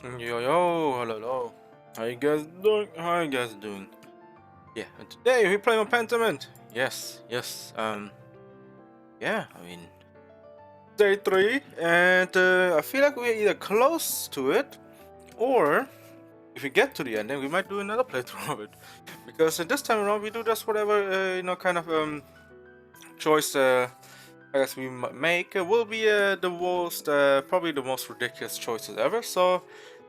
Yo yo, hello, hello. How you guys doing? How you guys doing? Yeah, and today we're playing on Pentiment. Yes. Yeah. Day three, and I feel like we're either close to it, or if we get to the end, then we might do another playthrough of it. Because this time around, we do just whatever kind of choice. I guess we make will be the most, probably the most ridiculous choices ever. So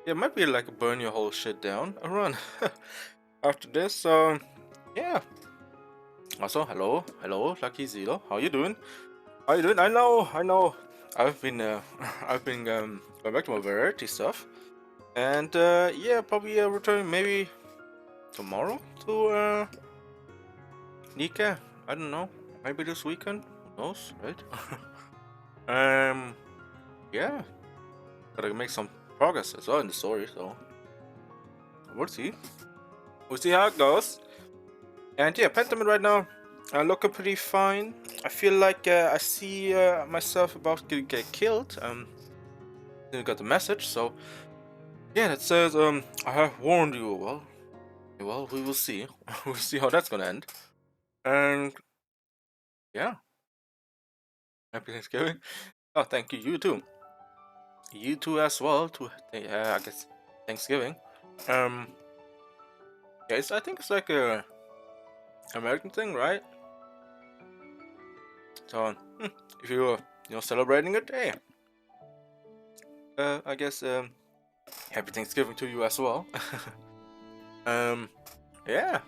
yeah, it might be like burn your whole shit down and run. After this, yeah. Also, hello, Lucky Zero. How you doing? How you doing? I know. I've been, I've been going back to my variety stuff, and yeah, probably returning maybe tomorrow to Nika. I don't know. Maybe this weekend. Who knows, right? Yeah. Gotta make some progress as well in the story, so we'll see. We'll see how it goes. And yeah, Pentiment right now looking pretty fine. I feel like I see myself about to get killed. Then we got the message, so yeah, that says I have warned you. Well, we will see. We'll see how that's gonna end. And yeah, happy Thanksgiving. Oh, thank you. You too. You too as well. To I guess Thanksgiving. Um, yeah, I think it's like a American thing, right? So if you're celebrating it, hey, I guess happy Thanksgiving to you as well. Yeah,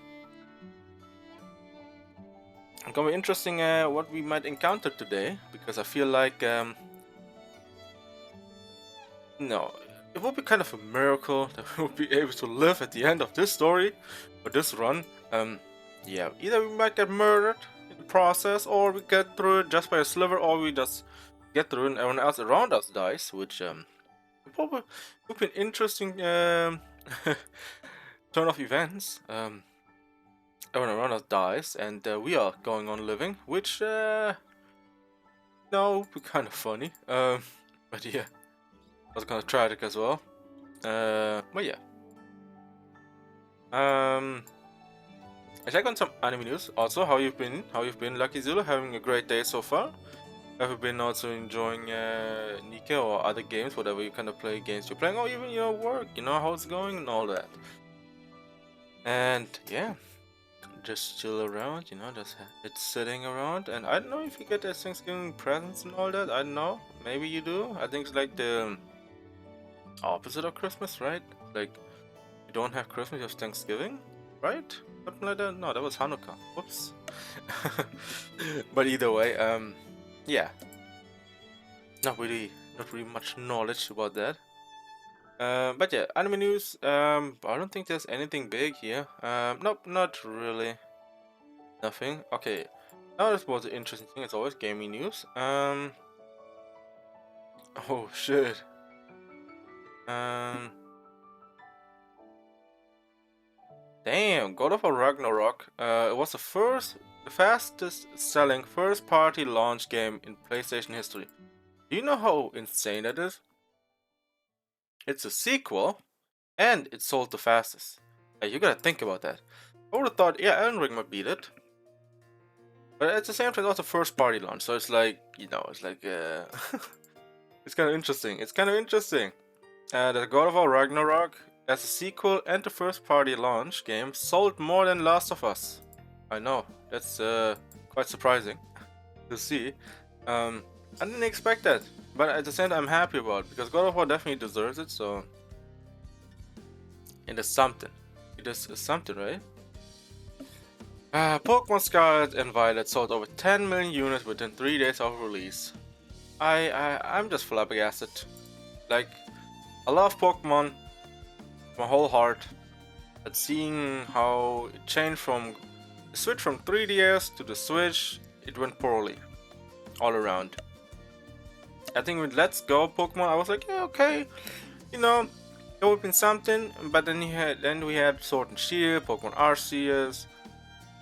it's gonna be interesting what we might encounter today because I feel like no, it would be kind of a miracle that we will be able to live at the end of this story or this run. Yeah, either we might get murdered in the process, or we get through it just by a sliver, or we just get through and everyone else around us dies, which probably would be an interesting turn of events. Everyone around us dies, and we are going on living, which no, would be kind of funny. But yeah, was kind of tragic as well. But yeah. I check on some anime news. Also, how you've been? How you've been, Lucky Zulu? Having a great day so far? Have you been also enjoying Nika or other games, whatever you kind of play games you're playing, or even your work? You know how it's going and all that. And yeah, just chill around. Just it's sitting around. And I don't know if you get the Thanksgiving presents and all that. I don't know. Maybe you do. I think it's like the opposite of Christmas, right? Like you don't have Christmas, you have Thanksgiving, right? Something like that. No, that was Hanukkah. Whoops. But either way, yeah, not really much knowledge about that. But yeah, anime news. I don't think there's anything big here. Nope, not really. Nothing. Okay. Now this was an interesting thing. It's always gaming news. Oh shit. Um. Damn. God of War Ragnarok. It was the fastest selling first-party launch game in PlayStation history. Do you know how insane that is? It's a sequel, and it sold the fastest. You gotta think about that. I would have thought, yeah, Elden Ring might beat it. But at the same time, it's also first party launch, so it's like, it's like, it's kind of interesting. The God of War Ragnarok, as a sequel and the first party launch game, sold more than Last of Us. I know, that's quite surprising to see. I didn't expect that, but at the same time, I'm happy about it because God of War definitely deserves it, so. It is something. It is something, right? Pokemon Scarlet and Violet sold over 10 million units within 3 days of release. I'm just flabbergasted. Like, I love Pokemon, my whole heart, but seeing how it changed from the switch from 3DS to the Switch, it went poorly, all around. I think with Let's Go Pokemon, I was like, yeah, okay, it would have been something. But then we had Sword and Shield, Pokemon Arceus,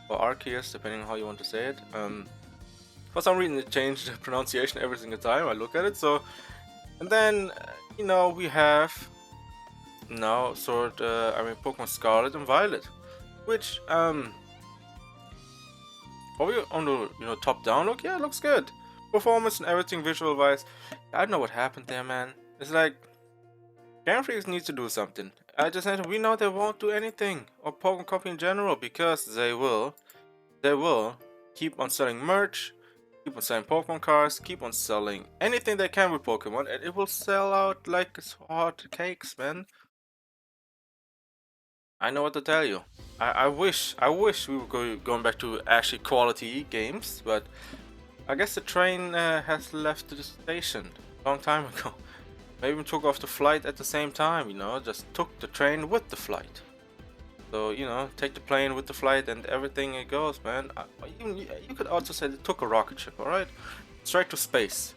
or Arceus, depending on how you want to say it. For some reason, it changed the pronunciation every single time I look at it. So, and then we have now Pokemon Scarlet and Violet, which probably on the top down look, yeah, it looks good. Performance and everything visual wise, I don't know what happened there, man. It's like Game Freak needs to do something. I just said we know they won't do anything, or Pokemon Company in general, because they will keep on selling merch, keep on selling Pokemon cards, keep on selling anything they can with Pokemon, and it will sell out like it's hot cakes, man. I know what to tell you. I wish we were going back to actually quality games, but I guess the train has left the station a long time ago. Maybe even took off the flight at the same time, just took the train with the flight. So, take the plane with the flight and everything it goes, man. You could also say they took a rocket ship, alright? Straight to space.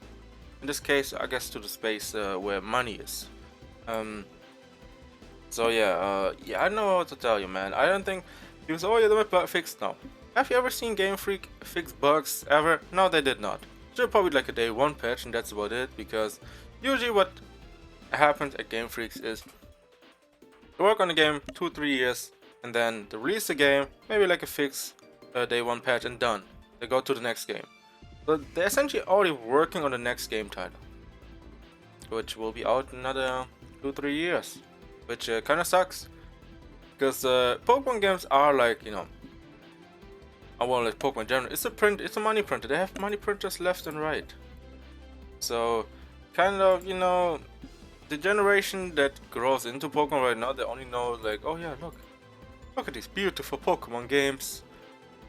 In this case, I guess to the space where money is. So yeah, I know what to tell you, man. I don't think because oh yeah, they might fixed now. Have you ever seen Game Freak fix bugs ever? No, they did not. Should probably like a day one patch, and that's about it. Because usually what happens at Game Freaks is they work on the game 2-3 years, and then they release the game, maybe like a fix, day one patch, and done. They go to the next game. So they're essentially already working on the next game title, which will be out in another 2-3 years. Which kind of sucks, because Pokemon games are like, I want like Pokemon in general. It's a money printer. They have money printers left and right. So, kind of, the generation that grows into Pokemon right now, they only know like, oh yeah, look at these beautiful Pokemon games.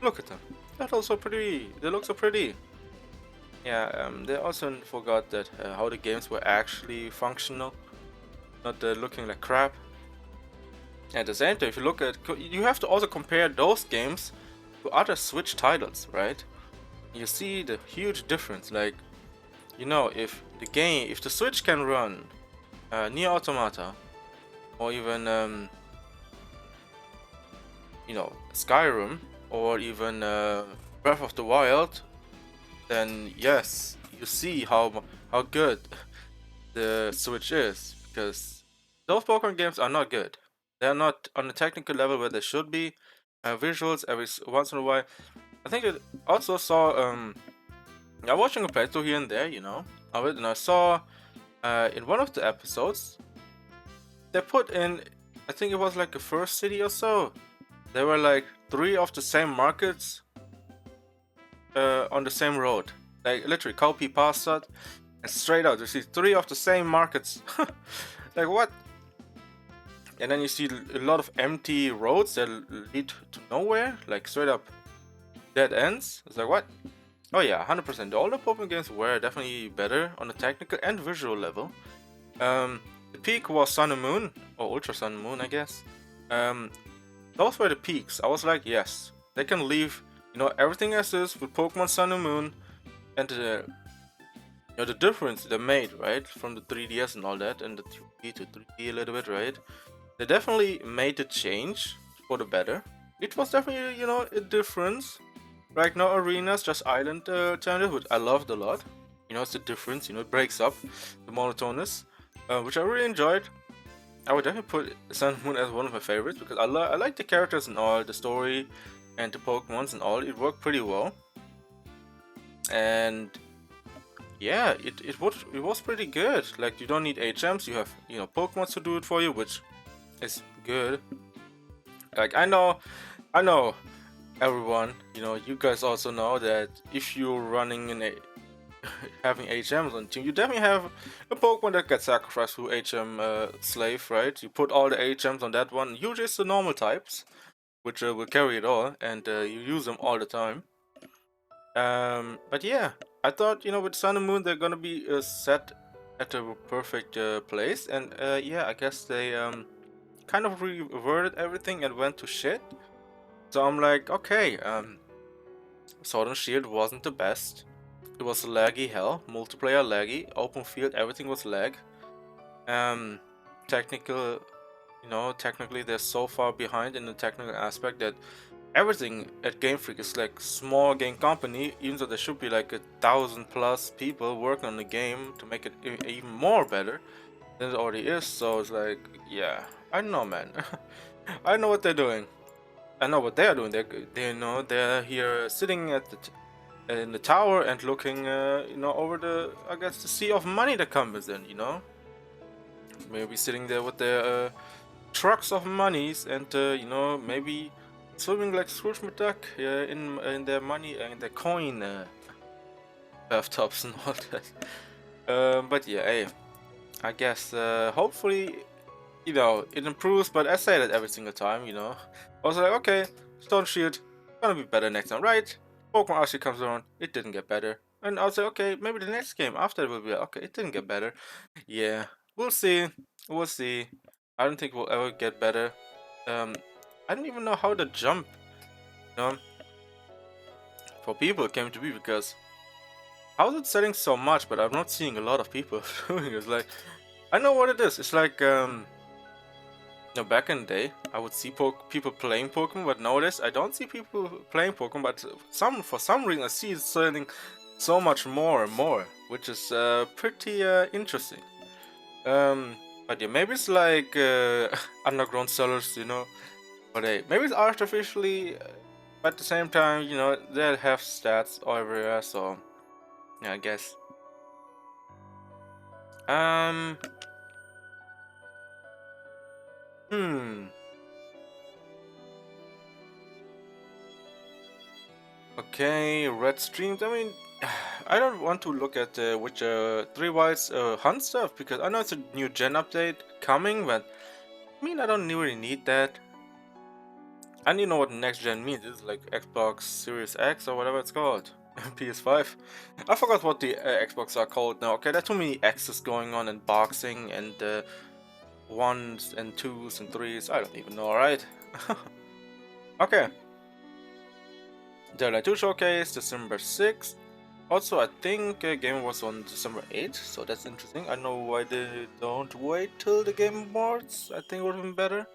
Look at them. They look so pretty. They look so pretty. Yeah, they also forgot that how the games were actually functional. Not looking like crap. At the same time, if you look at, you have to also compare those games to other Switch titles, right? You see the huge difference. Like, if the Switch can run Nier Automata, or even Skyrim, or even Breath of the Wild, then yes, you see how good the Switch is, because those Pokemon games are not good. They're not on the technical level where they should be. Visuals every once in a while. I think I also saw I'm watching a playthrough here and there, of it, and I saw in one of the episodes they put in, I think it was like the first city or so. There were like 3 of the same markets on the same road. Like literally copy past that and straight out you see 3 of the same markets. Like what? And then you see a lot of empty roads that lead to nowhere, like straight up dead ends. It's like what? Oh yeah, 100%. The older Pokemon games were definitely better on the technical and visual level. The peak was Sun and Moon, or Ultra Sun and Moon, I guess. Those were the peaks. I was like, yes, they can leave, everything as is with Pokemon Sun and Moon, and the difference they made, right, from the 3DS and all that, and the 3D to 3D a little bit, right? They definitely made the change for the better. It was definitely, a difference. Right now, arenas, just island challenges, which I loved a lot. It's the difference, it breaks up the monotonous, which I really enjoyed. I would definitely put Sun and Moon as one of my favorites, because I like the characters and all, the story, and the Pokemons and all. It worked pretty well. And yeah, it was pretty good. Like, you don't need HMs, you have, Pokemon to do it for you, which is good. Like, I know everyone, you guys also know that if you're running in having HMs on team, you definitely have a Pokemon that gets sacrificed to HM slave, right? You put all the HMs on that one. Usually it's the normal types, which will carry it all, and you use them all the time. But yeah, I thought, with Sun and Moon they're gonna be set at the perfect place, and yeah, I guess they kind of reverted everything and went to shit. So I'm like, okay, Sword and Shield wasn't the best. It was laggy hell, multiplayer laggy, open field, everything was lag. Technical, technically they're so far behind in the technical aspect that everything at Game Freak is like small game company, even though there should be like 1,000+ people working on the game to make it even more better. than it already is. So it's like, yeah, I don't know, man. I know what they're doing. I know what they're doing. They're here sitting at in the tower and looking, over the, I guess, the sea of money that comes in. Maybe sitting there with their trucks of monies and maybe swimming like Scrooge McDuck in their money in their coin bathtubs and all that. But yeah, hey, I guess hopefully it improves. But I say that every single time. I was like, okay, Stone Shield gonna be better next time, right? Pokemon Arceus comes around, it didn't get better, and I was like, okay, maybe the next game after it will be okay. It didn't get better. Yeah, we'll see. We'll see. I don't think we'll ever get better. Um, I don't even know how to jump, you know, for people came to be because how is it selling so much, but I'm not seeing a lot of people doing it. It's like, I know what it is. It's like, back in the day, I would see people playing Pokemon, but nowadays I don't see people playing Pokemon. But for some reason, I see it selling so much more and more, which is pretty interesting. But yeah, maybe it's like underground sellers. But hey, maybe it's artificially, but at the same time, they have stats everywhere. So yeah, I guess. Um. Hmm. Okay, red streams. I mean, I don't want to look at Witcher 3 Wild's hunt stuff because I know it's a new gen update coming, but I mean, I don't really need that. I need to know what next gen means. It's like Xbox Series X or whatever it's called. PS5. I forgot what the Xbox are called now. Okay, there are too many X's going on and boxing and ones and twos and threes. I don't even know, alright? Okay. Daylight 2 Showcase, December 6th. Also, I think game was on December 8th, so that's interesting. I know why they don't wait till the Game Awards. I think it would have been better.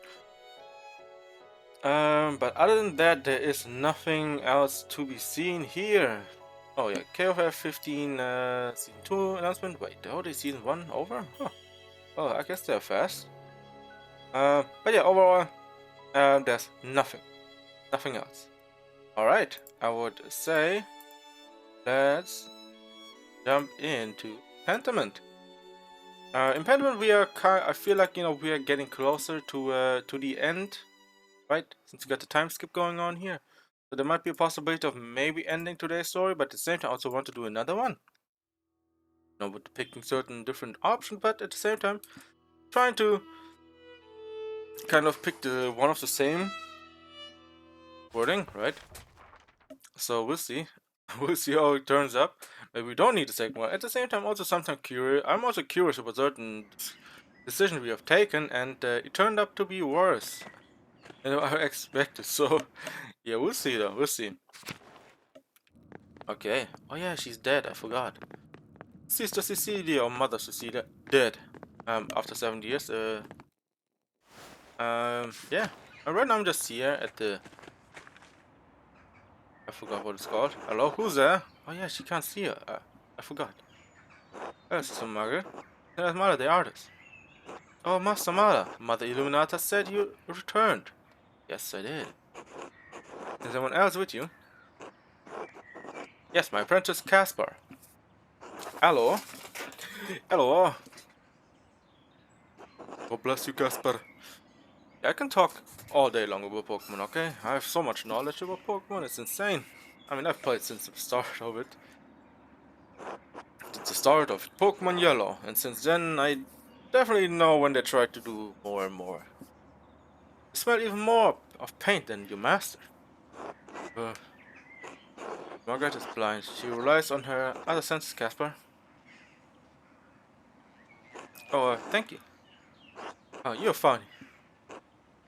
But other than that, there is nothing else to be seen here. Oh yeah, KOF 15 Season 2 announcement. Wait, the already Season 1 over? Huh. Oh, I guess they're fast. But yeah, overall, there's nothing else. Alright, I would say let's jump into Pentiment. In Pentiment, I feel like we are getting closer to the end, right? Since we got the time skip going on here, so there might be a possibility of maybe ending today's story, but at the same time, I also want to do another one. With picking certain different options, but at the same time, trying to kind of pick the one of the same wording, right? So we'll see. We'll see how it turns up. Maybe we don't need the second one. At the same time, also sometimes curious. I'm also curious about certain decisions we have taken, and it turned up to be worse than I expected. So yeah, we'll see though. We'll see. Okay. Oh yeah, she's dead. I forgot. Sister Cecilia or Mother Cecilia dead. After 70 years. Yeah. And right now I'm just here at the. I forgot what it's called. Hello, who's there? Oh yeah, she can't see her. I forgot. There's Sister Margaret. There's Mother the artist. Oh, Master Mother. Mother Illuminata said you returned. Yes, I did. Is anyone else with you? Yes, my apprentice Caspar. Hello. Hello. God bless you, Caspar. I can talk all day long about Pokemon, okay? I have so much knowledge about Pokemon, it's insane. I mean, I've played since the start of it. Since the start of Pokemon Yellow, and since then, I definitely know when they try to do more and more. You smell even more of paint than your master. Uh, Margaret is blind. She relies on her other senses, Caspar. Oh, thank you. Oh, you're funny.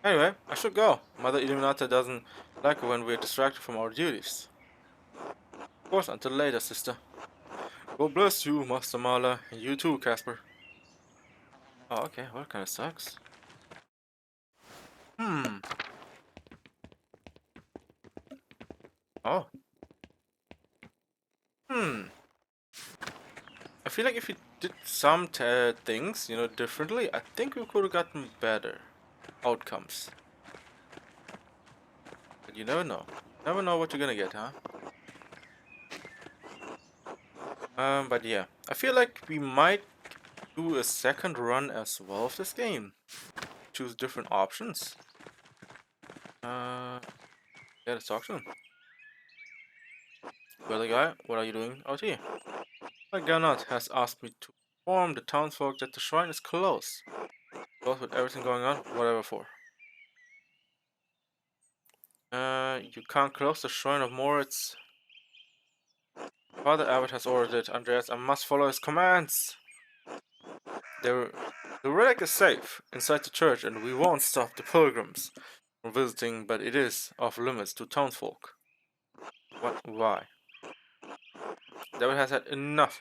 Anyway, I should go. Mother Illuminata doesn't like it when we're distracted from our duties. Of course, until later, sister. God bless you, Master Mala, and you too, Casper. Oh, okay, well, kinda sucks. Hmm. Oh. Hmm. I feel like if we did some things, you know, differently, I think we could have gotten better outcomes. But you never know. Never know what you're gonna get, huh? But yeah, I feel like we might do a second run as well of this game. Choose different options. Yeah, let's talk to him. Well, guy, what are you doing out here? My Gernot has asked me to inform the townsfolk that the shrine is closed. Closed with everything going on, whatever for. You can't close the shrine of Moritz. Father Abbot has ordered it, Andreas. I must follow his commands. The, the relic is safe inside the church, and we won't stop the pilgrims from visiting, but it is off limits to townsfolk. What? Why? David has had enough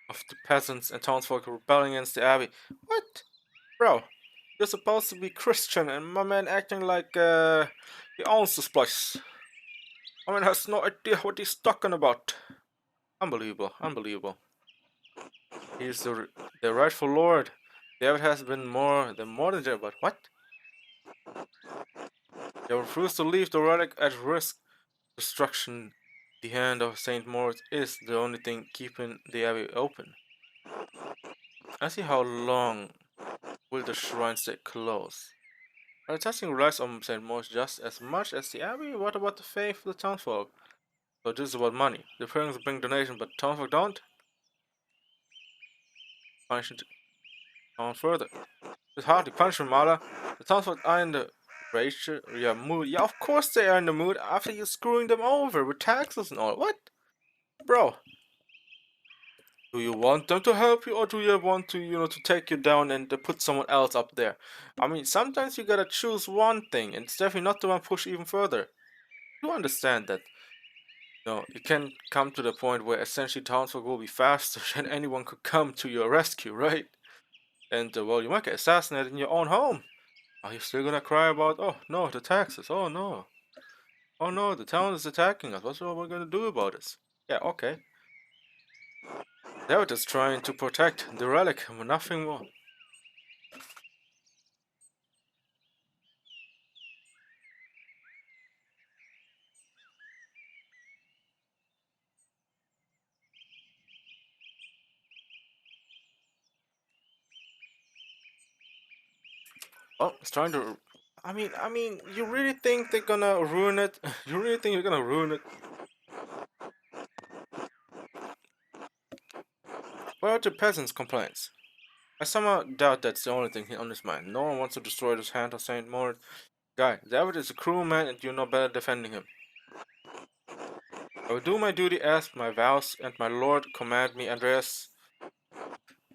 of the peasants and townsfolk rebelling against the abbey. What? Bro, you're supposed to be Christian, and my man acting like, he owns this place. My man has no idea what he's talking about. Unbelievable, unbelievable. He's the rightful lord. David has been more than there, but what? They refuse to leave the relic at risk. Destruction. The hand of Saint Moritz is the only thing keeping the abbey open. I see how long will the shrine stay closed. Are the testing relies on Saint Moritz just as much as the abbey? What about the faith of the townsfolk? So this is about money. The pilgrims bring donation, but townsfolk don't? Punish it on further. It's hardly punishment, Mala. The townsfolk are in the mood. Yeah, of course they are in the mood after you screwing them over with taxes and all. What? Bro, do you want them to help you, or do you want to, to take you down and put someone else up there? I mean, sometimes you gotta choose one thing, and it's definitely not the one push even further. You understand that, it can come to the point where essentially townsfolk will be faster than anyone could come to your rescue, right? And, well, you might get assassinated in your own home. Are you still gonna cry about, oh no, the taxes, oh no. Oh no, the town is attacking us, what's what we're gonna do about this? Yeah, okay. They were just trying to protect the relic, nothing more. Oh, it's trying to. I mean, you really think they're gonna ruin it? You really think you're gonna ruin it? What about the peasants' complaints? I somehow doubt that's the only thing on his mind. No one wants to destroy this hand of Saint Moritz. Guy, David is a cruel man, and you're no better defending him. I will do my duty as my vows and my lord command me, Andreas.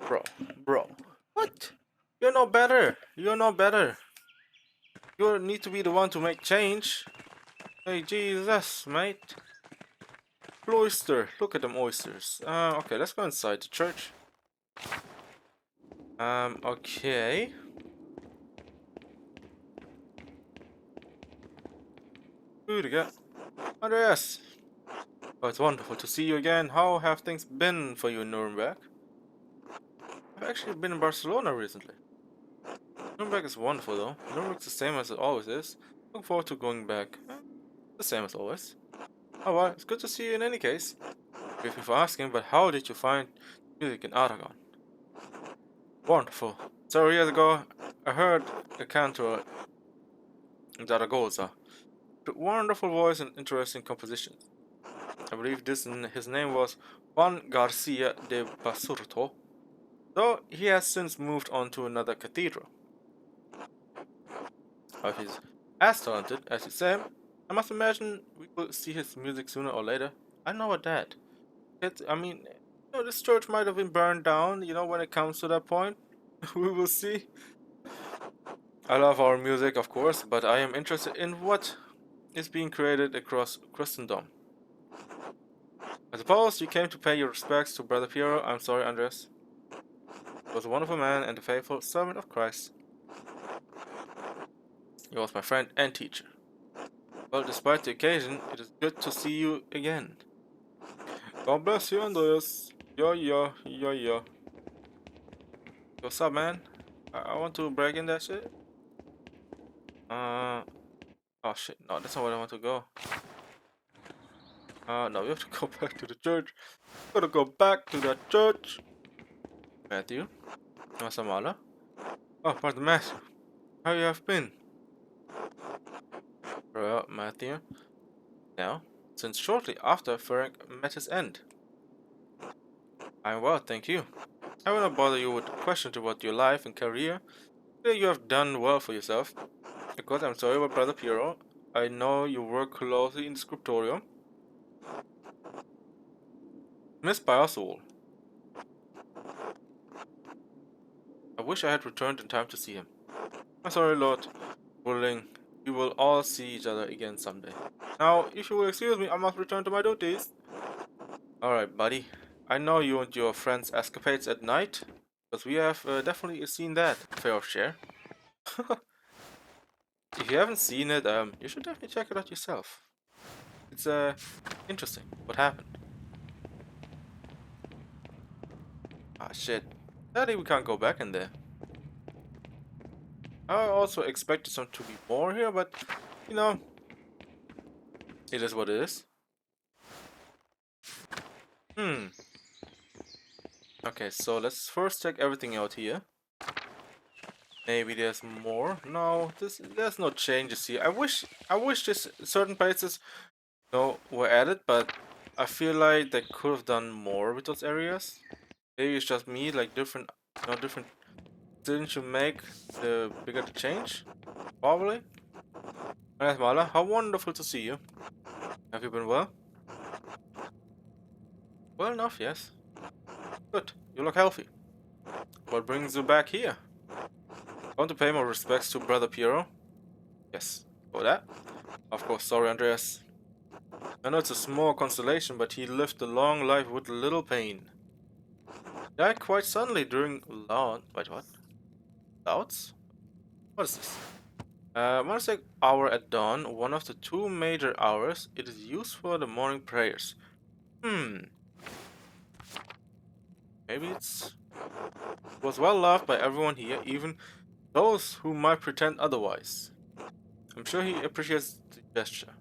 Bro, bro, what? You're no better. You're no better. You need to be the one to make change. Hey, Jesus, mate. Oyster. Look at them oysters. Okay, let's go inside the church. Okay. Good again. Andreas. Oh, it's wonderful to see you again. How have things been for you in Nuremberg? I've actually been in Barcelona recently. Nuremberg is wonderful though. Nuremberg's the same as it always is. Looking forward to going back. The same as always. Oh well, it's good to see you in any case. Forgive me for asking, but how did you find music in Aragon? Wonderful. Several years ago, I heard a cantor in Zaragoza. Wonderful voice and interesting compositions. I believe his name was Juan Garcia de Basurto, though he has since moved on to another cathedral. If he's as talented as you say, I must imagine we will see his music sooner or later. I know about that. I mean, this church might have been burned down, when it comes to that point. We will see. I love our music, of course, but I am interested in what is being created across Christendom. I suppose you came to pay your respects to Brother Piero. I'm sorry, Andres. He was a wonderful man and a faithful servant of Christ. He was my friend and teacher. Well, despite the occasion, it is good to see you again. God bless you, Andreas. Yo. What's up, man? I want to break in that shit. Oh shit, no, that's not where I want to go. No, we have to go back to the church. Gotta go back to the church. Matthew, Samala. Oh, pardon, Matthew. How you have been? Well, Matthew. Now, since shortly after Ferenc met his end. I'm well, thank you. I will not bother you with questions about your life and career. You have done well for yourself. Of course, I'm sorry about Brother Piero. I know you work closely in the scriptorium. Missed by us all. I wish I had returned in time to see him. I'm sorry, Lord. Willing, we will all see each other again someday. Now, if you will excuse me, I must return to my duties. Alright, buddy. I know you and your friends' escapades at night, but we have definitely seen that fair share. If you haven't seen it, you should definitely check it out yourself. It's interesting. What happened? Ah, shit. Sadly, we can't go back in there. I also expected some to be more here, but you know, it is what it is. Hmm. Okay, so let's first check everything out here. Maybe there's more. No, there's no changes here. I wish this certain places were added, but I feel like they could have done more with those areas. Maybe it's just me, like different decisions you make, the bigger the change. Probably. Alright, Mala, how wonderful to see you. Have you been well? Well enough, yes. Good. You look healthy. What brings you back here? I want to pay my respects to Brother Piero. Yes. For that? Of course, sorry, Andreas. I know it's a small consolation, but he lived a long life with little pain. He died quite suddenly during loud. Wait, what? Louds? What is this? Once an hour at dawn, one of the two major hours, it is used for the morning prayers. Hmm. Maybe it was well loved by everyone here, even those who might pretend otherwise. I'm sure he appreciates the gesture.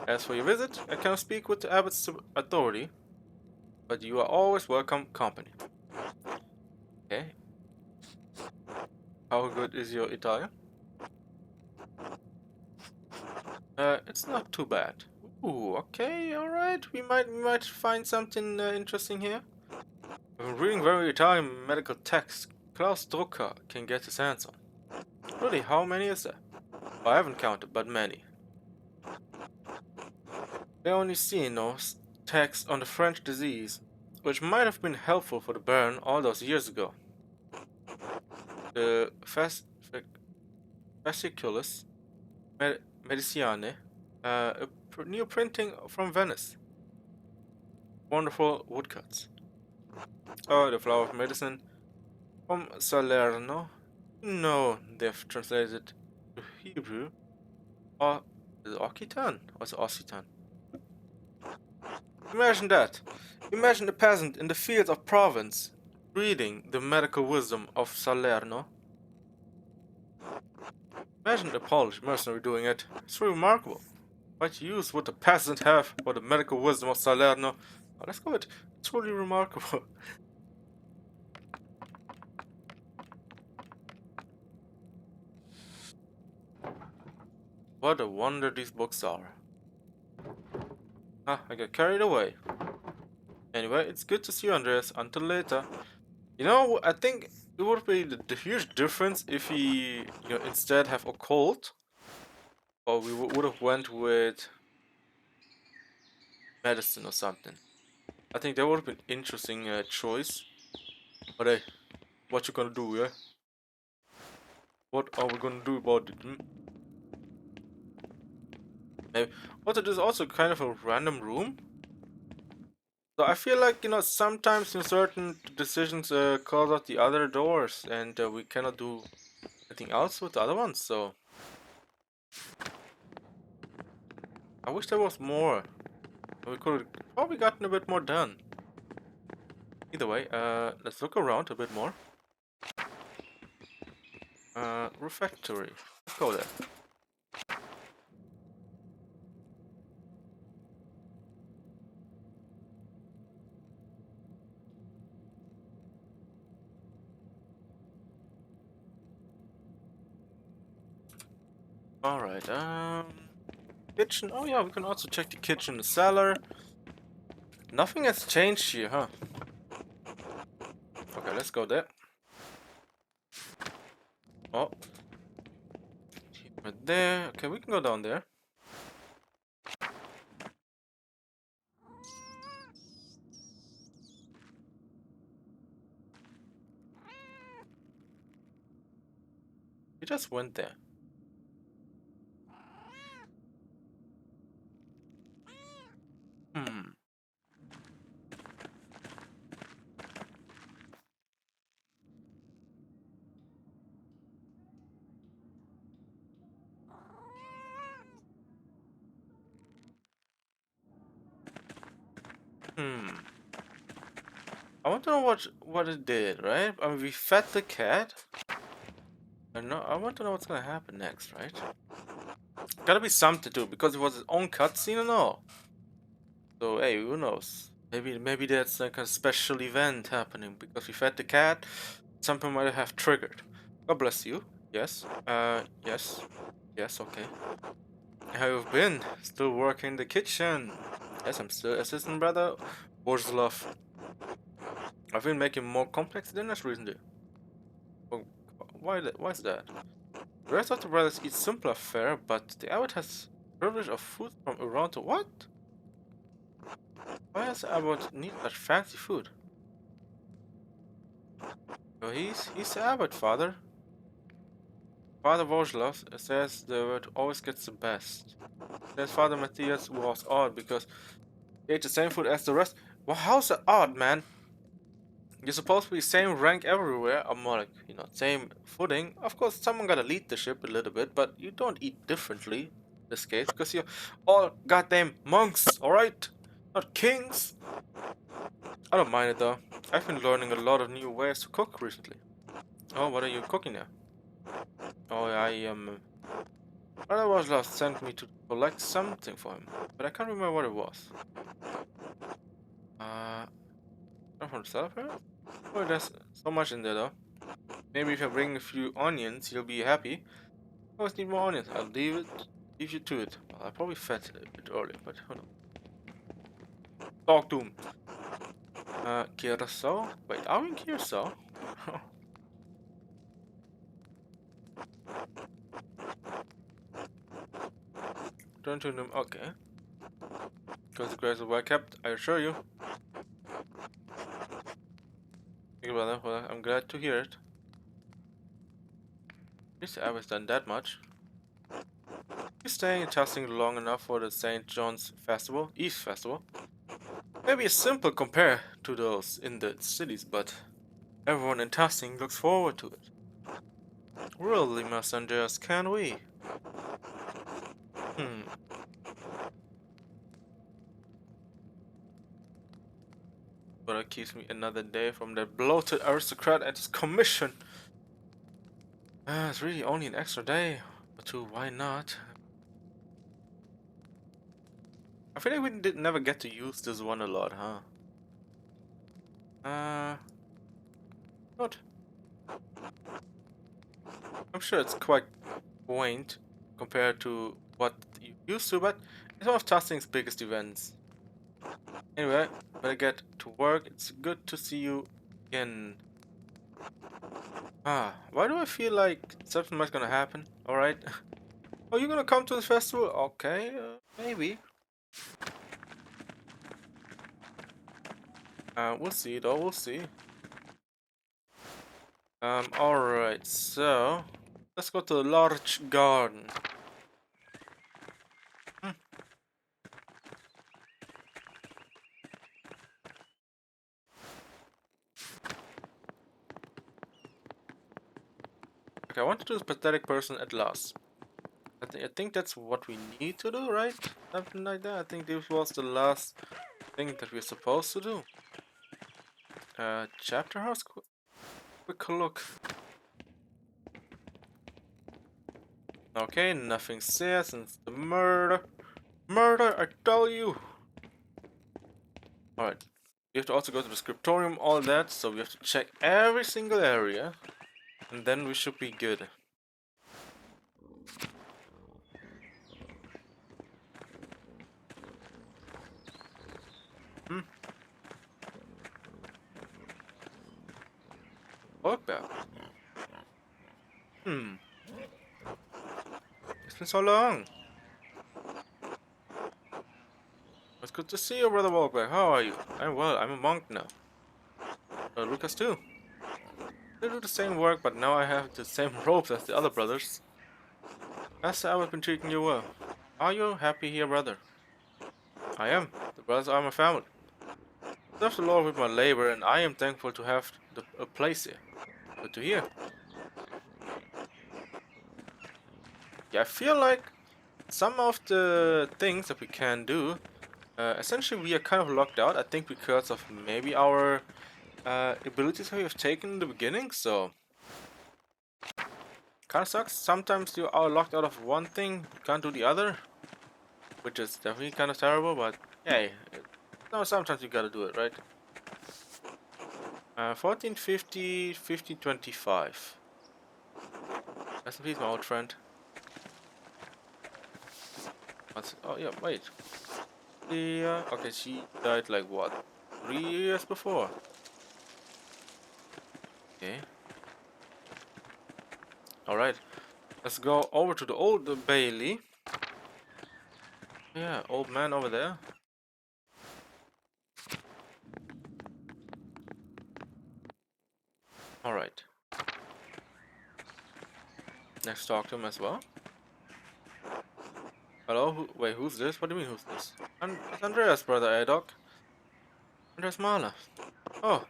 As for your visit, I cannot speak with the abbot's authority, but you are always welcome company. Okay. How good is your Italian? It's not too bad. Ooh, okay, alright. We might find something interesting here. I'm reading very Italian medical texts Klaus Drucker can get his hands on. Really, how many is there? I haven't counted, but many. I only seen those texts on the French disease, which might have been helpful for the Baron all those years ago. The Fasciculus Medicianae, a new printing from Venice. Wonderful woodcuts. Oh, the flower of medicine from Salerno. No, they've translated to Hebrew. Or is it Occitan? Or is it Occitan? Imagine that. Imagine a peasant in the fields of Provence reading the medical wisdom of Salerno. Imagine a Polish mercenary doing it. It's really remarkable. What use would a peasant have for the medical wisdom of Salerno? Oh, that's good. It's truly remarkable. What a wonder these books are. Ah, I got carried away. Anyway, it's good to see you, Andreas. Until later. You know, I think it would be the huge difference if he, instead have occult, or we would have went with medicine or something. I think that would have been interesting choice. But hey, what you gonna do, yeah? What are we gonna do about it? Hmm? Maybe. Also, there's also kind of a random room. So I feel like sometimes certain decisions close out the other doors, and we cannot do anything else with the other ones. So I wish there was more. We could have probably gotten a bit more done. Either way, let's look around a bit more. Refectory. Let's go there. Alright, kitchen. Oh yeah, we can also check the kitchen, the cellar. Nothing has changed here, huh? Okay, let's go there. Oh, right there. Okay, we can go down there. We just went there. Hmm. Hmm. I want to know what it did, right? I mean, we fed the cat. I want to know what's gonna happen next, right? Gotta be something to do because it was its own cutscene and all. So hey, who knows? Maybe that's like a special event happening because we fed the cat. Something might have triggered. God bless you. Yes. Yes. Yes. Okay. How you've been? Still working in the kitchen? Yes, I'm still assistant brother. Love. I've been making more complex dinners recently. Oh, why is that? The rest of the brothers eat simpler fare, but the abbot has privilege of food from around the what? Why does the abbot need such fancy food? Oh, he's the abbot, father. Father Wojlov says the word always gets the best. Says Father Matthias was odd because he ate the same food as the rest. Well, how's that odd, man? You're supposed to be same rank everywhere, or more like, same footing. Of course, someone gotta lead the ship a little bit, but you don't eat differently in this case, because you're all goddamn monks, alright? Not kings. I don't mind it though. I've been learning a lot of new ways to cook recently. Oh, what are you cooking now? Oh, Brother was last sent me to collect something for him, but I can't remember what it was. Not from the celebrate? Oh, there's so much in there though. Maybe if I bring a few onions, he'll be happy. I always need more onions. I'll leave you to it. Well, I probably fed it a bit earlier, but who knows. Talk to him. Curacao? Wait, are we in Curacao? Turn to them. Okay. Because the grass is well kept, I assure you. Thank you, brother. Well, I'm glad to hear it. At least I haven't done that much. He's staying in testing long enough for the St. John's Festival, Eve Festival. Maybe a simple compare to those in the cities, but everyone in testing looks forward to it. Really, messengers, can we? Hmm. But it keeps me another day from that bloated aristocrat and his commission. It's really only an extra day or two, why not? I feel like we did never get to use this one a lot, huh? Not. I'm sure it's quite quaint compared to what you used to, but it's one of Testing's biggest events. Anyway, better get to work. It's good to see you again. Why do I feel like something might gonna happen? Alright. Oh, you're gonna come to the festival? Okay, maybe. We'll see though, we'll see. Alright, so let's go to the large garden. Hmm. Okay, I want to do this pathetic person at last. I think that's what we need to do, right? Something like that. I think this was the last thing that we're supposed to do. Chapter house? Quick look. Okay, nothing says since the murder. Murder, I tell you! Alright. We have to also go to the scriptorium, all that, so we have to check every single area. And then we should be good. Hmm? Work back. Hmm. It's been so long. It's good to see you, Brother Walkback. How are you? I'm well. I'm a monk now. Lucas too. They do the same work, but now I have the same robes as the other brothers. Master, I have been treating you well. Are you happy here, brother? I am. The brothers are my family. I serve the Lord with my labor, and I am thankful to have a place here. Good to hear. Yeah, I feel like some of the things that we can do, essentially we are kind of locked out, I think because of maybe our abilities that we have taken in the beginning, so kinda sucks. Sometimes you are locked out of one thing, can't do the other, which is definitely kind of terrible, but hey, no, sometimes you gotta do it, right? 1450, 1525. Rest in peace, my old friend. What's, oh yeah, wait. Okay, she died like what? 3 years before. Okay. Alright. Let's go over to the old Bailey. Yeah, old man over there. Alright. Let's talk to him as well. Hello? Wait, who's this? What do you mean, who's this? It's Andreas, brother Adok. Andreas Mahler. Oh,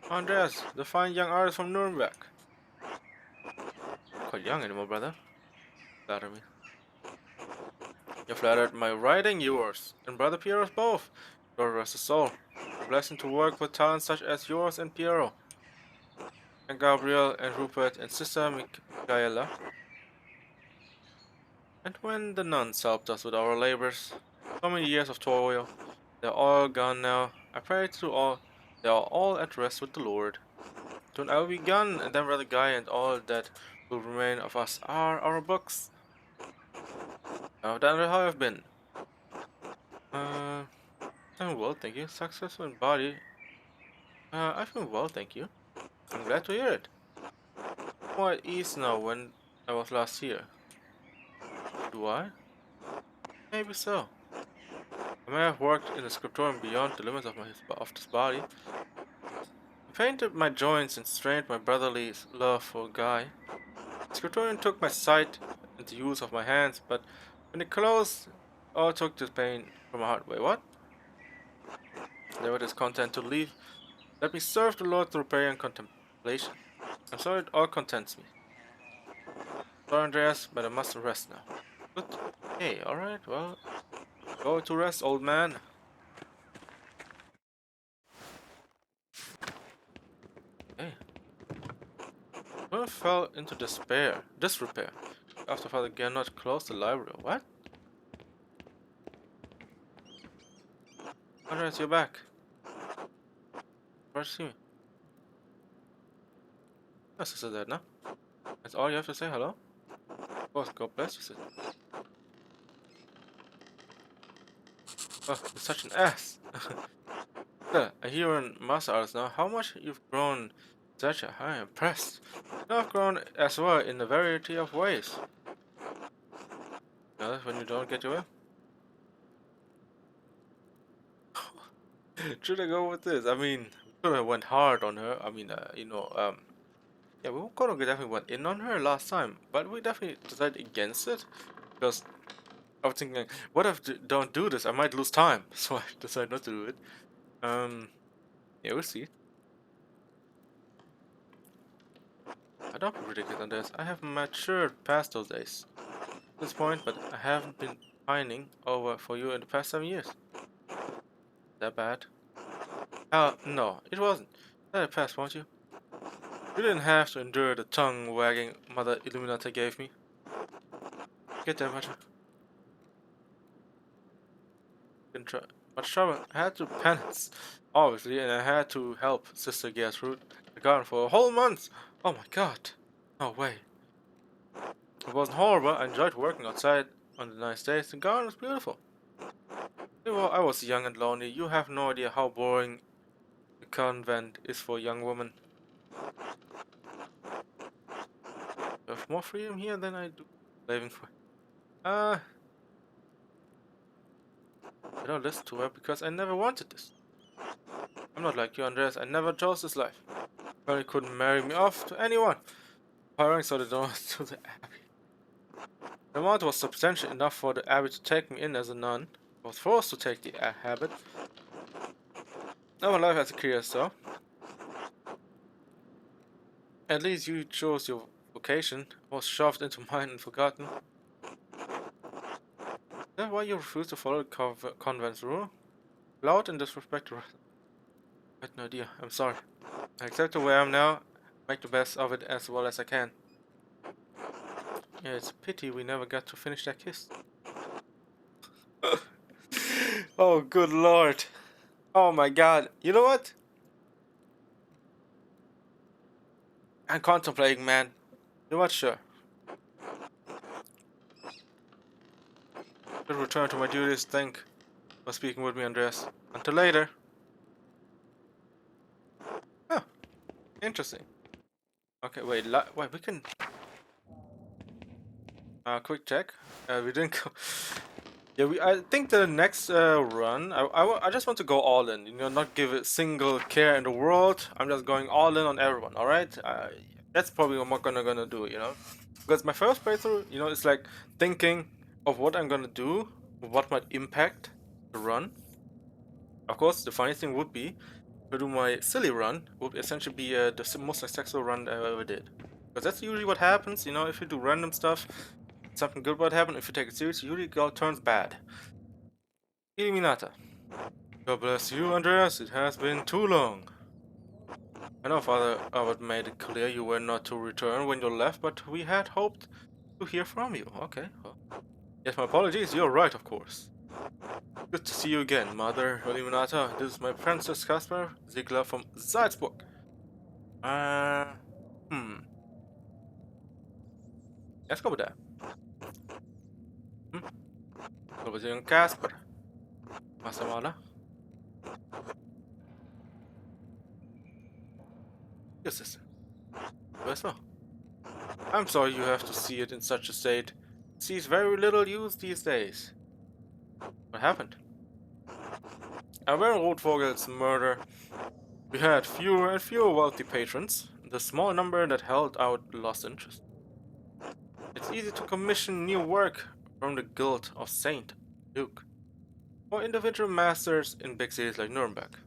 Andreas, the fine young artist from Nuremberg. Quite young anymore, brother. Flatter me. You flattered my writing, yours, and brother Piero's both. God rest his soul. A blessing to work with talents such as yours and Piero, and Gabriel, and Rupert, and sister Michaela. And when the nuns helped us with our labors, so many years of toil, they're all gone now. I pray to all, they are all at rest with the Lord. Soon I will be gone, and then Brother Guy and all that will remain of us are our books. Now that is how I've been. Uh, I'm well, thank you. Successful in body. I've been well, thank you. I'm glad to hear it. More at ease now when I was last here. Do I? Maybe so. I may have worked in the scriptorium beyond the limits of this body. I painted my joints and strained my brotherly love for Guy. The scriptorium took my sight and the use of my hands, but when it closed, all took the pain from my heart. Wait, what? They were discontent to leave. Let me serve the Lord through prayer and contemplation. I'm sorry it all contents me. Sorry, Andreas, but I must rest now. Good. Hey, alright, well, go to rest, old man. Hey. Will fell into disrepair, after Father Gernot closed the library. What? Andreas, you're back. Where's he? Yes, sister dead now. That's all you have to say, hello? Of course, God bless you, sister. Oh, you're such an ass. Yeah, a hero and master artist now. How much you've grown, such a I am impressed. Now I've grown as well in a variety of ways. That's when you don't get your way. Should I go with this? I mean, we could have went hard on her. I mean, yeah, we could have definitely went in on her last time, but we definitely decided against it because I was thinking, what if I don't do this? I might lose time, so I decided not to do it. Yeah, we'll see. I don't be ridiculous on this. I have matured past those days at this point, but I haven't been pining over for you in the past 7 years. That bad? No, it wasn't. Let it pass, won't you? You didn't have to endure the tongue-wagging Mother Illuminata gave me. Get there, Mother. In much trouble. I had to penance, obviously, and I had to help Sister Gertrude the garden for a whole month. Oh my god. No way. It wasn't horrible. I enjoyed working outside on the nice days. The garden was beautiful. Well, I was young and lonely. You have no idea how boring the convent is for a young woman. I have more freedom here than I do living for. I don't listen to her because I never wanted this. I'm not like you, Andreas. I never chose this life. Mary couldn't marry me off to anyone. Hiring so they don't to the abbey. The amount was substantial enough for the abbey to take me in as a nun. I was forced to take the habit. Now my life as a career, so. At least you chose your vocation. I was shoved into mine and forgotten. Is that why you refused to follow the convent's rule? Loud and disrespectful. I had no idea. I'm sorry. I accept where I am now. Make the best of it as well as I can. Yeah, it's a pity we never got to finish that kiss. Oh, good lord. Oh my god. You know what? I'm contemplating, man. You know what? Sure. I'll return to my duties. Thank you for speaking with me, Andreas. Until later. Huh. Interesting. Okay, wait, we can... quick check. We didn't go... Yeah, I think the next run, I just want to go all in, you know, not give a single care in the world. I'm just going all in on everyone, alright? That's probably what I'm gonna do, you know? Because my first playthrough, you know, it's like thinking of what I'm gonna do, what might impact the run. Of course, the funny thing would be, to do my silly run, would essentially be the most successful run I ever did. Because that's usually what happens, you know, if you do random stuff, something good would happen. If you take it seriously, usually it turns bad. Illuminata. God bless you, Andreas. It has been too long. I know Father Albert made it clear you were not to return when you left, but we had hoped to hear from you. Okay, well. Yes, my apologies. You're right, of course. Good to see you again, Mother Illuminata. This is my Princess Caspar Ziegler from Salzburg. Uh, hmm. Let's go with that. Hmm? Go with young Casper. Masamala. Your sister. Yes, well. I'm sorry you have to see it in such a state. It sees very little use these days. What happened? Baron Rotvogel's murder. We had fewer and fewer wealthy patrons. The small number that held out lost interest. It's easy to commission new work from the Guild of Saint Luke, or individual masters in big cities like Nuremberg.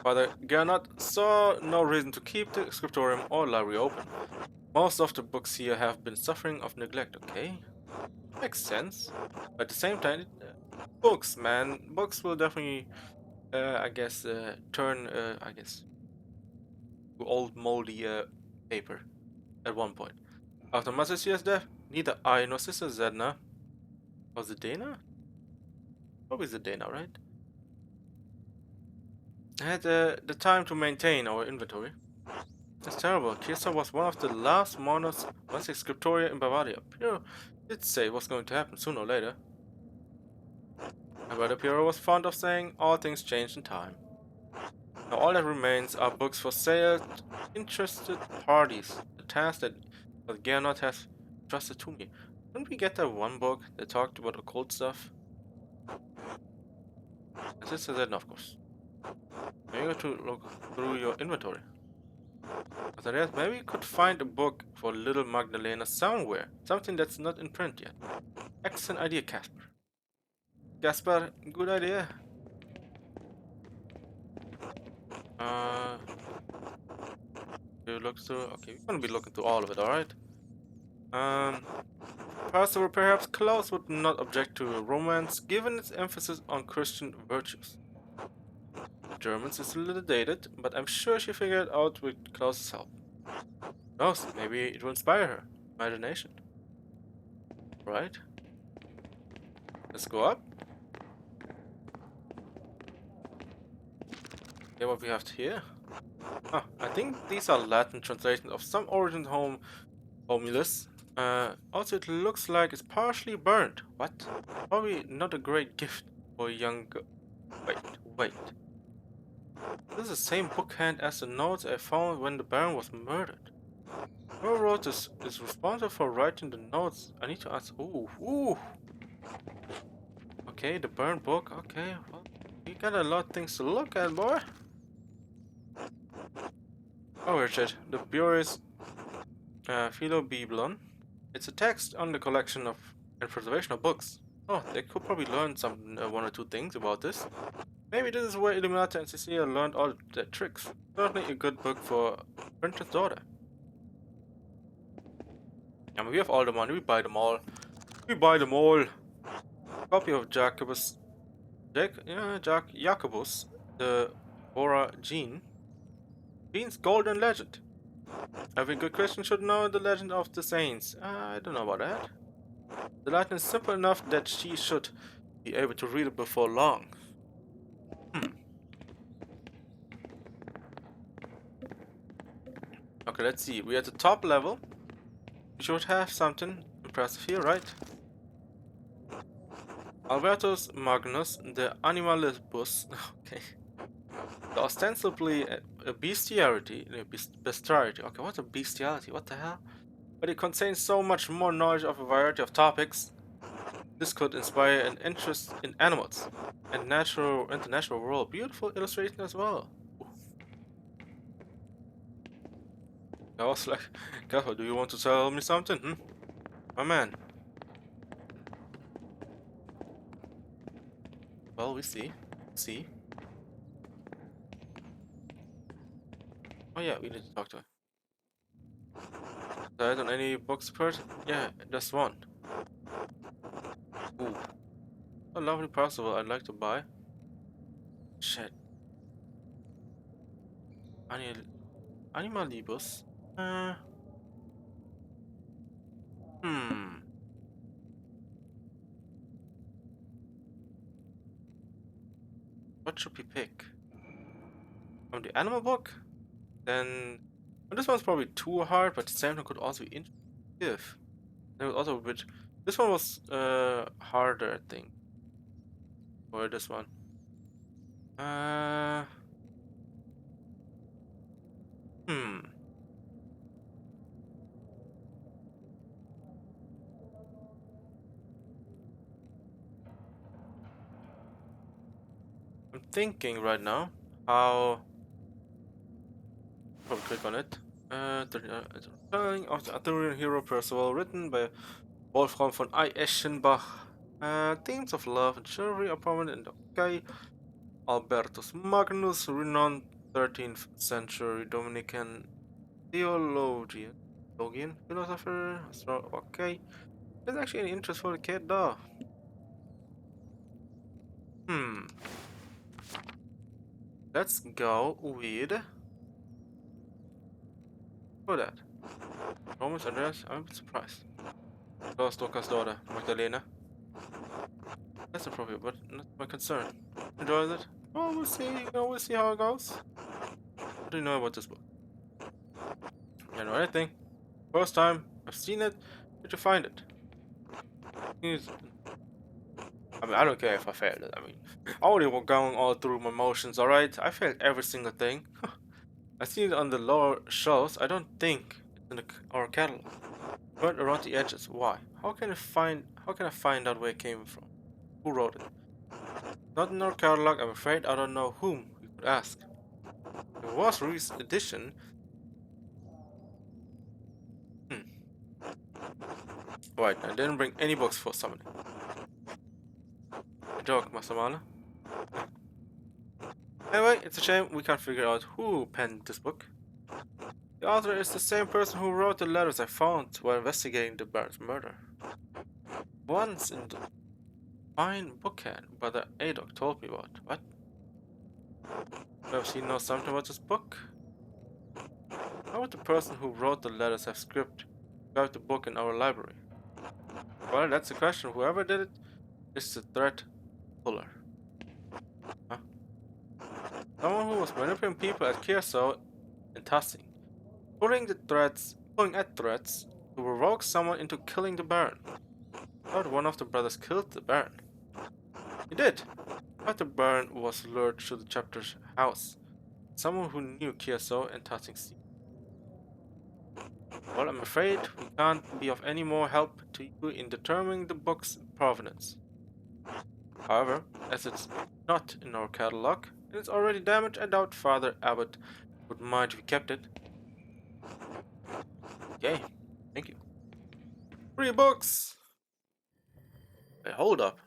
Father Gernot saw no reason to keep the scriptorium or library open. Most of the books here have been suffering of neglect, okay? Makes sense. But at the same time, books, man. Books will definitely, I guess, turn, I guess, to old moldy paper at one point. After Masasia's death, neither I nor Sister Zedna, was it Dana? Probably Zedana, right? Had the time to maintain our inventory. It's terrible. Kirsa was one of the last mourners once the scriptoria in Bavaria. Piero did say it was going to happen sooner or later. My brother Piero was fond of saying all things change in time. Now all that remains are books for sale to interested parties. The task that Gernot has trusted to me. Couldn't we get that one book that talked about occult stuff? And Sister said, no, of course. Maybe to look through your inventory. After that, maybe we could find a book for little Magdalena somewhere. Something that's not in print yet. Excellent idea, Casper. Casper, good idea. Uh, you look through. Okay, we're gonna be looking through all of it, alright? Pastor perhaps Klaus would not object to romance given its emphasis on Christian virtues. Germans is a little dated, but I'm sure she figured it out with Klaus's help. Who knows, maybe it will inspire her imagination. Right? Let's go up. Yeah, what we have here? Ah, I think these are Latin translations of some origin homilus. Also, it looks like it's partially burned. What? Probably not a great gift for a young girl. Wait. This is the same bookhand as the notes I found when the Baron was murdered. Whoever wrote this is responsible for writing the notes. I need to ask. Ooh. Okay, the burned book. Okay, well, you got a lot of things to look at, boy. Oh, Richard, the Bureau's Philobiblon. It's a text on the collection of and preservation of books. Oh, they could probably learn some one or two things about this. Maybe this is where Illuminati and Cecilia learned all their tricks. Certainly a good book for Prince's daughter. I mean, we have all the money. We buy them all. We buy them all. Copy of Jacobus, the Bora Jean's Golden Legend. Every good Christian should know the legend of the saints. I don't know about that. The Latin is simple enough that she should be able to read it before long. Okay, let's see. We're at the top level. We should have something impressive here, right? Albertus Magnus, the Animalibus. Okay. The ostensibly a bestiality. Okay, what's a bestiality? What the hell? But it contains so much more knowledge of a variety of topics. This could inspire an interest in animals and international world. Beautiful illustration as well. I was like, Gaffer, do you want to tell me something? My man. Well, we see. See. Oh yeah, we need to talk to her. Died on any box part? Yeah, just one. Ooh. A lovely parcel I'd like to buy. Shit. Animalibus? Hmm. What should we pick? From the animal book? Then well, this one's probably too hard, but the same one could also be interesting. There was also a bit. This one was harder, I think. Or this one. Hmm. I'm thinking right now how. Probably click on it. Telling of the Arthurian hero Percival, written by Wolfram von Eschenbach. Themes of love and chivalry are prominent in the okay. Albertus Magnus, renowned 13th century Dominican theologian, philosopher. Okay, there's actually an interest for the kid, though. Let's go with for that. Roman's address. I'm a bit surprised. Stalker's daughter, Magdalena. That's appropriate, but not my concern. Enjoys it? Well, we'll see. We'll see how it goes. What do you know about this book? I know anything. First time I've seen it. Did you find it? I mean, I don't care if I failed it. I mean, I already was going all through my motions, alright? I failed every single thing. I see it on the lower shelves. I don't think it's in our catalog. But around the edges. Why? How can I find out where it came from? Who wrote it? Not in our catalog. I'm afraid I don't know whom we could ask. If it was Rui's edition. Right, I didn't bring any books for summoning. A joke, Masamala. Anyway, it's a shame we can't figure out who penned this book. The author is the same person who wrote the letters I found while investigating the Baron's murder. Once in the fine bookhand, Brother Adok told me about. What? Perhaps he knows something about this book? How would the person who wrote the letters have script the book in our library? Well, that's the question. Whoever did it is the threat puller. Huh? Someone who was manipulating people at Kierso and tossing. Pulling at threats to provoke someone into killing the Baron. I thought one of the brothers killed the Baron. He did, but the Baron was lured to the chapter's house. Someone who knew Kierso and tossing. Well, I'm afraid we can't be of any more help to you in determining the book's provenance. However, as it's not in our catalog and it's already damaged, I doubt Father Abbot would mind if we kept it. Okay, thank you. 3 books! Hey, hold up.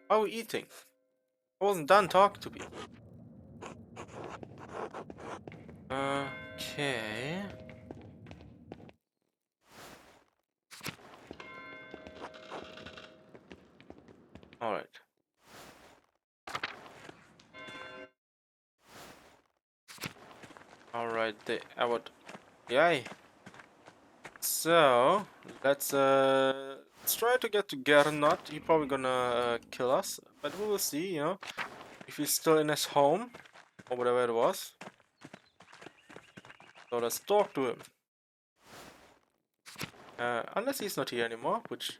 How are we eating? I wasn't done talking to people. Okay. Alright. Alright, the Abbot. Yay. So, let's try to get together. Not, he's probably gonna kill us, but we will see, you know, if he's still in his home or whatever it was. So let's talk to him. Unless he's not here anymore, which,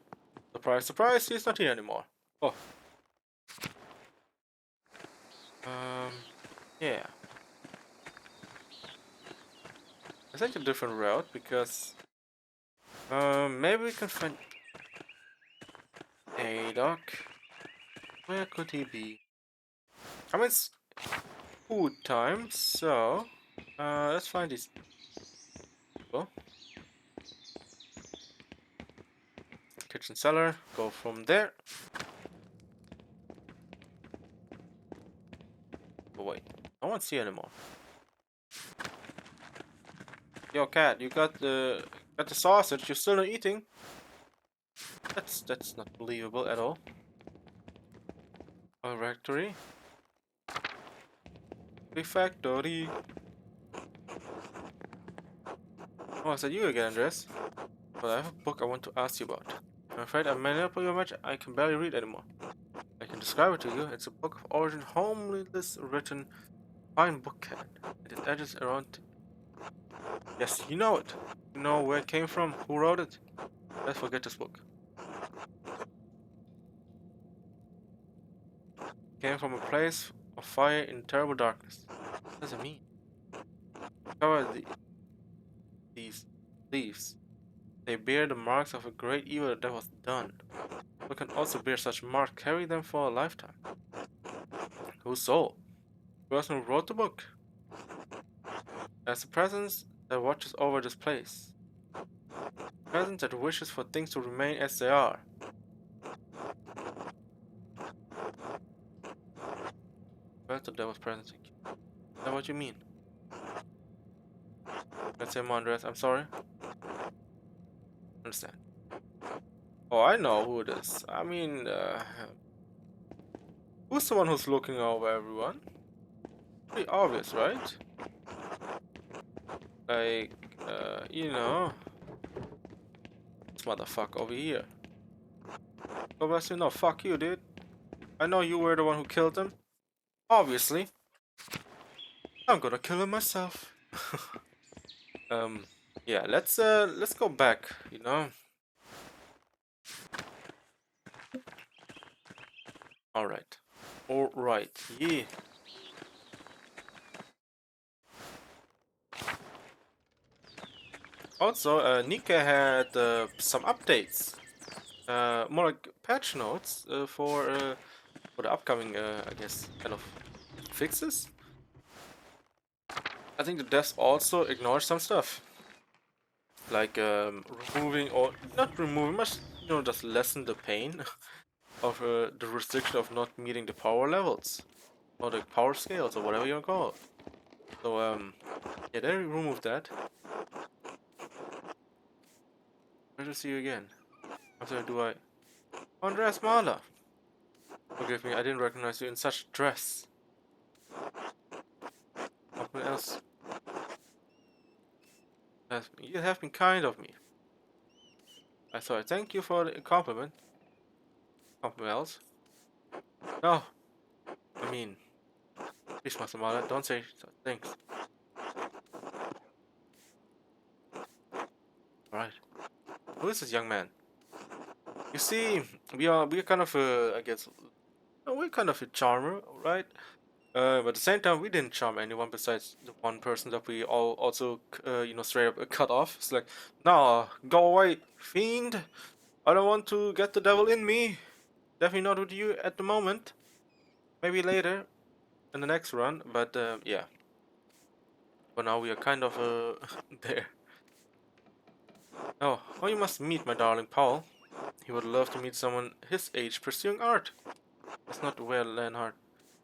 surprise, surprise, he's not here anymore. Oh. Yeah. Let's take a different route because, maybe we can find. Hey, Doc. Where could he be? I mean, it's food time, so let's find these people. Kitchen cellar. Go from there. Oh wait, no one's here anymore. Yo, cat, you got the sausage. You're still not eating. That's not believable at all. A rectory. Refactory. Oh, is that you again, Andres? Well, I have a book I want to ask you about. I'm afraid I may not you much. I can barely read anymore. I can describe it to you. It's a book of origin, homeliness, written, fine book canon. It is edges around. Yes, you know it. You know where it came from, who wrote it. Let's forget this book. It came from a place of fire in terrible darkness. What does it mean? Cover these leaves. They bear the marks of a great evil that was done. We can also bear such marks, carry them for a lifetime. Whose soul? The person who wrote the book. As a presence that watches over this place. A presence that wishes for things to remain as they are. Where's the devil's presence? Is that what you mean? Let's say Mondres, I'm sorry. Understand. Oh, I know who it is. I mean, who's the one who's looking over everyone? Pretty obvious, right? Like, you know, this motherfucker over here. God bless you. No, fuck you, dude. I know you were the one who killed him. Obviously. I'm gonna kill him myself. Yeah, let's go back, you know. Alright. Alright, yeah. Also, Nika had some updates. More like patch notes for the upcoming, I guess, kind of fixes. I think the devs also ignored some stuff, like removing or not removing, much you know, just lessen the pain of the restriction of not meeting the power levels or the power scales or whatever you call it. So yeah, they removed that. Where to see you again? After do I? Andreas Mahler. Forgive me, I didn't recognize you in such a dress. Something else. You have been kind of me. I thought, thank you for the compliment. Something else? No, I mean, please, Master Mala, don't say such things. Alright. Who is this young man? You see, we're kind of I guess, we're kind of a charmer, right? But at the same time, we didn't charm anyone besides the one person that we all also, straight up cut off. It's like, nah, go away, fiend. I don't want to get the devil in me. Definitely not with you at the moment. Maybe later in the next run, but yeah. For now, we are kind of there. Oh, you must meet my darling Paul. He would love to meet someone his age pursuing art. That's not where Leonhard.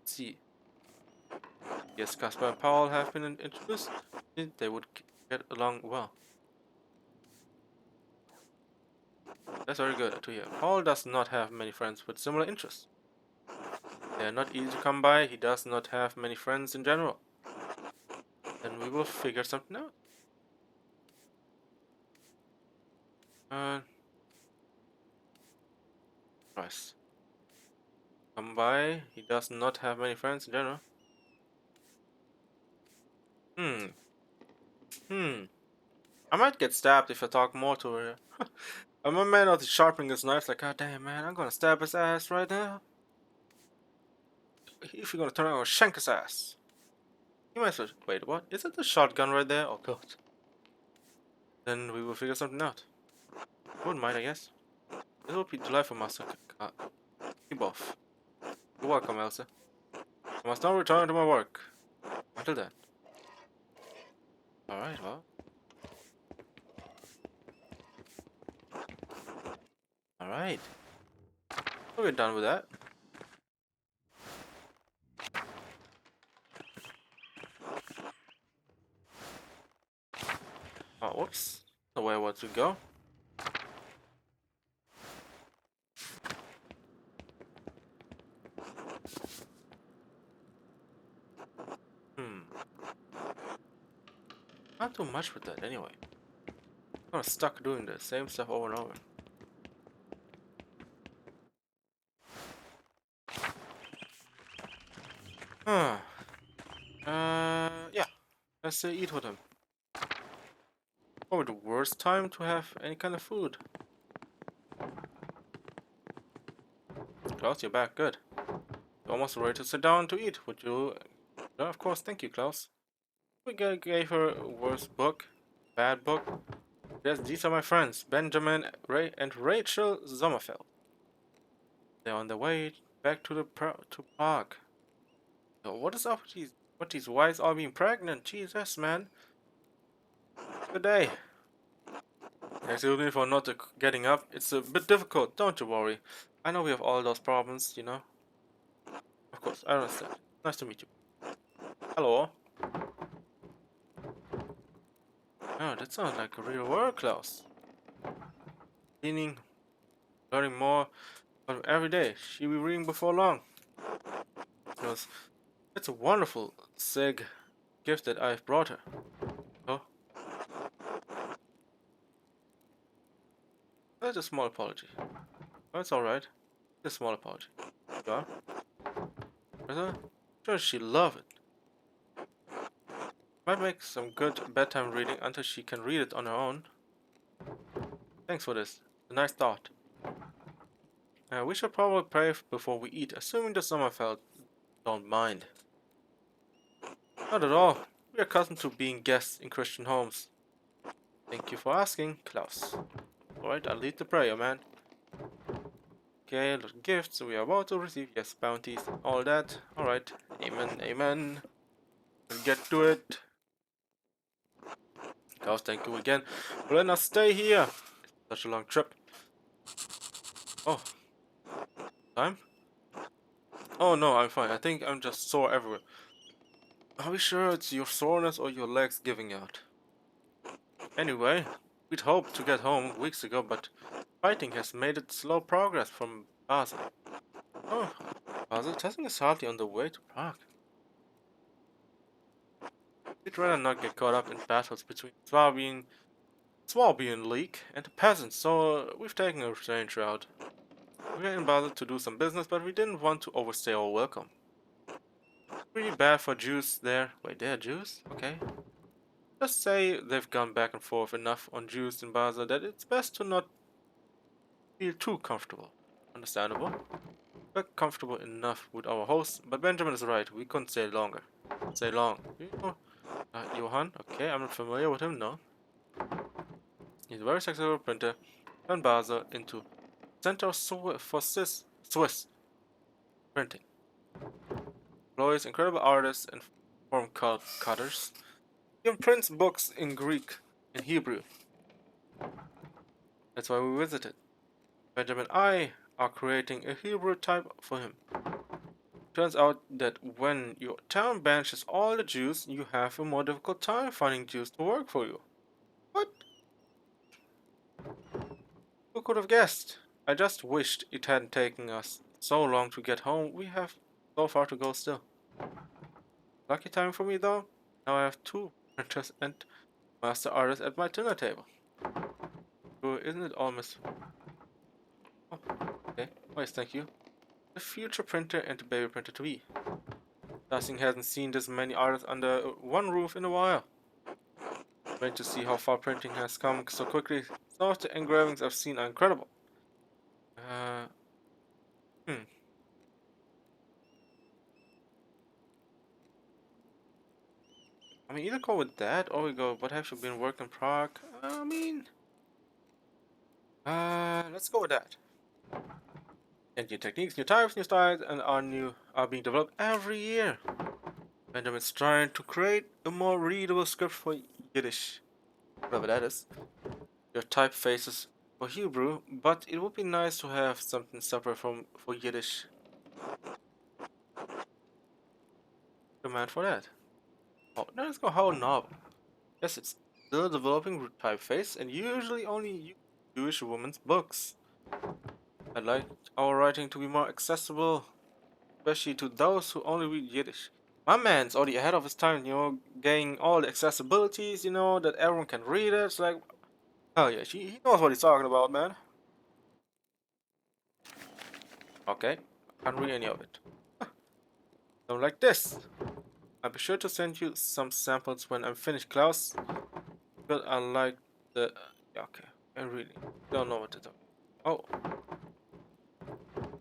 See, yes, Caspar and Paul have been introduced. They would get along well. That's very good to hear. Paul does not have many friends with similar interests. They are not easy to come by. He does not have many friends in general. Then we will figure something out. Price. Come by. He does not have many friends in general. Hmm. I might get stabbed if I talk more to her. I'm a man of the sharpening his knife. Like, god damn, man, I'm gonna stab his ass right now. If you're gonna turn around, I'll shank his ass. You might say, wait, what? Is it the shotgun right there? Oh god. Then we will figure something out. I wouldn't mind, I guess. This will be delightful, Master Kibov. You're welcome, Elsa. I must now return to my work. Until then. Alright, well. Alright. We're done with that. Oh, whoops. The way I want to go. Not too much with that anyway. I'm kind of stuck doing the same stuff over and over. Huh. Yeah. Let's eat with him. Probably the worst time to have any kind of food. Klaus, you're back. Good. You're almost ready to sit down to eat. Would you? No, of course. Thank you, Klaus. We gave her a worse book. Bad book. Yes, these are my friends, Benjamin, Ray, and Rachel Sommerfeld. They're on their way back to the park. So what is up with these wives all being pregnant? Jesus, man. Good day. Excuse me for not getting up. It's a bit difficult, don't you worry. I know we have all those problems, you know. Of course, I understand. Nice to meet you. Hello. Oh, that sounds like a real work, Klaus. Cleaning, learning more, but every day. She'll be reading before long. Because it's a wonderful SIG gift that I've brought her. Oh, that's a small apology. That's alright. A small apology. Yeah? Sure, she'll love it. Might make some good bedtime reading until she can read it on her own. Thanks for this. A nice thought. We should probably pray before we eat, assuming the Sommerfeld don't mind. Not at all. We are accustomed to being guests in Christian homes. Thank you for asking, Klaus. Alright, I'll lead the prayer, man. Okay, little gifts we are about to receive. Yes, bounties, all that. Alright, amen, amen. We'll get to it. Klaus, thank you again for letting us stay here. Such a long trip. Oh. Time? Oh no, I'm fine. I think I'm just sore everywhere. Are we sure it's your soreness or your legs giving out? Anyway, we'd hoped to get home weeks ago, but fighting has made it slow progress from Basel. Oh, Puzzle testing is hardly on the way to Prague. We'd rather not get caught up in battles between Swabian League and the peasants, so we've taken a strange route. We were in Basel to do some business, but we didn't want to overstay our welcome. Pretty bad for Jews there. Wait, they're Jews? Okay. Just say they've gone back and forth enough on Jews in Basel that it's best to not feel too comfortable. Understandable. We're comfortable enough with our host, but Benjamin is right. We couldn't stay longer. Stay long. You know, Johann? Okay, I'm not familiar with him, no. He's a very successful printer. Turned Basel into center for Swiss printing. Employs incredible artists and form cutters. Even prints books in Greek and Hebrew. That's why we visited. Benjamin and I are creating a Hebrew type for him. Turns out that when your town banishes all the Jews, you have a more difficult time finding Jews to work for you. What? Who could have guessed? I just wished it hadn't taken us so long to get home. We have so far to go still. Lucky time for me though. Now I have two printers and master artists at my dinner table. So isn't it almost... Oh, okay. Nice, thank you. The future printer and the baby printer to be. Nothing hasn't seen this many artists under one roof in a while. Great to see how far printing has come so quickly. Some of the engravings I've seen are incredible. Uh, hmm. I mean, either go with that or we go, what have you been working in Prague? Let's go with that. And new techniques, new types, new styles, and are being developed every year. Benjamin's trying to create a more readable script for Yiddish, whatever that is. Your typefaces for Hebrew, but it would be nice to have something separate for Yiddish. Demand for that. Oh, now let's go whole novel. Yes, it's still developing typeface and usually only use Jewish women's books. I'd like our writing to be more accessible, especially to those who only read Yiddish. My man's already ahead of his time, getting all the accessibilities, that everyone can read it. It's like, hell yeah, he knows what he's talking about, man. Okay, can't read any of it. Don't like this. I'll be sure to send you some samples when I'm finished, Klaus. But I like the... Yeah, okay, I really don't know what to do. Oh,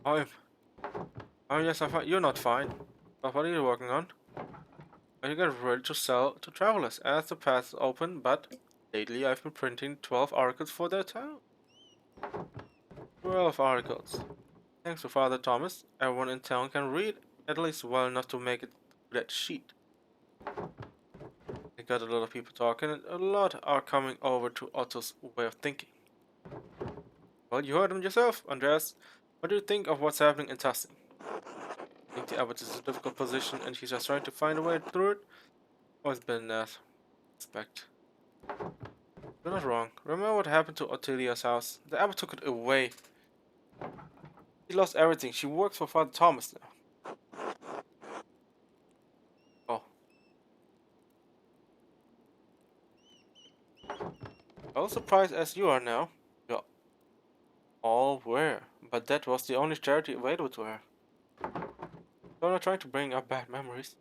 I'm... Oh yes, I'm fine. You're not fine. But what are you working on? I get ready to sell to travelers as the paths open, but lately I've been printing 12 articles for their town. 12 articles. Thanks to Father Thomas, everyone in town can read at least well enough to make it to that sheet. I got a lot of people talking, and a lot are coming over to Otto's way of thinking. Well, you heard him yourself, Andreas. What do you think of what's happening in Tustin? I think the abbot is in a difficult position, and he's just trying to find a way through it. Always been that. Expect. You're not wrong. Remember what happened to Ottilia's house? The abbot took it away. She lost everything. She works for Father Thomas now. Oh. I was surprised as you are now. You're all aware. But that was the only charity available to her. I'm not trying to bring up bad memories.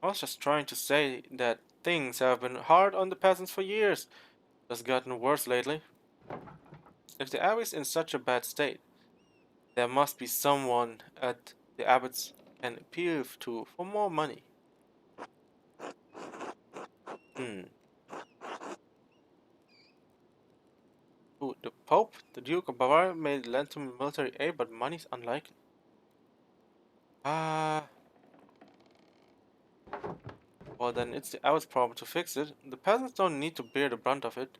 I was just trying to say that things have been hard on the peasants for years. It's gotten worse lately. If the abbey's in such a bad state, there must be someone at the abbots can appeal to for more money. Hmm. Ooh, the Pope, the Duke of Bavaria may lend him military aid, but money's unlikely. Ah. Well then it's the abbot's problem to fix it. The peasants don't need to bear the brunt of it.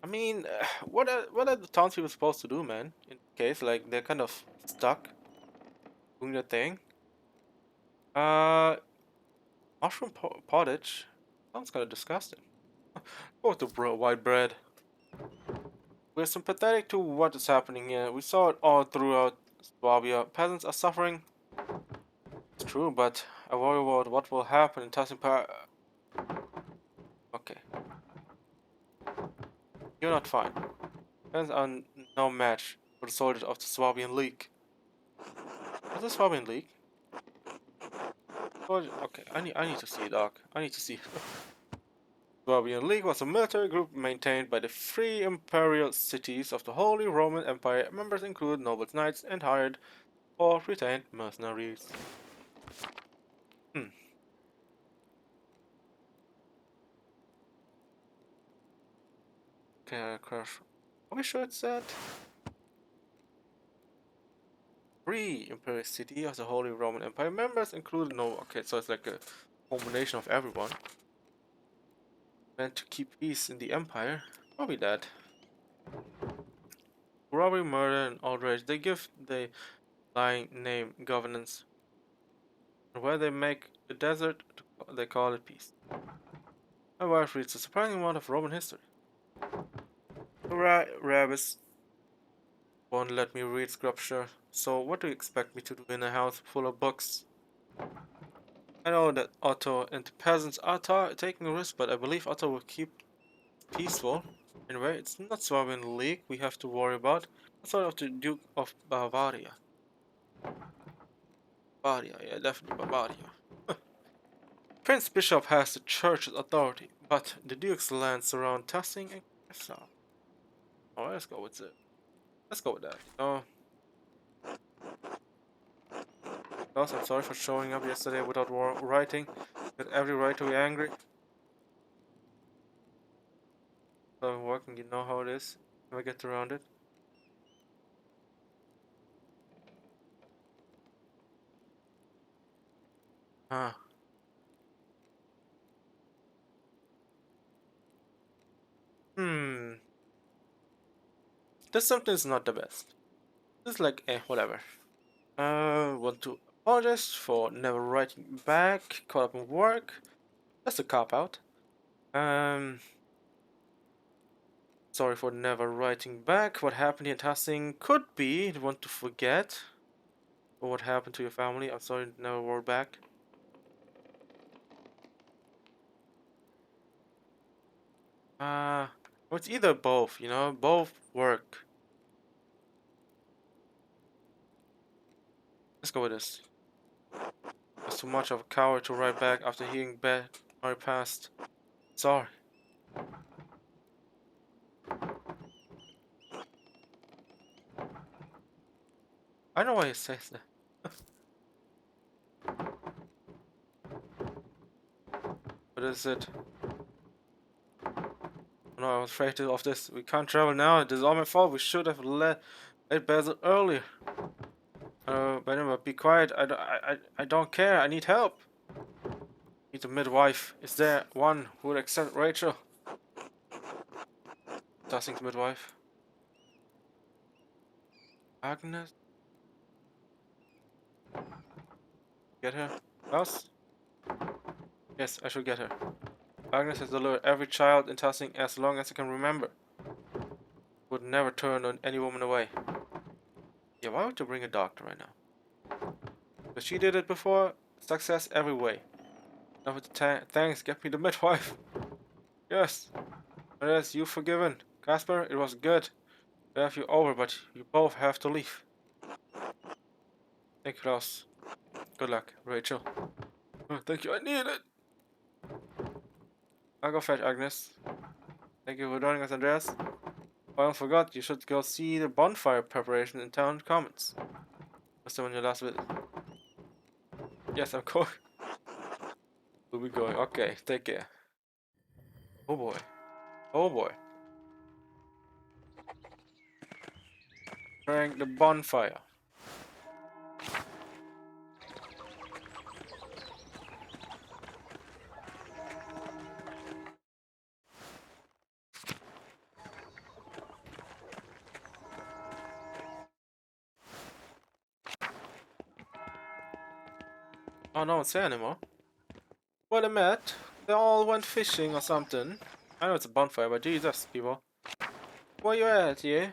I mean, what are the townspeople supposed to do, man? In case, like, they're kind of stuck doing their thing. Uh, mushroom pottage? Sounds kind of disgusting. Oh, the white bread. We're sympathetic to what is happening here. We saw it all throughout Swabia peasants are suffering. It's true, but I worry about what will happen in Tassim. Okay, you're not fine. Peasants are no match for the soldiers of the Swabian League. What's the Swabian League? Okay, I need to see, dog. I need to see. Swabian League was a military group maintained by the three imperial cities of the Holy Roman Empire. Members include nobles, knights, and hired or retained mercenaries. Hmm. Okay, crash. Are we sure it's that? Three imperial city of the Holy Roman Empire. Members include no. Okay, so it's like a combination of everyone. Meant to keep peace in the empire. Probably that. Robbery, murder, and outrage. They give the lying name governance. Where they make the desert, they call it peace. My wife reads a surprising amount of Roman history. Rabbis won't let me read scripture, so what do you expect me to do in a house full of books? I know that Otto and the peasants are taking a risk, but I believe Otto will keep peaceful. Anyway, it's not Swabian League we have to worry about. It's sort of the Duke of Bavaria. Bavaria, yeah, definitely Bavaria. Prince Bishop has the church's authority, but the Duke's land surround Tassing and Kessel. Oh, let's go with it. Let's go with that. Oh, Klaus, I'm sorry for showing up yesterday without writing. Got every right to be angry. So working, you know how it is. Never get around it. Ah. Hmm. This something is not the best. This is like, whatever. Want to apologize for never writing back. Caught up in work. That's a cop out. Um. Sorry for never writing back. What happened in Tassing could be you want to forget. Or what happened to your family. I'm sorry never wrote back. Well, it's either both, you know, both work. Let's go with this. I was too much of a coward to write back after hearing bad my past. Sorry. I know why he says that. But is it? No, I was afraid of this. We can't travel now. It is all my fault. We should have let Basil earlier. Benjamin, be quiet. I don't care. I need help. Need a midwife. Is there one who would accept Rachel? Tossing the midwife. Agnes? Get her? Us? Yes, I should get her. Agnes has delivered every child in Tossing as long as I can remember. Would never turn on any woman away. Yeah, why would you bring a doctor right now? But she did it before. Success every way. Now with the thanks, get me the midwife. Yes. Yes, you forgiven. Casper, it was good to have you over, but you both have to leave. Thank you, Klaus. Good luck, Rachel. Oh, thank you, I need it. I'll go fetch Agnes. Thank you for joining us, Andreas. I almost forgot, you should go see the bonfire preparation in town commons. Must have on your last visit. Yes, I'm going. We'll be going. Okay, take care. Oh boy. Oh boy. Preparing the bonfire. Oh, no one's here anymore. What a met. They all went fishing or something. I know it's a bonfire, but Jesus, people. Where you at, yeah?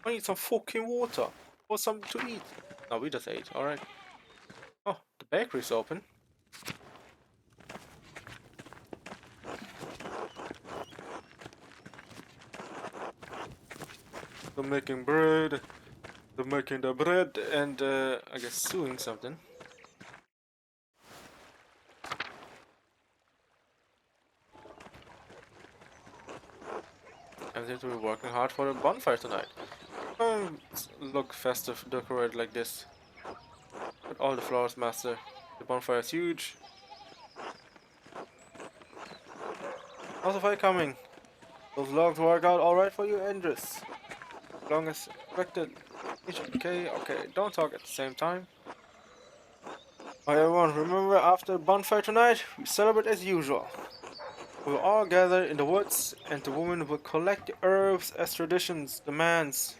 I need some fucking water. Or something to eat. No, we just ate, alright. Oh, the bakery's open. They're making bread. They're making the bread and I guess sewing something. And they will be working hard for the bonfire tonight. Look festive, decorated like this. With all the flowers, master. The bonfire is huge. How's the fire coming? Those logs work out alright for you, Andres. As long as expected. Okay, okay, don't talk at the same time. Alright everyone, remember after the bonfire tonight, we celebrate as usual. We will all gather in the woods and the woman will collect the herbs as traditions demands.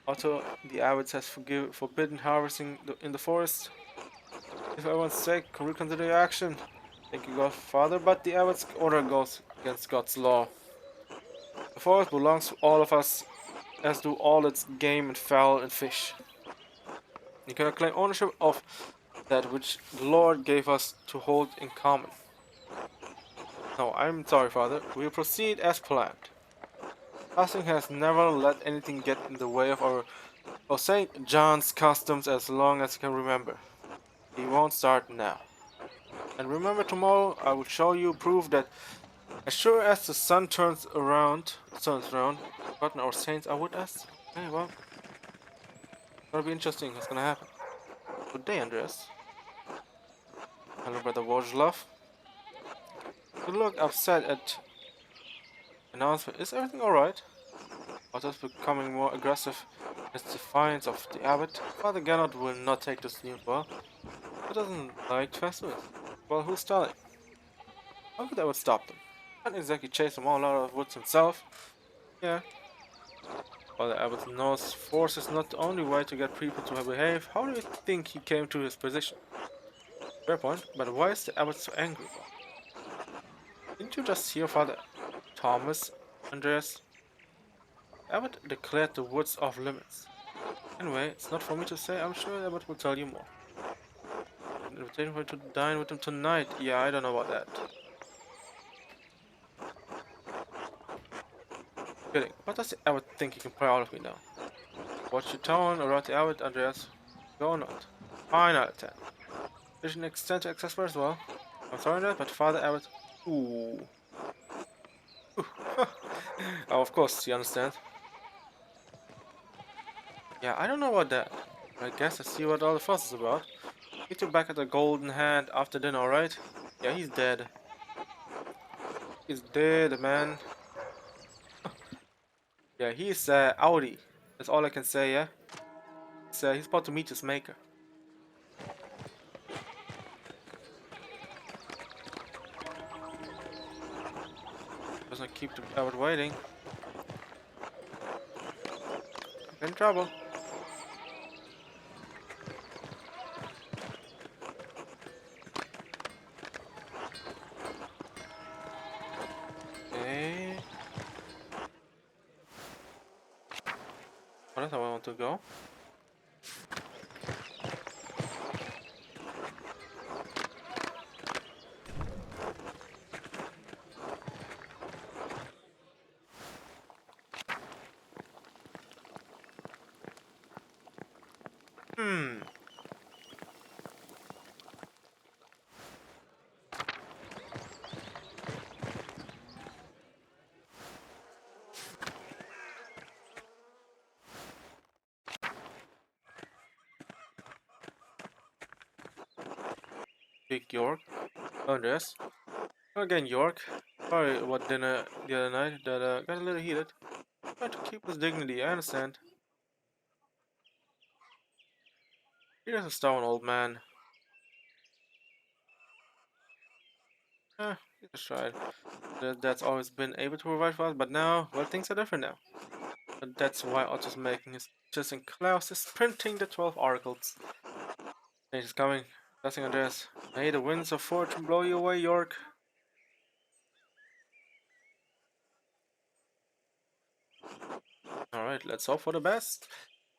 Also, the abbots has forbidden harvesting in the forest. If everyone's sake, can reconsider your action. Thank you, Godfather, but the abbot's order goes against God's law. The forest belongs to all of us, as do all its game and fowl and fish. You cannot claim ownership of that which the Lord gave us to hold in common. No, I'm sorry, Father. We will proceed as planned. Fasting has never let anything get in the way of our St. John's customs as long as I can remember. He won't start now. And remember tomorrow I will show you proof that as sure as the turns around, forgotten our saints are with us. Okay, well, gonna be interesting what's gonna happen. Good day, Andreas. Hello, brother Wojlov. You look upset at announcement. Is everything alright? Otto's becoming more aggressive in his defiance of the abbot. Father Gernot will not take this news well. He doesn't like festivals. Well, who's telling? How could I would stop them? Can't exactly chase them all out of the woods himself. Yeah. Well, the abbot knows force is not the only way to get people to behave. How do you think he came to his position? Fair point, but why is the abbot so angry about it? Didn't you just hear Father Thomas, Andreas? The abbot declared the woods off limits. Anyway, it's not for me to say. I'm sure the abbot will tell you more. An invitation for you to dine with him tonight. Yeah, I don't know about that. Kidding. What does the abbot think he can pry out of me now? Watch your tone around the abbot, Andreas. Go or not. 9 out of 10. There's an extent to access as well. I'm sorry that, but Father Abbot. Ooh. Ooh. Oh, of course, you understand. Yeah, I don't know about that. I guess I see what all the fuss is about. Get you back at the golden hand after dinner, alright? Yeah, he's dead. He's dead, man. Yeah, he's Audi. That's all I can say, yeah? He's about to meet his maker. Doesn't keep the Abbot waiting. I'm in trouble. Okay. Where does I want to go? Hmm. Big York. Andreas. Again, York. Sorry what dinner the other night that got a little heated. Trying to keep his dignity, I understand. He is a stubborn old man. He just tried. That's always been able to provide for us, but now, well, things are different now. But that's why Otto's making his just in Klaus is printing the 12 articles. Change is coming. Blessing Andreas. May the winds of fortune blow you away, York. Alright, let's hope for the best.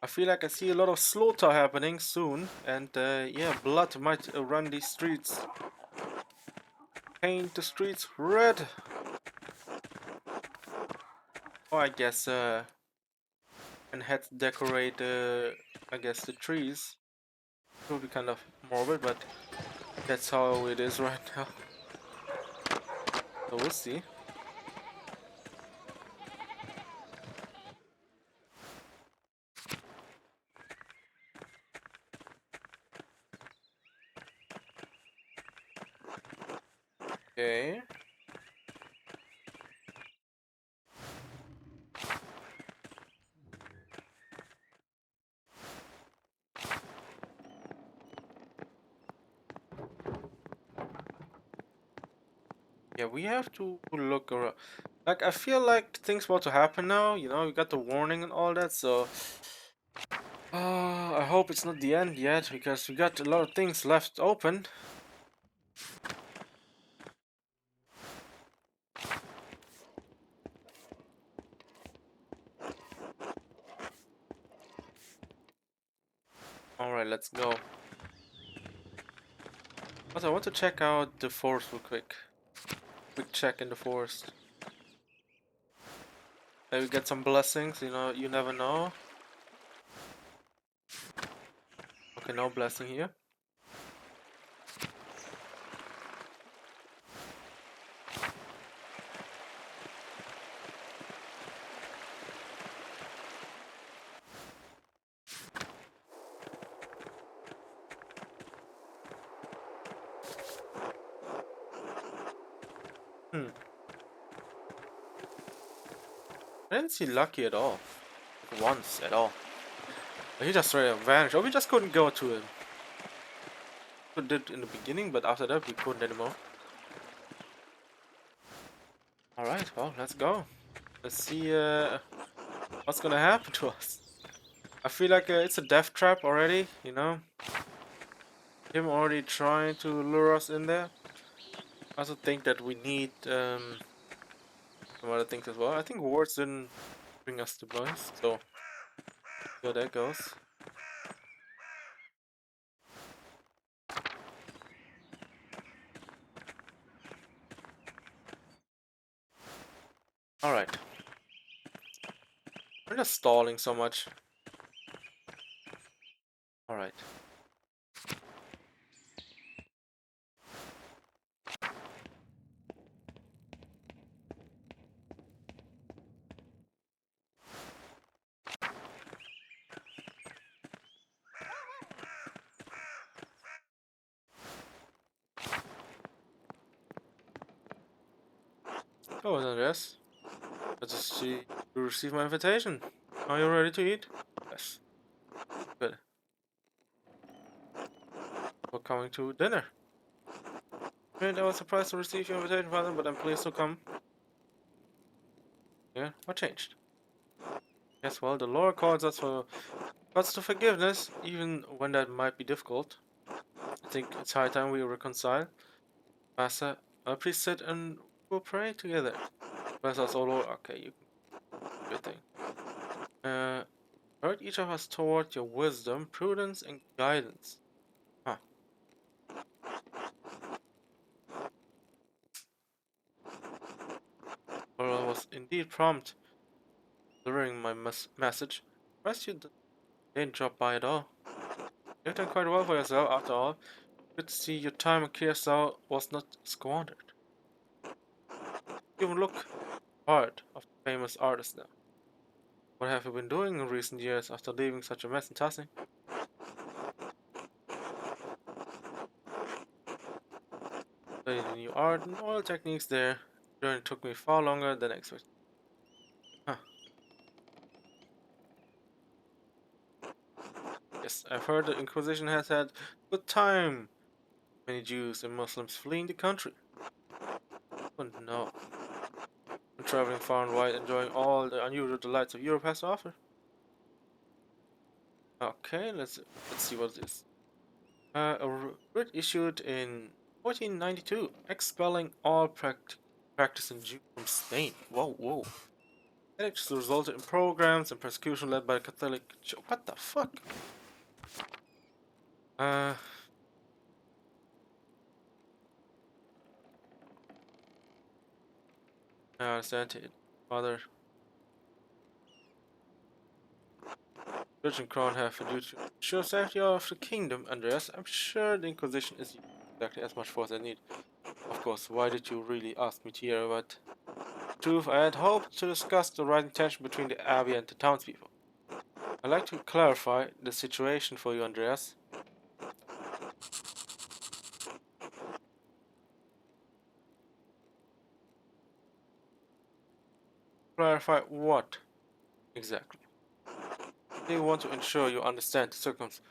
I feel like I see a lot of slaughter happening soon, and yeah, blood might run these streets. Paint the streets red. Oh, I guess and had to decorate I guess the trees. It would be kind of morbid, but that's how it is right now. So we'll see. Okay. Yeah, we have to look around. Like, I feel like things about to happen now, you know, we got the warning and all that, so... I hope it's not the end yet, because we got a lot of things left open. Alright, let's go. Also, I want to check out the forest real quick. Quick check in the forest. Maybe get some blessings, you know, you never know. Okay, no blessing here. Hmm. I didn't see Lucky at all. Once at all. He just straight up vanished. Or we just couldn't go to him. We did in the beginning, but after that we couldn't anymore. Alright, well, let's go. Let's see what's gonna happen to us. I feel like it's a death trap already, you know? Him already trying to lure us in there. I also think that we need some other things as well. I think wards didn't bring us to bonus, so see how that goes. Alright. We're just stalling so much. Alright. Oh, then yes. Let's just see. You received my invitation. Are you ready to eat? Yes. Good. We're coming to dinner. I was surprised to receive your invitation, Father, but I'm pleased to come. Yeah, what changed? Yes, well, the Lord calls us for God's to forgiveness, even when that might be difficult. I think it's high time we reconcile. Master, please sit and we'll pray together. Bless us, O Lord. Okay, you good thing. Guide each of us toward your wisdom, prudence, and guidance. Huh. Well, I was indeed prompt delivering my message. Rest you didn't drop by at all. You've done quite well for yourself, after all. Good to see your time in Curacao was not squandered. You even look part of the famous artist now. What have you been doing in recent years after leaving such a mess in Tassing? Studied new art and oil techniques there. The journey took me far longer than expected. Huh. Yes, I've heard the Inquisition has had good time. Many Jews and Muslims fleeing the country. Oh no. I'm traveling far and wide, enjoying all the unusual delights of Europe has to offer. Okay, let's see what it is. A writ issued in 1492, expelling all practicing Jews from Spain. Whoa, whoa. Edicts resulted in programs and persecution led by the Catholic Church. What the fuck? Uh, I understand it. Father, Church and Crown have a duty to ensure safety of the kingdom, Andreas. I'm sure the Inquisition is exactly as much force as I need. Of course, why did you really ask me to hear about truth? I had hoped to discuss the rising tension between the Abbey and the townspeople. I'd like to clarify the situation for you, Andreas. Clarify what exactly? I want to ensure you understand the circumstances.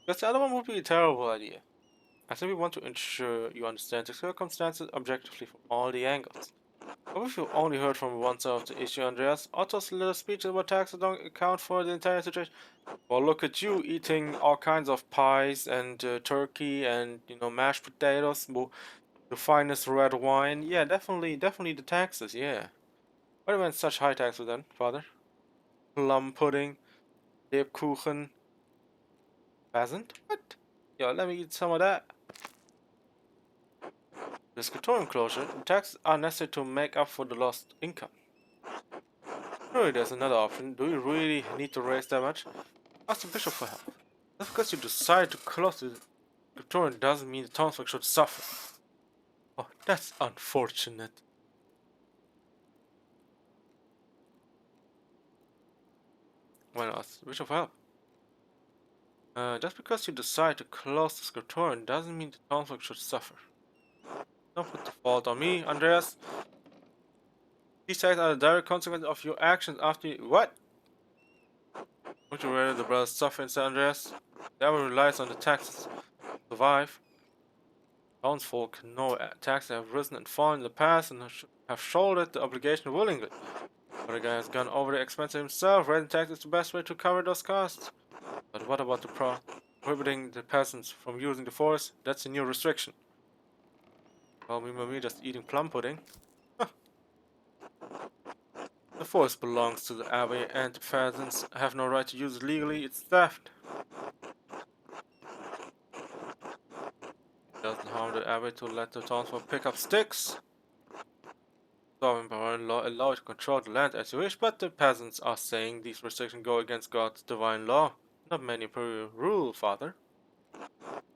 Because the other one would be a terrible idea. I simply want to ensure you understand the circumstances objectively from all the angles. What if you only heard from one side of the issue, Andreas? Otto's little speeches about taxes don't account for the entire situation. Well, look at you eating all kinds of pies and turkey and mashed potatoes, the finest red wine. Yeah, definitely the taxes. Yeah. Why do we have such high taxes then, father? Plum pudding, Lebkuchen, pheasant? What? Yeah, let me eat some of that. The scriptorium closure, the taxes are necessary to make up for the lost income. Surely there's another option. Do you really need to raise that much? Ask the bishop for help. Just because you decide to close the scriptorium doesn't mean the townsfolk should suffer. Oh, that's unfortunate. Why not ask the bishop for help? Just because you decide to close the scriptorium doesn't mean the townsfolk should suffer. Don't put the fault on me, Andreas. These acts are the direct consequence of your actions after you— What? Would you rather the brothers suffer instead, Andreas? The abbey relies on the taxes to survive. Townsfolk know taxes have risen and fallen in the past and have shouldered the obligation willingly. But the guy has gone over the expense himself. Raising taxes is the best way to cover those costs. But what about the prohibiting the peasants from using the forest? That's a new restriction. Well, me just eating plum pudding. The forest belongs to the abbey, and the peasants have no right to use it legally. It's theft. It doesn't harm the abbey to let the townsfolk pick up sticks. Sovereign power law allow you to control the land as you wish, but the peasants are saying these restrictions go against God's divine law. Not many per rule, father.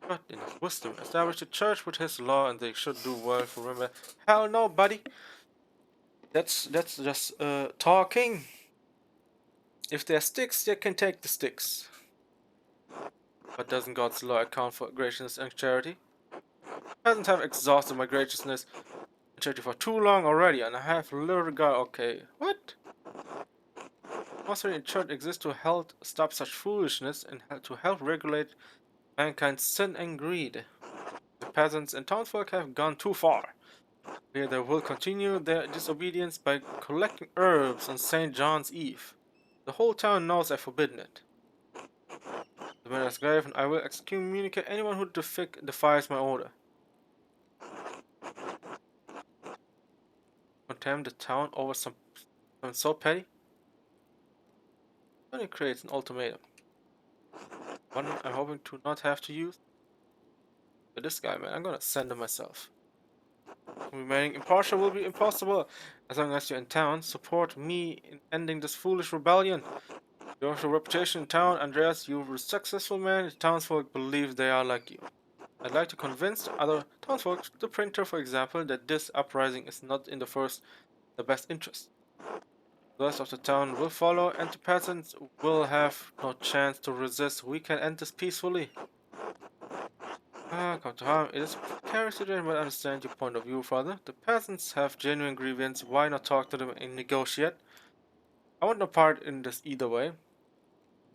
But in his wisdom, established a church with his law, and they should do well. For remember, hell no, buddy. That's just talking. If they're sticks, they can take the sticks. But doesn't God's law account for graciousness and charity? Peasants have exhausted my graciousness and charity for too long already, and I have little regard. Okay, what? Monster in church exists to help stop such foolishness and to help regulate mankind's sin and greed. The peasants and townsfolk have gone too far. Here they will continue their disobedience by collecting herbs on St. John's Eve. The whole town knows I've forbidden it. The matter is grave, and I will excommunicate anyone who defies my order. Condemn the town over something so petty? Only creates an ultimatum. One I'm hoping to not have to use. But this guy, man, I'm gonna send him myself. Remaining impartial will be impossible. As long as you're in town, support me in ending this foolish rebellion. You have a reputation in town, Andreas. You're a successful man. The townsfolk believe they are like you. I'd like to convince the other townsfolk, the printer, for example, that this uprising is not in the best interest. The rest of the town will follow, and the peasants will have no chance to resist. We can end this peacefully. Come to harm. It is a precarious situation, but I understand your point of view, father. The peasants have genuine grievances. Why not talk to them and negotiate? I want no part in this either way.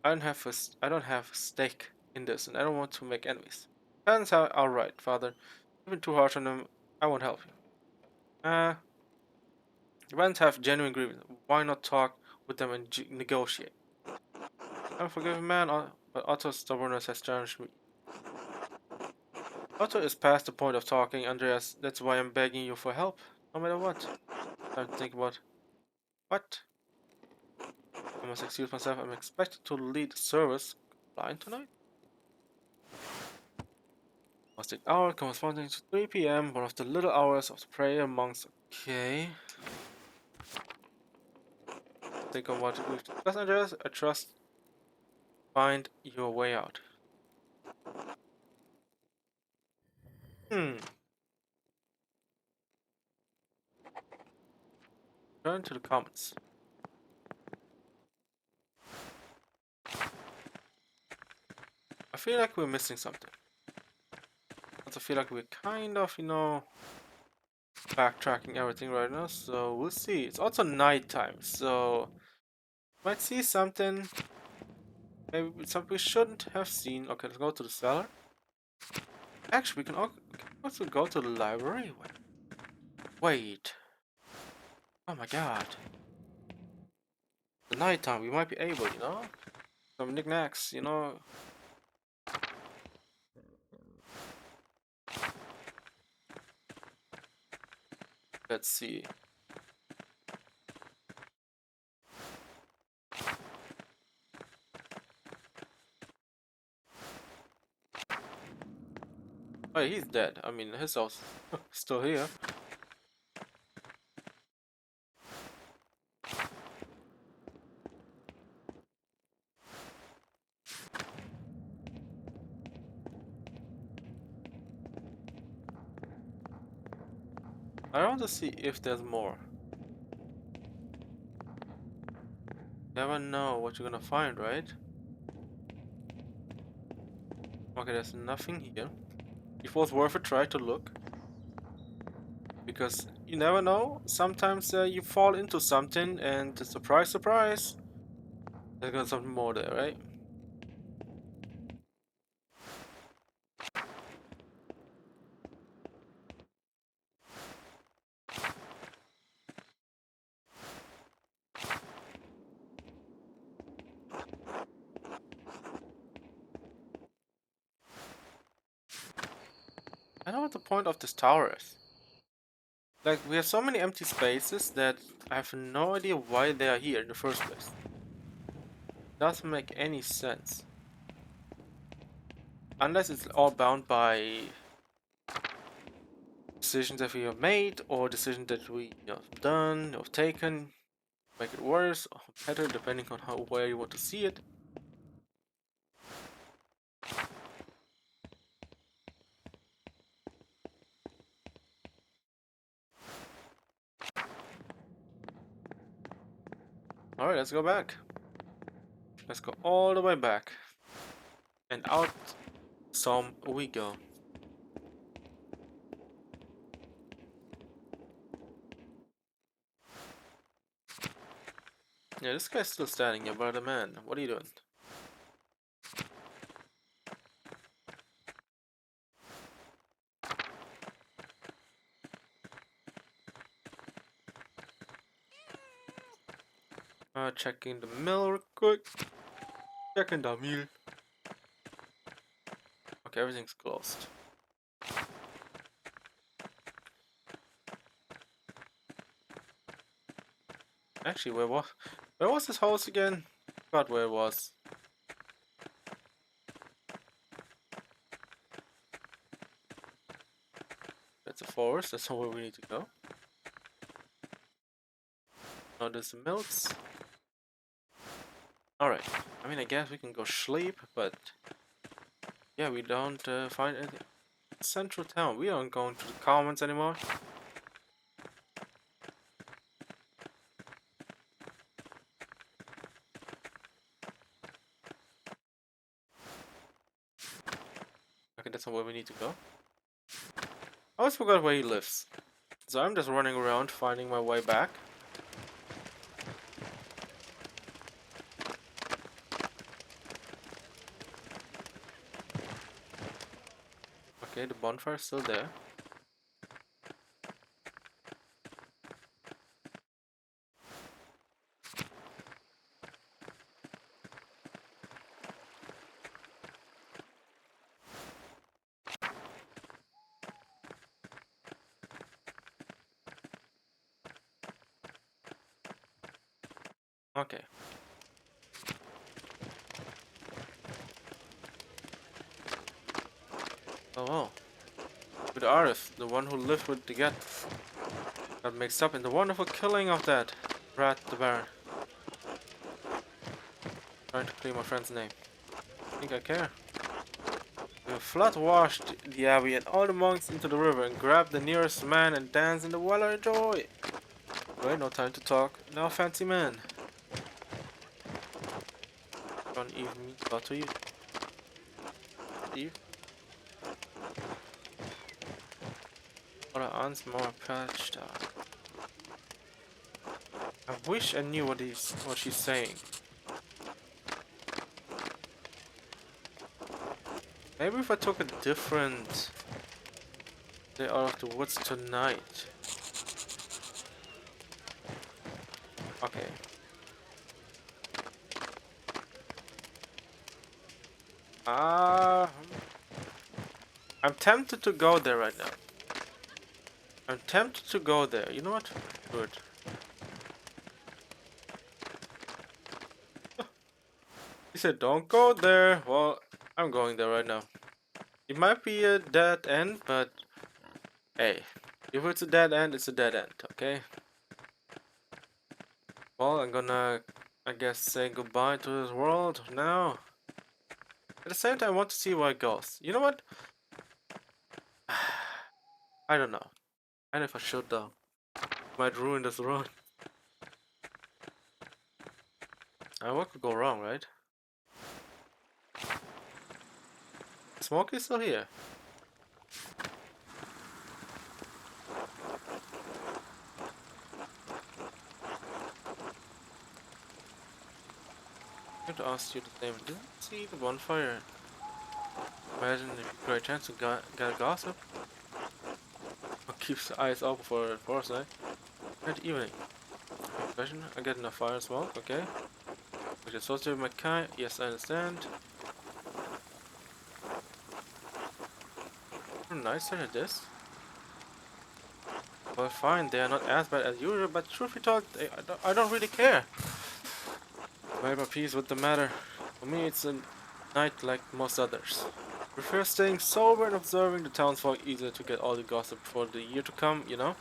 I don't have a stake in this, and I don't want to make enemies. Peasants are alright, father. You've been too harsh on them. I won't help you. The peasants have genuine grievances. Why not talk with them and negotiate? I'm a forgiving man, but Otto's stubbornness has challenged me. Otto is past the point of talking, Andreas. That's why I'm begging you for help. No matter what. Time to think about what? I must excuse myself. I'm expected to lead the service. Blind tonight? Must take hour corresponding to 3 p.m. One of the little hours of the prayer amongst. Okay. Think on what to do. Passengers, I trust. Find your way out. Hmm. Turn to the comments. I feel like we're missing something. I also feel like we're kind of, backtracking everything right now. So we'll see. It's also nighttime, so might see something. Maybe something we shouldn't have seen. Okay, let's go to the cellar. Actually, we can also go to the library. Wait. Oh my god. The nighttime, we might be able. Some knickknacks. Let's see. Oh, he's dead. I mean, his house still here. I want to see if there's more. Never know what you're gonna find, right? Okay, there's nothing here. It was worth a try to look. Because you never know. Sometimes you fall into something and surprise, surprise. There's gonna be something more there, right? I know what the point of this tower is. Like, we have so many empty spaces that I have no idea why they are here in the first place. Doesn't make any sense. Unless it's all bound by decisions that we have made or decisions that we have done or taken. Make it worse or better depending on where you want to see it. Alright, let's go back. Let's go all the way back. And out some we go. Yeah, this guy's still standing here, brother man. What are you doing? Checking the mill real quick. Checking the mill. Okay, everything's closed. Actually, where was this house again? Forgot where it was. That's a forest. That's not where we need to go. Oh, there's the mills. Alright. I mean, I guess we can go sleep, but yeah, we don't find anything. Central town. We aren't going to the commons anymore. Okay, that's not where we need to go. I always forgot where he lives. So I'm just running around finding my way back. Okay, the bonfire's still there. Okay. Oh, with the artist, the one who lived with the cat, got mixed up in the wonderful killing of that rat, the Baron. Trying to clear my friend's name. I think I care. The flood washed the abbey and all the monks into the river and grabbed the nearest man and danced in the water in joy. Wait, no time to talk. Now, fancy man. Don't even mean to to you. Steve. What are aunts more patched up. I wish I knew what she's saying. Maybe if I took a different day out of the woods tonight. Okay. I'm tempted to go there right now. I'm tempted to go there. You know what? Good. He said don't go there. Well, I'm going there right now. It might be a dead end, but hey, if it's a dead end, it's a dead end, okay? Well, I'm gonna, I guess, say goodbye to this world now. At the same time, I want to see where it goes. You know what? I don't know. I don't know if I should though. Might ruin this road. What could go wrong, right? Smokey's still here. I have to ask you the same. Didn't see the bonfire. Imagine if you got a chance to get a gossip. Or keeps the eyes open for the foresight. Good evening. Question. I get enough fire smoke, okay. Which is associated with my kind. Yes, I understand. Nicer at this. Well, fine, they are not as bad as usual, but truth be told, I don't really care. I have a peace with the matter. For me, it's a night like most others. I prefer staying sober and observing the townsfolk easier to get all the gossip for the year to come, you know?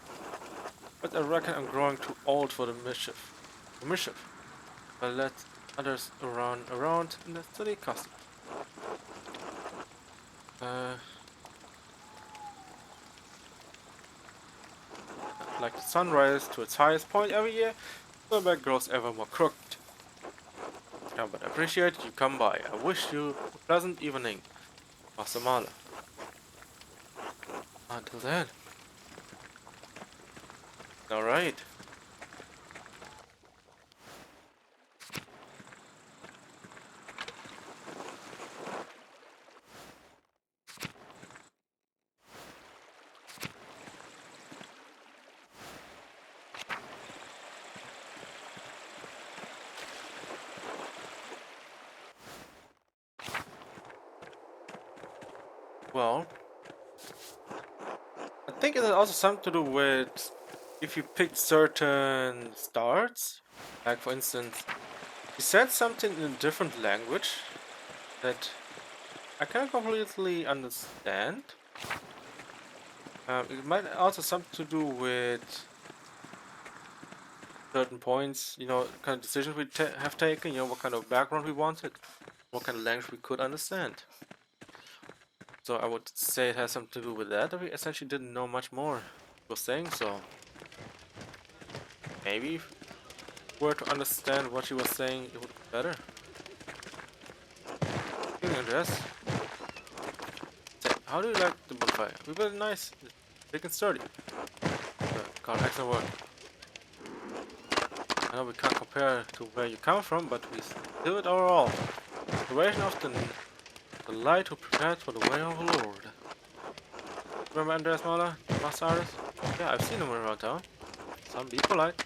But I reckon I'm growing too old for the mischief. I'll let others around in the steady custom. Like the sun rises to its highest point every year, the back grows ever more crooked. Yeah, but I appreciate you come by. I wish you a pleasant evening, Master Marla. Until then. Alright. Well, I think it has also something to do with if you pick certain starts. Like for instance, you said something in a different language that I can't completely understand. It might also something to do with certain points, you know, kind of decisions we have taken, you know, what kind of background we wanted, what kind of language we could understand. So I would say it has something to do with that. We essentially didn't know much more he was saying, so maybe if we were to understand what she was saying, it would be better. Andreas, how do you like the bonfire? We built it nice, big and sturdy. God, excellent work. I know we can't compare to where you come from, but we do it our all. The duration of the light who prepared for the way of the Lord. Remember Andreas Mahler, the master artist? Yeah, I've seen him around town. Some be polite.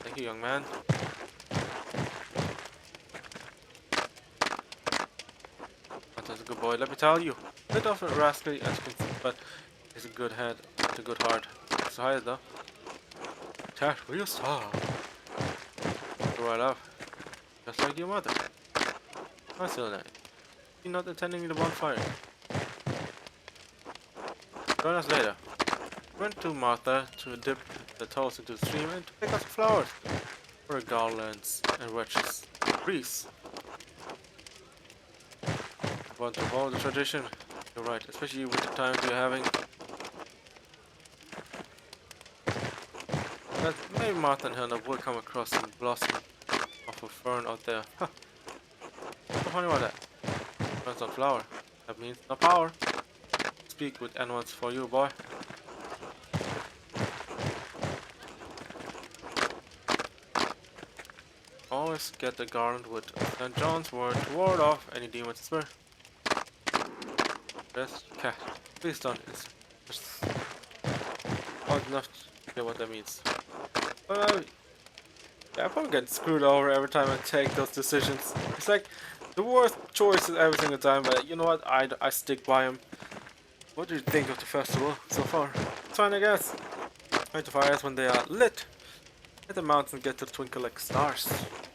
Thank you, young man. That's a good boy, let me tell you. Bit of a rascally as you can see, but he's a good head, with a good heart. So high though. Cat, real star. Right up. Just like your mother. That's so nice. You're not attending the bonfire. Join us later. Went to Martha to dip the toast into the stream and to pick up the flowers for garlands and wedges. Wreaths. Want to follow the tradition? You're right, especially with the time you're having. But maybe Martha and Hannah will come across some blossom of a fern out there. Huh. So funny about that. Ferns not flower. That means no power. Speak with animals for you, boy. Always get the garland with St. John's word to ward off any demons. Swear. Best cat. Please don't. It's just odd enough to get what that means. But yeah, I'm probably getting screwed over every time I take those decisions. It's like the worst choices every single time, but you know what? I stick by them. What do you think of the festival so far? It's fine, I guess. Light the fires when they are lit. Let the mountains get to twinkle like stars.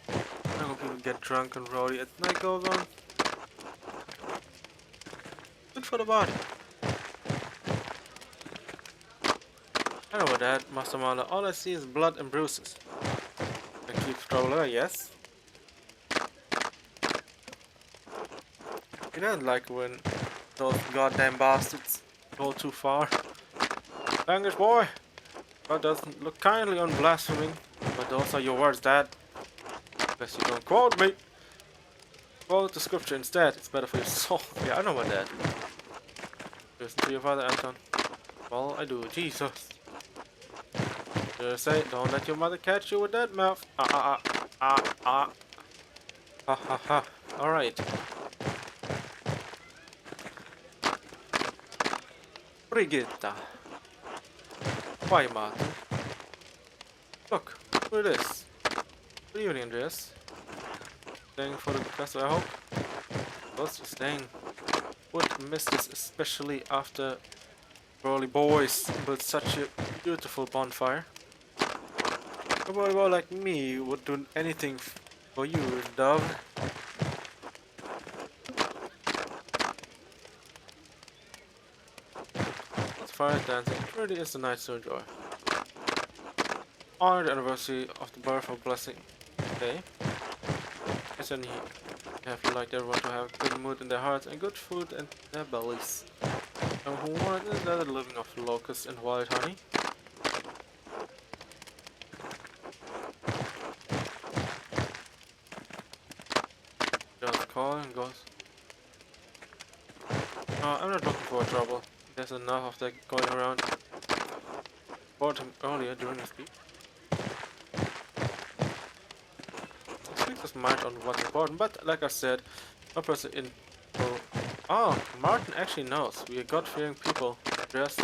I hope people get drunk and rowdy as night goes on. Good for the body. I know about that, Master Mala. All I see is blood and bruises. That keeps trouble away, yes? You don't like when those goddamn bastards go too far. Language boy! God doesn't look kindly on blaspheming, but those are your words, Dad. Unless you don't quote me. Quote the scripture instead, it's better for your soul. Yeah, I know about that. Listen to your father, Anton. Well, I do, Jesus. Just say, don't let your mother catch you with that mouth. Ha ha ha. Alright. Brigitta. Why, Martin? Look, look at this. Good evening, Andreas. Staying for the festival, I hope. Close to staying. Would miss this, especially after burly boys built such a beautiful bonfire. A boy like me would do anything for you, dove. Fire dancing really is a night to enjoy. On the anniversary of the birth of Blessing Day, isn't he? You have to like everyone to have good mood in their hearts and good food in their bellies. And who wanted the living of locusts and wild honey? Just call and goes. No, I'm not looking for trouble. There's enough of that going around. Bought him earlier during the speech. Speaks his mind on what's important, but like I said, no person in. Oh, Martin actually knows. We are God-fearing people. Just.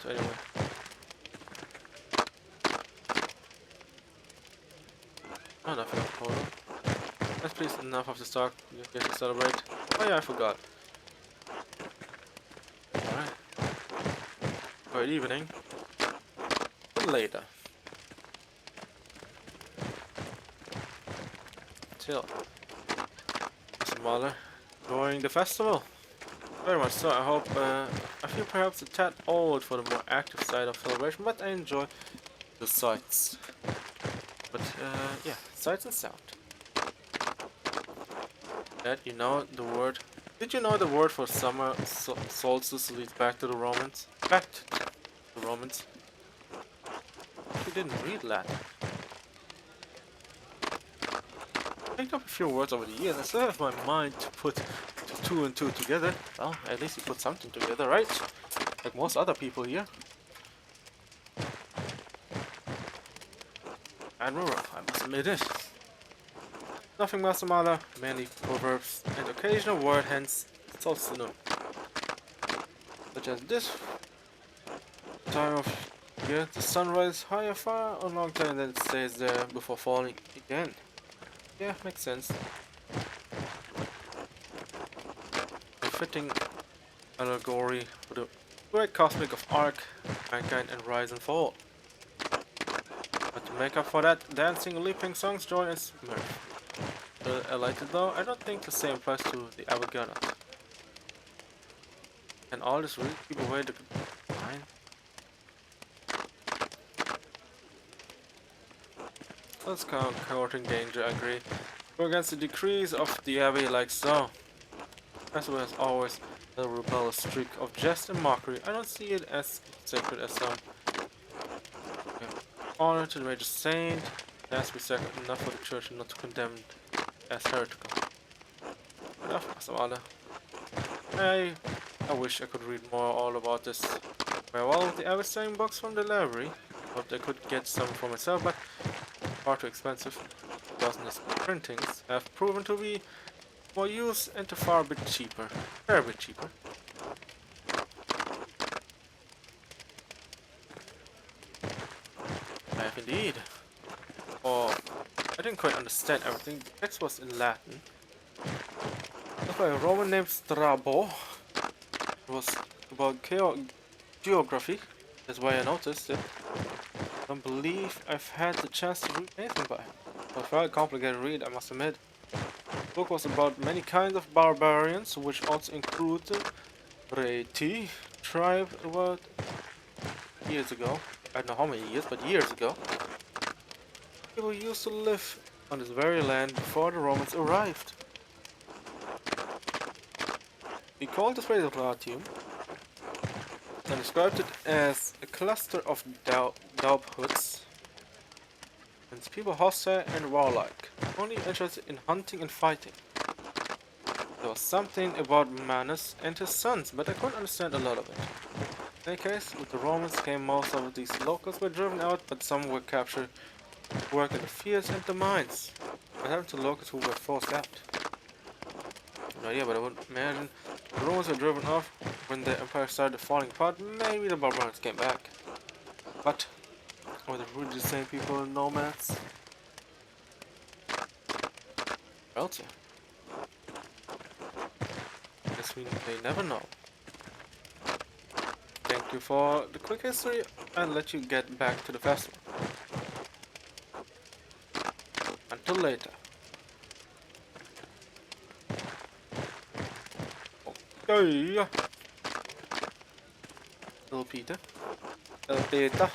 Anyway. Oh, nothing of photo. Let's please enough of the stock. We get to celebrate. Oh yeah, I forgot. Alright. Good evening. Later. Till. Smaller. Enjoying the festival. Very much so. I hope. I feel perhaps a tad old for the more active side of celebration, but I enjoy the sights. But yeah, sights and sound. Dad, you know the word. Did you know the word for summer solstice leads back to the Romans? Back to the Romans. You didn't read Latin. I picked up a few words over the years. I still have my mind to put two and two together. Well, at least you put something together, right? Like most other people here. Admiral, I must admit it. Nothing Masamala, mainly proverbs and occasional word, hence solstice. Such as this time of year, the sun rises higher far a long time and then it stays there before falling again. Yeah, makes sense. A fitting allegory for the great cosmic of arc, mankind and rise and fall. But to make up for that, dancing, leaping songs, joy and mirth. I like it though. I don't think the same applies to the avocado. Can all this really keep away the mine? Let's count courting danger, I agree. Go against the decrees of the abbey like so. Festival has always a rebellious streak of jest and mockery. I don't see it as sacred as some. Yeah. Honor to the major saint. It has to be sacred enough for the church not to condemn as heretical. Enough, Masamada. I wish I could read more all about this. Well, the average selling books from the library. Hoped I could get some for myself, but far too expensive. Dozens of printings have proven to be more use and a far bit cheaper. Fair bit cheaper. I have indeed. Oh, I didn't quite understand everything. The text was in Latin. That's by a Roman named Strabo. It was about geography. That's why I noticed it. I don't believe I've had the chance to read anything by him. It was a very complicated read, I must admit. The book was about many kinds of barbarians, which also included Reti tribe about years ago. I don't know how many years, but years ago. People used to live on this very land before the Romans arrived. He called this place Latium and described it as a cluster of daub huts, and people hostile and warlike, only interested in hunting and fighting. There was something about Manus and his sons, but I couldn't understand a lot of it. In any case, with the Romans came most of these locals were driven out, but some were captured to work in the fields and the mines. What happened to locals who were forced out? No idea, but I would imagine the Romans were driven off when the empire started falling apart. Maybe the barbarians came back. But were they really the same people and nomads? Well, yeah. Guess we may never know. Thank you for the quick history. I'll let you get back to the festival. Until later. Okay. Little Peter. Little Peter.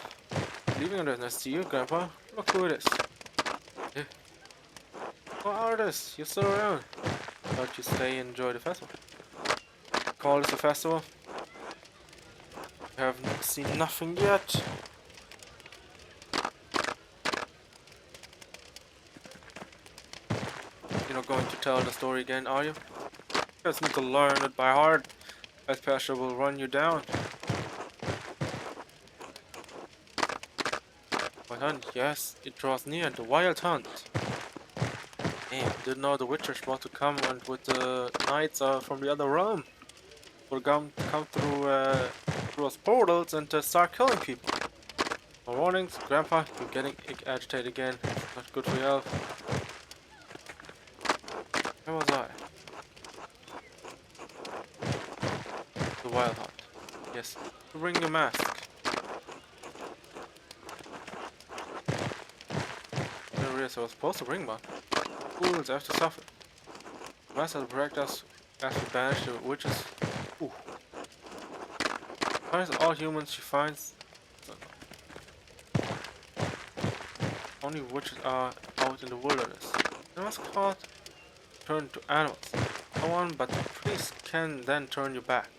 Leaving on nice to you, Grandpa. Look who it is. Yeah. Oh, artist, you're still around. Thought you stay and enjoy the festival. Call this a festival? You haven't seen nothing yet. You're not going to tell the story again, are you? You just need to learn it by heart. That pressure will run you down. Wild hunt, yes, it draws near. The wild hunt. Damn, didn't know the Witcher's about to come and with the knights from the other realm. Will come through us portals and start killing people. No warnings, Grandpa, you're getting agitated again. Not good for your health. Where was I? The wild hunt. Yes. Bring your mask. I didn't realize I was supposed to bring one. Fools have to suffer. The master of the practice has to banish the witches. Ooh. Finds all humans she finds. Only witches are out in the wilderness. They must caught turn to animals. No one but the priest can then turn you back.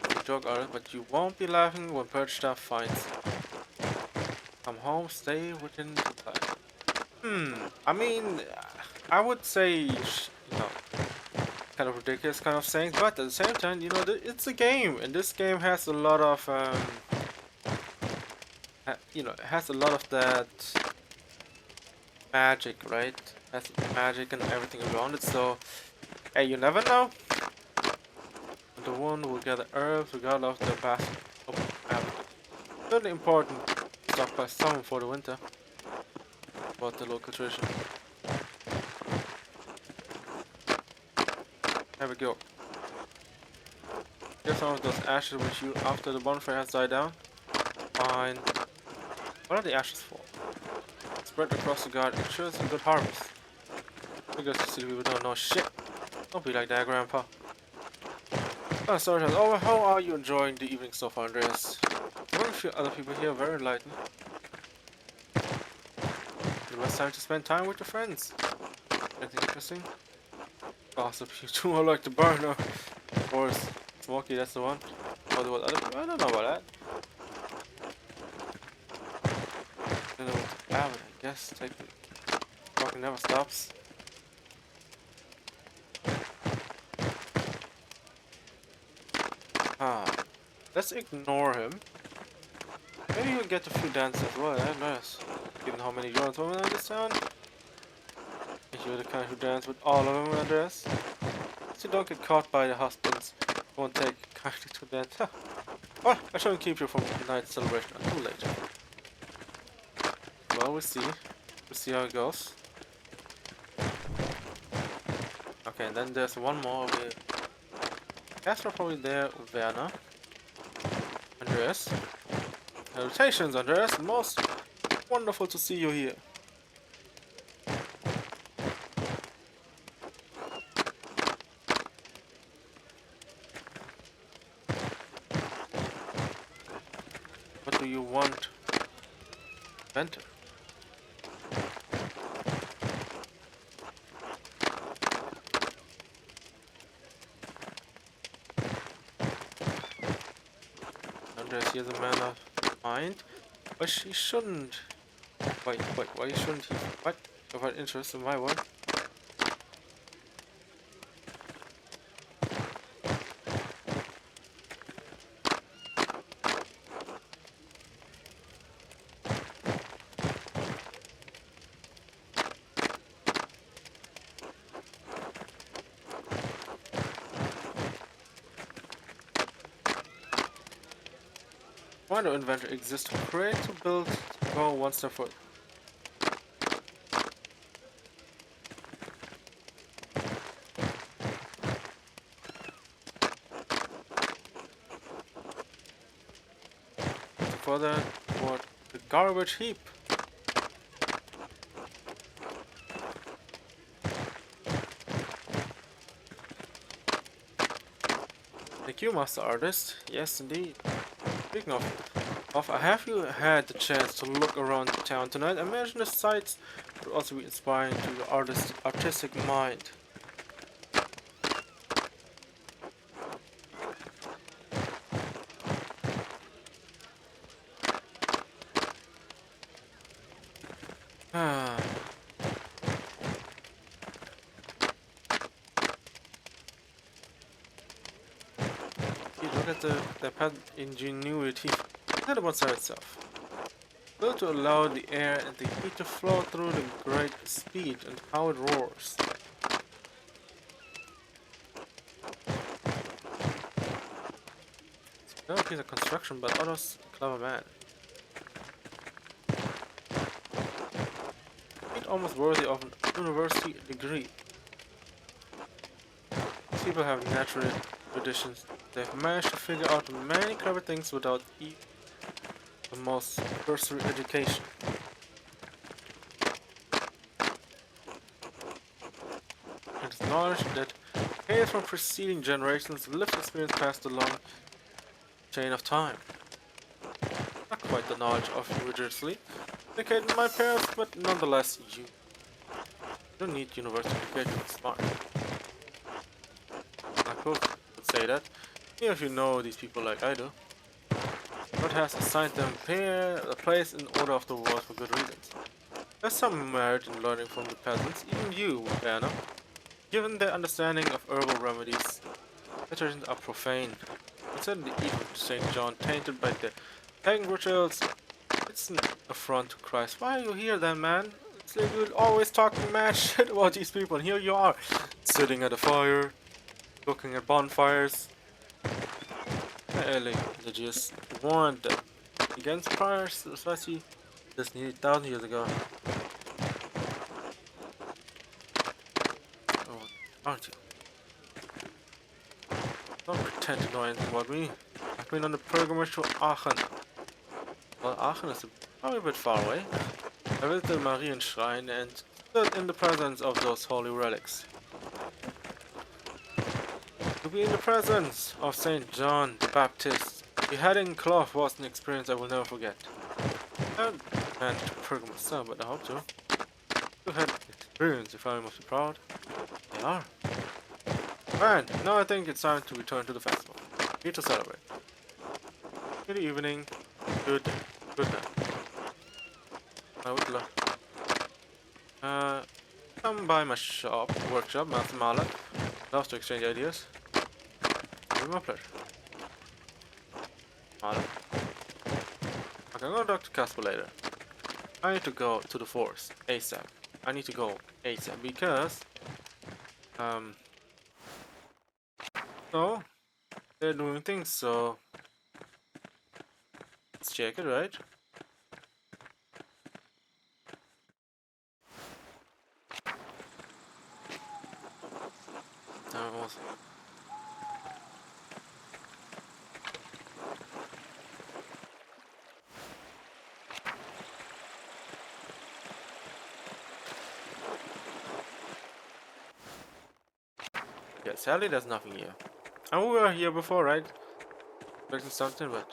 You joke, Art, but you won't be laughing when Perchta finds you. Come home, stay within the time. I mean, I would say, you know, kind of ridiculous kind of saying, but at the same time, you know, it's a game, and this game has a lot of, you know, it has a lot of that magic, right? Has magic and everything around it, so, hey, you never know. The one will gather herbs regardless of the basket of habit. Certainly important stockpile some for the winter. About the local tradition. Have a go. Here's some of those ashes with you after the bonfire has died down. fine. What are the ashes for? Spread across the garden ensures a good harvest. Because you silly people don't know shit. Don't be like that, Grandpa. Oh, sorry, oh, how are you enjoying the evening so far, Andreas? Among a few other people here, very enlightened. The best time to spend time with your friends. Anything interesting? Gossip, you two are like the burner. Of course, Smokey, that's the one. Oh, the what other people? I don't know about that. I don't know what to have, I guess. Talking never stops. Ah, let's ignore him. Maybe you'll get a few dances as well, yeah, nice. Given how many Jonas women in this town. If you're the kind who dance with all of them, Andreas. So you don't get caught by the husbands. Won't take kindly to dance. Huh. Well, I shouldn't keep you from tonight's celebration until later. Well, we'll see. We'll see how it goes. Okay, and then there's one more with Casper probably there, Werner. Andreas. Salutations, Andreas. Most wonderful to see you here. What do you want, Venter? Andreas, he is a man of mind, but she shouldn't. Wait, why shouldn't he? What? Provide interest in my work? Why do inventor exist to create, to build, to go one step further? Further toward the garbage heap. Thank you, Master Artist. Yes, indeed. Speaking of, have you had the chance to look around the town tonight? I imagine the sights would also be inspiring to the artistic mind. Ah. Look at the patent ingenuity. Not about side itself. Built to allow the air and the heat to flow through the great speed and how it roars. It's no piece of construction, but others clever man. It's almost worthy of an university degree. These people have natural traditions. They've managed to figure out many clever things without even the most cursory education. It is knowledge that came from preceding generations, lived experience passed along the chain of time. Not quite the knowledge of religiously educated my parents, but nonetheless you don't need university education to be smart. I could say that, even if you know these people like I do. God has assigned them a place in order of the world for good reasons. There's some merit in learning from the peasants, even you, Anna. Given their understanding of herbal remedies, their traditions are profane. Certainly evil to St. John, tainted by the pagan rituals. It's an affront to Christ. Why are you here then, man? It's like you're always talking mad shit about these people, and here you are, sitting at a fire, looking at bonfires. Ellie, they just warned them against prior society just nearly 1,000 years ago. Oh, aren't you? Don't pretend to know anything about me. I've been on the pilgrimage to Aachen. Well, Aachen is probably a bit far away. I visited the Marian Shrine and stood in the presence of those holy relics. To be in the presence of Saint John the Baptist, beheading cloth was an experience I will never forget. I haven't managed to program myself, but I hope to. You had experience, your family must be proud. They are. Fine, now I think it's time to return to the festival. Here to celebrate. Good evening. Good day. Good night. I would love. Uh, come by my workshop, Master Malak. Love to exchange ideas. It'll be my pleasure. Malak. I can go talk to Casper later. I need to go to the forest ASAP. I need to go ASAP because so they're doing things, so let's check it, right? Almost. Yeah, sadly there's nothing here. And we were here before, right? Expecting something, but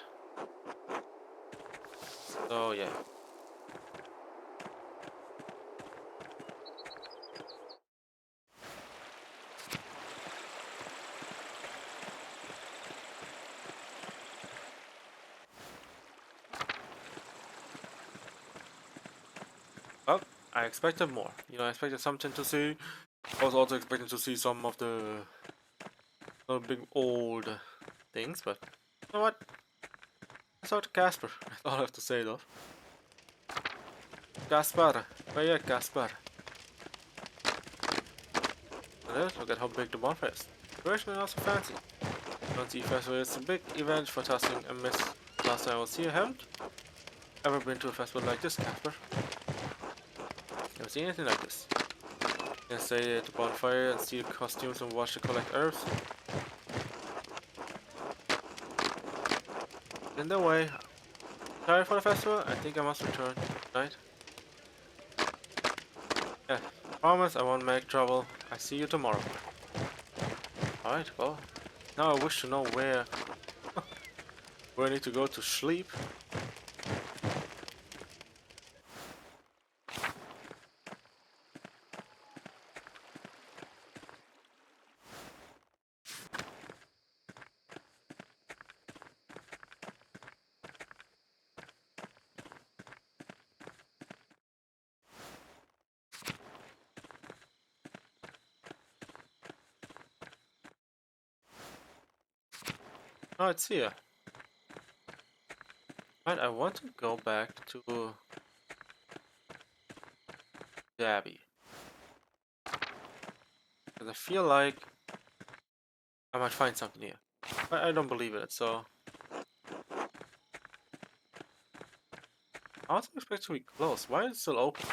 so yeah. Well, I expected more. You know, I expected something to see. I was also expecting to see some of the big old things, but you know what? I saw the Casper. That's all I have to say though. Gaspar, where you at, Gaspar? Look at how big the bonfire is. Version is also fancy. Don't see festival is a big event for testing and miss. Last time I was here, haven't ever been to a festival like this, Casper. Never seen anything like this. Can stay at the bonfire and steal costumes and watch the collect herbs. In the way. Tired for the festival? I think I must return. Right? Yeah. Promise I won't make trouble. I see you tomorrow. Alright, well. Now I wish to know where I need to go to sleep. Oh, it's here. But I want to go back to the Abbey. Because I feel like I might find something here. But I don't believe it, so I was expecting to be closed. Why is it still open?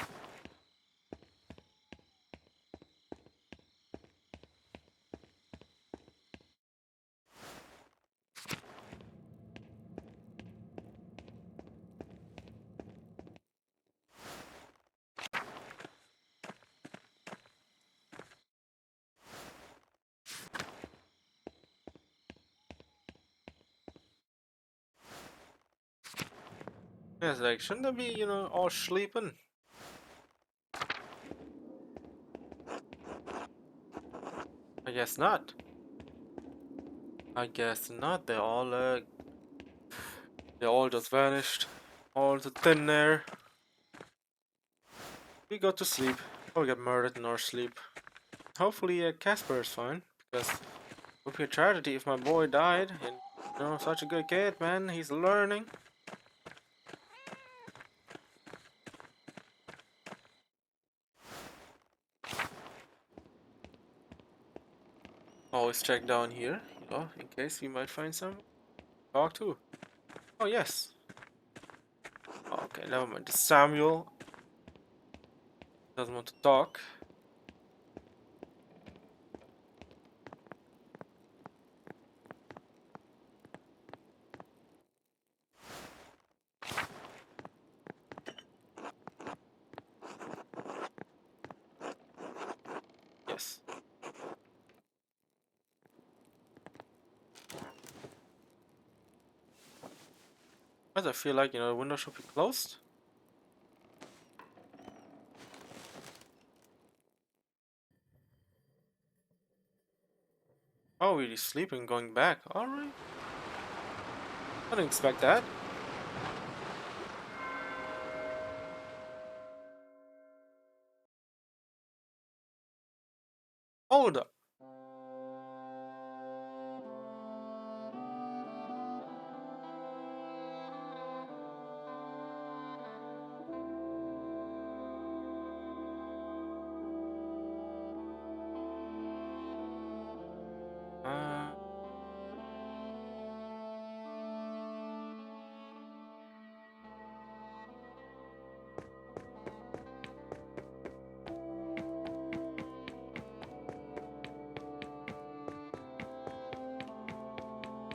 Yeah, it's like, shouldn't I be, you know, all sleeping? I guess not. I guess not. They all just vanished. All to thin air. We go to sleep. Or we get murdered in our sleep. Hopefully, Casper is fine. Because it would be a tragedy if my boy died. And, you know, such a good kid, man. He's learning. Always check down here, you know, in case we might find some. Talk to. Oh, yes. Okay, never mind. Samuel doesn't want to talk. Why does I feel like, the window should be closed? Oh, he's sleeping, going back. Alright. I didn't expect that. Hold up. Uh,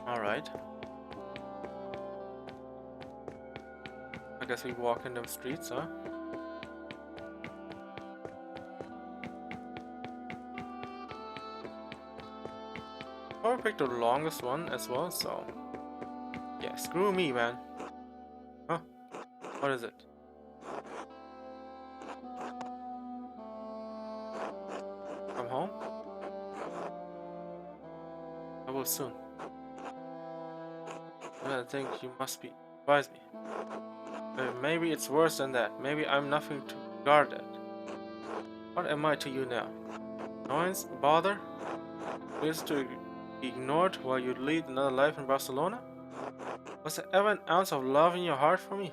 Alright. I guess we walk in them streets, huh? Probably picked the longest one as well, so... Yeah, screw me, man. Huh? What is it? Come home? I will soon. I think you must be... Advise me. Maybe it's worse than that. Maybe I'm nothing to guard at. What am I to you now? Annoyance? Bother? Is to be ignored while you lead another life in Barcelona? Was there ever an ounce of love in your heart for me?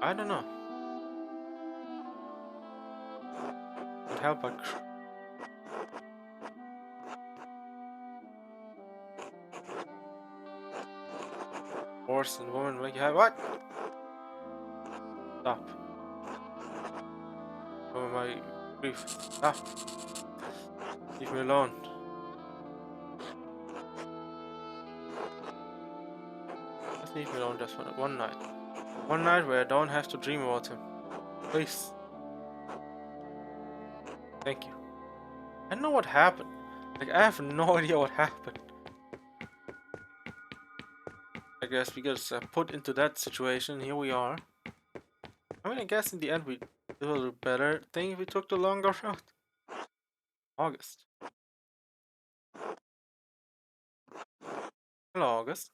I don't know. Can't help but horse and woman make you have what? Stop. Oh my grief. Stop. Leave me alone. Just leave me alone just for one night. One night where I don't have to dream about him. Please. Thank you. I know what happened. Like, I have no idea what happened. I guess we got put into that situation. Here we are. I mean, I guess in the end we did a little better thing if we took the longer route. August. Hello, August.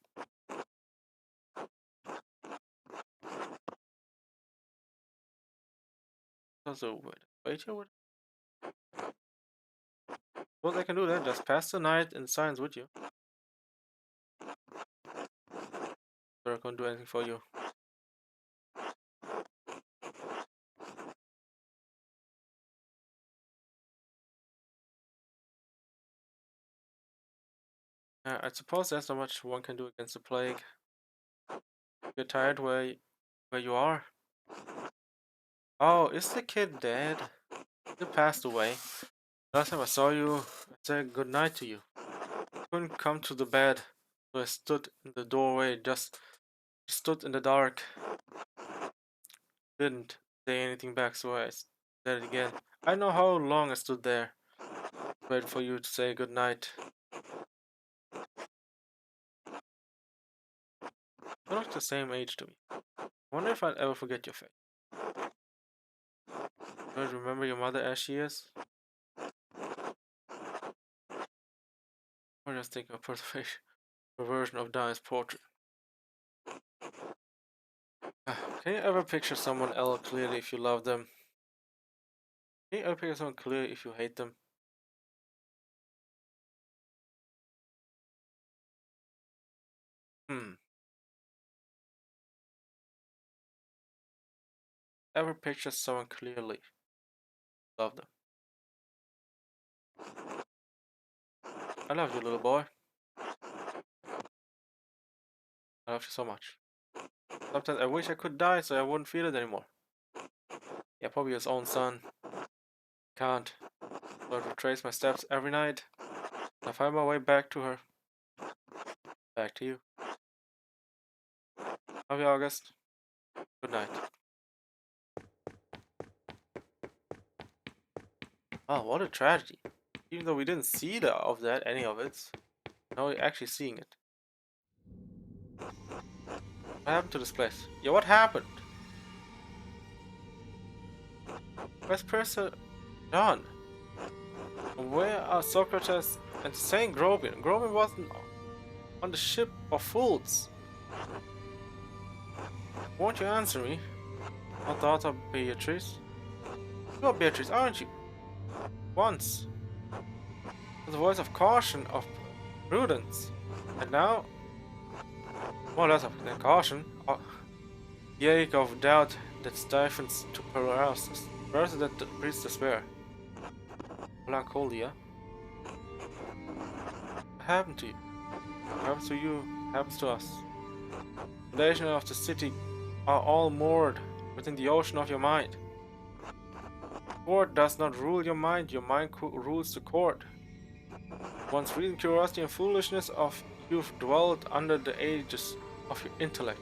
Also, wait here. Well, I can do that. Just pass the night in silence with you. So I can't do anything for you. I suppose there's not much one can do against the plague. You're tired where you are. Oh, is the kid dead? You passed away. Last time I saw you, I said good night to you. Couldn't come to the bed, so I stood in the doorway. Just stood in the dark. Didn't say anything back, so I said it again. I know how long I stood there. Wait for you to say good night. You look the same age to me. I wonder if I'll ever forget your face. Do you remember your mother as she is? Or just think of perversion of Diane's portrait. Can you ever picture someone else clearly if you love them? Can you ever picture someone clearly if you hate them? Hmm. Ever picture someone clearly love them? I love you, little boy. I love you so much. Sometimes I wish I could die so I wouldn't feel it anymore. Yeah, probably his own son. Can't. So I retrace my steps every night. I find my way back to her. Back to you. Love you, August. Good night. Oh, what a tragedy. Even though we didn't see any of it. Now we're actually seeing it. What happened to this place? Yeah, what happened? Where's Professor John? Where are Socrates and Saint Grobian? Grobian wasn't on the ship of fools. Won't you answer me? My daughter Beatrice? You're Beatrice, aren't you? Once. The voice of caution, of prudence. And now, more or less of caution, the ache of doubt that stifles to paralysis. Paralysis that breeds despair. Melancholia. What happened to you? What happens to you happens to us. The foundations of the city are all moored within the ocean of your mind. Court does not rule your mind rules the court. Once reason, curiosity, and foolishness of youth dwelled under the ages of your intellect.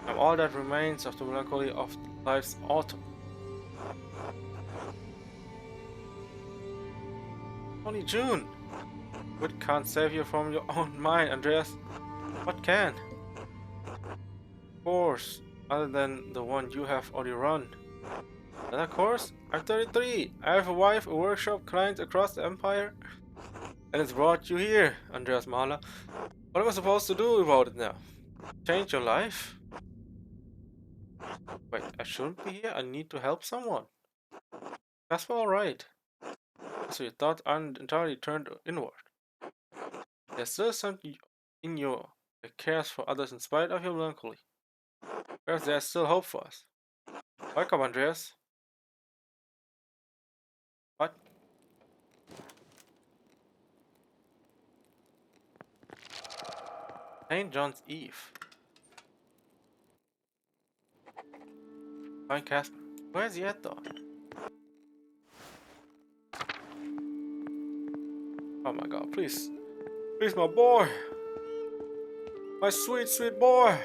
And all that remains of the melancholy of life's autumn. Only June! Wit can't save you from your own mind, Andreas. What can? Course, other than the one you have already run. Another course? I'm 33. I have a wife, a workshop, clients across the empire. And it's brought you here, Andreas Mahler. What am I supposed to do about it now? Change your life? Wait, I shouldn't be here? I need to help someone. That's alright. So your thoughts aren't entirely turned inward. There's still something in you that cares for others in spite of your melancholy. Perhaps there's still hope for us. Welcome, Andreas. What? St. John's Eve. Find Casper. Where's he at though? Oh my god, please. Please, my boy. My sweet, sweet boy.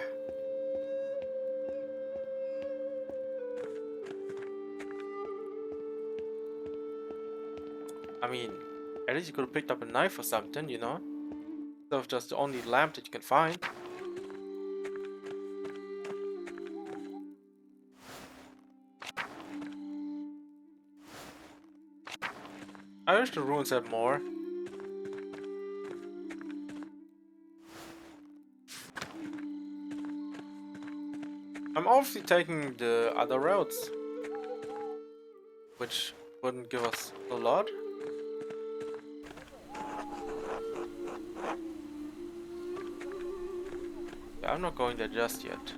I mean, at least you could have picked up a knife or something, you know? Instead of just the only lamp that you can find. I wish the ruins had more. I'm obviously taking the other routes, which wouldn't give us a lot. Yeah, I'm not going there just yet.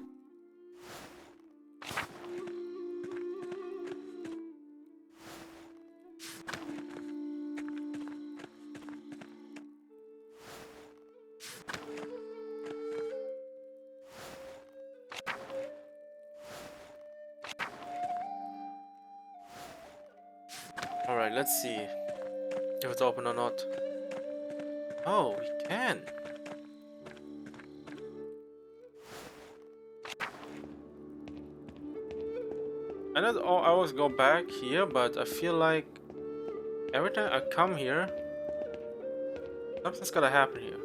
Alright, let's see if it's open or not. Oh, we can. I know I always go back here, but I feel like every time I come here, something's gotta happen here.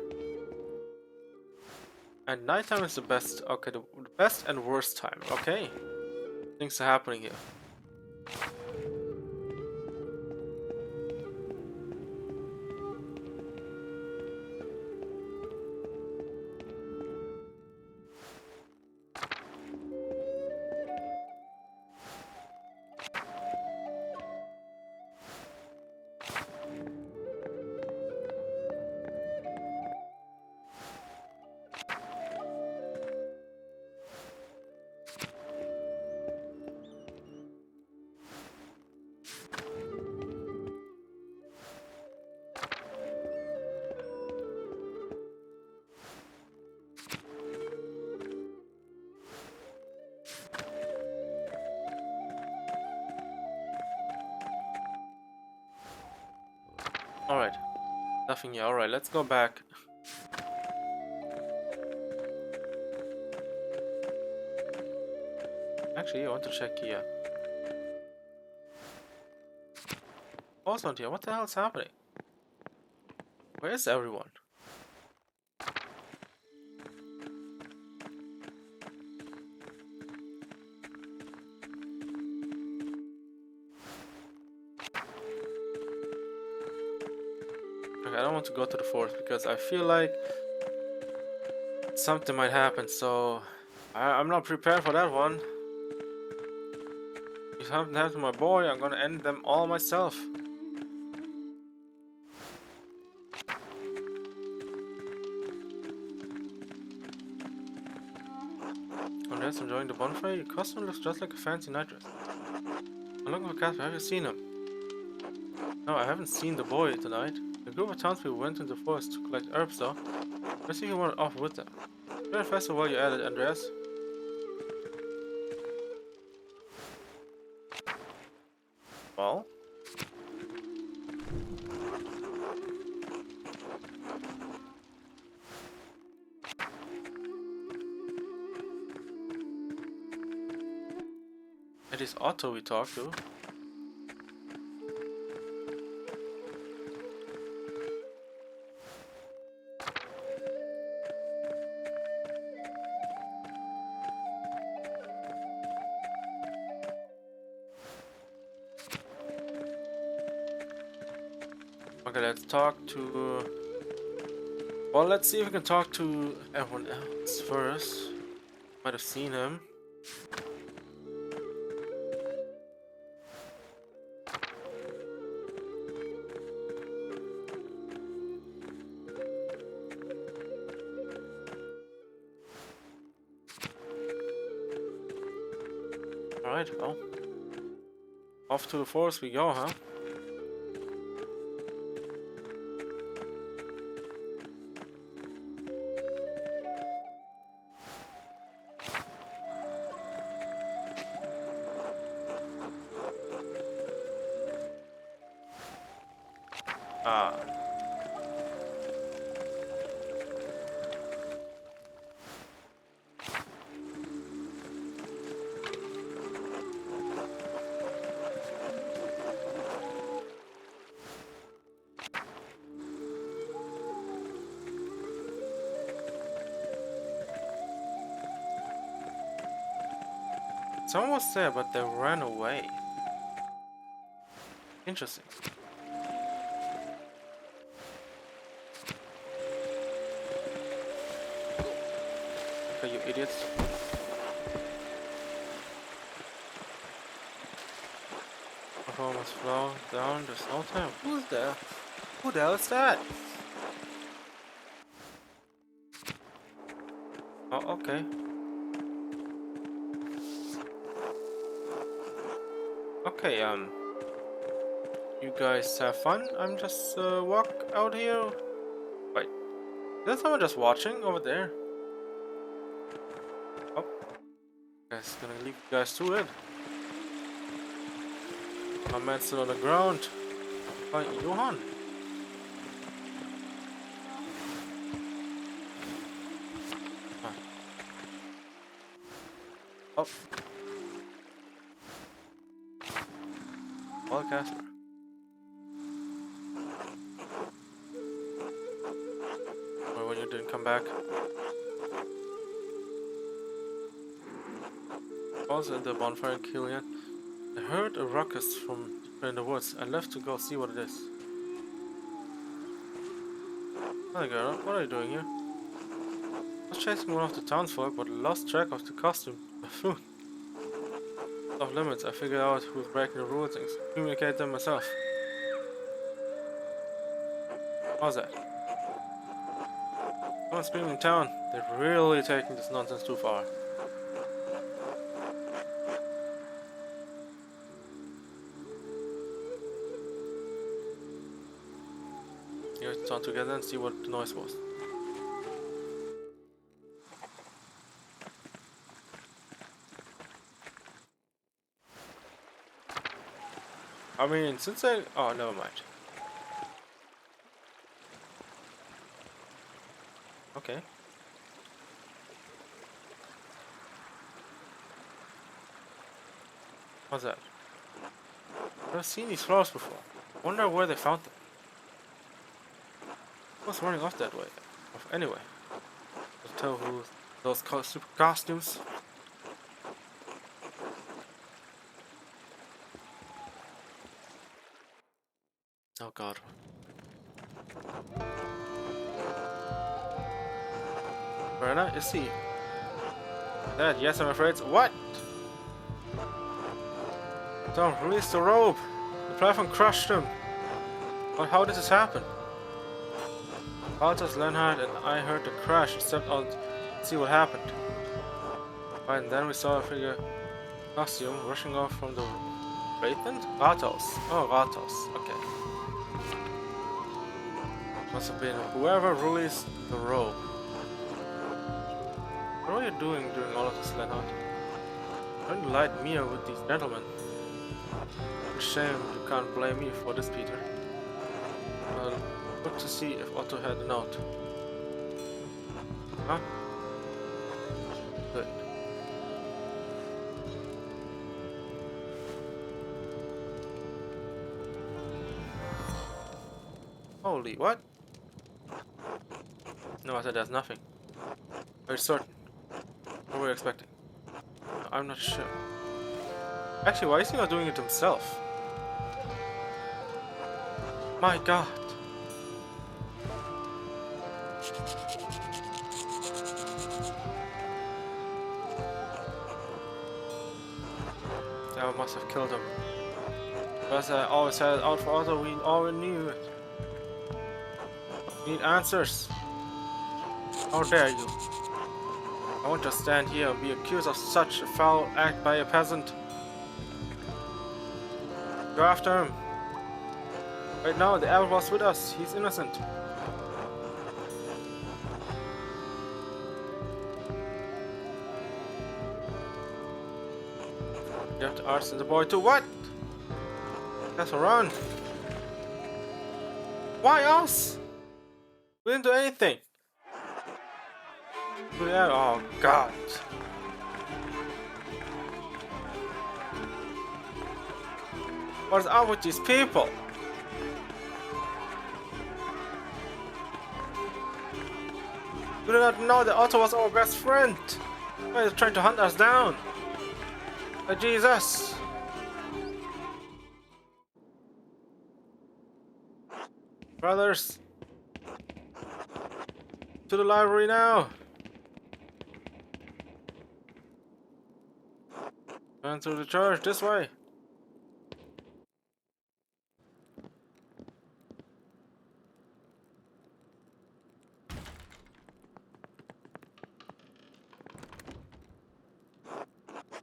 And nighttime is the best, okay, the best and worst time, okay? Things are happening here. Alright, nothing here. Alright, let's go back. Actually, I want to check here. Also not here. What the hell is happening? Where is everyone? Okay, I don't want to go to the forest because I feel like something might happen, so I'm not prepared for that one. If something happens to my boy, I'm gonna end them all myself. Oh, that's enjoying the bonfire. Your costume looks just like a fancy night dress. I'm looking for Casper. Have you seen him? No, I haven't seen the boy tonight. The group of townspeople went into the forest to collect herbs, though. I see he wanted off with them. You're a festival while you at it, Andreas. Well? It is Otto we talked to. Okay, let's talk to... Well, let's see if we can talk to everyone else first. Might have seen him. Alright, well. Off to the forest we go, huh? Ah. Someone was there, but they ran away. Interesting. Okay, you idiots. Performance flow down, there's no time. Who's there? Who the hell is that? Oh, okay. Okay, you guys have fun. I'm just walk out here. Wait, there's someone just watching over there. Oh, guys, gonna leave you guys to it. My man's still on the ground. Find Johan. Ah. Oh. Well, Casper. Or when you didn't come back. Also at the bonfire in Killian. I heard a ruckus from in the woods. I left to go see what it is. Hi girl, what are you doing here? I was chasing one of the townsfolk, but lost track of the costume. Buffoon. Off limits, I figured out who's breaking the rules and communicate them myself. How's that? Someone's screaming in town. They're really taking this nonsense too far. Let's turn together and see what the noise was. I mean, since I... Oh, never mind. Okay. What's that? I've never seen these flowers before. Wonder where they found them. I was running off that way. Anyway, I'll tell who those super costumes. Oh god. Verna, is he? Dad, yes, I'm afraid. What? Don't release the rope. The platform crushed him. But how did this happen? Walters, Leonhard, and I heard the crash and stepped out to see what happened. Right, and then we saw a figure costume rushing off from the Wraithen? Ratos. Oh, Ratos. Okay. Must have been whoever released the rope. What are you doing during all of this, Leonhard? Don't light me up with these gentlemen. Shame you can't blame me for this, Peter. I'll look to see if Otto had a note. Huh? Good. Holy, what? No, I said there's nothing. Are you certain? What were you expecting? I'm not sure. Actually, why is he not doing it himself? My god. That must have killed him. As I always had it out for Otto, we all knew it. We need answers. How dare you? I won't just stand here and be accused of such a foul act by a peasant. Go after him. Right now, the abbot was with us. He's innocent. You have to arson the boy too. What? Let's run. Why us? We didn't do anything. Yeah, oh god. What's up with these people? We do not know that Otto was our best friend. Why are they trying to hunt us down? Oh, Jesus. Brothers. To the library now. Turn through the church this way.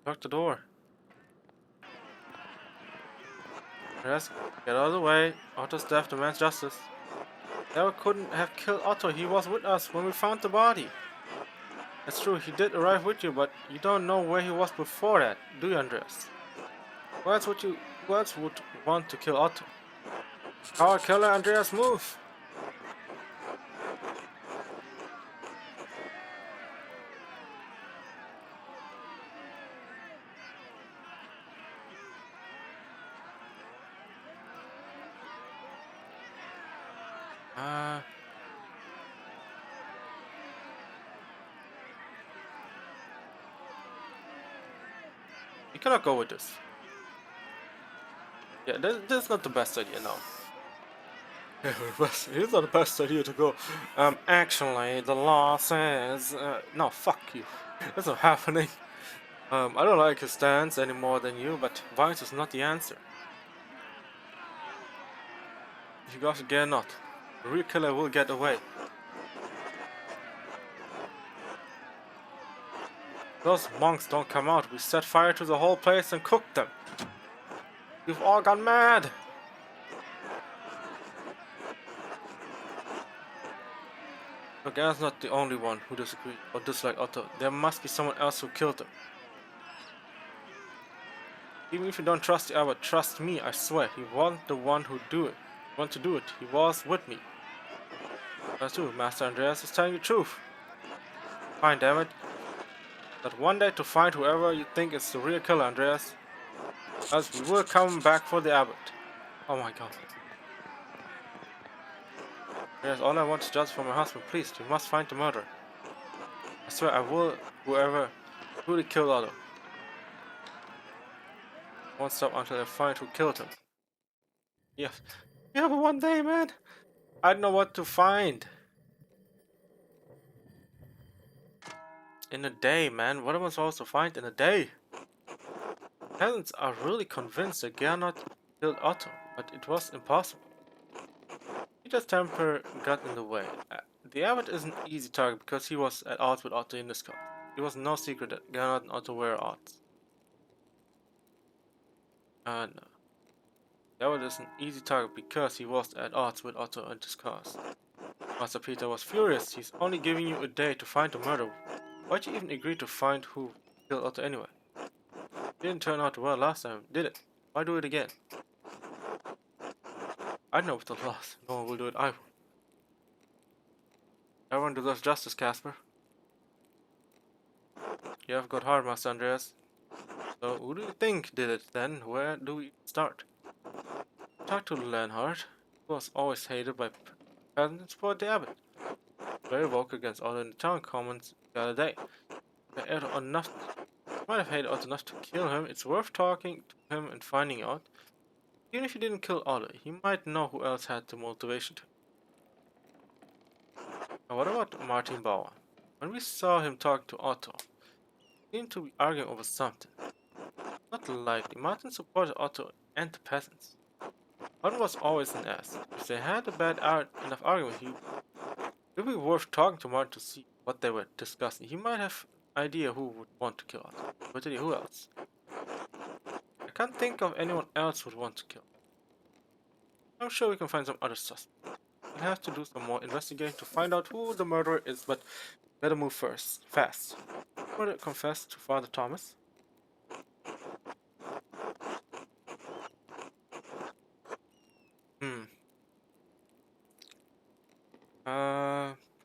Lock the door. Yes, get out of the way. Otto's death demands justice. Never couldn't have killed Otto. He was with us when we found the body. It's true, he did arrive with you, but you don't know where he was before that, do you, Andreas? Who else would want to kill Otto? Our killer, Andreas, move! You cannot go with this. Yeah, this is not the best idea, no. Yeah, it's not the best idea to go. Actually, the law says... no, fuck you. That's not happening. I don't like his stance any more than you, but violence is not the answer. If you guys dare not, the real killer will get away. Those monks don't come out. We set fire to the whole place and cooked them. You've all gone mad. Look, Anna's not the only one who disagreed or disliked Otto. There must be someone else who killed him. Even if you don't trust the abbot, trust me, I swear. He wasn't the one who want to do it. He was with me. That's true, Master Andreas is telling you the truth. Fine, damn it. But one day to find whoever you think is the real killer, Andreas. Else we will come back for the abbot. Oh my god. Yes, all I want is justice for my husband. Please, you must find the murderer. I swear I will, whoever truly killed Otto. I won't stop until I find who killed him. Yes. You have one day, man. I don't know what to find. In a day, man. What am I supposed to find in a day? Peasants are really convinced that Gernot killed Otto, but it was impossible. Peter's temper got in the way. The abbot is an easy target because he was at odds with Otto in this cause. It was no secret that Gernot and Otto were at odds. No. The abbot is an easy target because he was at odds with Otto in this cause. Master Peter was furious. He's only giving you a day to find the murderer. Why'd you even agree to find who killed Otto anyway? It didn't turn out well last time, did it? Why do it again? I know with the loss. No one will do it either. Everyone deserves justice, Casper. You have got hard, Master Andreas. So, who do you think did it then? Where do we start? Talk to Leonhard. He was always hated by peasants and support the abbot. Very vocal against all in the town commons the other day. They might have hated Otto enough to kill him. It's worth talking to him and finding out. Even if he didn't kill Otto, he might know who else had the motivation to. Now what about Martin Bauer? When we saw him talking to Otto, he seemed to be arguing over something. Not likely. Martin supported Otto and the peasants. Martin was always an ass. If they had a enough argument, it would be worth talking to Martin to see what they were discussing. He might have an idea who would want to kill Otto. But who else? I can't think of anyone else who would want to kill. I'm sure we can find some other suspects. We'll have to do some more investigating to find out who the murderer is, but better move fast. Murder confessed to Father Thomas.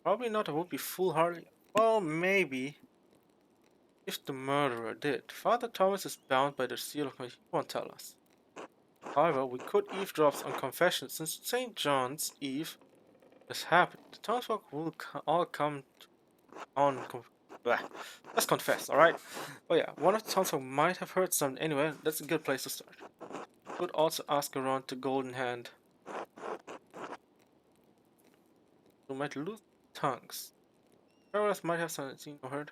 Probably not. I would be foolhardy. Well, maybe. If the murderer did. Father Thomas is bound by the seal of he won't tell us. However, we could eavesdrop on confessions since St. John's Eve has happened. The townsfolk will all come on. Let's confess, alright? Oh yeah, one of the townsfolk might have heard something anyway. That's a good place to start. Could also ask around the Golden Hand. We might lose tongues. Travelers might have something seen or heard.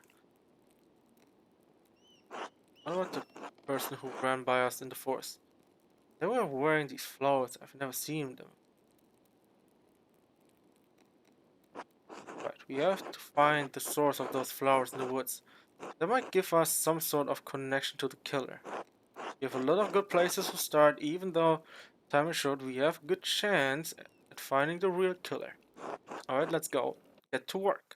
What about the person who ran by us in the forest? They were wearing these flowers. I've never seen them. Right, we have to find the source of those flowers in the woods. They might give us some sort of connection to the killer. We have a lot of good places to start, even though time is short, we have a good chance at finding the real killer. Alright, let's go. Get to work.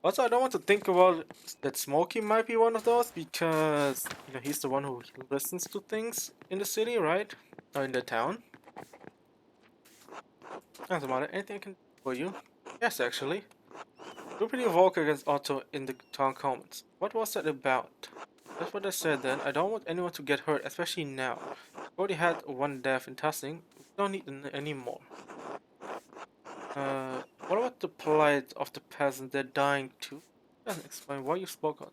Also, I don't want to think about that Smokey might be one of those because he's the one who listens to things in the city, right? Or in the town. Doesn't matter. Anything I can do for you? Yes, actually. You're pretty vocal against Otto in the town comments. What was that about? That's what I said then. I don't want anyone to get hurt, especially now. We already had one death in Tussing. We don't need any more. What about the plight of the peasants? They're dying too. Doesn't explain why you spoke on.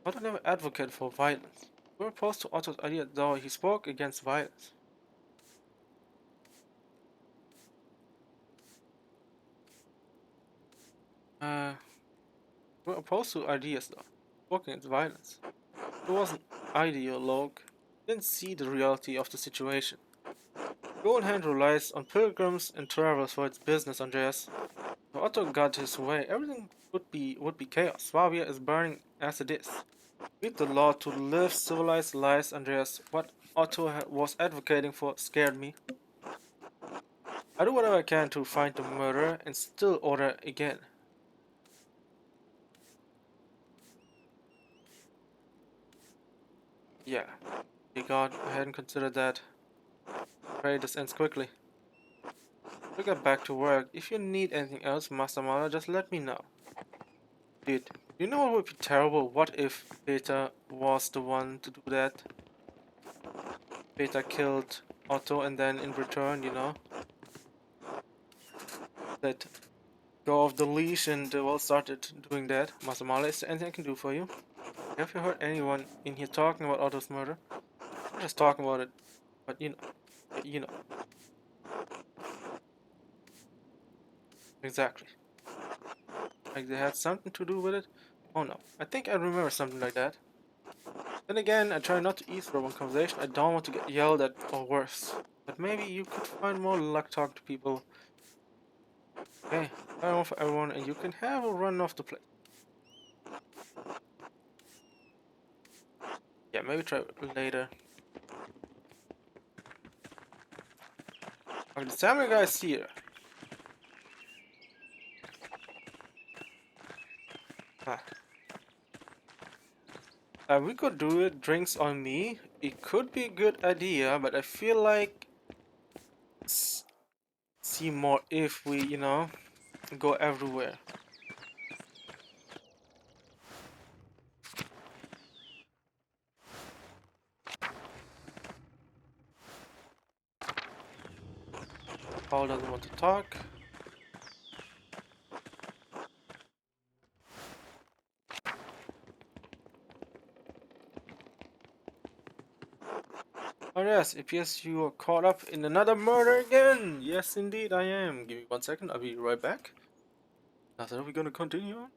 Otto never advocated for violence. We were opposed to Otto's idea, though he spoke against violence. We were opposed to ideas, though. Spoke against violence. He was an ideologue. He didn't see the reality of the situation. Golden Hand relies on pilgrims and travelers for its business, Andreas. If Otto got his way, everything would be chaos. Swabia is burning as it is. We need the law to live civilized lives, Andreas. What Otto was advocating for scared me. I do whatever I can to find the murderer and still order again. Yeah, dear God, I hadn't considered that. Pray this ends quickly. We'll get back to work. If you need anything else, Master Mala, just let me know. Dude, you know what would be terrible? What if Peter was the one to do that? Peter killed Otto and then in return, let go of the leash and well started doing that. Master Marley, is there anything I can do for you? Have you heard anyone in here talking about Otto's murder? I'm just talking about it, but you know, exactly. Like they had something to do with it? Oh no, I think I remember something like that. Then again, I try not to eavesdrop on conversation. I don't want to get yelled at or worse. But maybe you could find more luck talking to people. Okay, I want for everyone and you can have a run off the place. Yeah, maybe try it later. Okay, the samurai guy's here. Ah. We could do it, drinks on me. It could be a good idea, but I feel like see more if we, go everywhere. Paul doesn't want to talk. Oh yes, it appears you are caught up in another murder again. Yes, indeed, I am. Give me 1 second, I'll be right back. After that, we're gonna continue on.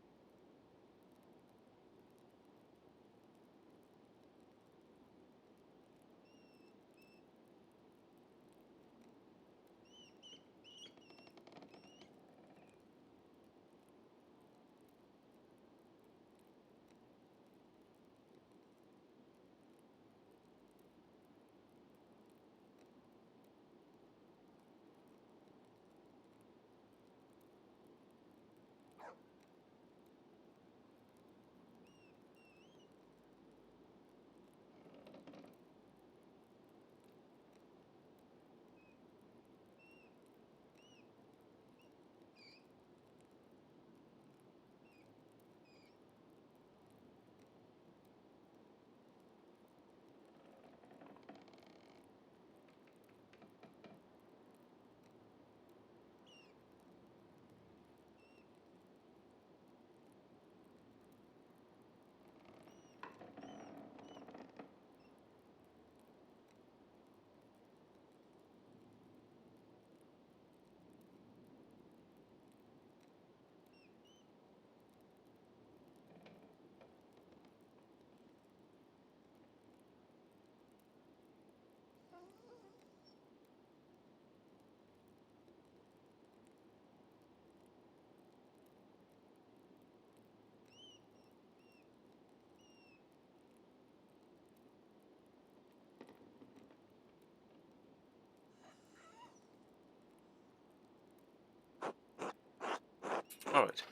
Alright.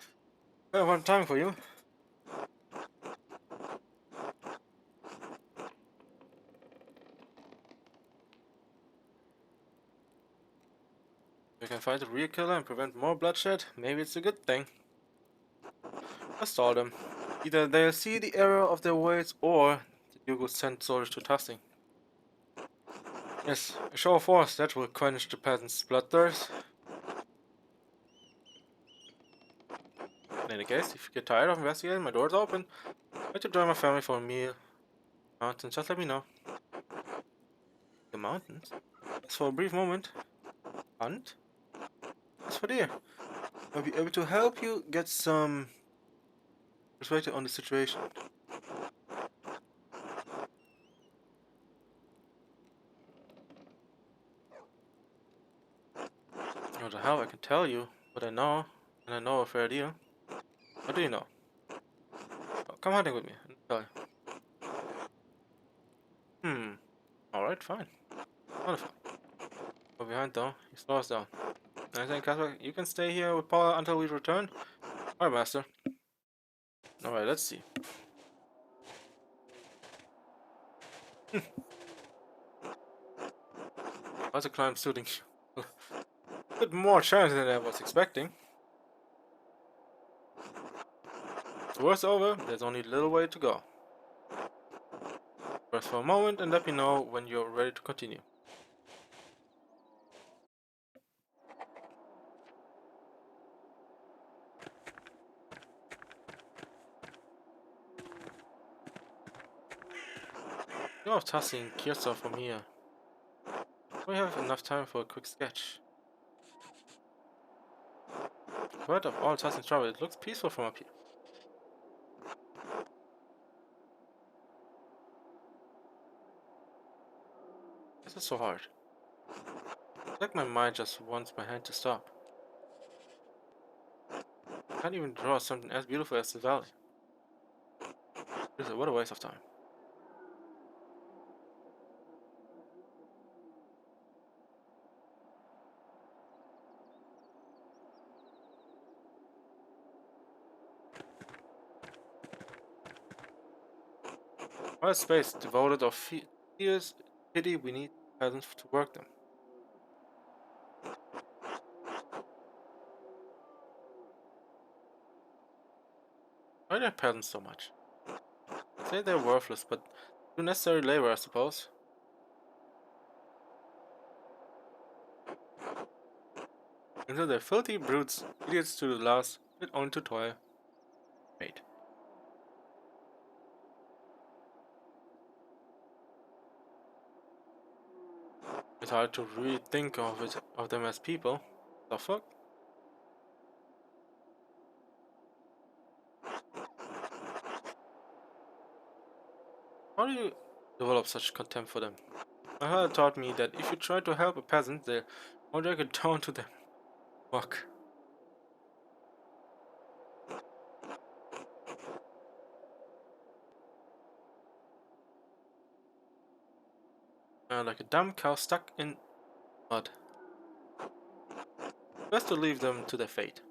I have one time for you. We can find the real killer and prevent more bloodshed. Maybe it's a good thing. I stall them. Either they'll see the error of their ways or the Yugo send soldiers to Tasting. Yes, a show of force that will quench the peasants' bloodthirst. In any case, if you get tired of investigating, my door's open. I'd to join my family for a meal. Mountains, just let me know. The mountains? Just for a brief moment. Hunt? As for deer, I'll be able to help you get some perspective on the situation. What the hell, I can tell you what I know, and I know a fair deal. What do you know? Oh, come hunting with me, and tell you. Alright, fine. Wonderful. Go behind though, he slows down. Anything, Casper? You can stay here with Paula until we return? Alright, Master. Alright, let's see. How's the climb suiting you? A bit more challenging than I was expecting. The work's over, there's only a little way to go. Rest for a moment and let me know when you're ready to continue. You are tossing Kirsa from here. We have enough time for a quick sketch. What of all tossing trouble, it looks peaceful from up here. This is so hard. It's like my mind just wants my hand to stop. I can't even draw something as beautiful as the valley. What a waste of time. What a space devoted of fierce pity, we need peasants to work them. Why are peasants so much? Say they're worthless, but do necessary labor, I suppose. Until they're filthy brutes, idiots to the last, fit only to toil. Wait. It's hard to really think of them as people. The fuck? How do you develop such contempt for them? My father taught me that if you try to help a peasant, they'll all drag it down to them. Fuck. Like a dumb cow stuck in mud. Best to leave them to their fate.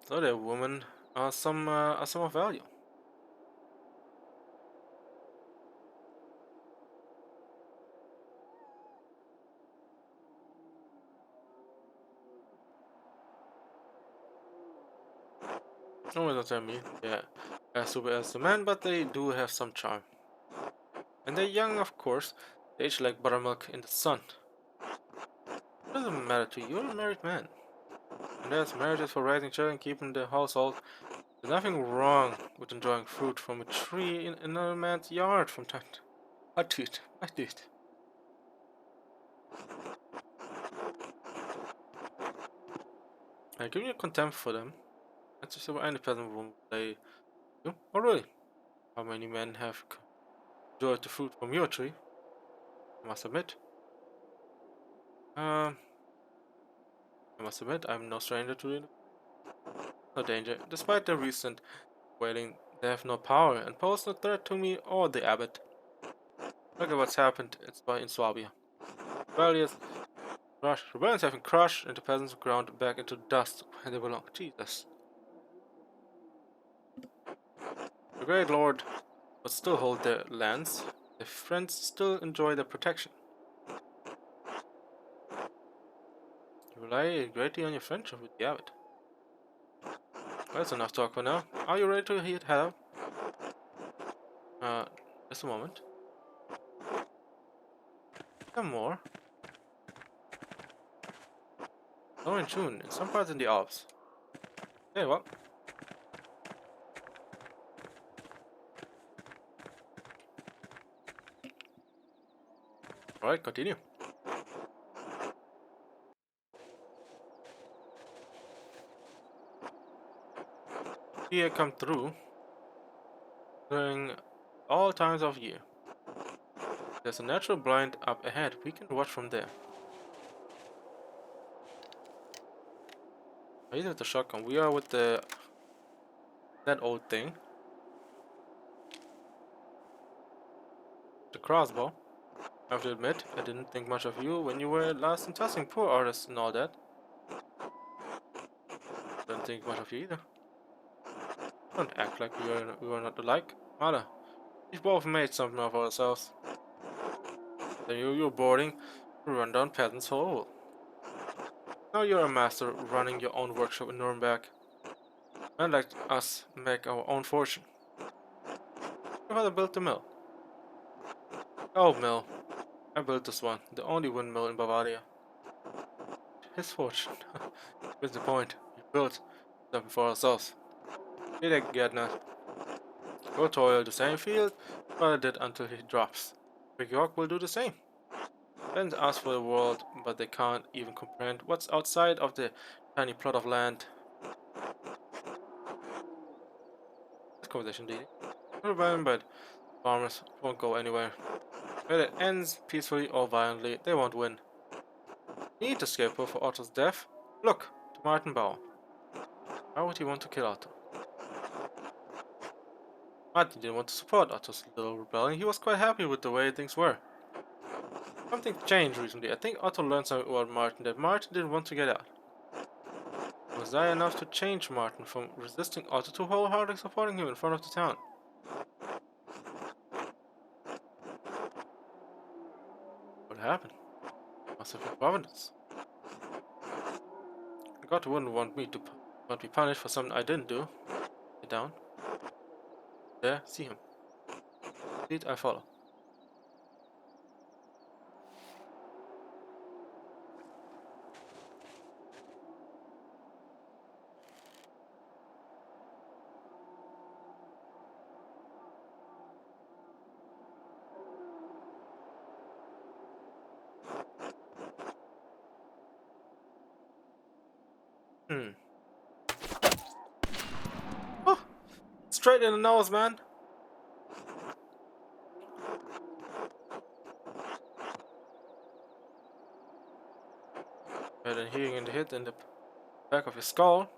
So their women are some of value. No, don't tell me. Yeah, as super as the man, but they do have some charm. And they're young, of course. They age like buttermilk in the sun. It doesn't matter to you. You're a married man. And there's marriages for raising children, keeping the household. There's nothing wrong with enjoying fruit from a tree in another man's yard from time to time. What, dude? What, dude? I give you contempt for them. That's just what any peasant woman would say. You? Oh, really? How many men have enjoyed the fruit from your tree? I must admit. Um, I must admit, I'm no stranger to it. No danger. Despite the recent wailing, they have no power and pose no threat to me or the abbot. Look at what's happened in Swabia. Rebellions have been crushed and the peasants ground back into dust where they belong. Jesus. The great lord would still hold their lands. Their friends still enjoy their protection. You rely greatly on your friendship with the abbot. That's enough talk for now. Are you ready to head out? Just a moment. Some more. Oh, in June, in some parts in the Alps. Hey, well. Alright, continue. Here come through during all times of year. There's a natural blind up ahead. We can watch from there. He's with the shotgun. We are with that old thing. The crossbow. I have to admit, I didn't think much of you when you were last in tossing poor artists and all that. Don't think much of you either. Don't act like we were not alike. Mother, we've both made something of ourselves. Then you're boarding a rundown peasant's hole. Now you're a master running your own workshop in Nuremberg. Men like us make our own fortune. Your father built the mill. Old mill. I built this one, the only windmill in Bavaria. His fortune. What's the point? We built something for ourselves. Hey there, Gärtner. Go toil the same field, Father did until he drops. Big York will do the same. Parents ask for the world, but they can't even comprehend what's outside of the tiny plot of land. This conversation, Didi. But farmers won't go anywhere. Whether it ends peacefully or violently, they won't win. Need the scapegoat for Otto's death? Look, to Martin Bauer. Why would he want to kill Otto? Martin didn't want to support Otto's little rebellion. He was quite happy with the way things were. Something changed recently. I think Otto learned something about Martin that Martin didn't want to get out. Was that enough to change Martin from resisting Otto to wholeheartedly supporting him in front of the town? What happened? Must have been Providence. God wouldn't want me to be punished for something I didn't do. Sit down. There, see him. Lead, I follow. Oh, straight in the nose, man. Better than hearing the hit in the back of your skull.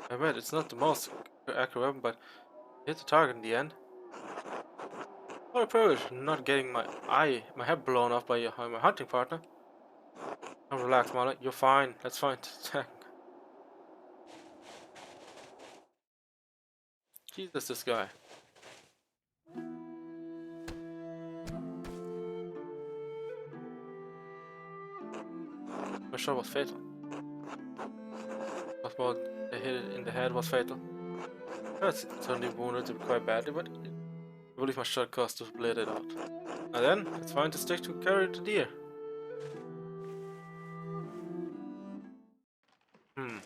I bet it's not the most accurate weapon, but hit the target in the end. What a privilege, not getting my head blown off by my hunting partner. Now relax, Marlon. You're fine. Let's find attack. Jesus, this guy. My shot was fatal. About the hit in the head was fatal. That's certainly wounded him quite badly, but I believe my shot caused to bleed it out. And then, it's fine to stick to carry the deer. Hmm.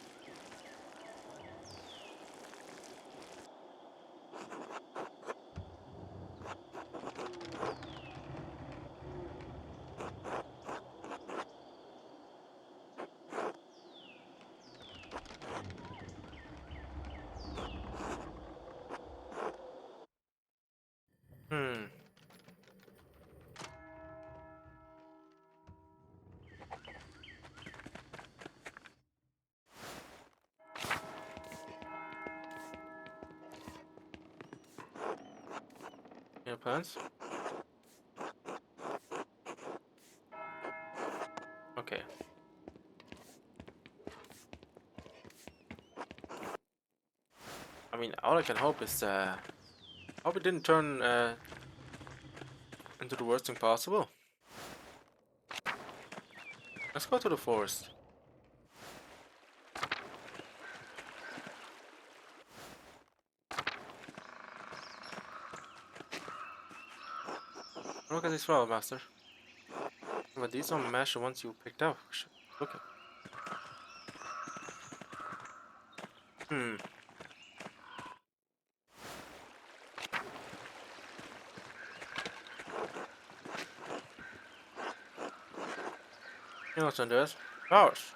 Hmm. Any plans? Okay. I mean, all I can hope is, hope it didn't turn, into the worst thing possible. Let's go to the forest. Look at this flower, master. But these don't match the ones you picked up. Look at. Hmm. You know what's under this? Flowers.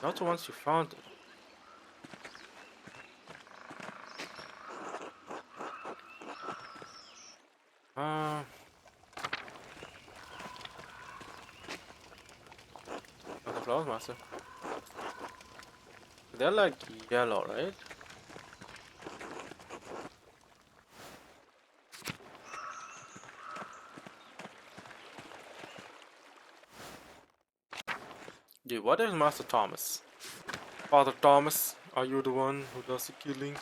Not the ones you found. Uh, not the flowers, master. They're like yellow, right? Dude, what is Master Thomas? Father Thomas, are you the one who does the killing?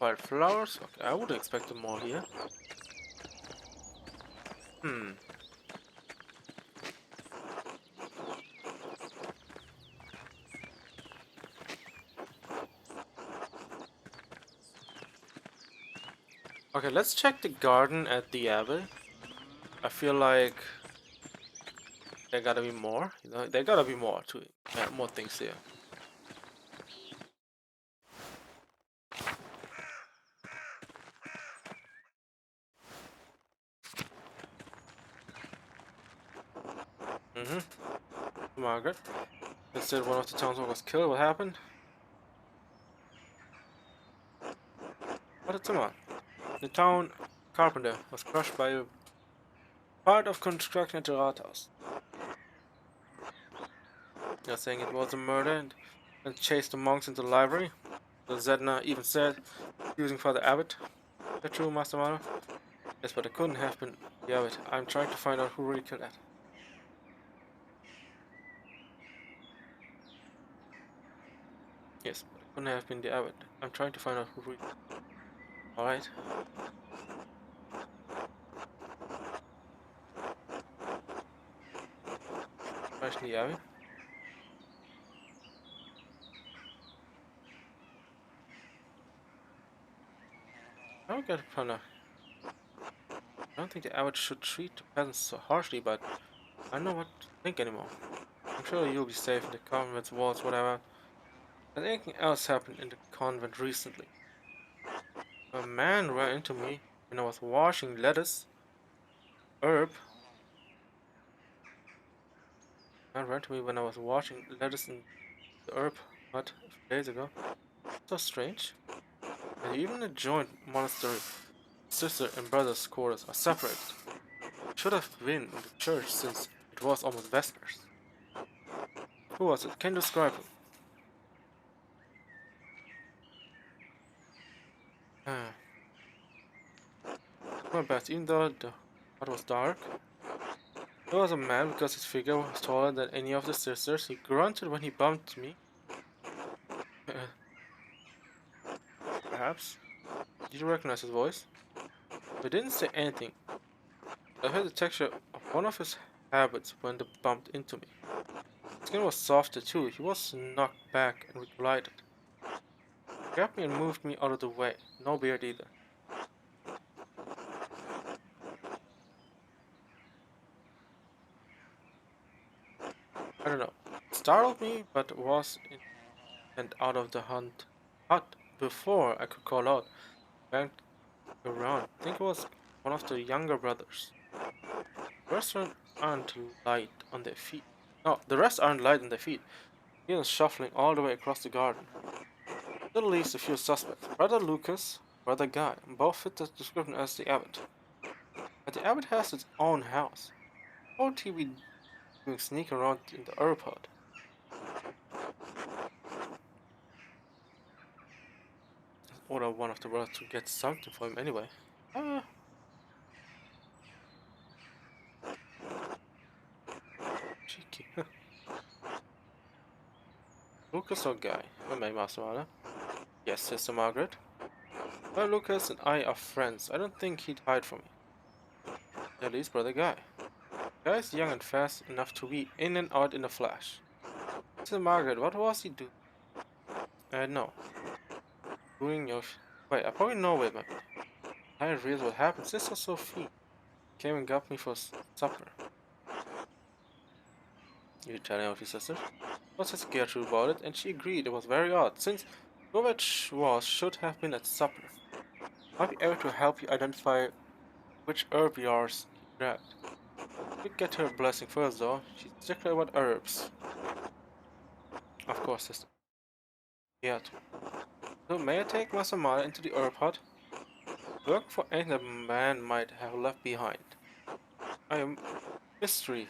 Wild flowers? Okay, I would have expected more here. Hmm. Okay, let's check the garden at the Abbey. I feel like there gotta be more. You know, there gotta be more to it. Yeah, more things here. Margaret. Instead, one of the townsfolk was killed. What happened? What a tumor. The town carpenter was crushed by a part of construction at the Rathaus. They're saying it was a murder and chased the monks into the library. The Zedna even said, using Father Abbot. The true Master Mara? Yes, but it couldn't have been the Abbot. I'm trying to find out who really killed that. Yes, but it couldn't have been the Abbot. I'm trying to find out who really. Alright. Question the Abbey. I don't get it, Prana. I don't think the Abbot should treat the peasants so harshly, but I don't know what to think anymore. I'm sure you'll be safe in the convent's walls, whatever. Has anything else happened in the convent recently? A man ran into me when I was washing lettuce. Herb. A man ran to me when I was washing lettuce in the herb hut a few days ago. So strange. And even the joint monastery, sister and brother's quarters are separated. Should have been in the church since it was almost vespers. Who was it? Can you describe him? Ah, not bad. Even though the hut was dark, he was a man because his figure was taller than any of the sisters. He grunted when he bumped me. Perhaps. Did you recognize his voice? He didn't say anything. I heard the texture of one of his habits when they bumped into me. His skin was softer too. He was knocked back and collided. He grabbed me and moved me out of the way. No beard either. I don't know. It startled me, but was in and out of the hut before I could call out. Went around. I think it was one of the younger brothers. The rest aren't light on their feet. No, the rest aren't light on their feet. He was shuffling all the way across the garden. Still leaves a few suspects. Brother Lucas, Brother Guy, both fit the description as the abbot. But the abbot has his own house. How would he be doing sneak around in the herb hut? Order one of the brothers to get something for him anyway. Ah, cheeky. Lucas or Guy? What may Master Marla? Yes, Sister Margaret. Well, Lucas and I are friends. I don't think he'd hide from me. At least Brother Guy. Guy is young and fast enough to be in and out in a flash. Sister Margaret, what was he doing? No. Doing your... Wait, I probably know it, man. I didn't realize what happened. Sister Sophie came and got me for supper. You tell her what your sister? I was just Gertrude about it, and she agreed it was very odd, since whoever it was should have been at supper. Might be able to help you identify which herb yours he grabbed. You'd get her blessing first, though. She's particular about herbs. Of course, sister. Yet. So may I take Masamara into the herb hut? Look for anything that man might have left behind. I am mystery.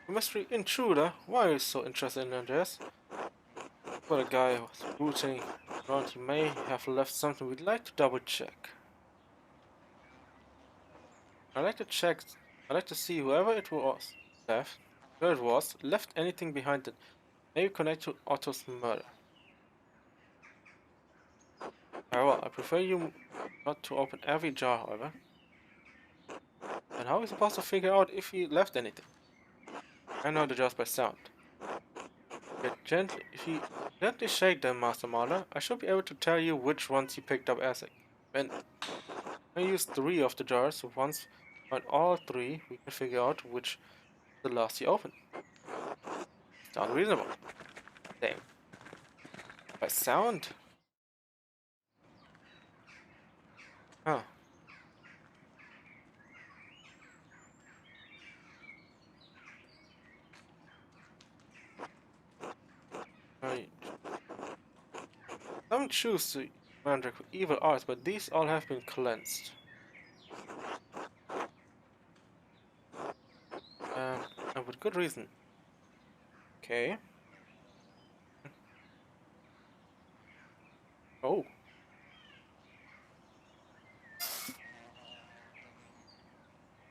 A mystery intruder? Why are you so interested in Andreas? But a guy was rooting around, he may have left something. We'd like to double check. I'd like to check. I'd like to see whoever it was left, whoever it was, left anything behind that may connect to Otto's murder. Well, I prefer you not to open every jar, however. And how are we supposed to figure out if he left anything? I know the jars by sound. If you gently shake them, Master Marder, I should be able to tell you which ones you picked up as when I use 3 of the jars, so once on all 3, we can figure out which the last you opened. Sound reasonable. Same. By sound? Huh. Right. Some choose to mandrake with evil arts, but these all have been cleansed. And with good reason. Okay. Oh.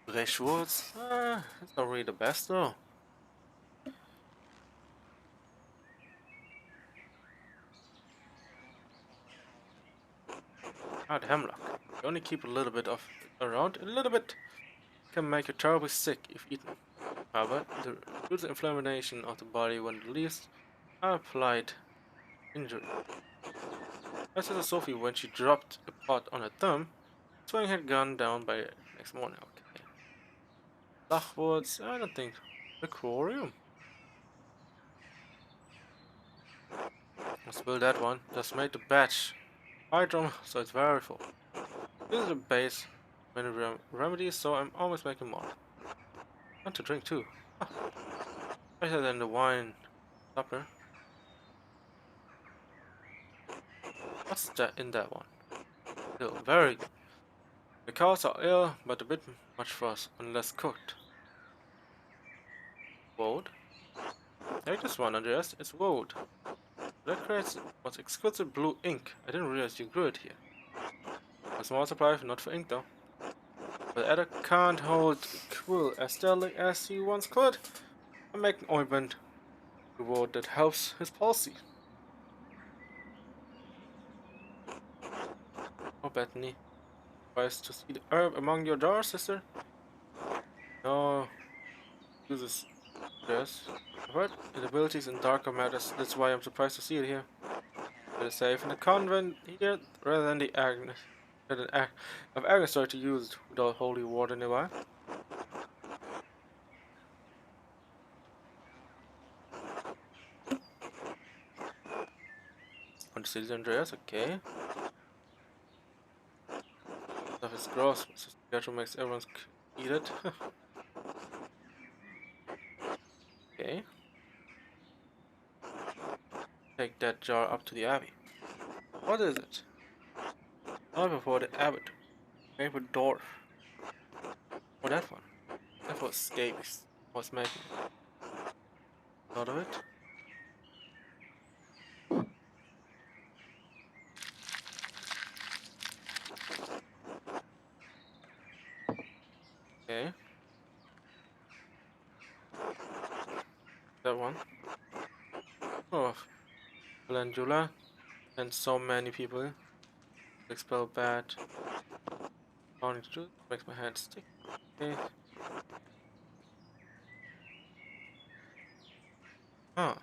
Grey Schwartz? It's not really the best though. The hemlock. You only keep a little bit of it around. A little bit can make you terribly sick if eaten. However, the reduces inflammation of the body when the leaves are applied injury. As to Sophie when she dropped a pot on her thumb, swing had gone down by the next morning. Okay. Dachwoods, I don't think. Aquarium. Let's build that one. Just made the batch. Hydrum, so it's very full. This is the base many remedies, so I'm always making more. Want to drink too. Huh. Better than the wine supper. What's that in that one? Still very good. The cows are ill, but a bit much for us, unless cooked. Woad? Take this one, Andreas. It's woad. That creates what's exquisite blue ink. I didn't realize you grew it here. A small supply, not for ink though. But Edda can't hold quill as steadily as he once could. I make an ointment reward that helps his palsy. Oh, Bethany. Tries to see the herb among your jars, sister? No. Uses this. I've heard its abilities in darker matters. That's why I'm surprised to see it here. Better safe in the convent here rather than the Agnes. Rather than of Agnes started to use it without holy water nearby. On the city Andreas, okay. Stuff is gross. Sister Gertrude makes everyone eat it. Okay. Take that jar up to the abbey. What is it? Not before the abbot. Paper dwarf. Oh, that one. That was Scapes. Was making out of it. Okay. That one. Oh, Calendula. And so many people. Expel bad. Pounding to makes my hand stick. Okay. Huh.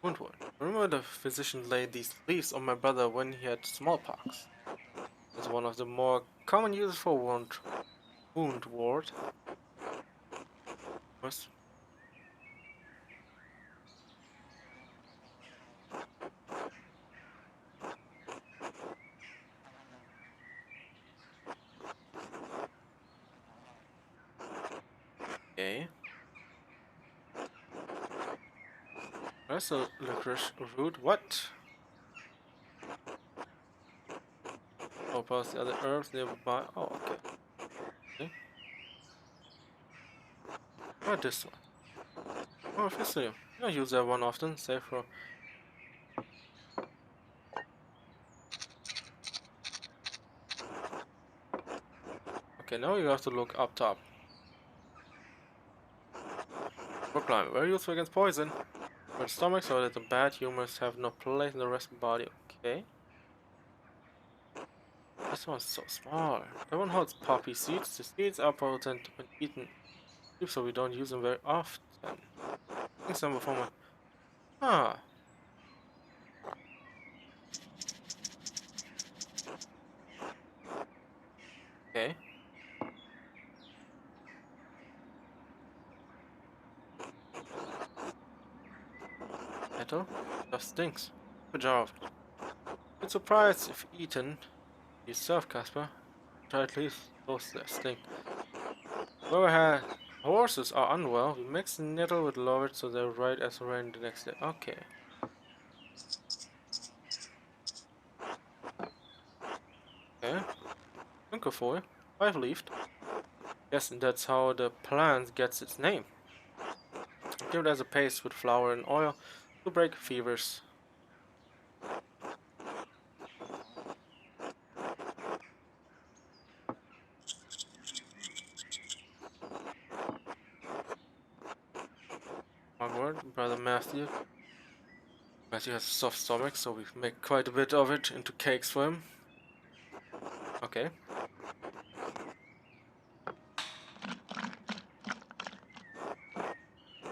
Woundwort. Remember the physician laid these leaves on my brother when he had smallpox. It's one of the more common uses for wound ward. Was okay. There's a licorice root. What? Oh, past the other herbs nearby. Oh, okay. Okay. Oh, this one. Oh, Officially. I use that one often. Save for. Okay, now you have to look up top. climate. Very useful against poison. For the stomach, so that the bad humors have no place in the rest of the body. Okay. This one's so small. That one holds poppy seeds. The seeds are potent when eaten, so we don't use them very often. I think some before my. Ah. Okay. Metal? That stinks. Good job. Bit surprised if eaten yourself, Casper. Try at least those that stink. Whoever had horses are unwell. We mix nettle with lard so they're right as rain the next day. Okay. Okay. Cinquefoil. 5-leafed. Yes, and that's how the plant gets its name. Give it as a paste with flour and oil to break fevers. Onward, Brother Matthew. Matthew has a soft stomach, so we make quite a bit of it into cakes for him. Okay.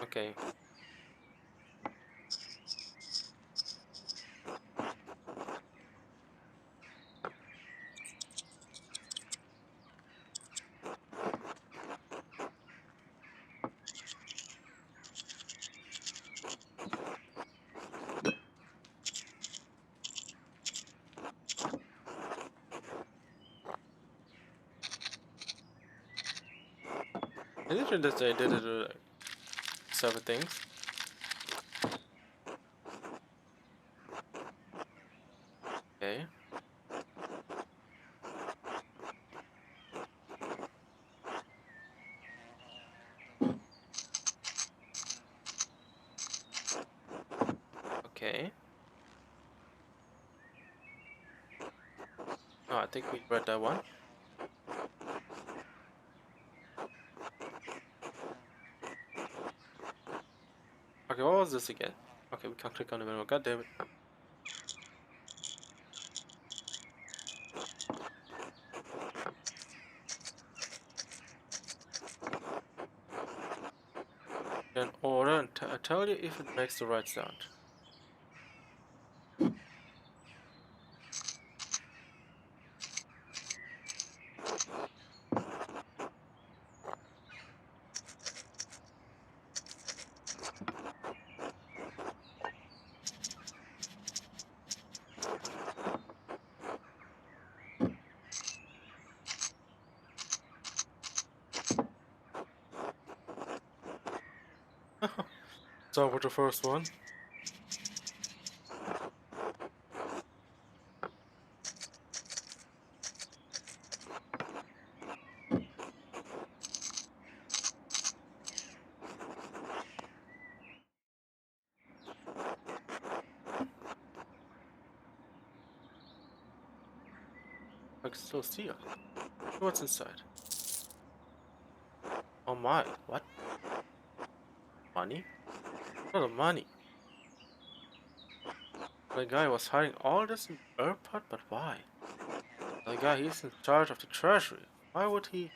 Okay. I did that they did it like several things. Okay. Okay. Oh, I think we read that one. Okay, what was this again? Okay, we can't click on the menu. God damn it. Then order and tell you if it makes the right sound. Start with the first one. Like so seal. What's inside? Oh my, what? Money? Not of money. The guy was hiding all this in the herb pot, but why? The guy, he's in charge of the treasury. Why would he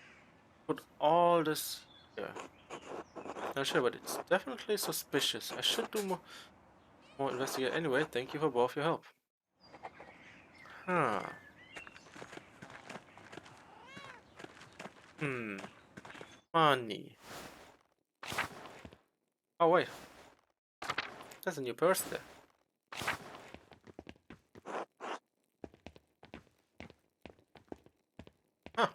put all this here? Not sure, but it's definitely suspicious. I should do more investigate anyway. Thank you for both your help. Huh. Hmm. Money. Oh wait, there's a new person there. Huh.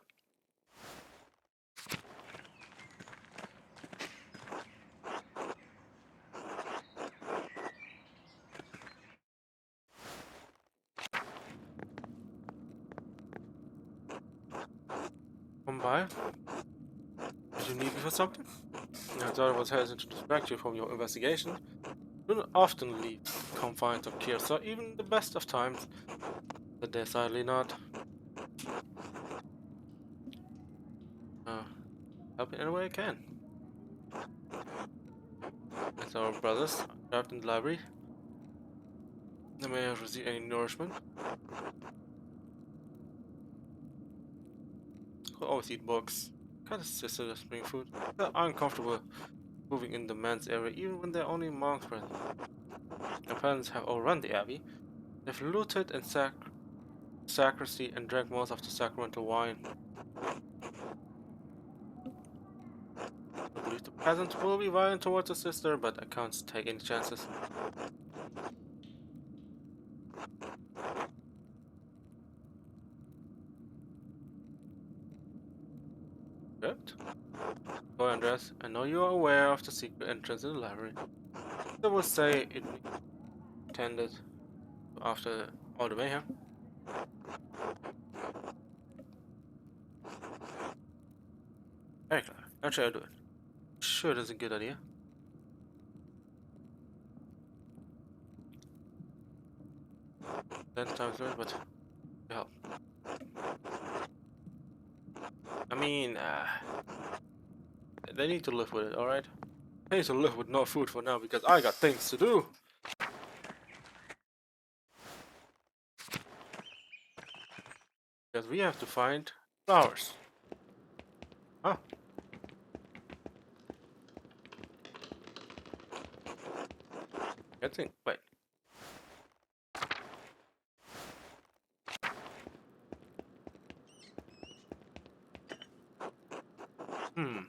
Come by. Did you need me for something? I thought I was hesitant to distract you from your investigation. Do not often leave the confines of Kyrsa, even the best of times. But decidedly not. Uh, help in any way I can. It's our brothers trapped in the library. They may have received any nourishment. Could always eat books. Can't assist to bring food. They're uncomfortable moving in the men's area, even when there are only monks present. Their parents have overrun the abbey. They've looted and sacristy and drank most of the sacramental wine. I believe the peasants will be violent towards the sister, but I can't take any chances. Good. Boy Andres, I know you are aware of the secret entrance in the library. I will say it attended after all the mayhem. Very clever. How should I do it? Sure, that's a good idea. 10 times less, but help. I mean, they need to live with it, alright? They need to live with no food for now because I got things to do. Because we have to find flowers. Huh? Good thing. Wait. Hmm.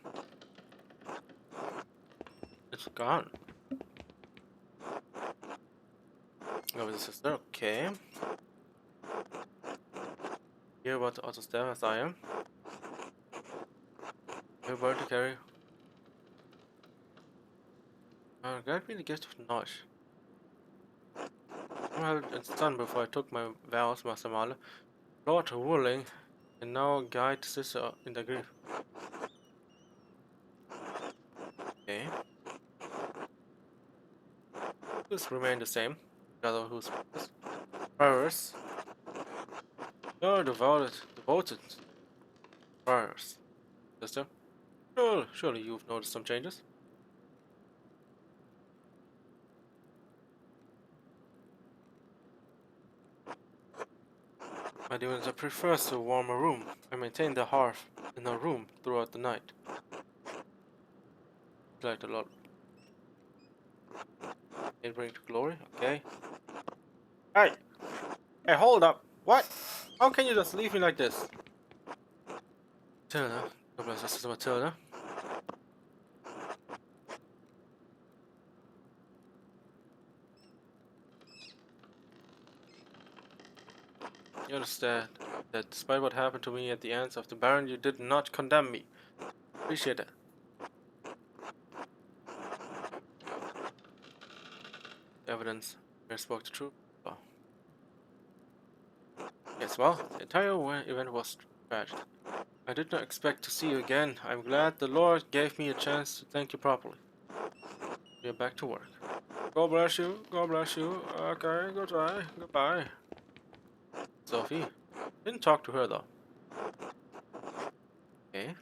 It's gone. Oh, with the sister. Okay. Here about the auto step as I am. We're about to carry. Grant me the gift of knowledge. I had it done before I took my vows, Master Mala. Lord willing, and now guide the sister in the grief. Okay. This remain the same. Gather who's prayers. You're devoted prayers, sister. Surely you've noticed some changes. My demons prefers a warmer room. I maintain the hearth in a room throughout the night. Like a lot. It bring to glory. Okay. Hey, hey, hold up. What? How can you just leave me like this? Matilda. God bless us, Sister Matilda. You understand that despite what happened to me at the hands of the Baron, you did not condemn me. Appreciate it. Evidence. I spoke the truth. Oh. Yes, well, the entire event was tragic. I did not expect to see you again. I'm glad the Lord gave me a chance to thank you properly. We're back to work. God bless you. God bless you. Okay, goodbye. Goodbye. Sophie. Didn't talk to her though. Okay.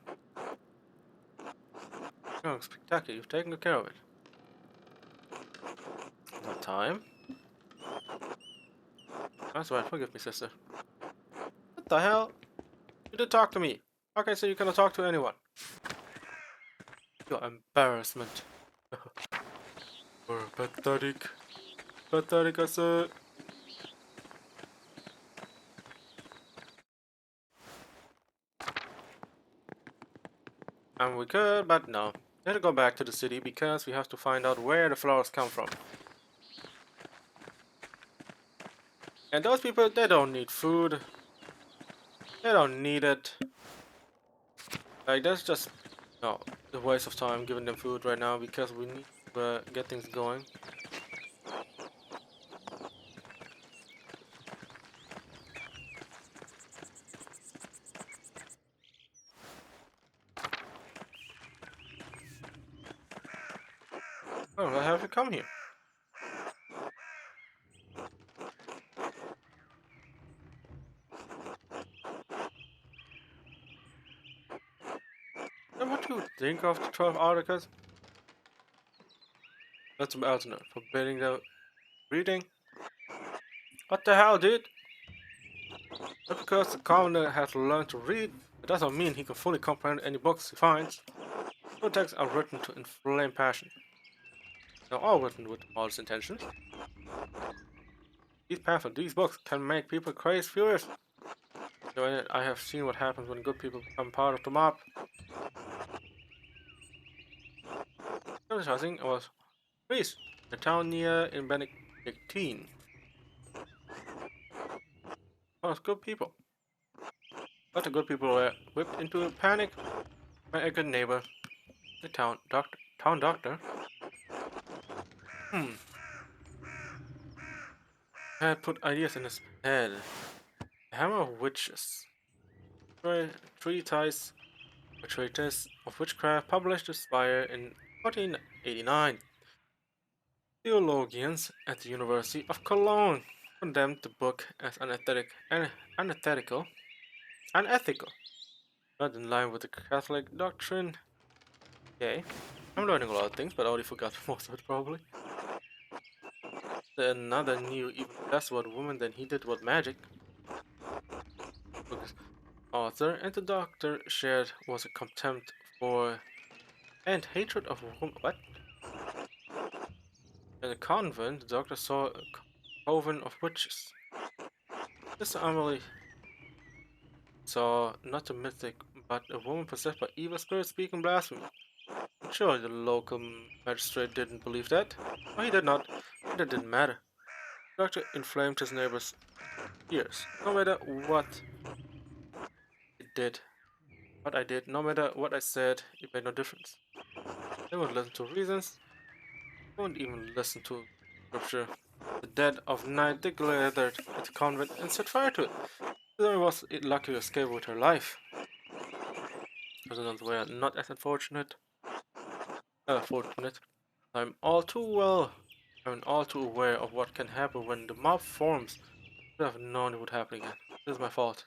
Oh, spectacular. You've taken good care of it. Not time. That's right. Forgive me, sister. What the hell? You did talk to me. Okay, so you cannot talk to anyone. Your embarrassment. Or pathetic. Pathetic, I said. And we could, but no. Let's go back to the city because we have to find out where the flowers come from. And those people, they don't need food. They don't need it. Like, that's just, no, a waste of time giving them food right now because we need to get things going. Oh, why have you come here? And what do you think of the 12 articles? That's alternate. Forbidding the reading? What the hell, dude? Just because the commoner has learned to read, it doesn't mean he can fully comprehend any books he finds. No texts are written to inflame passion. They're all written with modest intentions. These pamphlets, these books can make people crazy furious. I have seen what happens when good people become part of the mob. I think it was Greece, a town near in Benedictine. Oh, it's good people. But the good people were whipped into a panic by a good neighbor, the town doctor, hmm, had put ideas in his head. The Hammer of Witches, treatise or treatise of witchcraft, published the Spire in 1489. Theologians at the University of Cologne condemned the book as unethical, not in line with the Catholic doctrine. Okay, I'm learning a lot of things, but I already forgot most of it probably. Another knew even less about women than he did about magic. Book's author and the doctor shared was a contempt for and hatred of women. What? In the convent, the doctor saw a coven of witches. Mr. Amelie saw not a mythic, but a woman possessed by evil spirits speaking blasphemy. Sure, the local magistrate didn't believe that. No, he did not, but it didn't matter. The doctor inflamed his neighbor's ears. No matter I did, no matter what I said, it made no difference. They wouldn't listen to reasons, they wouldn't even listen to scripture. At the dead of night, they gathered at the convent and set fire to it. There was lucky to escape with her life. Others were not as fortunate. I'm all too well. I'm all too aware of what can happen when the mob forms. I should have known it would happen again. This is my fault.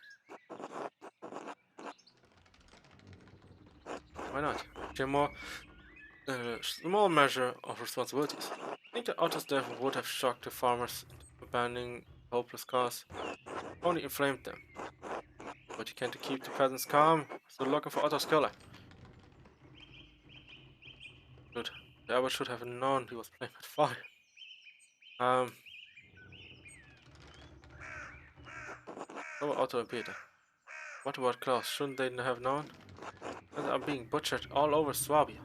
Why not? Share more small measure of responsibilities. I think the Otto's death would have shocked the farmers into abandoning the hopeless cause. Only inflamed them. But you can't keep the peasants calm, so looking for Otto's killer. Good. The abbot should have known he was playing with fire. So Otto and Peter. What about Klaus? Shouldn't they have known? They are being butchered all over Swabia.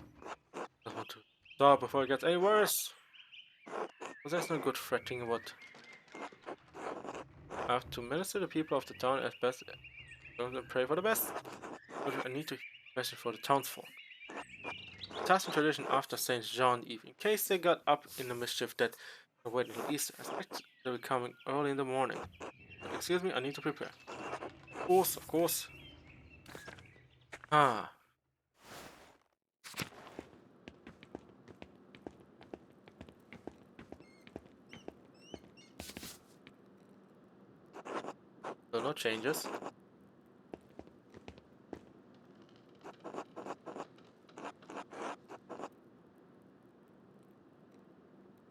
I want to stop before it gets any worse. But there's no good fretting about. I have to minister to the people of the town as best and pray for the best. But I need to message for the townsfolk. Task and tradition after St. John Eve, in case they got up in the mischief that await until Easter. I expect they'll be coming early in the morning. But excuse me, I need to prepare. Of course. Ah. So no changes.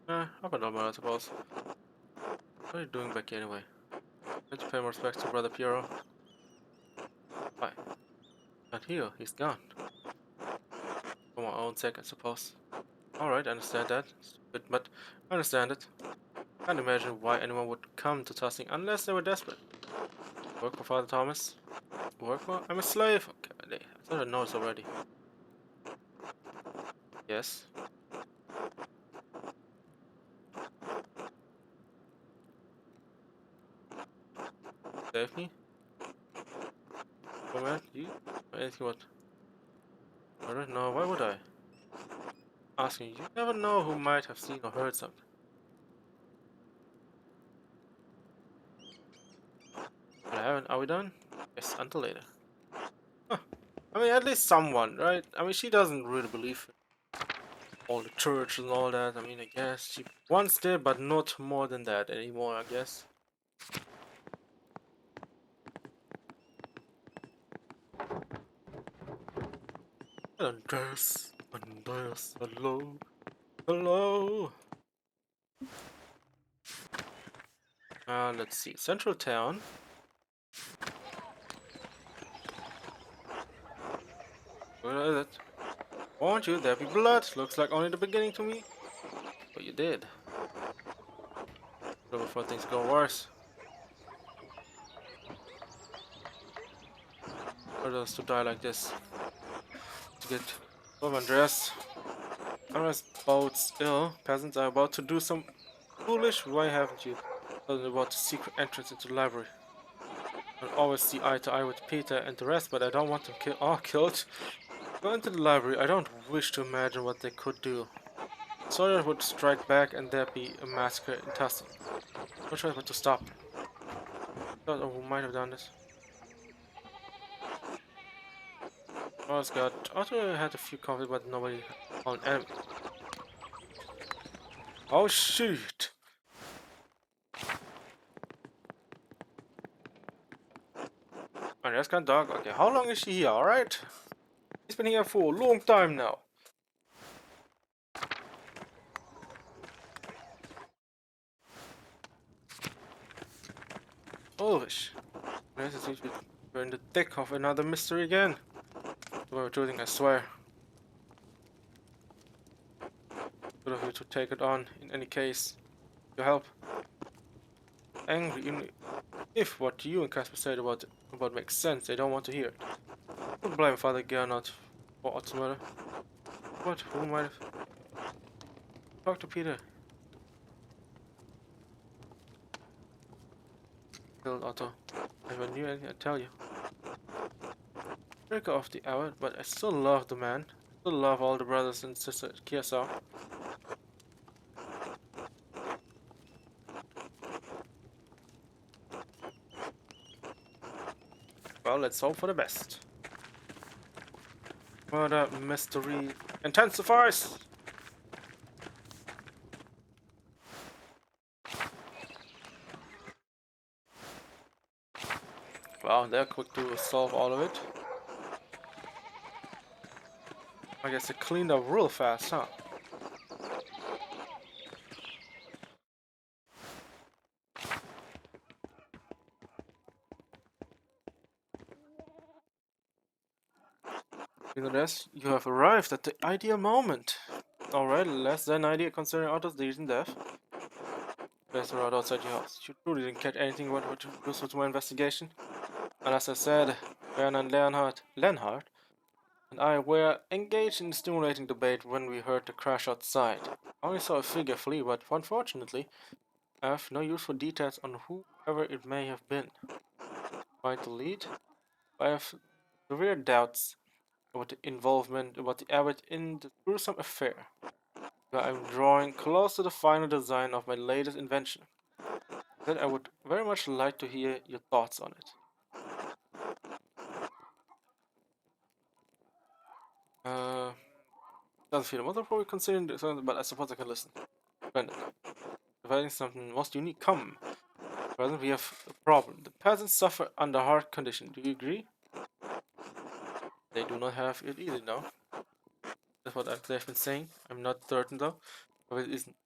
Up and normal, I suppose. What are you doing back here anyway? Need to pay more respect to Brother Piero. Why? Not here, he's gone. For my own sake, I suppose. Alright, I understand that. Stupid, but I understand it. Can't imagine why anyone would come to Tossing unless they were desperate. Work for Father Thomas? Work for? I'm a slave! Okay, I thought I know this already. Yes. Save me? Comment? You? Anything what? I don't know, why would I? Asking you never know who might have seen or heard something. But I haven't. Are we done? Yes, until later. Huh. I mean, at least someone, right? I mean, she doesn't really believe in all the church and all that. I mean, I guess she once did, but not more than that anymore, I guess. Andreas, hello. Hello. Let's see. Central Town. Where is it? Won't you? There be blood. Looks like only the beginning to me. But you did. So before things go worse. For those to die like this. To get over Andreas. Andreas boats ill. Peasants are about to do some foolish. Why haven't you told them about the secret entrance into the library? I always see eye to eye with Peter and the rest, but I don't want them all killed. Go into the library. I don't wish to imagine what they could do. Sawyer would strike back and there'd be a massacre in Tustin. No choice but to stop them. Thought who might have done this. Oh, God. Otto had a few conflicts, but nobody on enemy. Oh, shoot! Oh, that's kind of dog. Okay, how long is she here, alright? She's been here for a long time now. Foolish. Yes, it seems we're in the thick of another mystery again. We're choosing, I swear. Good of you to take it on, in any case. Your help. Angry, even if what you and Casper said about makes sense, they don't want to hear it. Don't blame Father Gernot for Otto's murder. What? Who might have... Talk to Peter. Killed Otto. If I knew anything, I'd tell you. Breaker of the hour, but I still love the man. Still love all the brothers and sisters at Kiasau. Well, let's hope for the best. Murder mystery intensifies! Wow, they're quick to solve all of it. I guess they cleaned up real fast, huh? Look at this, you have arrived at the ideal moment. Alright, less than ideal considering Otto's recent death. There's a road outside your house. You truly didn't catch anything what useful to my investigation. And as I said, Bernard Leonhardt and I were engaged in a stimulating debate when we heard the crash outside. I only saw a figure flee, but unfortunately, I have no useful details on whoever it may have been. Trying to lead? I have severe doubts about the involvement about the abbot in the gruesome affair. But I'm drawing close to the final design of my latest invention. That I would very much like to hear your thoughts on it. Uh, doesn't feel more than probably considering this, but I suppose I can listen. Splendid. Providing something most unique. Come. Present, we have a problem. The peasants suffer under hard conditions. Do you agree? They do not have it easy now. That's what they've been saying. I'm not certain though. But it isn't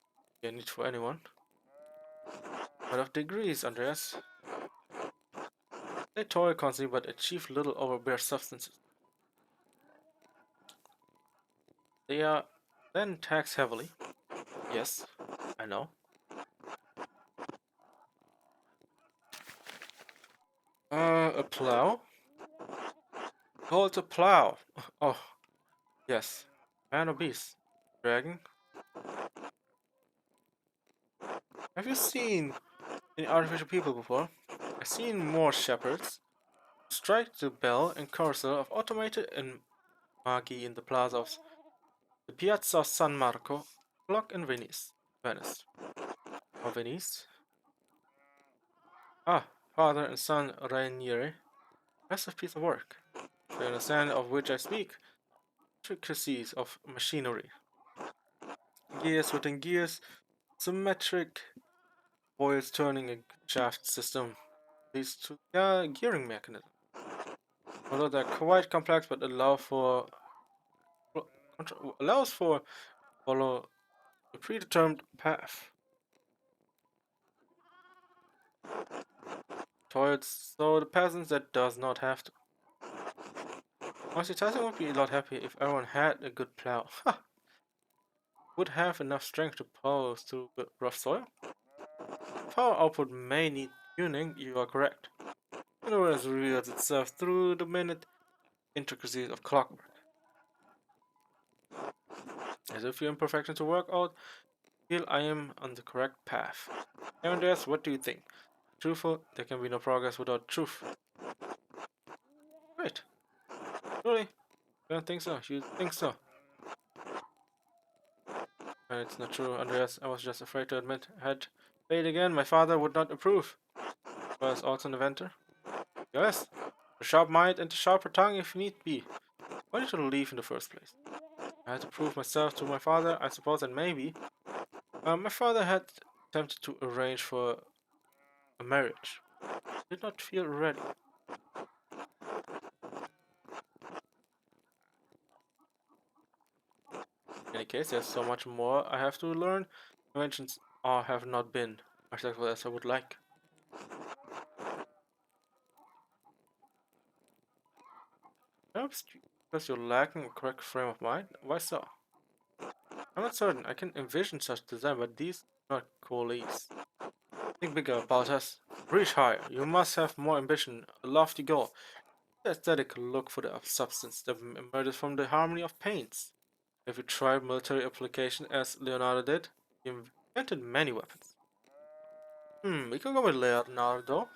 a need for anyone. What of degrees, Andreas? They toil constantly but achieve little over bare substances. They are then taxed heavily. Yes, I know. A plow? Hold a plow. Oh, yes. Man or beast? Dragon? Have you seen any artificial people before? I've seen more shepherds strike the bell and carousel of automated and magi in the plaza of the Piazza San Marco, clock in Venice. Venice. Or Venice? Ah, father and son Rainieri. Impressive piece of work. The understanding of which I speak. Intricacies of machinery. Gears within gears, symmetric wheels turning a shaft system leads to gearing mechanism. Although they're quite complex, but allows for follow a predetermined path. Towards so the peasants that does not have to. Honestly, Tyson would be a lot happier if everyone had a good plow. Would have enough strength to plow through rough soil. Power output may need tuning, you are correct. Universe reveals itself through the minute intricacies of clockwork. As if your imperfections to work out, feel I am on the correct path. Andreas, what do you think? Truthful, there can be no progress without truth. Right. Really? You don't think so? You think so? It's not true, Andreas. I was just afraid to admit. Had failed again, my father would not approve. I was also an inventor. Yes. A sharp mind and a sharper tongue if need be. Why did you leave in the first place? I had to prove myself to my father, I suppose, and maybe. My father had attempted to arrange for a marriage. Did not feel ready. In any case, there's so much more I have to learn. Inventions are have not been as successful as I would like. Perhaps because you're lacking a correct frame of mind? Why so? I'm not certain. I can envision such design, but these do not coalesce. Think bigger about us. Reach higher. You must have more ambition, a lofty goal. The aesthetic look for the substance that emerges from the harmony of paints. If you tried military application as Leonardo did, he invented many weapons. We can go with Leonardo.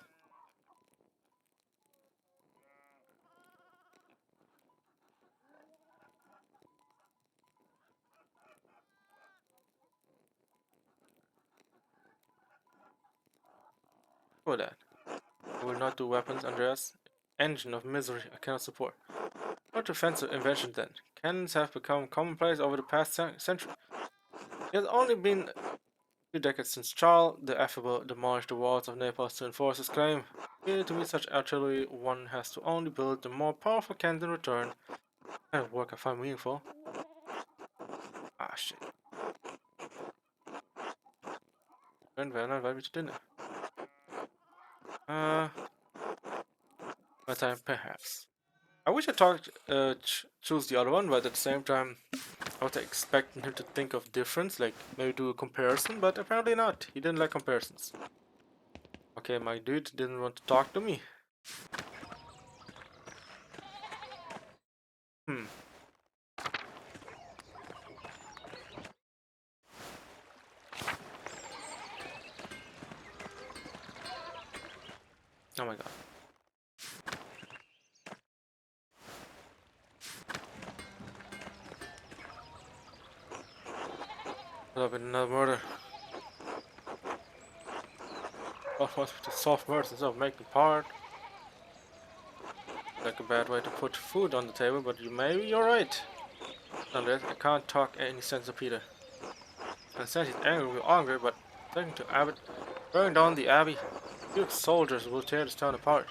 For that. I will not do weapons, Andreas. Engine of misery I cannot support. What offensive invention then? Cannons have become commonplace over the past century. It has only been a few decades since Charles the Affable demolished the walls of Naples to enforce his claim. Really, to meet such artillery, one has to only build the more powerful cannons in return. Kind of work I find meaningful. Ah, shit. When Werner invite me to dinner? My time, perhaps. I wish I talked, choose the other one, but at the same time, I was expecting him to think of difference, like maybe do a comparison, but apparently not. He didn't like comparisons. Okay, my dude didn't want to talk to me. Hmm. Oh my god. Could have been another murder. What was to solve murders instead of making part? Like a bad way to put food on the table, but maybe you're right. Nonetheless, I can't talk any sense of Peter. And said he's angry with Angry, but taking to Abbott, burning down the abbey. Duke's soldiers will tear this town apart.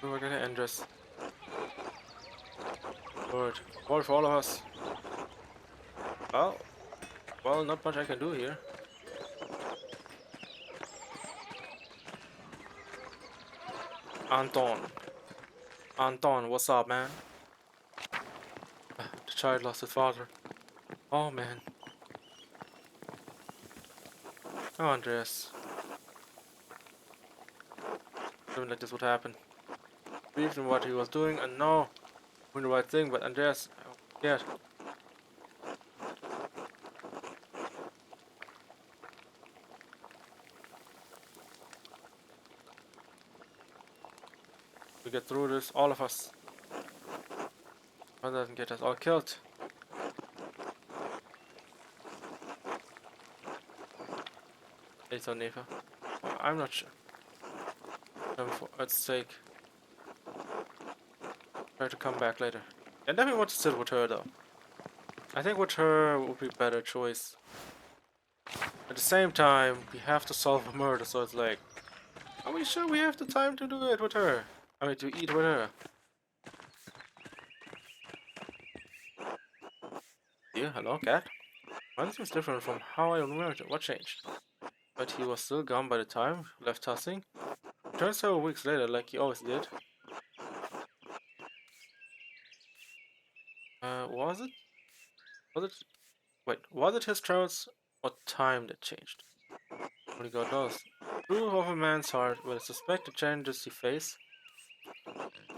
We're gonna end this. Word. Word for all of us. Well, not much I can do here. Anton. Anton, what's up, man? The child lost his father. Oh, man. Oh, Andreas. Something like this would happen. Believed in what he was doing and know doing the right thing, but Andreas, yeah, we get through this, all of us. One doesn't get us all killed. It's on Neva. I'm not sure. For its sake, try to come back later. I definitely want to sit with her though. I think with her would be a better choice. At the same time, we have to solve a murder, so it's like, are we sure we have the time to do it with her? I mean, to eat with her. Yeah, hello, cat. Mine seems different from how I remembered it. What changed? But he was still gone by the time we left tossing. Returned several weeks later, like he always did. Was it? Was it? Wait, was it his travels or time that changed? Only God knows. True of a man's heart, when I suspect the changes he face,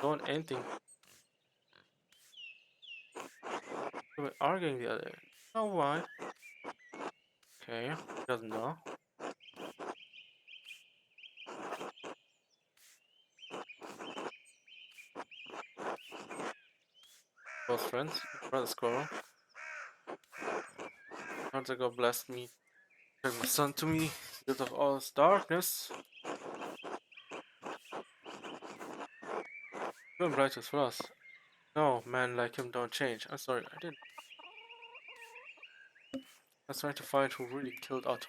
don't anything. We were arguing the other day. Know why? Okay, he doesn't know. Close friends, brother squirrel. Months ago blessed me, took my son to me, because of all his darkness. Don't bright his for us. No, man like him don't change. I'm sorry, I didn't. I was trying to find who really killed Otto.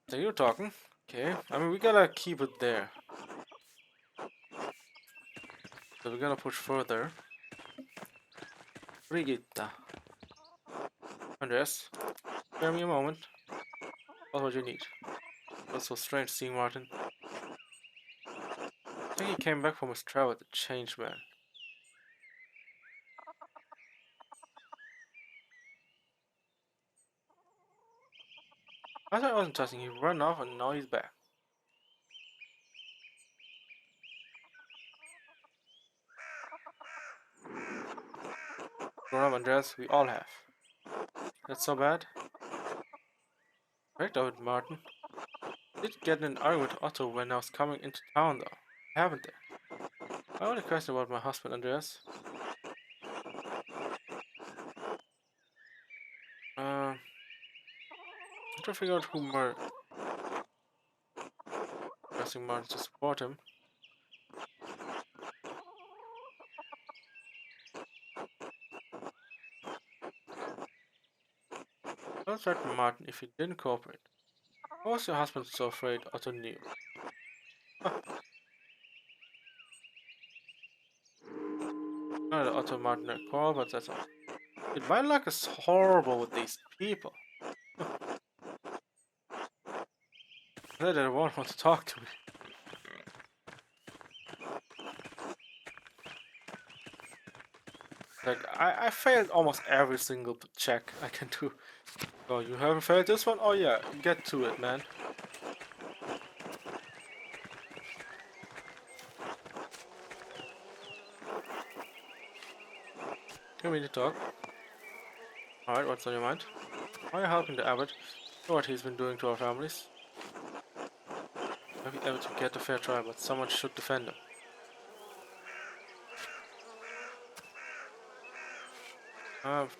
So you're talking? Okay, I mean we gotta keep it there. So we're gonna push further. Brigitta. Andreas, spare me a moment. What would you need? It was so strange seeing Martin. I think he came back from his travel with a changed man. I thought I wasn't touching, he ran off and now he's back. Grown up Andreas, we all have. That's so bad. Correct of it, Martin. I did get in an argument with Otto when I was coming into town though. Haven't they? I only question about my husband Andreas. I'm trying to figure out who murdered pressing Martin to support him. I'll threaten Martin if he didn't cooperate. Why was your husband so afraid Otto knew? Not that Otto and Martin are quarrel, but that's all. Dude, my luck is horrible with these people. They won't want to talk to me. Like, I failed almost every single check I can do. Oh, you haven't failed this one? Oh yeah, get to it, man. Can we need to talk? Alright, what's on your mind? Why are you helping the abbot? Know what he's been doing to our families? Have you ever to get a fair trial, but someone should defend him.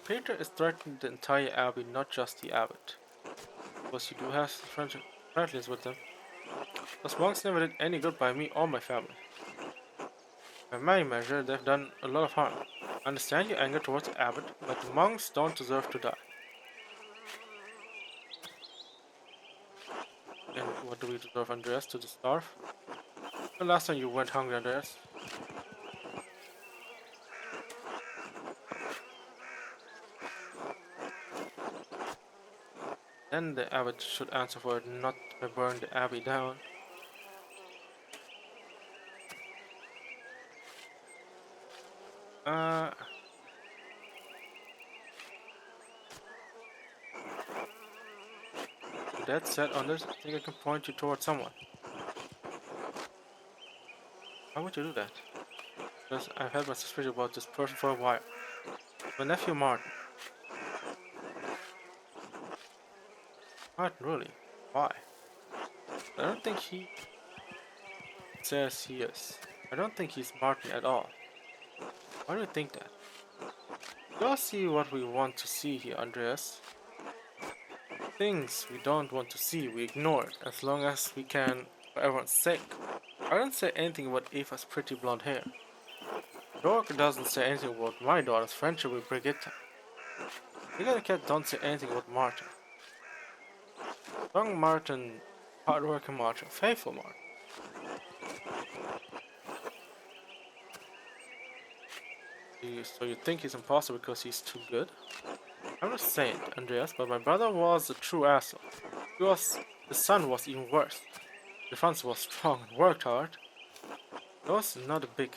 Peter is threatening the entire abbey, not just the abbot. Because you do have friendliness with them. Those monks never did any good by me or my family. By my measure, they've done a lot of harm. I understand your anger towards the abbot, but the monks don't deserve to die. And what do we deserve, Andreas? To starve? The last time you went hungry, Andreas? Then the abbot should answer for it, not by burning the abbey down. Uh, that said, on this, I think I can point you towards someone. Why would you do that? Because I've had my suspicion about this person for a while. My nephew Martin. Martin, really? Why? I don't think he says he is. I don't think he's Martin at all. Why do you think that? We all see what we want to see here, Andreas. Things we don't want to see, we ignore it, as long as we can, for everyone's sake. I don't say anything about Eva's pretty blonde hair. Dork doesn't say anything about my daughter's friendship with Brigitte. The other cat don't say anything about Martin. Young Martin, hardworking Martin, faithful Martin. So you think he's impossible because he's too good? I'm not saying, Andreas, but my brother was a true asshole. His son was even worse. Defense was strong and worked hard. He was not a bit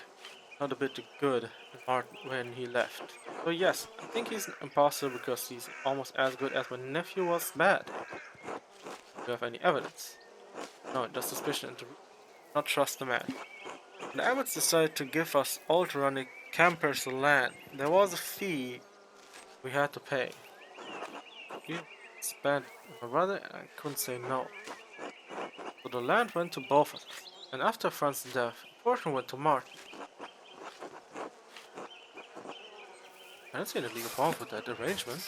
good in Martin when he left. So yes, I think he's impossible because he's almost as good as my nephew was bad. Do you have any evidence? No, just suspicion and to not trust the man. When the abbots decided to give us ultra-running campers the land, there was a fee we had to pay. We spent my brother and I couldn't say no. So the land went to both of us. And after Fran's death, a portion went to Martin. I don't see any legal problem with that arrangement.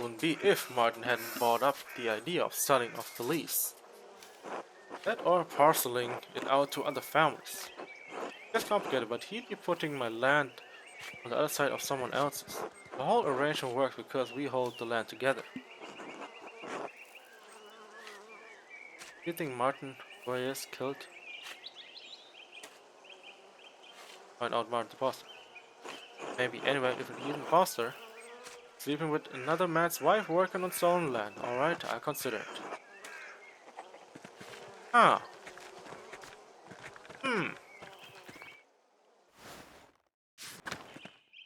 Wouldn't be if Martin hadn't brought up the idea of selling off the lease. That or parceling it out to other families. It's complicated, but he'd be putting my land on the other side of someone else's. The whole arrangement works because we hold the land together. Do you think Martin Boyes killed? Find out Martin the Imposter. Maybe anyway, if he's an imposter, sleeping with another man's wife working on stolen land. Alright, I'll consider it. Ah. Hmm.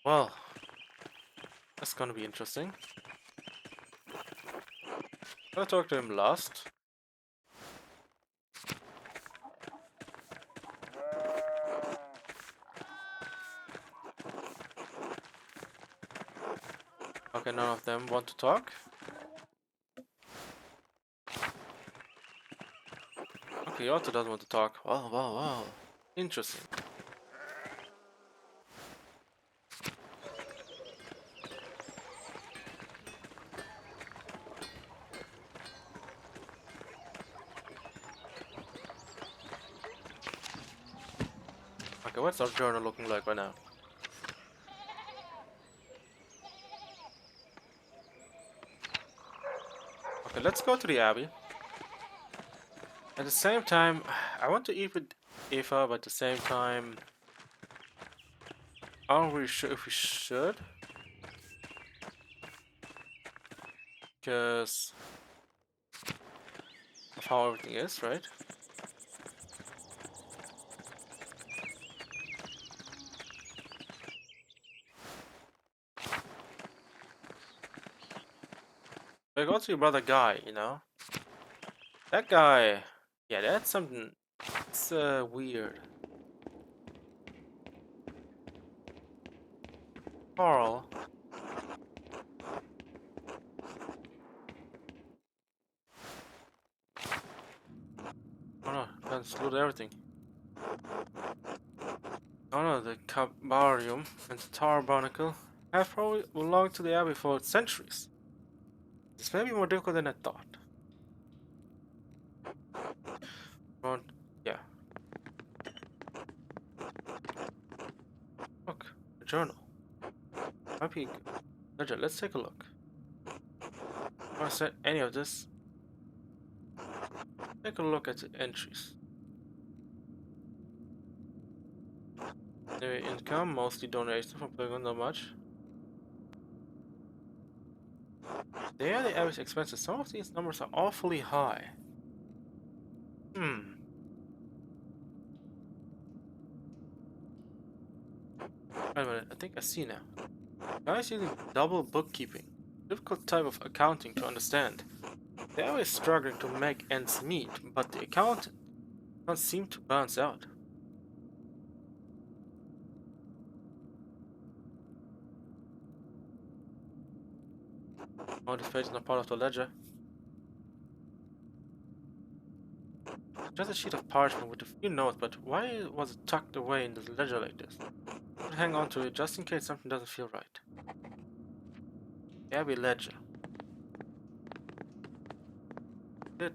Well, that's gonna be interesting. I'll talk to him last. Okay, none of them want to talk. Okay, Otto doesn't want to talk. Wow. Interesting. Okay, what's our journal looking like right now? Okay, let's go to the Abbey. At the same time, I want to eat with Eva, but at the same time, aren't we sure if we should? Because of how everything is, right? But go to your brother Guy, you know? That guy, yeah, that's something, it's weird. Carl. Oh no, can't loot everything. Oh no, the Cabarium and the Tar Barnacle have probably belonged to the Abbey for centuries. This may be more difficult than I thought. But, yeah. Look, a journal. Might be good. Ledger, let's take a look. If I said any of this, take a look at the entries. The income, mostly donations from Playground, not much. They are the average expenses. Some of these numbers are awfully high. Hmm. Wait a minute, I think I see now. Guys using double bookkeeping. Difficult type of accounting to understand. They are always struggling to make ends meet, but the account don't seem to balance out. Oh, this page is not part of the ledger. Just a sheet of parchment with a few notes, but why was it tucked away in the ledger like this? I'll hang on to it just in case something doesn't feel right. Abbey ledger. It.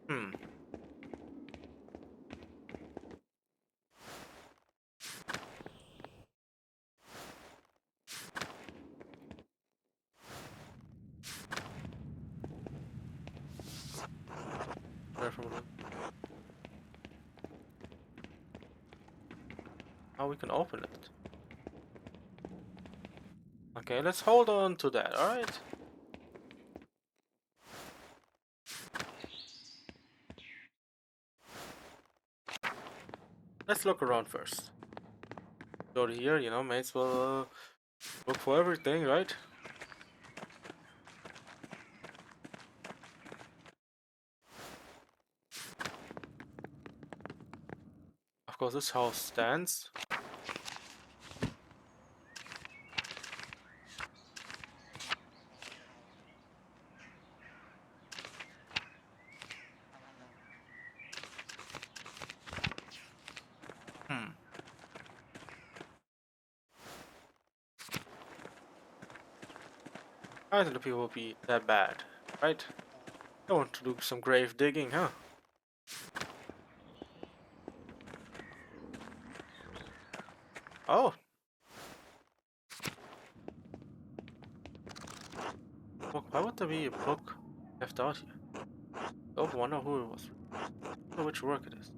Hmm. Where from? how we can open it. Okay, let's hold on to that, alright? Let's look around first. Go to here, you know, may as well look for everything, right? Of course, this house stands. Hmm. I don't think the people will be that bad, right? I want to do some grave digging, huh? Oh, look, why would there be a book left out here? Oh, I wonder who it was. I wonder which work it is.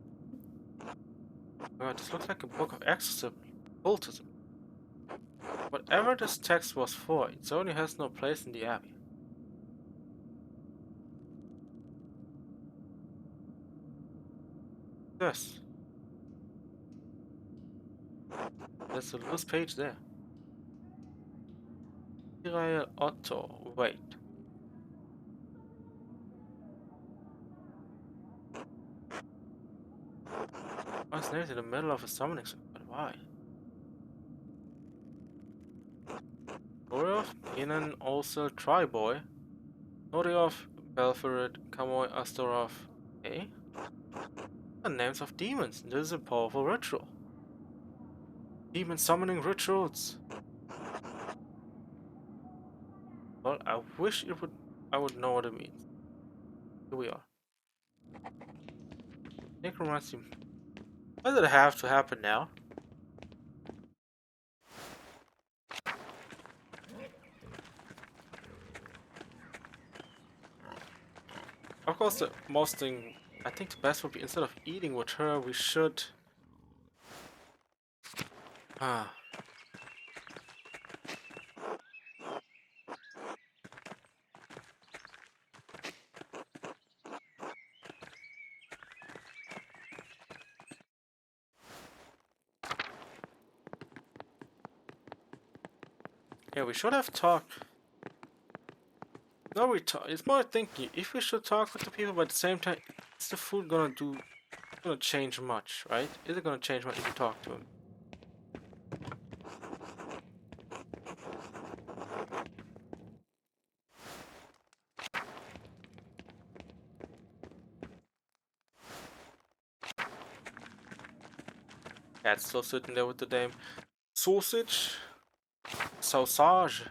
God, this looks like a book of exorcism, occultism. Whatever this text was for, it certainly has no place in the Abbey. Yes, there's a loose page there. Irael Otto, wait. What's named in the middle of a summoning circle? But why? Oriov, Inan, also Triboy, Noriov, Belferid, Kamoy, Astorov. Eh? The names of demons. This is a powerful ritual. Demon summoning rituals. Well, I wish I would know what it means. Here we are. Necromancy. Why did it have to happen now? Of course, the most thing. I think the best would be instead of eating with her, we should. Ah. Yeah, we should have talked. No, we talk. It's more thinking if we should talk with the people, but at the same time, is the food gonna change much, right? Is it gonna change much if you talk to him? Cat's still sitting there with the damn sausage. Sausage.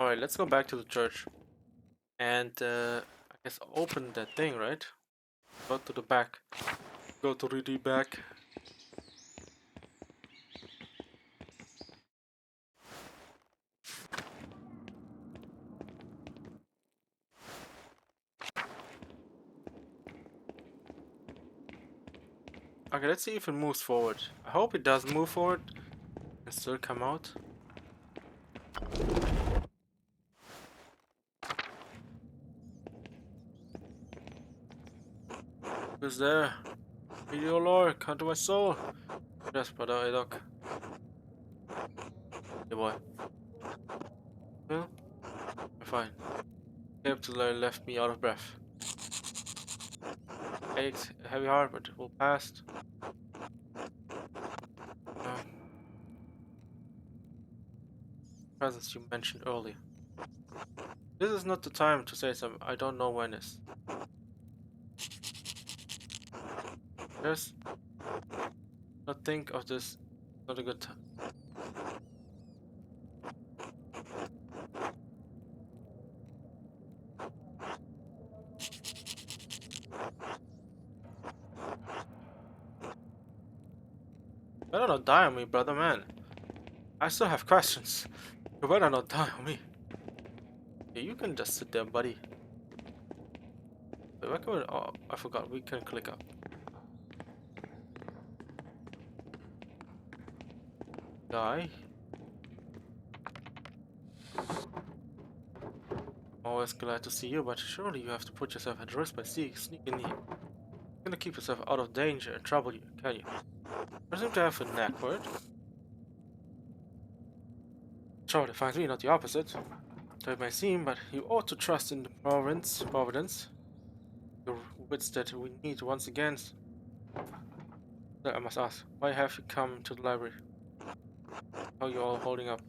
Alright, let's go back to the church. And I guess open that thing, right? Go to the back. Go to the back. Okay, let's see if it moves forward. I hope it does move forward and still come out. Who's there? Your Lord, come to my soul. Yes, brother Adok. Yeah, boy. Well, I'm fine. Captain left me out of breath. aches, a heavy heart, but it will pass. Presence you mentioned earlier. This is not the time to say something. I don't know when is. Just not think of this. Not a good time. Better not die on me, brother man. I still have questions. You better not die on me. Yeah, you can just sit there, buddy. Wait, where can we? Oh, I forgot. We can click up. Die. Always glad to see you, but surely you have to put yourself at risk by sneaking in. You're gonna keep yourself out of danger and trouble you, can you? I seem to have a knack for it. Trouble defines me, not the opposite. So it may seem, but you ought to trust in the providence. The wits that we need once again. So I must ask, why have you come to the library? How are you all holding up?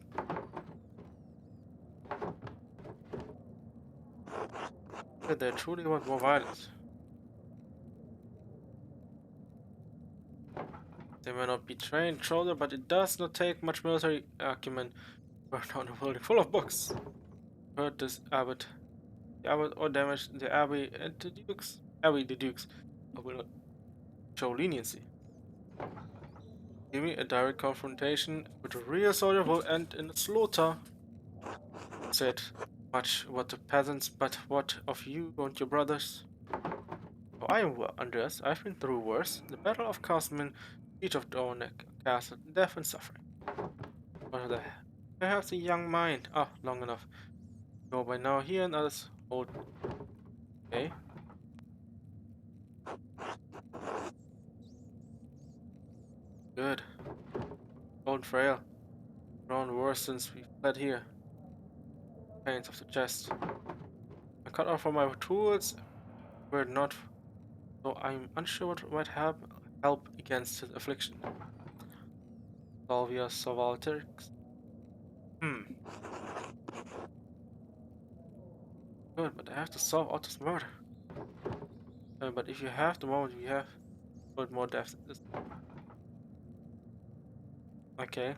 Did they truly want more violence? They may not be trained shoulder, but it does not take much military acumen to burn down a building full of books. Hurt this abbot. The abbot or damage the abbey and the dukes. Abbey the dukes. I will not show leniency. Give me a direct confrontation with a real soldier will end in a slaughter. Said much what the peasants, but what of you and your brothers? Oh, I am well, Andreas. I've been through worse. The Battle of Castleman, siege of Dornick Castle, death and suffering. What are the perhaps a young mind. Ah, long enough. Go by now here and others hold. Okay. Good. Old frail. Grown worse since we fled here. Pains of the chest. I cut off all my tools. Were not. So I'm unsure what might help against his affliction. Salvia Subalterix. Good, but I have to solve Otto's murder. But if you have the moment we have, put more depth in this. Okay.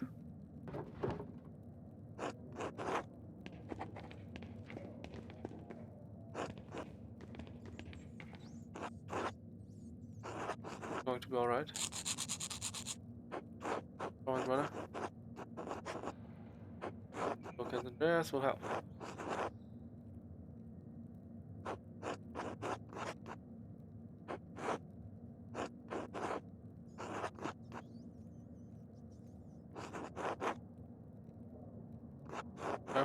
Going to be alright. Come on, brother. Okay, Andreas will help.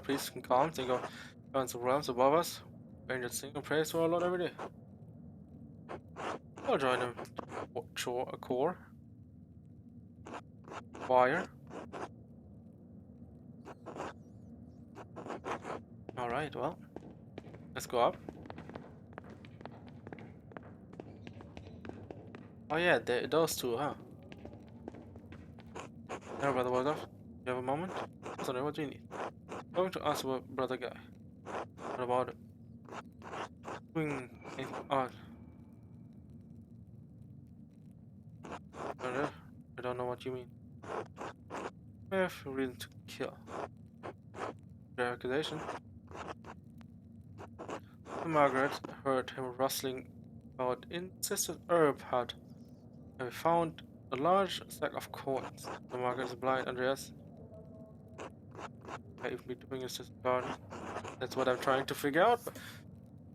Please can calm. Think of guns of realms above us. And just sing and praise to our Lord every day. I'll join him. A core. Choir. Alright, well. Let's go up. Oh yeah, those two, huh? Now, brother Waldorf, you have a moment? Sorry, what do you need? Going to ask about brother guy. What about it? Doing anything odd? I don't know what you mean. I have reason to kill. Fair accusation. Margaret heard him rustling about in Sister's herb hut. And we found a large sack of coins. The Margaret is blind, Andreas. I've been doing his sister's garden. That's what I'm trying to figure out. But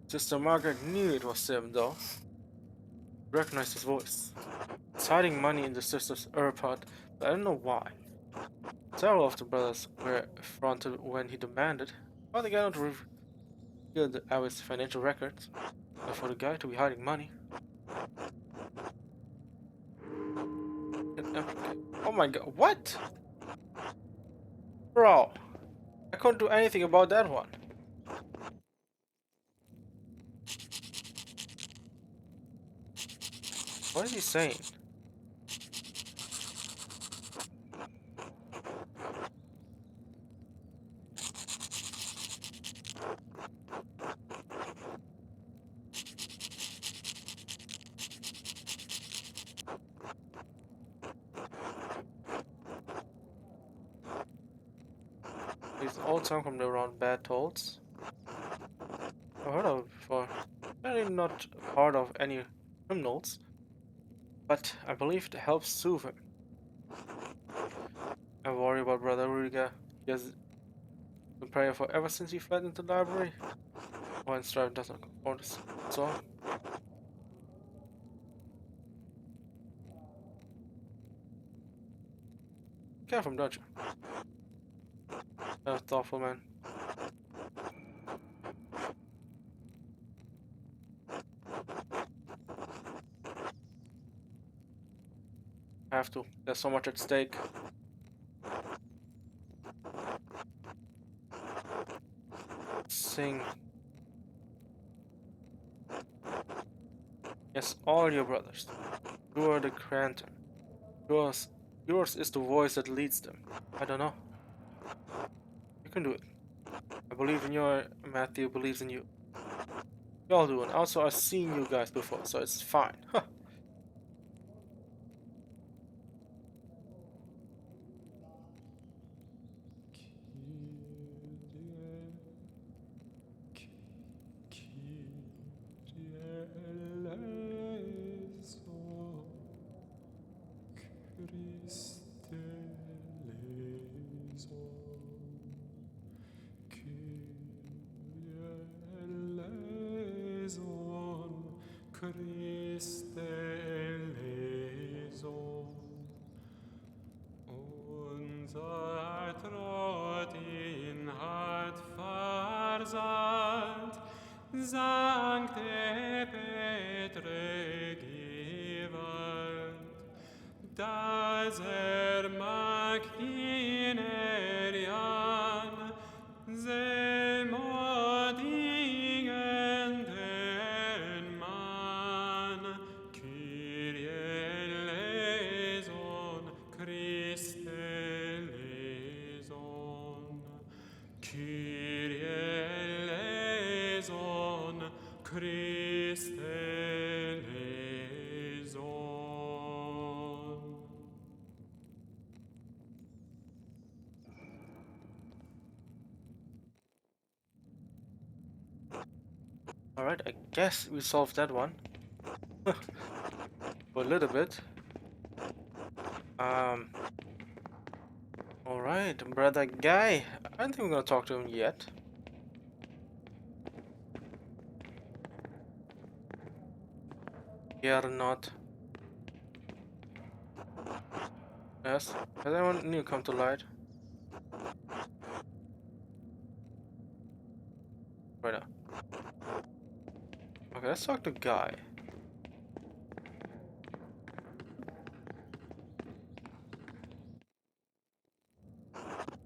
Sister Margaret knew it was him, though. Recognized his voice. He's hiding money in the sister's herb hut, but I don't know why. Several of the brothers were affronted when he demanded, why the guy not reveal the Abbey's financial records, and for the guy to be hiding money. Oh my god, what? Bro, I couldn't do anything about that one. What is he saying? These old song from the round bad tolls. I've heard of it before. Apparently not part of any hymnals, but I believe it helps soothe him. I worry about Brother Rudiger. He has been praying for ever since he fled into the library. One strife does not conform to so. Careful, don't you? That's thoughtful, man. I have to. There's so much at stake. Sing. Yes, all your brothers. You are the grantor. Yours, yours is the voice that leads them. I don't know. You can do it. I believe in you. Matthew believes in you. You all do, and also I've seen you guys before, so it's fine. Christe eleison, unser Trott ihn hat versandt, Sancte Petre gewalt, dass mag ihn erian, selmodigenden Mann, Kyrie eleison, Christe eleison, Kyrie eleison, Christe eleison. Alright, I guess we solved that one. For a little bit. Alright, brother guy. I don't think we're gonna talk to him yet. Yeah or not. Yes. Has anyone new come to light? Right now. Okay, let's talk to Guy.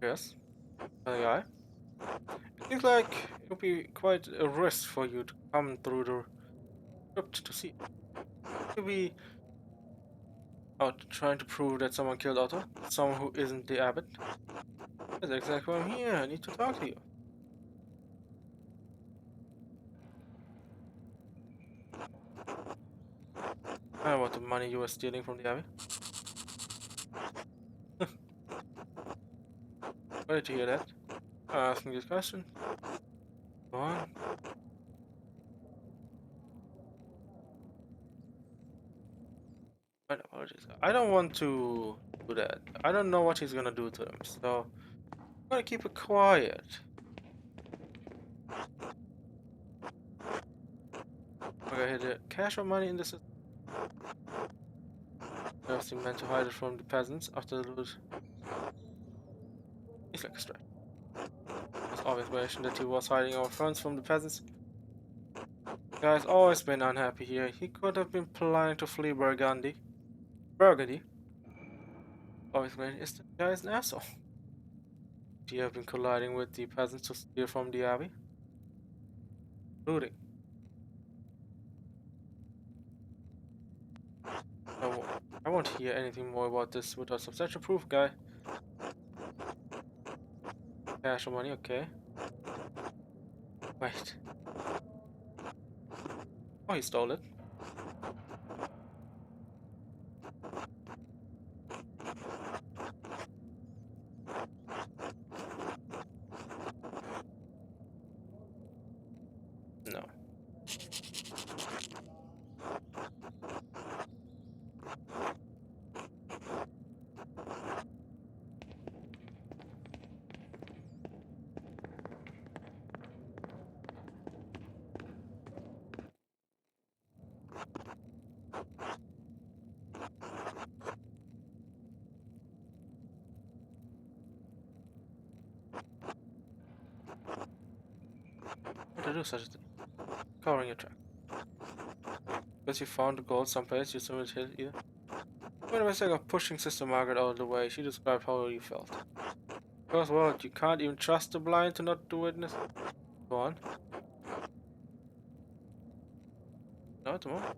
Yes. Guy. It seems like it would be quite a risk for you to come through the crypt to see. To be out trying to prove that someone killed Otto, someone who isn't the abbot. That's exactly why I'm here. I need to talk to you. I want the money you were stealing from the abbey. Where did you hear that? Asking this question. Go on. My apologies. I don't want to do that. I don't know what he's gonna do to them, so I'm gonna keep it quiet. Okay, the cash or money in this is obviously meant to hide it from the peasants after the loot. He's like a stretch. It's obvious mention that he was hiding our funds from the peasants. The guy's always been unhappy here. He could have been planning to flee Burgundy. Burgundy? Obviously, is the guy's an asshole. You have been colliding with the peasants to steal from the abbey? Looting. I won't hear anything more about this without substantial proof, guy. Cash or money, okay. Wait. Oh, he stole it. No. What to do such a thing? Covering your track. Because you found the gold someplace you submitted hit either. Made a mistake of pushing Sister Margaret out of the way. She described how you felt. Because what? You can't even trust the blind to not do witness? Go on. No, tomorrow.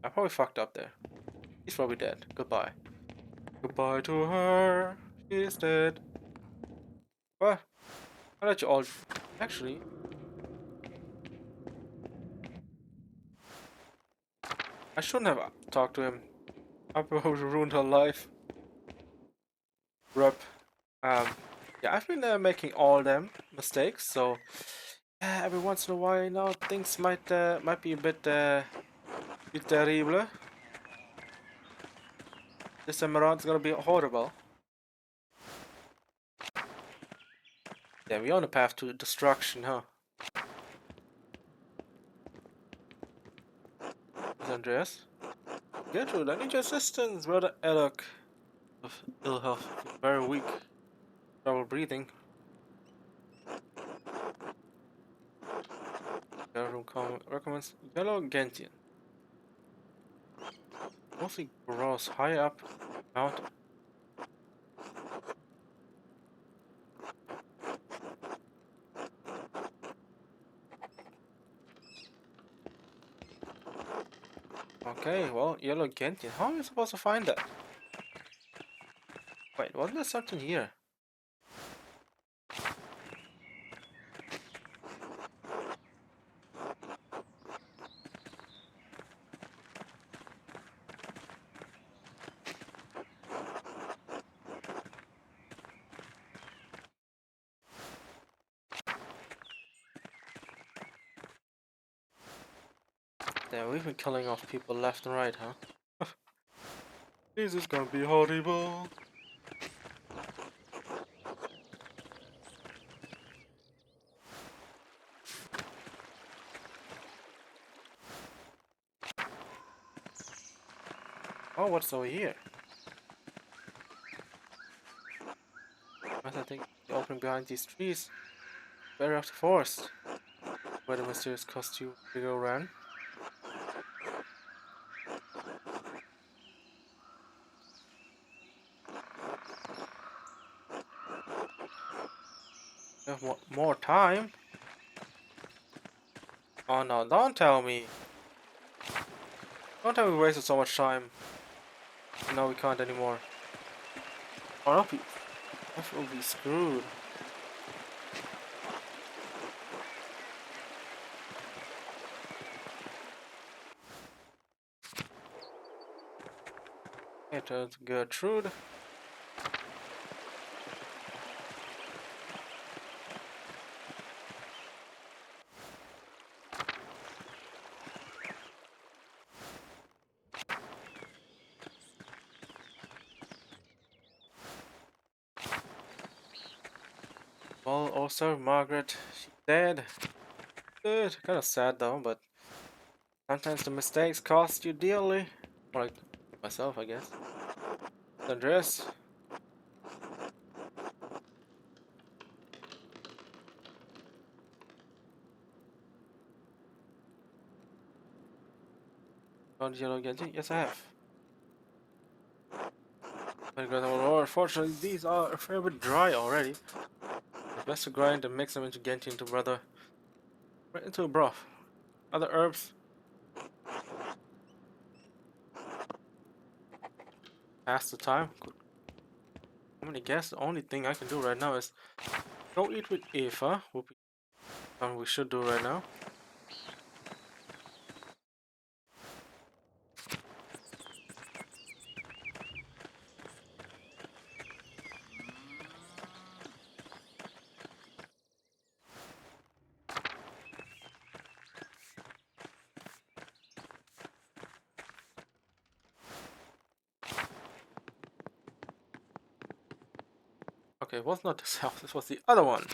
I probably fucked up there. He's probably dead. Goodbye. Goodbye to her. She's dead. What? I'll let you all. Actually, I shouldn't have talked to him. I probably ruined her life. Rep. Um, yeah, I've been making all them mistakes, so every once in a while, you know, things might be a bit terrible. This time around, it's gonna be horrible. Yeah, we're on a path to destruction, huh? Is Andreas? Gertrude, I need your assistance, brother Alec. Of ill health, very weak, trouble breathing. Room recommends yellow gentian. Mostly grows high up mountain. Okay, well, yellow gentian. How am I supposed to find that? Wait, wasn't there something here? Yeah, we've been killing off people left and right, huh? This is gonna be horrible. Oh, what's over here? I think the opening behind these trees. Better of the forest. Where the mysterious costume figure ran. We have more time. Oh no, don't tell me. Don't tell me we wasted so much time. No, we can't anymore. Oh no, that will be screwed. It is Gertrude. Well, also Margaret, she's dead. Good. Kind of sad though, but sometimes the mistakes cost you dearly. Or like myself, I guess. Andreas, found yellow guilty? Yes, I have. Unfortunately, these are a fair bit dry already. It's best to grind and mix them into Gentian to brother right into a broth. Other herbs pass the time. Good. I'm gonna guess the only thing I can do right now is go eat with Eva. Would be something we should do right now. Okay, it was not this house. This was the other one.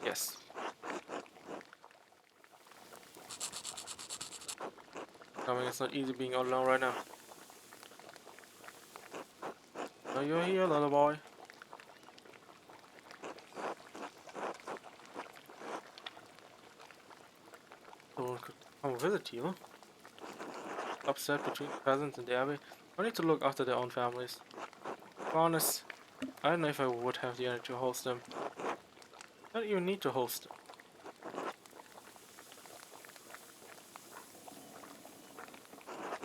Yes. I mean, it's not easy being all alone right now. So you're here, little boy. Someone could come visit you. Upset between the peasants and the abbey. I need to look after their own families. To be honest, I don't know if I would have the energy to host them. I don't even need to host them.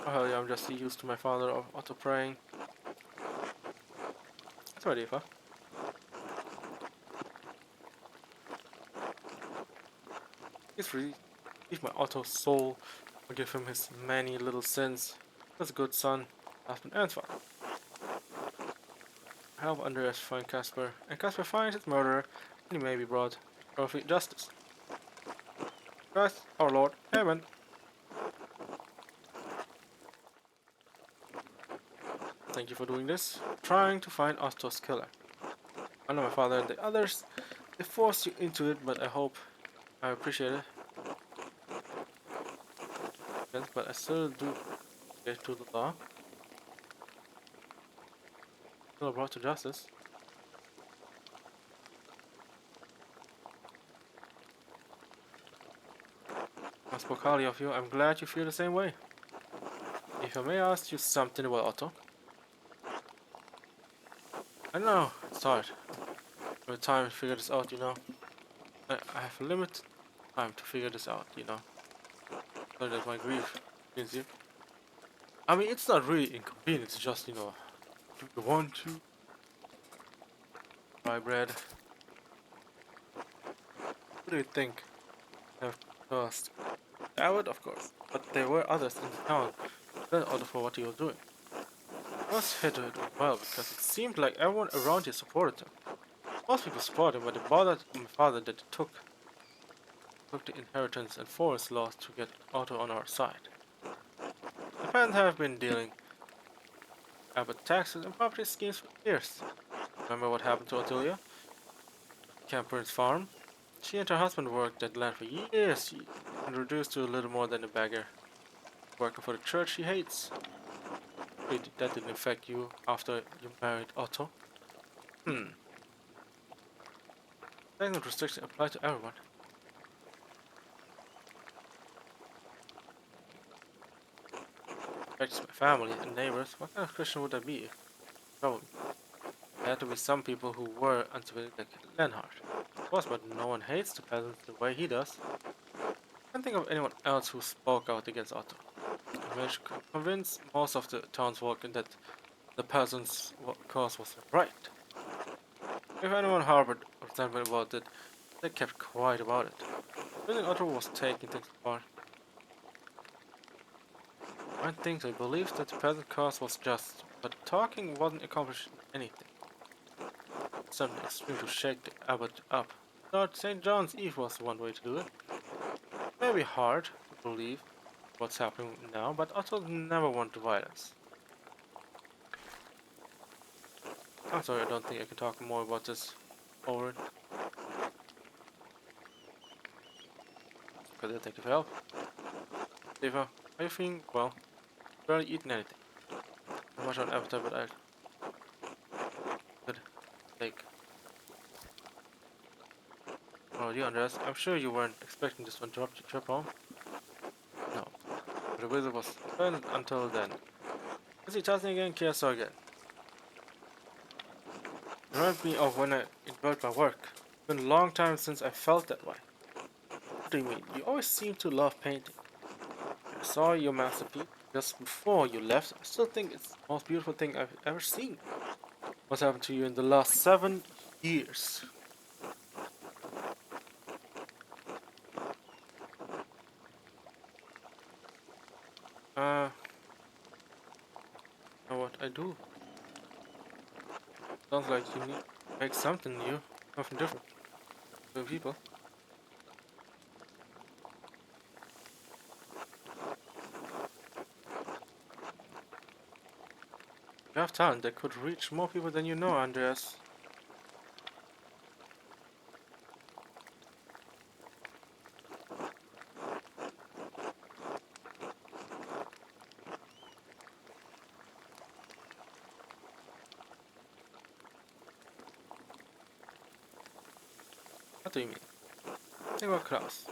Oh hell yeah, I'm just used to my father auto praying. That's right, Eva. He's free. Leave my Otto soul. Forgive him his many little sins. He was a good son, husband, and father. Help Andreas find Casper, and Casper finds his murderer, and he may be brought to justice. Christ, our Lord, Amen. Thank you for doing this. Trying to find Otto's killer. I know my father and the others, they forced you into it, but I appreciate it. Yes, but I still do get to the law. Still brought to justice. I spoke highly of you. I'm glad you feel the same way. If I may ask you something about Otto. I know, it's hard. With time to figure this out, you know. I have limited time to figure this out, you know. So that my grief is you. I mean, it's not really inconvenient, it's just, you know, do you want to buy bread? Who do you think have cost? I would, of course, but there were others in the town that ordered for what he was doing. I was here to do well because it seemed like everyone around here supported him. Most people supported him, but it bothered my father that it took the inheritance and forest laws to get Otto on our side. The parents have been dealing about taxes and property schemes for years. Remember what happened to Ottilia? Camper's farm? She and her husband worked that land for years and reduced to a little more than a beggar. Working for the church she hates. Wait, that didn't affect you after you married Otto? Hmm. Tax restrictions apply to everyone. Affects my family and neighbors. What kind of Christian would I be? Probably. There had to be some people who were uncivilized like Lenhart. Of course, but no one hates the peasants the way he does. I can't think of anyone else who spoke out against Otto. I managed to convince most of the townsfolk that the peasants' cause was right. If anyone harbored resentment about it, they kept quiet about it. I think Otto was taking things apart. I think they believed that the peasant cause was just, but talking wasn't accomplishing anything. Something extreme to shake the abbot up. Thought St. John's Eve was one way to do it. Maybe hard to believe what's happening now, but Otto never wanted violence. I'm sorry, I don't think I can talk more about this over it. Got detective help. Eva, are you feeling well? Barely eaten anything. Not much on appetite, but I could take. Oh, dear Andreas, I'm sure you weren't expecting this to interrupt your trip home. No, but the wizard was silent until then. Is he tossing again? Kiasaw again. Remind me of when I enjoyed my work. It's been a long time since I felt that way. What do you mean? You always seem to love painting. I saw your masterpiece just before you left. I still think it's the most beautiful thing I've ever seen. What's happened to you in the last 7 years? Uh, know what I do? Sounds like you need to make something new, something different for people. You have talent that could reach more people than you know, Andreas. What do you mean? Think about Klaus.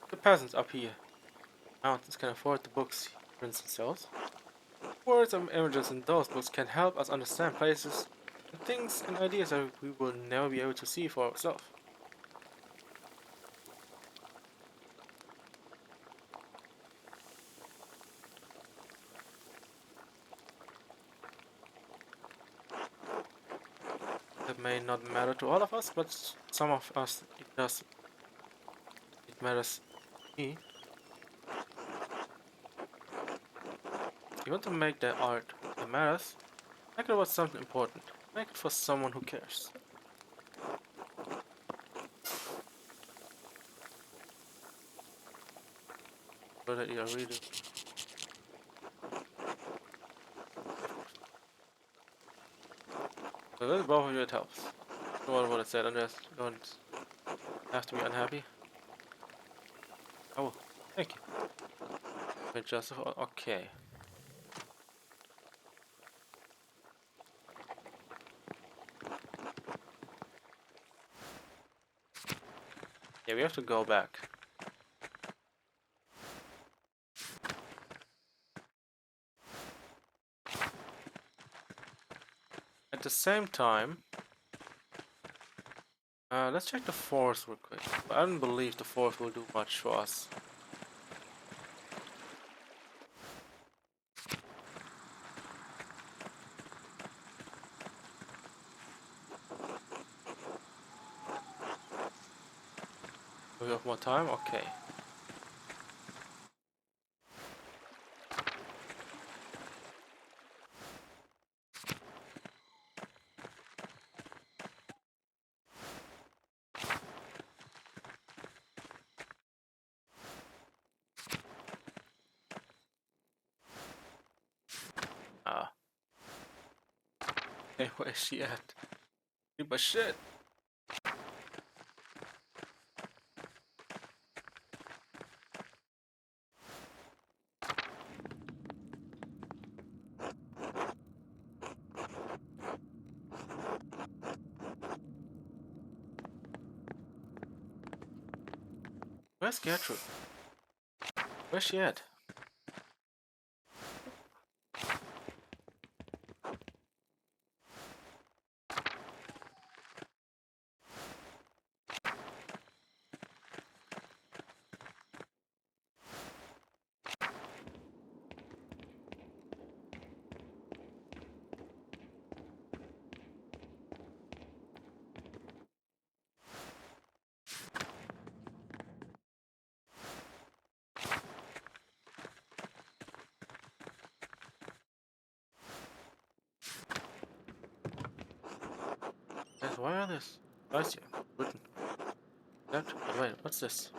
The peasants up here. Mountains can afford the books he prints and sells. Words and images in those books can help us understand places and things and ideas that we will never be able to see for ourselves. That may not matter to all of us, but some of us it does. It matters to me. You want to make that art that matters? Make it about something important. Make it for someone who cares. So that you are really. So this both of you it helps. No what I said, Andreas. You don't have to be unhappy. Oh, thank you. Wait, Joseph. Okay. Yeah, we have to go back. At the same time, let's check the force real quick. I don't believe the force will do much for us. Do we have more time? Okay. Ah. Hey, where's she at? Need my shit. Where's Gertrude? Where's she at? Yes, why are this? I see. Written. That. Oh, wait, what's this?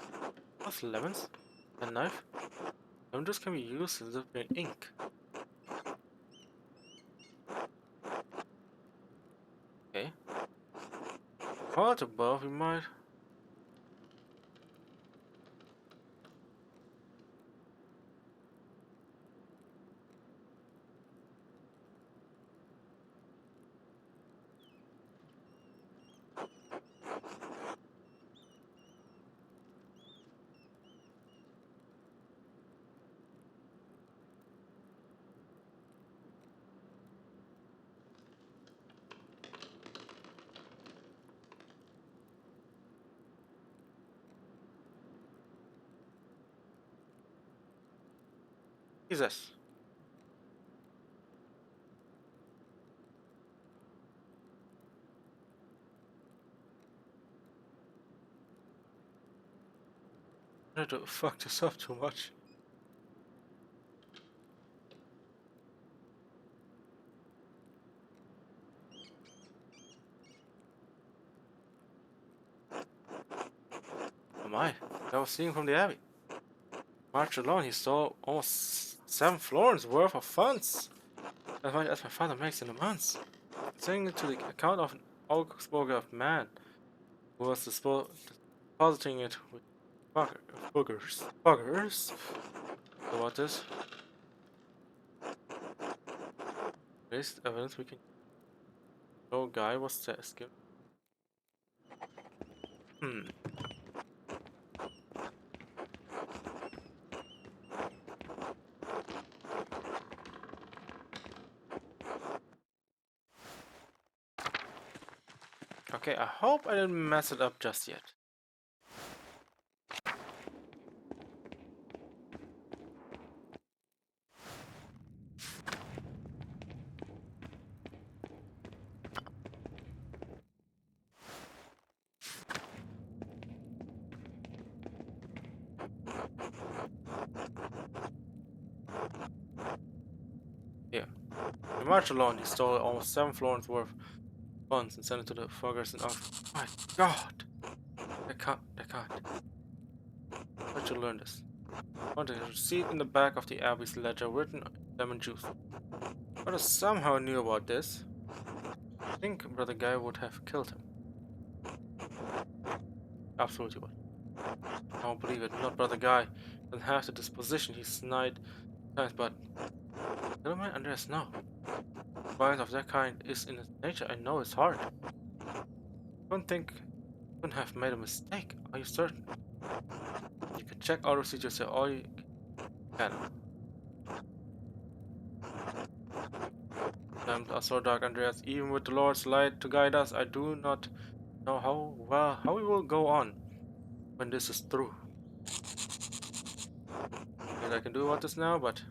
What's lemons? A knife? Lemon juice can be used as if in ink. Okay. Call it above, we might. Jesus. I don't fuck this up too much. Oh my, I was seeing from the Abbey. March alone, he stole almost 7 florins worth of funds. As much as my father makes in a month. Sending it to the account of an Augsburger man who was depositing it with buggers. Buggers? So what is? Based evidence we can. No guy was skipped. Hmm. Okay, I hope I didn't mess it up just yet. Yeah. In March alone, he stole almost 7 florins worth of funds and sent it to the fuckers in Oxford. My god! They can't. They can't. Where'd you learn this? Found a receipt in the back of the Abbey's ledger written in lemon juice. Brother somehow knew about this. I think Brother Guy would have killed him. Absolutely would. I don't believe it. Not Brother Guy. Doesn't have the disposition he snide times, but little man Andreas, no. Violence of that kind is in its nature. I know it's hard. Don't think you couldn't have made a mistake. Are you certain? You can check all receipts yourself. All you can. Times are so dark, Andreas. Even with the Lord's light to guide us, I do not know how we will go on when this is through. And I can do about this now, but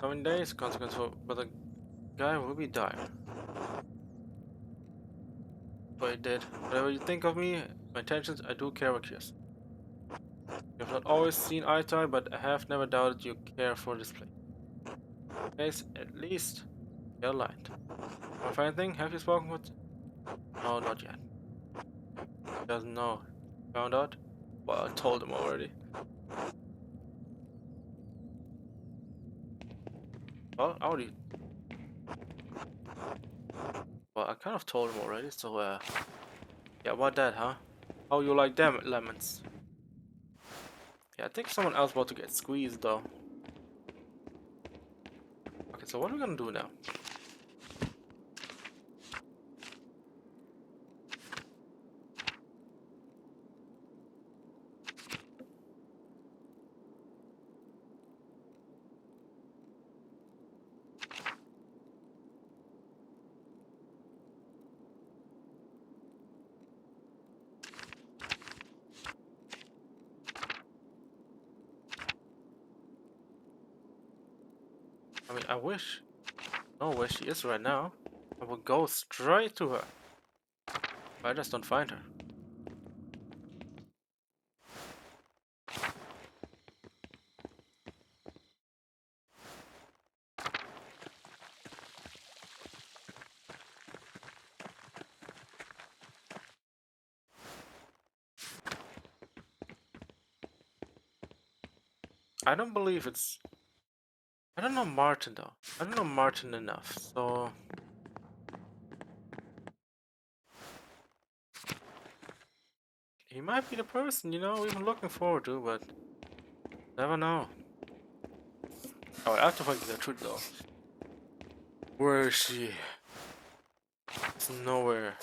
coming days, consequence for Brother Guy will be dire. But I did. Whatever you think of me, my intentions, I do care about yours. You have not always seen eye to eye, but I have never doubted you care for this place. Yes, at least you're aligned. One fine thing, have you spoken with? No, not yet. He doesn't know. Found out? Well, I told him already. Well, I already. Well, I kind of told him already, so, yeah, about that, huh? How you like them lemons? Yeah, I think someone else about to get squeezed, though. Okay, so what are we gonna do now? I mean, I wish. Know where she is right now. I will go straight to her. But I just don't find her. I don't believe it's. I don't know Martin though. I don't know Martin enough, so. He might be the person, you know, we've been looking forward to, but. Never know. Oh, I have to find the truth though. Where is she? It's nowhere.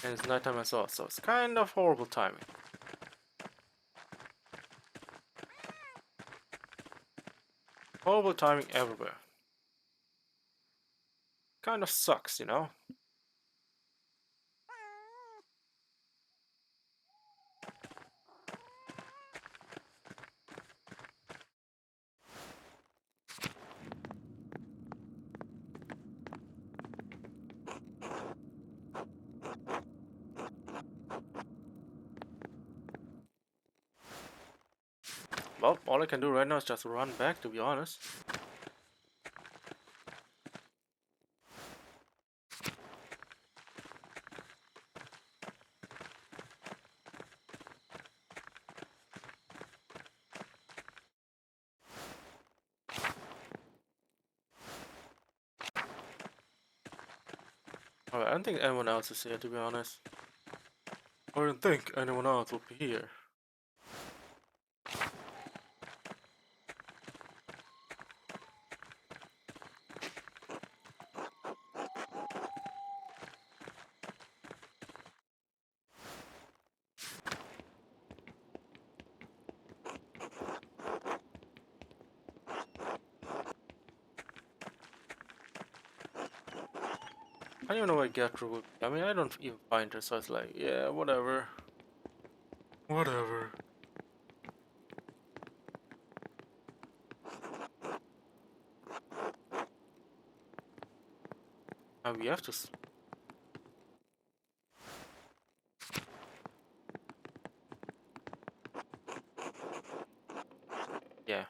And it's nighttime as well, so it's kind of horrible timing. Horrible timing everywhere. Kind of sucks, you know? Well, all I can do right now is just run back, to be honest. Alright, I don't think anyone else is here, to be honest. I don't think anyone else will be here. I don't even know where Gertrude would be. I mean, I don't even find her, so it's like, yeah, whatever. Whatever. And we have to. Yeah.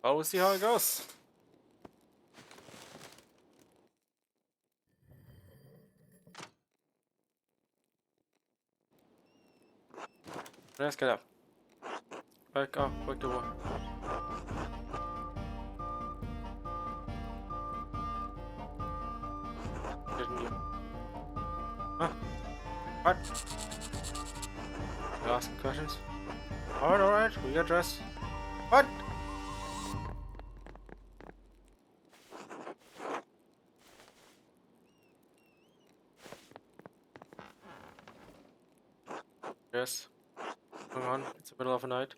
Well, we'll see how it goes. Let's get up. Back up, back to one. Didn't you? Huh? What? You asking questions? Alright, we got dressed. What? Yes. Hang on, it's the middle of the night.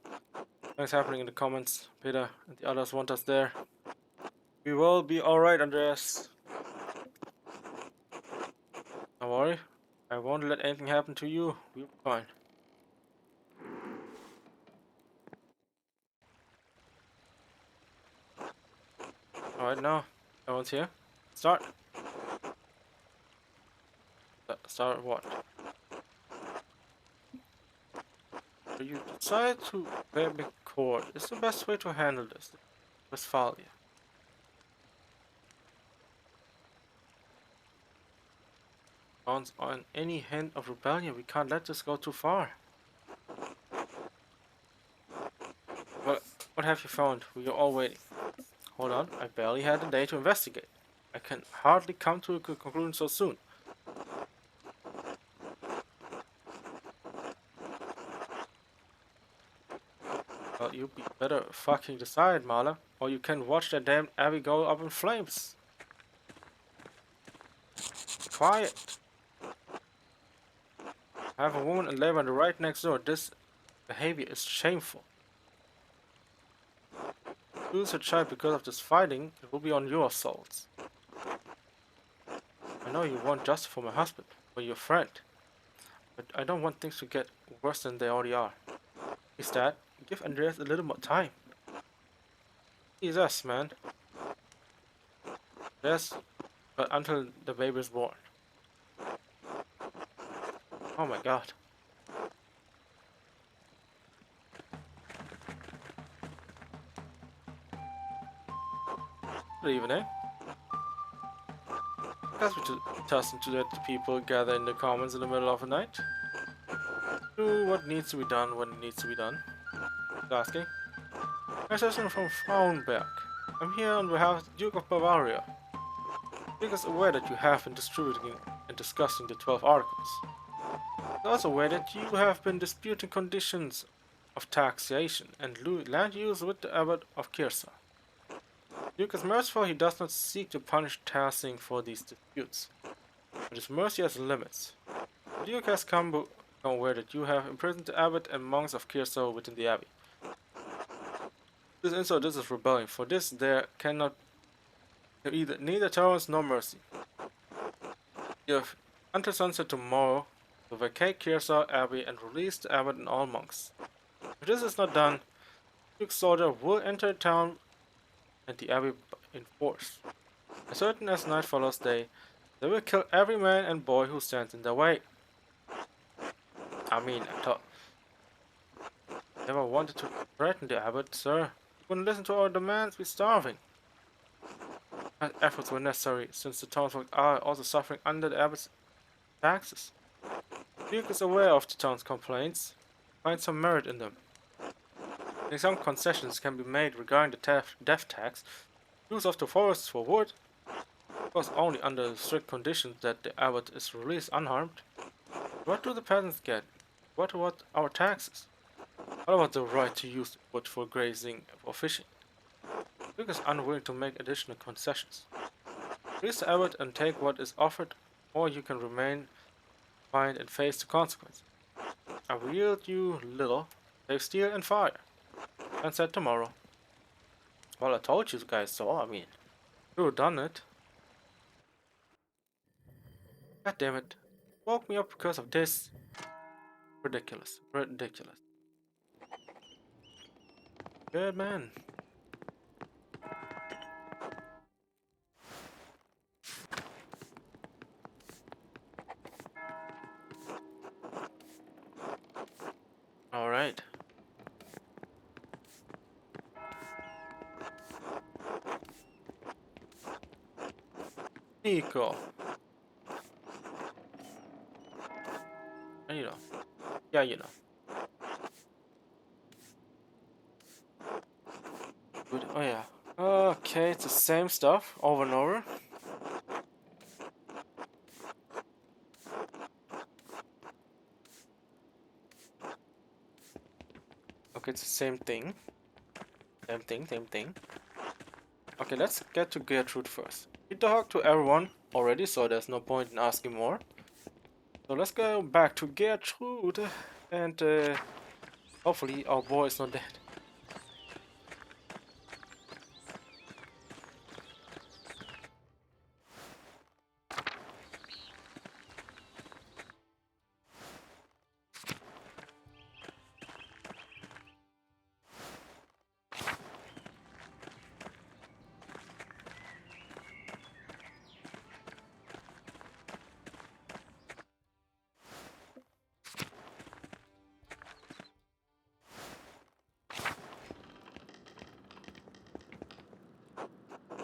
What's happening in the comments? Peter and the others want us there. We will be alright, Andreas. Don't worry. I won't let anything happen to you. We'll be fine. Alright, now. Everyone's here. Start. Start what? So you decide to wear big cord. It's the best way to handle this. Westphalia. On any hint of rebellion, we can't let this go too far. What have you found? We are all waiting. Hold on, I barely had a day to investigate. I can hardly come to a conclusion so soon. Well, you be better fucking decide, Marla, or you can watch that damn abbey go up in flames. Quiet. I have a woman in labor right next door. This behavior is shameful. Lose a child because of this fighting, it will be on your souls. I know you want justice for my husband, for your friend, but I don't want things to get worse than they already are. Is that? Give Andreas a little more time. He's us, man. Yes, but until the baby is born. Oh my god. Good evening. As we toss into that the people gather in the comments in the middle of the night. Do what needs to be done when it needs to be done. Asking. Assassin from Frauenberg. I'm here on behalf of the Duke of Bavaria. Duke is aware that you have been distributing and discussing the 12 articles. He's also aware that you have been disputing conditions of taxation and land use with the Abbot of Kirsa. Duke is merciful, he does not seek to punish Tassing for these disputes. But his mercy has limits. The Duke has come aware that you have imprisoned the Abbot and monks of Kirsa within the Abbey. This insult, this is rebellion. For this there cannot be neither tolerance nor mercy. You have until sunset tomorrow to vacate Kirsa Abbey and release the Abbot and all monks. If this is not done, Duke's soldier will enter town and the Abbey in force. As certain as night follows day, They will kill every man and boy who stands in their way. I mean, I thought never wanted to threaten the abbot, sir. He wouldn't listen to our demands. We're starving. And efforts were necessary, since the townsfolk are also suffering under the abbot's taxes. Duke is aware of the town's complaints, finds some merit in them. And some concessions can be made regarding the death tax, use of the forests for wood, of course only under strict conditions that the abbot is released unharmed. What do the peasants get? What about our taxes? What about the right to use the wood for grazing or fishing? Duke is unwilling to make additional concessions. Release the abbot and take what is offered, or you can remain confined and face the consequences. I will yield you little, save steel and fire. And said tomorrow. Well, I told you guys so. I mean, you have done it. God damn it. Woke me up because of this. Ridiculous. Ridiculous. Good man. Alright. Nico. And you know. Yeah, you know. Good. Oh yeah. Okay, it's the same stuff over and over. Okay, it's the same thing. Same thing, same thing. Okay, let's get to Gertrude first. We talked to everyone already, so there's no point in asking more. So let's go back to Gertrude, and hopefully our boy is not dead.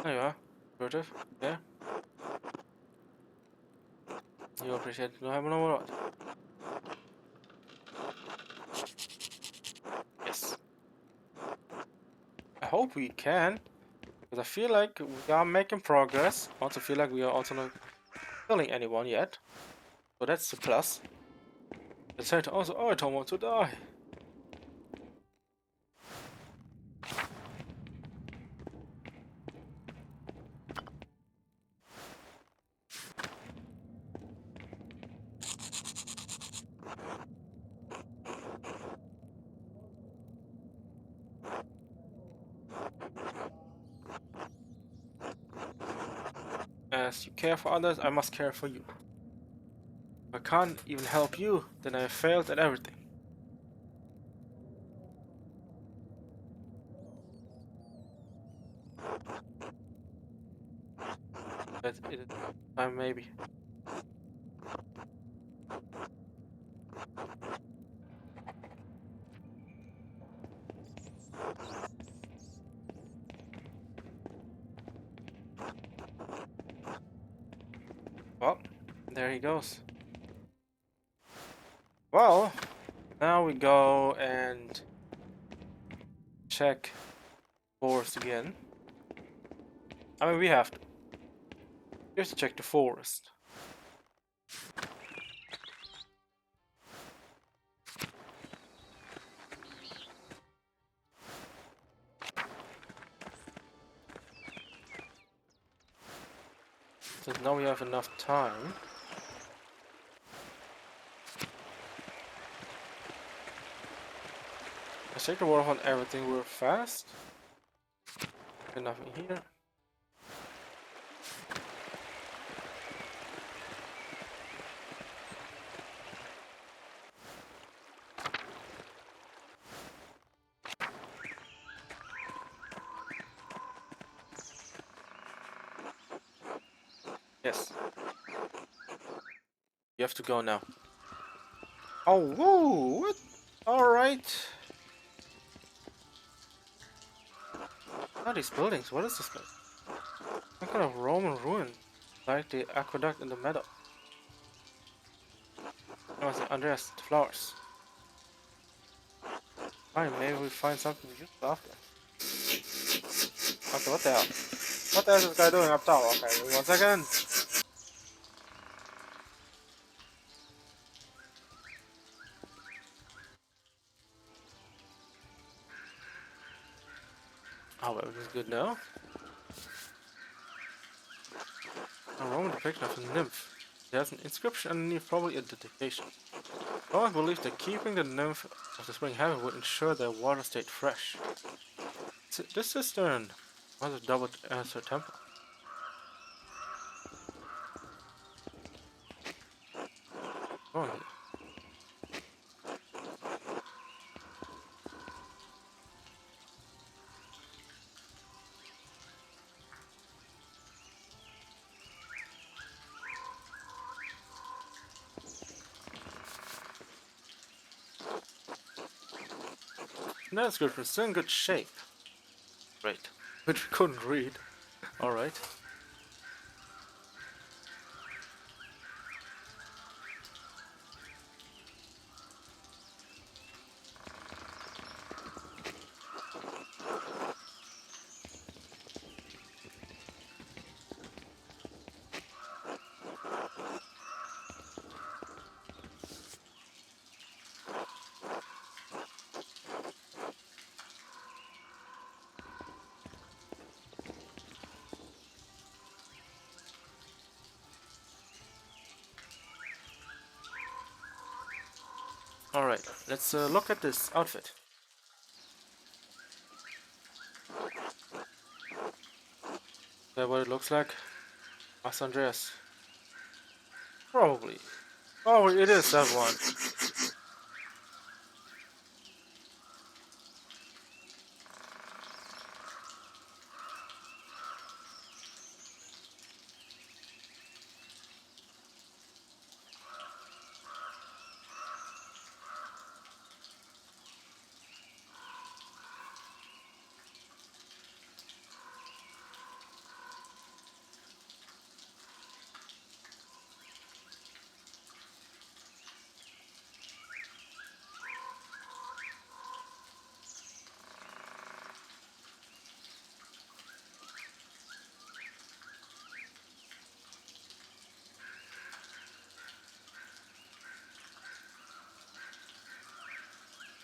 There you are, Gertrude. Yeah, you appreciate it. No, have no what? Yes. I hope we can, because I feel like we are making progress. I also feel like we are also not killing anyone yet, so that's a plus. The said also, oh, I don't want to die. As you care for others, I must care for you. If I can't even help you, then I have failed at everything. But it is time maybe. Well, there he goes. Well, now we go and check forest again. I mean, we have to. We have to check the forest. So now we have enough time. Let's take the work on everything real fast. Okay, nothing here. Yes. You have to go now. Oh, whoa! What? Alright. What are these buildings? What is this place? Some kind of Roman ruin. Like the aqueduct in the meadow. That was Andreas, the flowers. Fine, maybe we find something useful after. Okay, what the hell? What the hell is this guy doing up top? Okay, wait 1 second. Oh, everything's good now. A Roman depiction of a nymph. There's an inscription underneath, probably a dedication. Romans believed that keeping the nymph of the spring heaven would ensure their water stayed fresh. This cistern was a doubled as her temple. Oh, that's good. It's still in good shape. Great. Which we couldn't read. Alright. Alright, let's look at this outfit. Is that what it looks like? Mas Andreas. Probably. Oh, it is that one.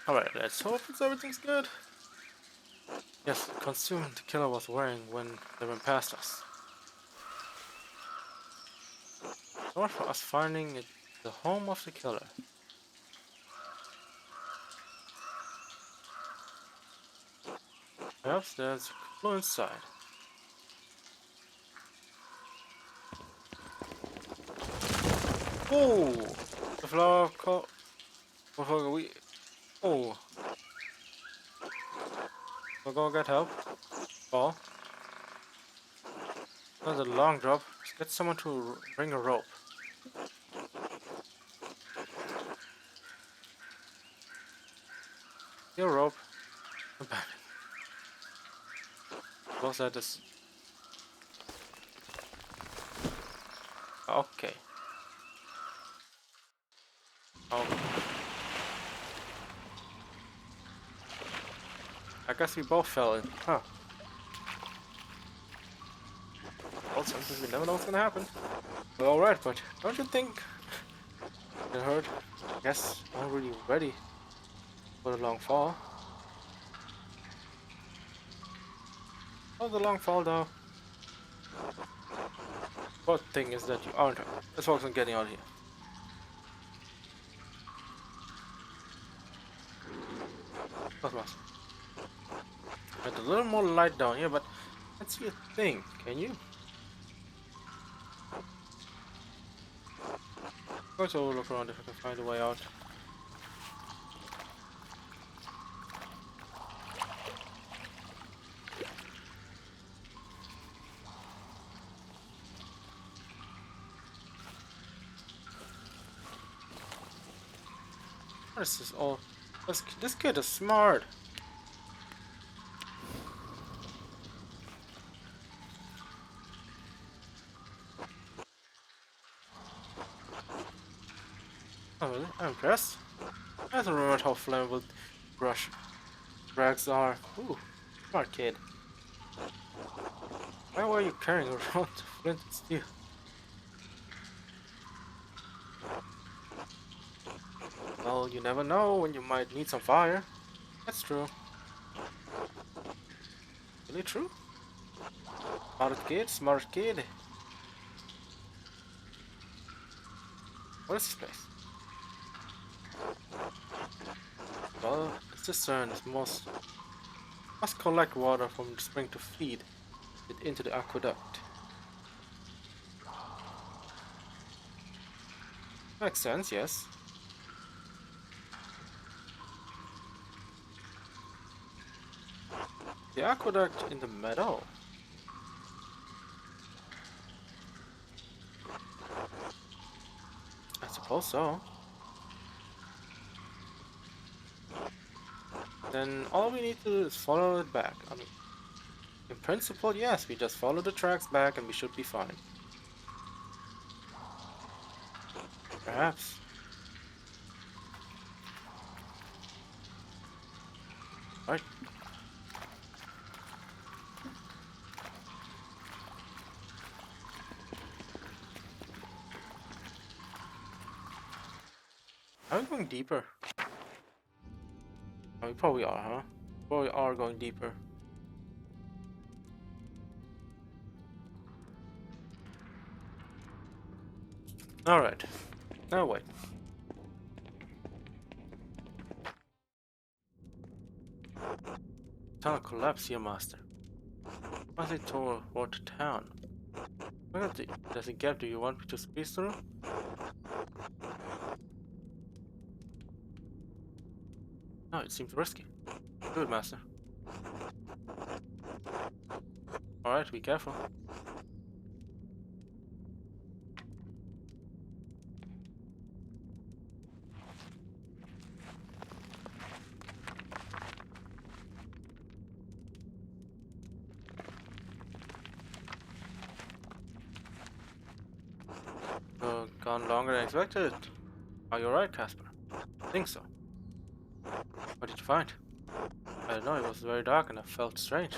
Alright, let's hope everything's good. Yes, the costume the killer was wearing when they went past us. So much for us finding it, the home of the killer. Perhaps there's a clue inside. Oh! The flower call. We. Oh! We'll go get help. Fall. That's a long drop. Let's get someone to bring a rope. Your rope. Close that is. Okay. Oh. I guess we both fell in. Huh. Well, sometimes we never know what's gonna happen. Well, alright, but don't you think it hurt? I guess I'm not really ready for the long fall. Oh, the long fall though. Good thing is that you aren't hurt. Let's focus on getting out of here. Cosmos. Get a little more light down here, but let's see a thing. Can you? Go to look around if I can find a way out. This is all. This kid is smart. Oh, really? I'm impressed. I don't remember how flammable brush rags are. Ooh, smart kid. Why were you carrying around flint and steel? Well, you never know when you might need some fire. That's true. Really true? Smart kid. What is this place? Well, the cistern is must collect water from the spring to feed it into the aqueduct. Makes sense, yes. The aqueduct in the meadow. I suppose so. Then all we need to do is follow it back. I mean, in principle, yes, we just follow the tracks back and we should be fine. Perhaps. Right. Are we going deeper? Oh, we probably are, huh? Probably are going deeper. Alright. Now wait. Tunnel collapse here, master. Passing toward the town. Where does it gap do you want me to squeeze through? No, it seems risky. Do it, master. Alright, be careful. Gone longer than expected. Are you alright, Casper? I think so. What did you find? I don't know, it was very dark and I felt strange.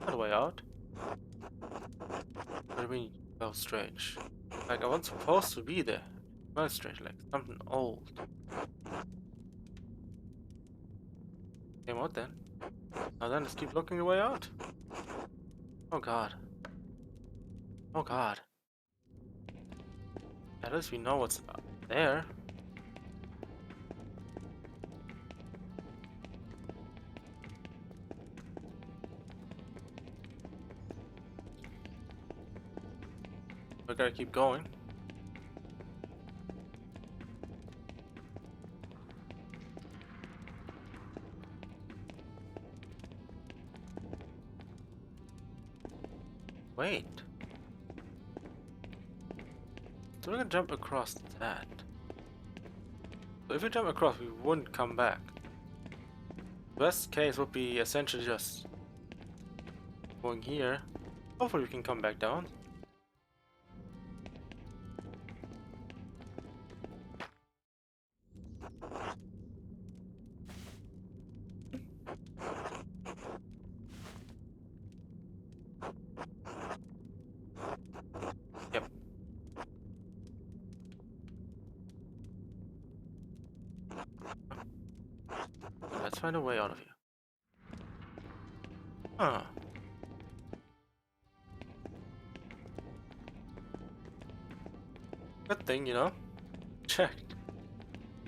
Not a way out. What do you mean, felt strange? Like I wasn't supposed to be there. It felt strange, like something old. Came out then. Now then, let's keep looking the way out. Oh god. Oh god. At least we know what's there. We gotta keep going. Wait. So we're gonna jump across that. So if we jump across, we wouldn't come back. Best case would be essentially just going here. Hopefully we can come back down. Yep. Let's find a way out of here. Huh. Good thing, you know? Checked.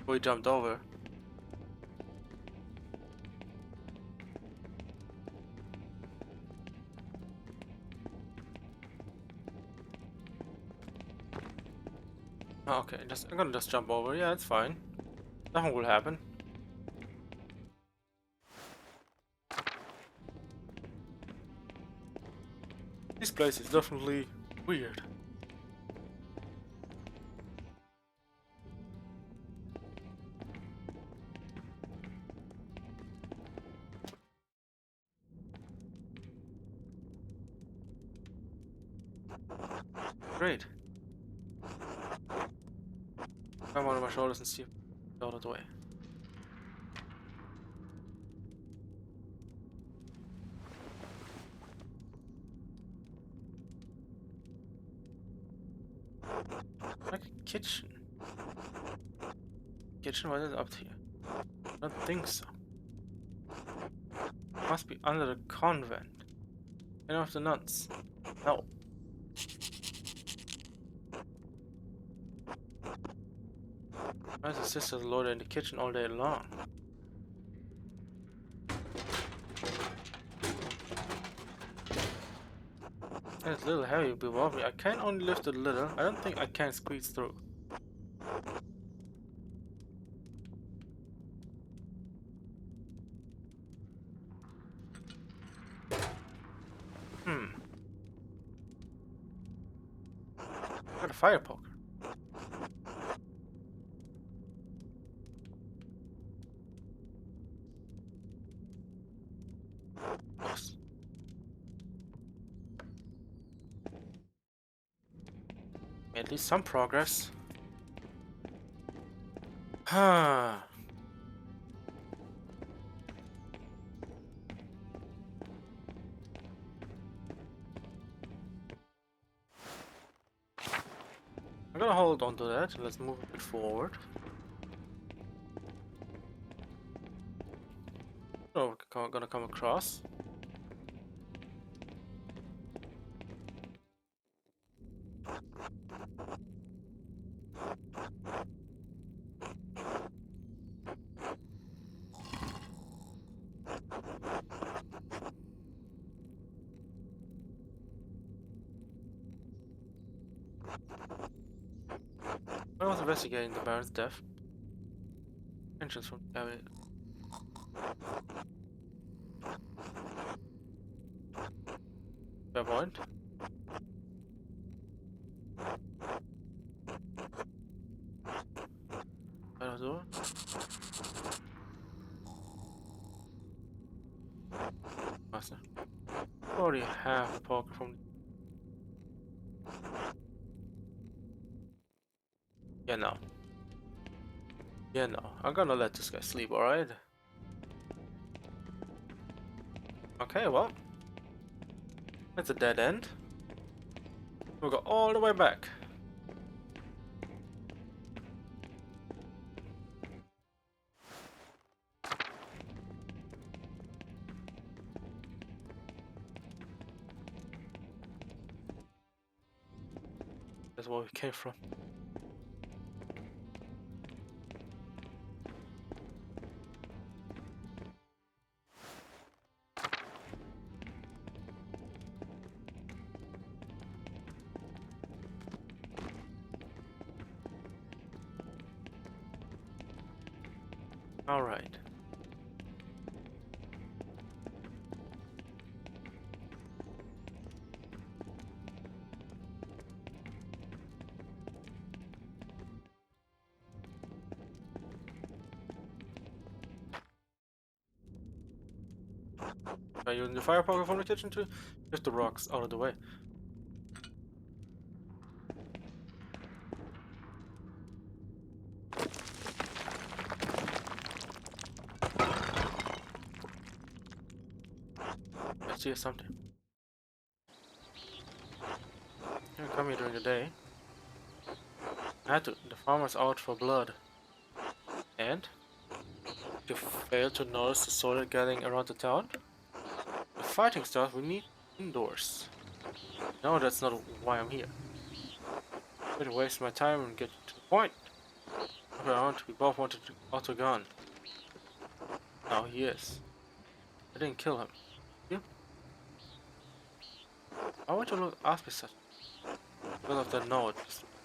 We jumped over. Oh, okay, I'm gonna just jump over. Yeah, it's fine. Nothing will happen. This place is definitely weird. great. Climb on my shoulders and see if it's out of the way. Like a kitchen. Kitchen, what is up here? I don't think so. Must be under the convent. Any of the nuns? No. Why is the sister loaded in the kitchen all day long? It's a little heavy above me. I can only lift it a little. I don't think I can squeeze through. Got a fire poker. Yes. At least some progress. I'm gonna hold on to that. Let's move a bit forward. Oh, we're gonna come across. I was investigating the Baron's death. Entrance from cabinet. Fair point. Better door. Master. Already have a poker from. Yeah, no. Yeah, no. I'm gonna let this guy sleep, alright? Okay, well. It's a dead end. We'll go all the way back. That's where we came from. Alright. Are you using the fire poker from the kitchen to lift the rocks out of the way? I see something. You come here during the day. I had to. The farmer's out for blood. And? You failed to notice the soldier gathering around the town? The fighting stuff we need indoors. No, that's not why I'm here. I'm going to waste my time and get to the point. Around, we both wanted to auto gun. Now he is. I didn't kill him. You? I want you to ask me such. Because of the note,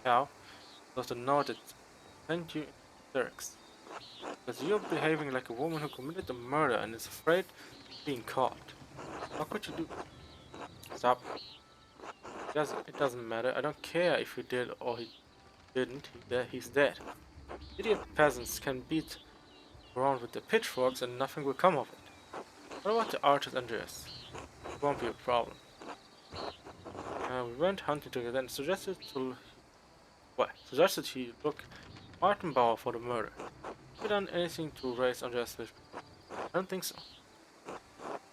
how? Because of the note that sent you lyrics. Because you're behaving like a woman who committed a murder and is afraid of being caught. How could you do? Stop. It doesn't matter. I don't care if he did or he didn't. He's dead. Idiot peasants can beat around with the pitchforks and nothing will come of it. What about the artist Andreas? It won't be a problem. We went hunting together and suggested he look Martin Bauer for the murder. Have you done anything to raise Andreas' suspicion? I don't think so.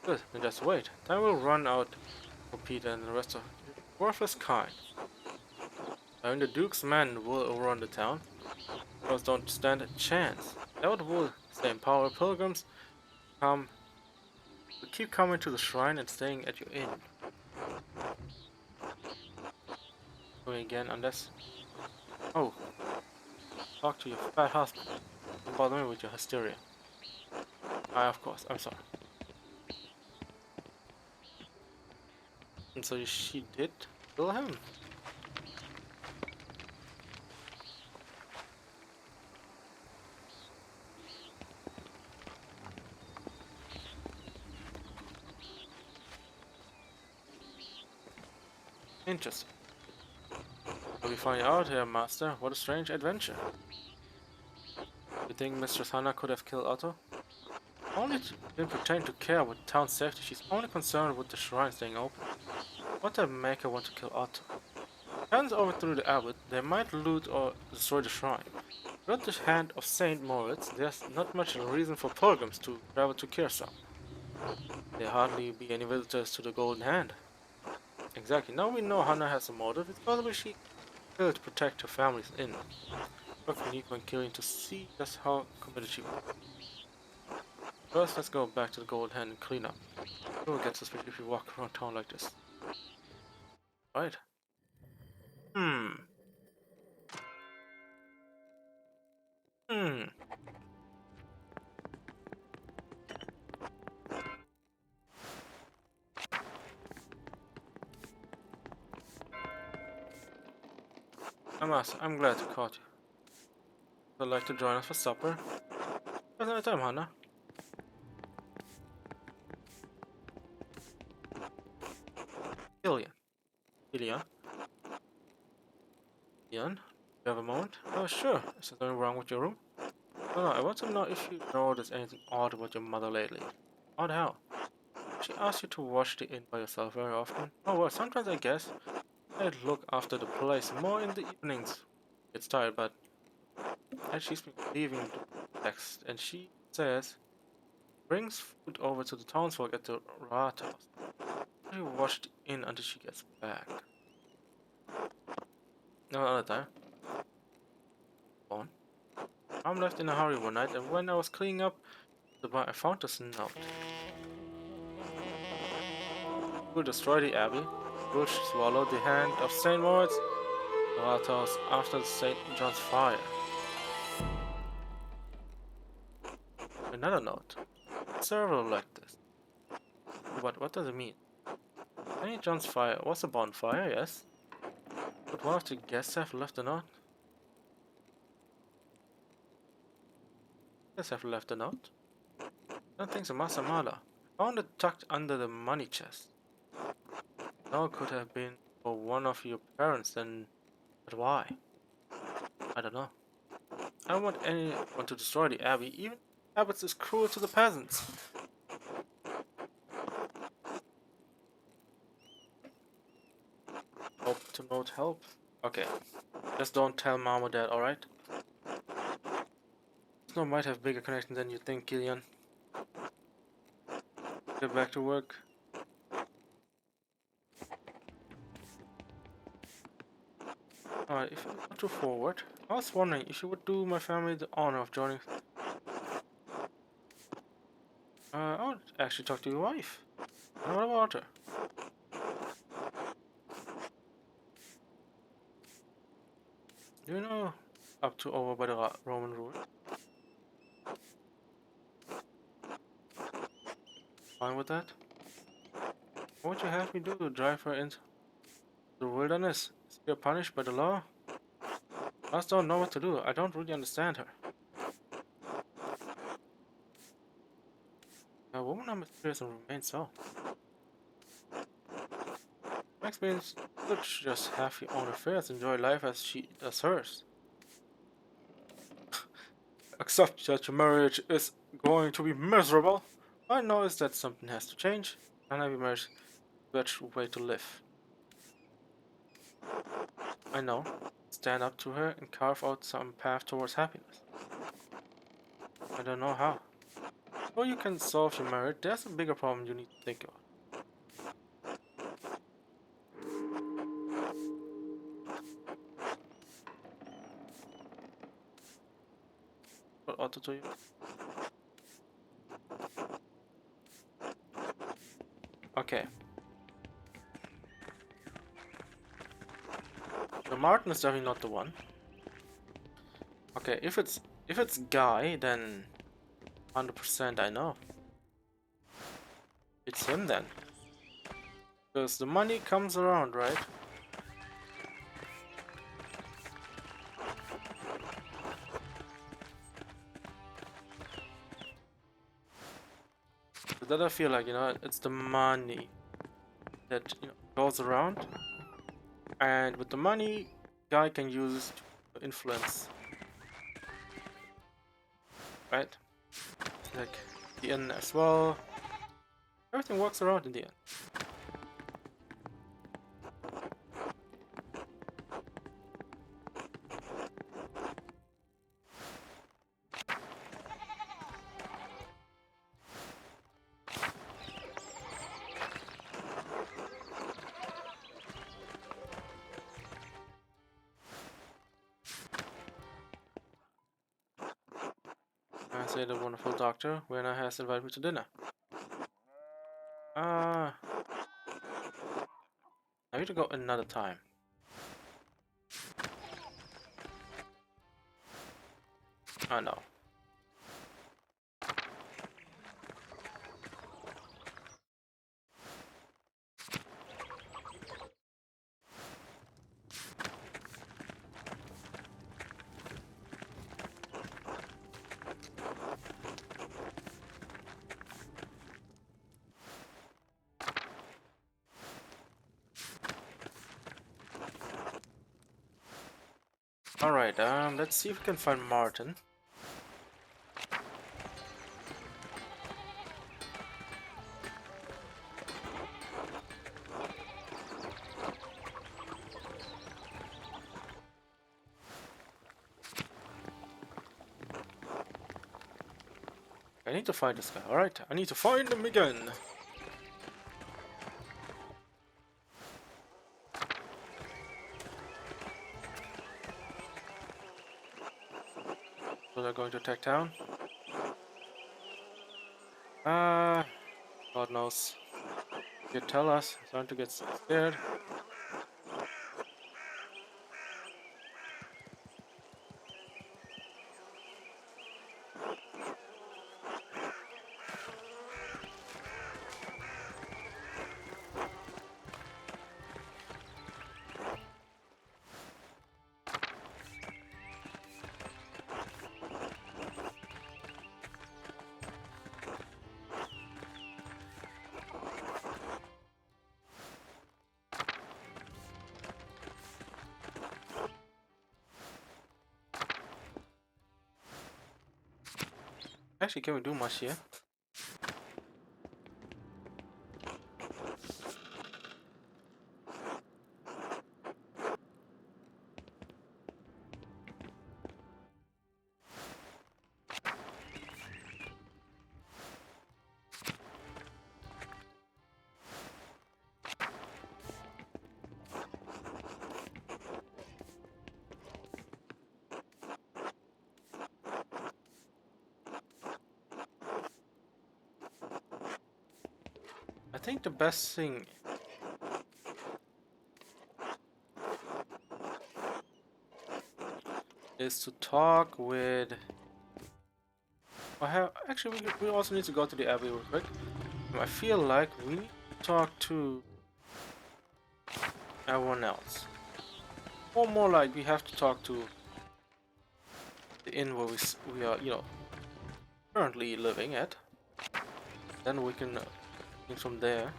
Good, then just wait. Time will run out for Peter and the rest of your worthless kind. Knowing the Duke's men will overrun the town, those don't stand a chance. That will stay in power. Pilgrims come will keep coming to the shrine and staying at your inn. Going again unless oh, talk to your fat husband. Don't bother me with your hysteria. Of course, I'm sorry. And so she did kill him. Interesting. Will we find out here, Master? What a strange adventure. You think Mistress Hannah could have killed Otto? Only didn't pretend to care about town safety. She's only concerned with the shrine staying open. What would make her want to kill Otto? If Hans overthrew the abbot, they might loot or destroy the shrine. Without the hand of Saint Moritz, there's not much reason for pilgrims to travel to Kiersau. There hardly be any visitors to the Golden Hand. Exactly. Now we know Hannah has a motive. It's possible she killed to protect her family's inn. But we need one killing to see just how committed she was. First, let's go back to the Golden Hand and clean up. You'll get suspicious if you walk around town like this. Right? Hmm. Hmm. I'm glad to caught you. Would like to join us for supper? There's no time, Hannah. Killian. Killian? Killian? You have a moment? Oh, sure. Is there something wrong with your room? No, I want to know if you noticed anything odd about your mother lately. Odd how? She asks you to watch the inn by yourself very often. Oh well, sometimes I guess I'd look after the place more in the evenings. It's tired, but and she's been leaving the text, and she says brings food over to the townsfolk at the Rathaus. You watch the inn until she gets back. No other time. On. I'm left in a hurry one night, and when I was cleaning up the bar, I found this note. Will destroy the abbey. Will swallow the hand of Saint Moritz. The Rathaus after Saint John's fire. Another note. Several like this. But what does it mean? Saint John's fire was a bonfire, yes. But one of the guests have left a note. Guests have left a note. I don't think so, Masamala. I found it tucked under the money chest. No, it could have been for one of your parents then, but why? I don't know. I don't want anyone to destroy the abbey, even abbots is cruel to the peasants. Hope to not help. Okay, just don't tell mom or dad, alright? Snow might have bigger connection than you think, Killian. Get back to work. Alright, if I go to forward, I was wondering if you would do my family the honor of joining. I would actually talk to your wife. And what about her? Do you know up to over by the Roman rule? Fine with that? What would you have me do to drive her into the wilderness? Is she punished by the law? I just don't know what to do. I don't really understand her. A woman are mysterious and remain so. My experience should just have your own affairs, enjoy life as she does hers. Accept that your marriage is going to be miserable. I know is that something has to change. And I be married the best way to live. I know. Stand up to her and carve out some path towards happiness. I don't know how. Before you can solve your marriage, there's a bigger problem you need to think about. What auto to you? Okay. So Martin is definitely not the one. Okay, if it's Guy, then 100% I know. It's him then. Because the money comes around, right? But then I feel like, it's the money that goes around. And with the money, Guy can use to influence. Right? Like the end as well. Everything works around in the end. I say the wonderful doctor Werner has invited me to dinner. I need to go another time. Oh no. Alright, let's see if we can find Martin. I need to find this guy. Alright, I need to find him again. So they're going to attack town. God knows. You tell us. I'm starting to get scared. Actually, can we do much here? I think the best thing is to talk with. Actually, we also need to go to the abbey real quick. I feel like we need to talk to everyone else, or more like we have to talk to the inn where we are, currently living at. Then we can think from there.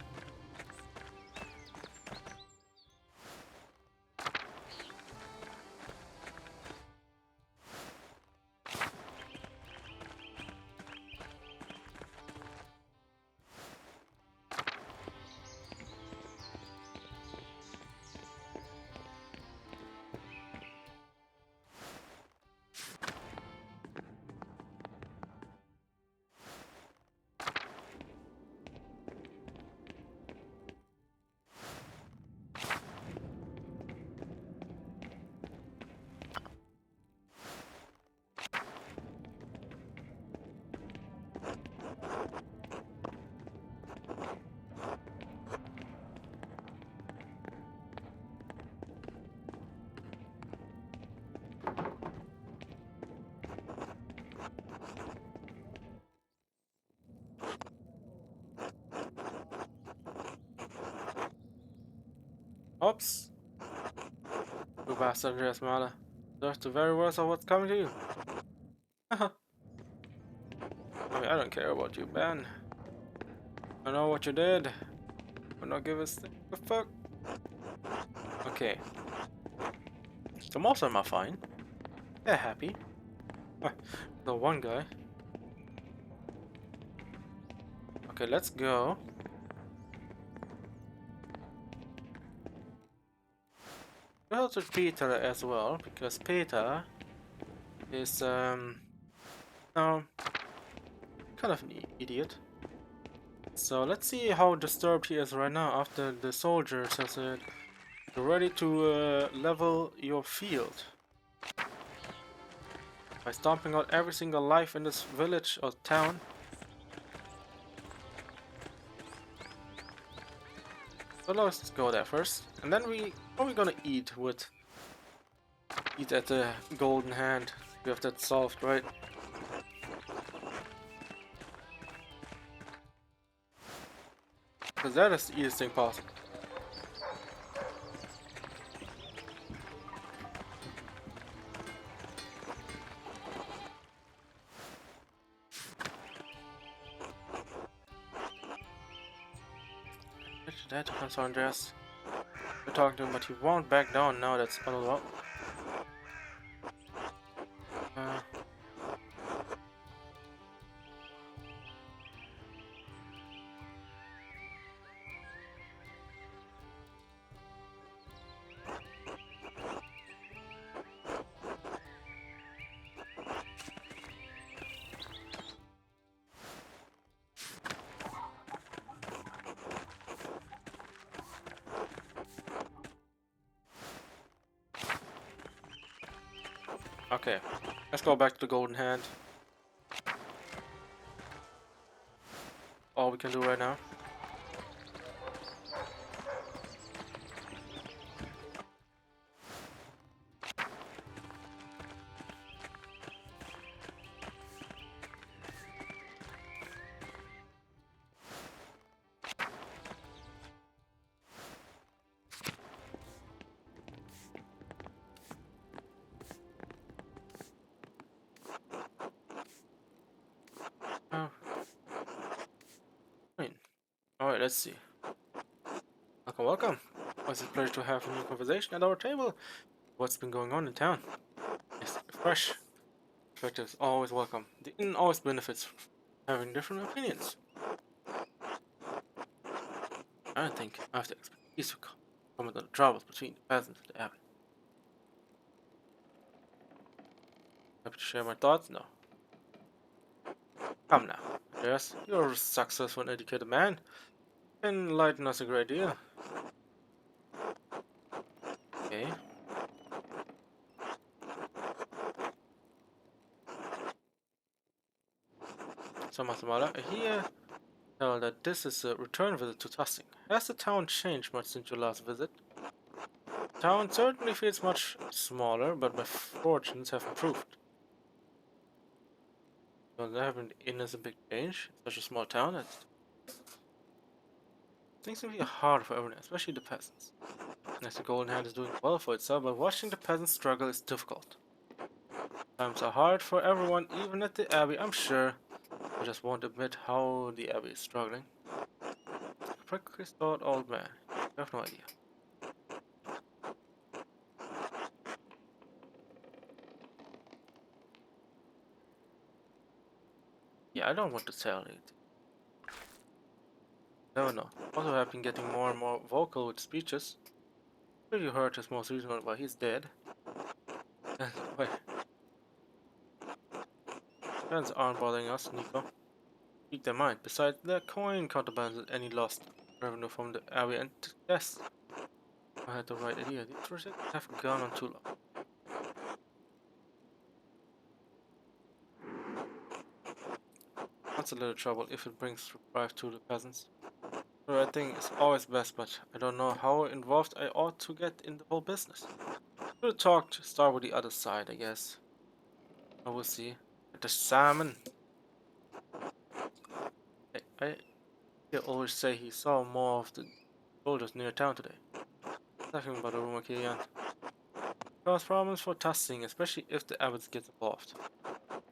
Oops. You bastard, Andreas Mahler. That's the very worst of what's coming to you. I mean, I don't care about you, Ben. I know what you did. But not give a fuck. Okay. So most of them are fine. They're happy. The one guy. Okay, let's go. Go to Peter as well, because Peter is now kind of an idiot. So let's see how disturbed he is right now after the soldier says it. You're ready to level your field by stomping out every single life in this village or town. So let's go there first, and then what are we gonna eat at the golden hand? We have that solved, right? Because that is the easiest thing possible. That depends on Andreas. We're talking to him, but he won't back down now. That's all about. Uh, okay, let's go back to the golden hand. All we can do right now. Oh, wait. All right, let's see. Welcome, welcome. It's a pleasure to have a new conversation at our table. What's been going on in town? Yes, fresh perspectives always welcome. The inn always benefits from having different opinions. I don't think I have the expertise to comment on the troubles between the peasants and the abbot. Happy to share my thoughts? No. Come now. Yes, you're a successful and educated man. Enlighten us a great deal. Okay. So, Masamara, I hear that this is a return visit to Tusting. Has the town changed much since your last visit? The town certainly feels much smaller, but my fortunes have improved. So there haven't been a big change. It's such a small town. Things can be hard for everyone, especially the peasants. As the Golden Hand is doing well for itself, but watching the peasants struggle is difficult. Times are hard for everyone, even at the Abbey, I'm sure. I just won't admit how the Abbey is struggling. A prickly thought old man. I have no idea. Yeah, I don't want to tell it. Never know. Also, I've been getting more and more vocal with speeches. Sure you heard his most recent one, but he's dead. Wait, fans aren't bothering us, Nico. Keep their mind. Besides, the coin counterbalances any lost revenue from the area, and yes, I had the right idea. These projects have gone on too long. That's a little trouble if it brings reprieve to the peasants. The right thing is always best, but I don't know how involved I ought to get in the whole business. Should talk to start with the other side, I guess. I will see. The salmon. I always say he saw more of the soldiers near town today. Talking about the rumor, Killian. Cause problems for testing, especially if the abbot gets involved.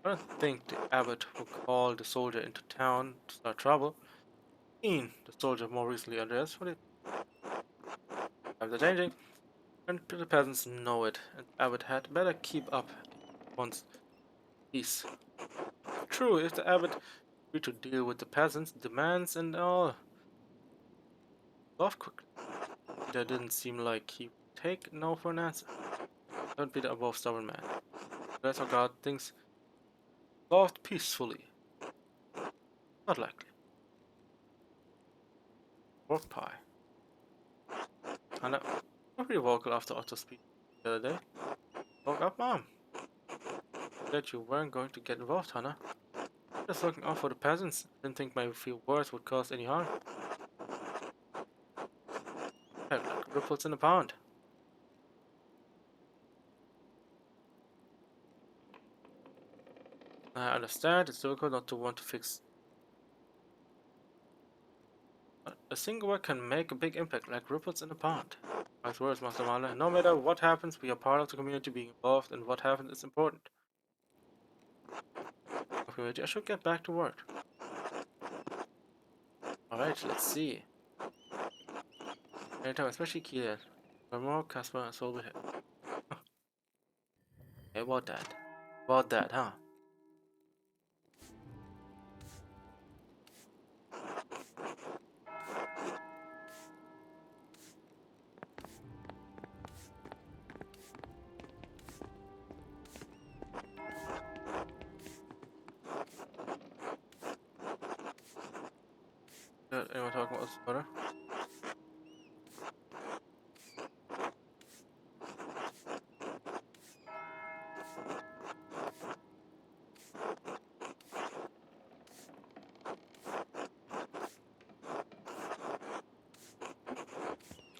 I don't think the abbot will call the soldier into town to start trouble. Seen the soldier more recently addressed. What do you think? Times are changing, and the peasants know it, and the abbot had better keep up if he wants peace. True, if the abbot agreed to deal with the peasants' demands and all, off quickly. Peter didn't seem like he would take no for an answer. Don't be the above stubborn man. Let's regard things solved peacefully. Not likely. Pork pie. Hannah, you were pretty vocal after Otto's speech the other day. Woke up, Mom. That you weren't going to get involved, Hannah. Just looking out for the peasants. Didn't think my few words would cause any harm. Like ripples in a pond. I understand it's difficult not to want to fix. A single word can make a big impact, like ripples in a pond. Nice words, Master Mala. No matter what happens, we are part of the community. Being involved in what happens is important. Community, I should get back to work. Alright, let's see. Anytime, especially Kieran. More Casper and Soul here. Hey, about that. About that, huh? Anyone talking about this better?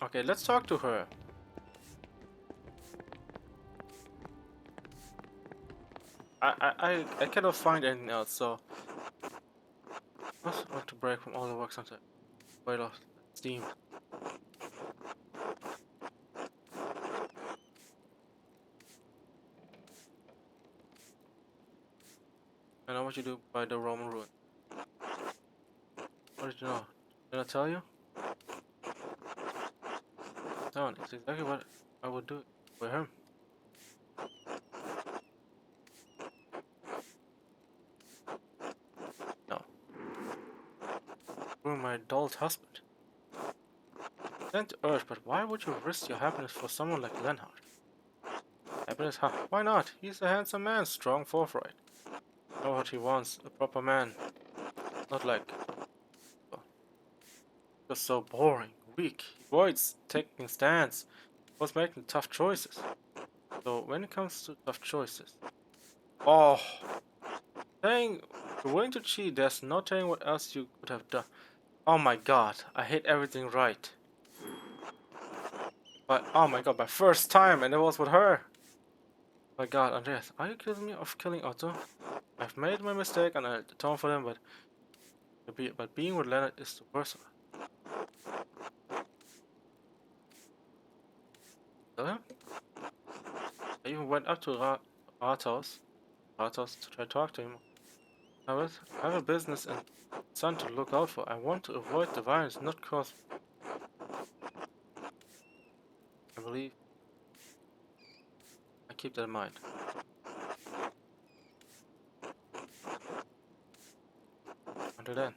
Okay, let's talk to her. I cannot find anything else, so I just want to break from all the work sometimes. Quite off steam. I know what you do by the Roman ruin. What did you know? Did I tell you? Down. It's exactly what I would do for him. No. Ruin my adult husband. Sent to Earth, but why would you risk your happiness for someone like Lenhard? Happiness? Huh? Why not? He's a handsome man, strong, forthright. Know what he wants, a proper man. Not like just so boring, weak. He avoids taking stands. Was making tough choices. So when it comes to tough choices, oh, saying you're willing to cheat, there's no telling what else you could have done. Oh my god, I hate everything right. But oh my god, my first time, and it was with her. Oh my god, Andreas, are you accusing me of killing Otto? I've made my mistake and I atone for them, but being with Leonard is the worst. Huh? I even went up to Rathaus to try to talk to him. I have a business and son to look out for. I want to avoid the violence, not cause. I believe. I keep that in mind. Until then.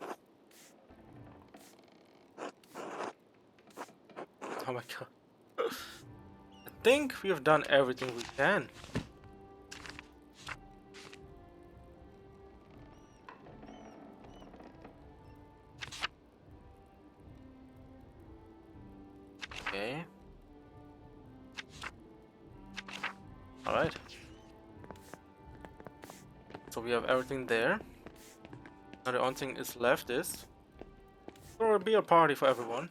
Oh my god. I think we have done everything we can. Okay. Alright. So we have everything there. Now the only thing is left is there will be a party for everyone.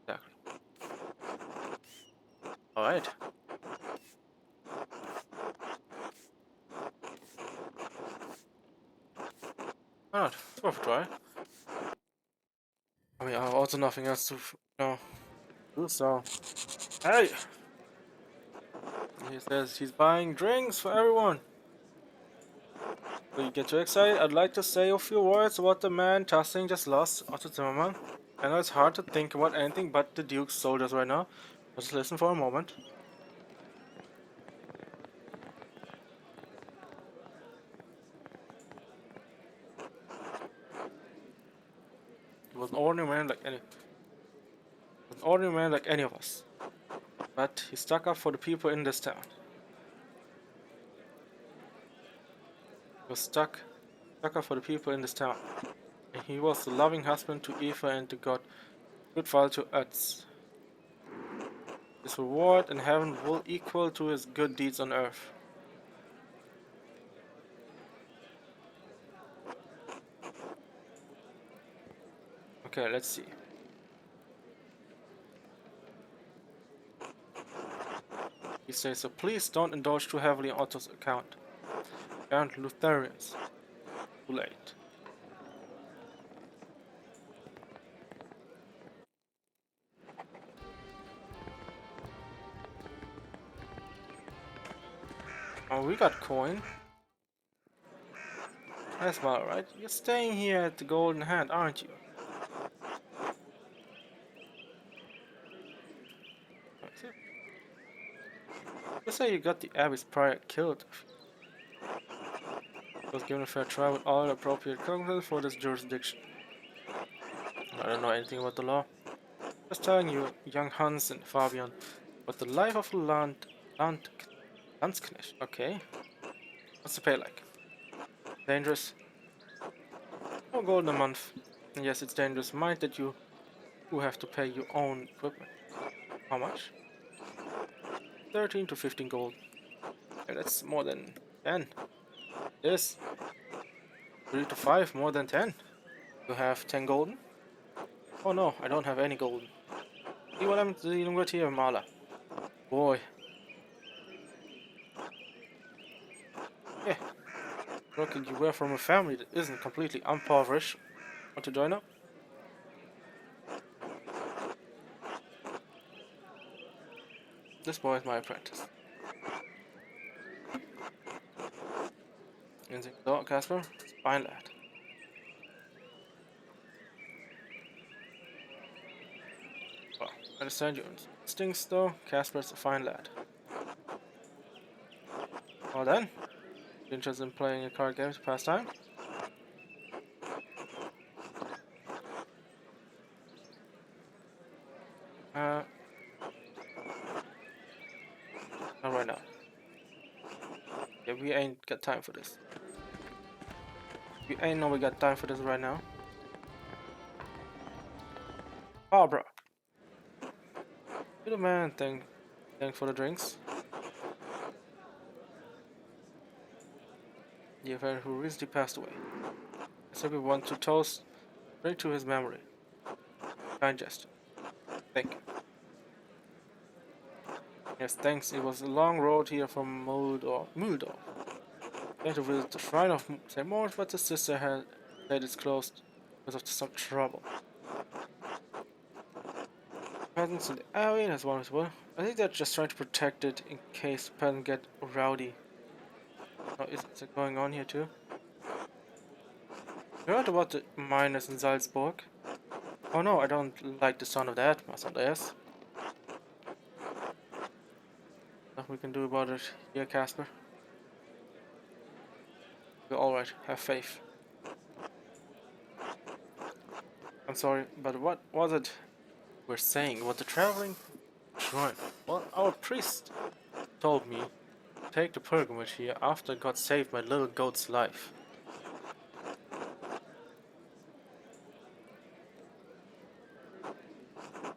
Exactly. Alright. Why not? It's worth a try. also nothing else to do so. Hey! He says he's buying drinks for everyone. So you get too excited? I'd like to say a few words about the man Tassing just lost, Otto Zimmerman. I know it's hard to think about anything but the Duke's soldiers right now. Just listen for a moment. He was an ordinary man like any of us. But he stuck up for the people in this town. He was stuck up for the people in this town. And he was the loving husband to Eva and the good father to Utz. His reward in heaven will equal to his good deeds on earth. Okay, let's see. He says, so please don't indulge too heavily in Otto's account. Aren't Lutherans. Too late. Oh, we got coin. That's about right. You're staying here at the Golden Hand, aren't you? You say you got the Abbey's prior killed. Was given a fair trial with all appropriate cognizance for this jurisdiction. I don't know anything about the law. Just telling you, young Hans and Fabian, what the life of a Landsknecht. Okay. What's the pay like? Dangerous. No gold a month. And yes, it's dangerous. Mind that you have to pay your own equipment. How much? 13 to 15 gold. Yeah, that's more than 10. This 3 to 5, more than 10. You have 10 golden? Oh no, I don't have any golden. See what I'm dealing with here, Mala. Boy. Yeah. Look, you were from a family that isn't completely impoverished. Want to join up? This boy is my apprentice. Anything so, Casper? Fine lad. Well, I understand your instincts though. Casper's a fine lad. Well then, you interested in playing a card game to pass time? Not right now. Yeah, we ain't got time for this. We ain't no we got time for this right now. Barbara. You the man, thank for the drinks. The event who recently passed away. I simply want to toast straight to his memory. Kind gesture. Thank you. Yes, thanks. It was a long road here from Muldorf. I had to visit the shrine of St. Moritz, but the sister had said it's closed because of some trouble. Peasants in the area, that's one as well. I think they're just trying to protect it in case peasants get rowdy. Oh, is it going on here too? You heard about the miners in Salzburg? Oh no, I don't like the sound of that, Andreas. Nothing we can do about it here, Casper. We're alright, have faith. I'm sorry, but what was it we're saying about the traveling shrine? Well, our priest told me to take the pilgrimage here after God saved my little goat's life.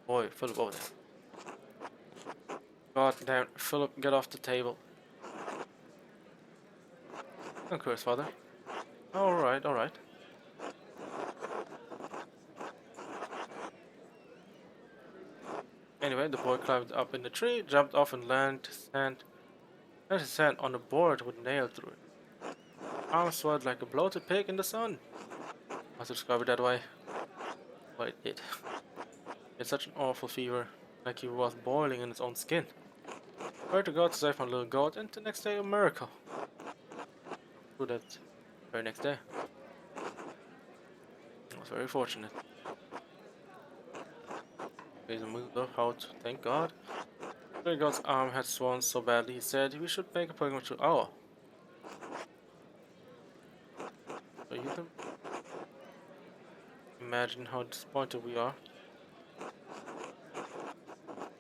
Boy, Philip over there. God damn, Philip, get off the table. Don't curse, father. Alright, alright. Anyway, the boy climbed up in the tree, jumped off and landed his hand on a board with a nail through it. Arms swelled like a bloated pig in the sun. Must describe it that way. Well, it did. It's such an awful fever, like he was boiling in its own skin. Pray to God to save my little goat, and the next day a miracle. True that very next day. I was very fortunate. Please moved up out, thank God. Little God's arm had swollen so badly, he said we should make a pilgrimage to our. So you can imagine how disappointed we are.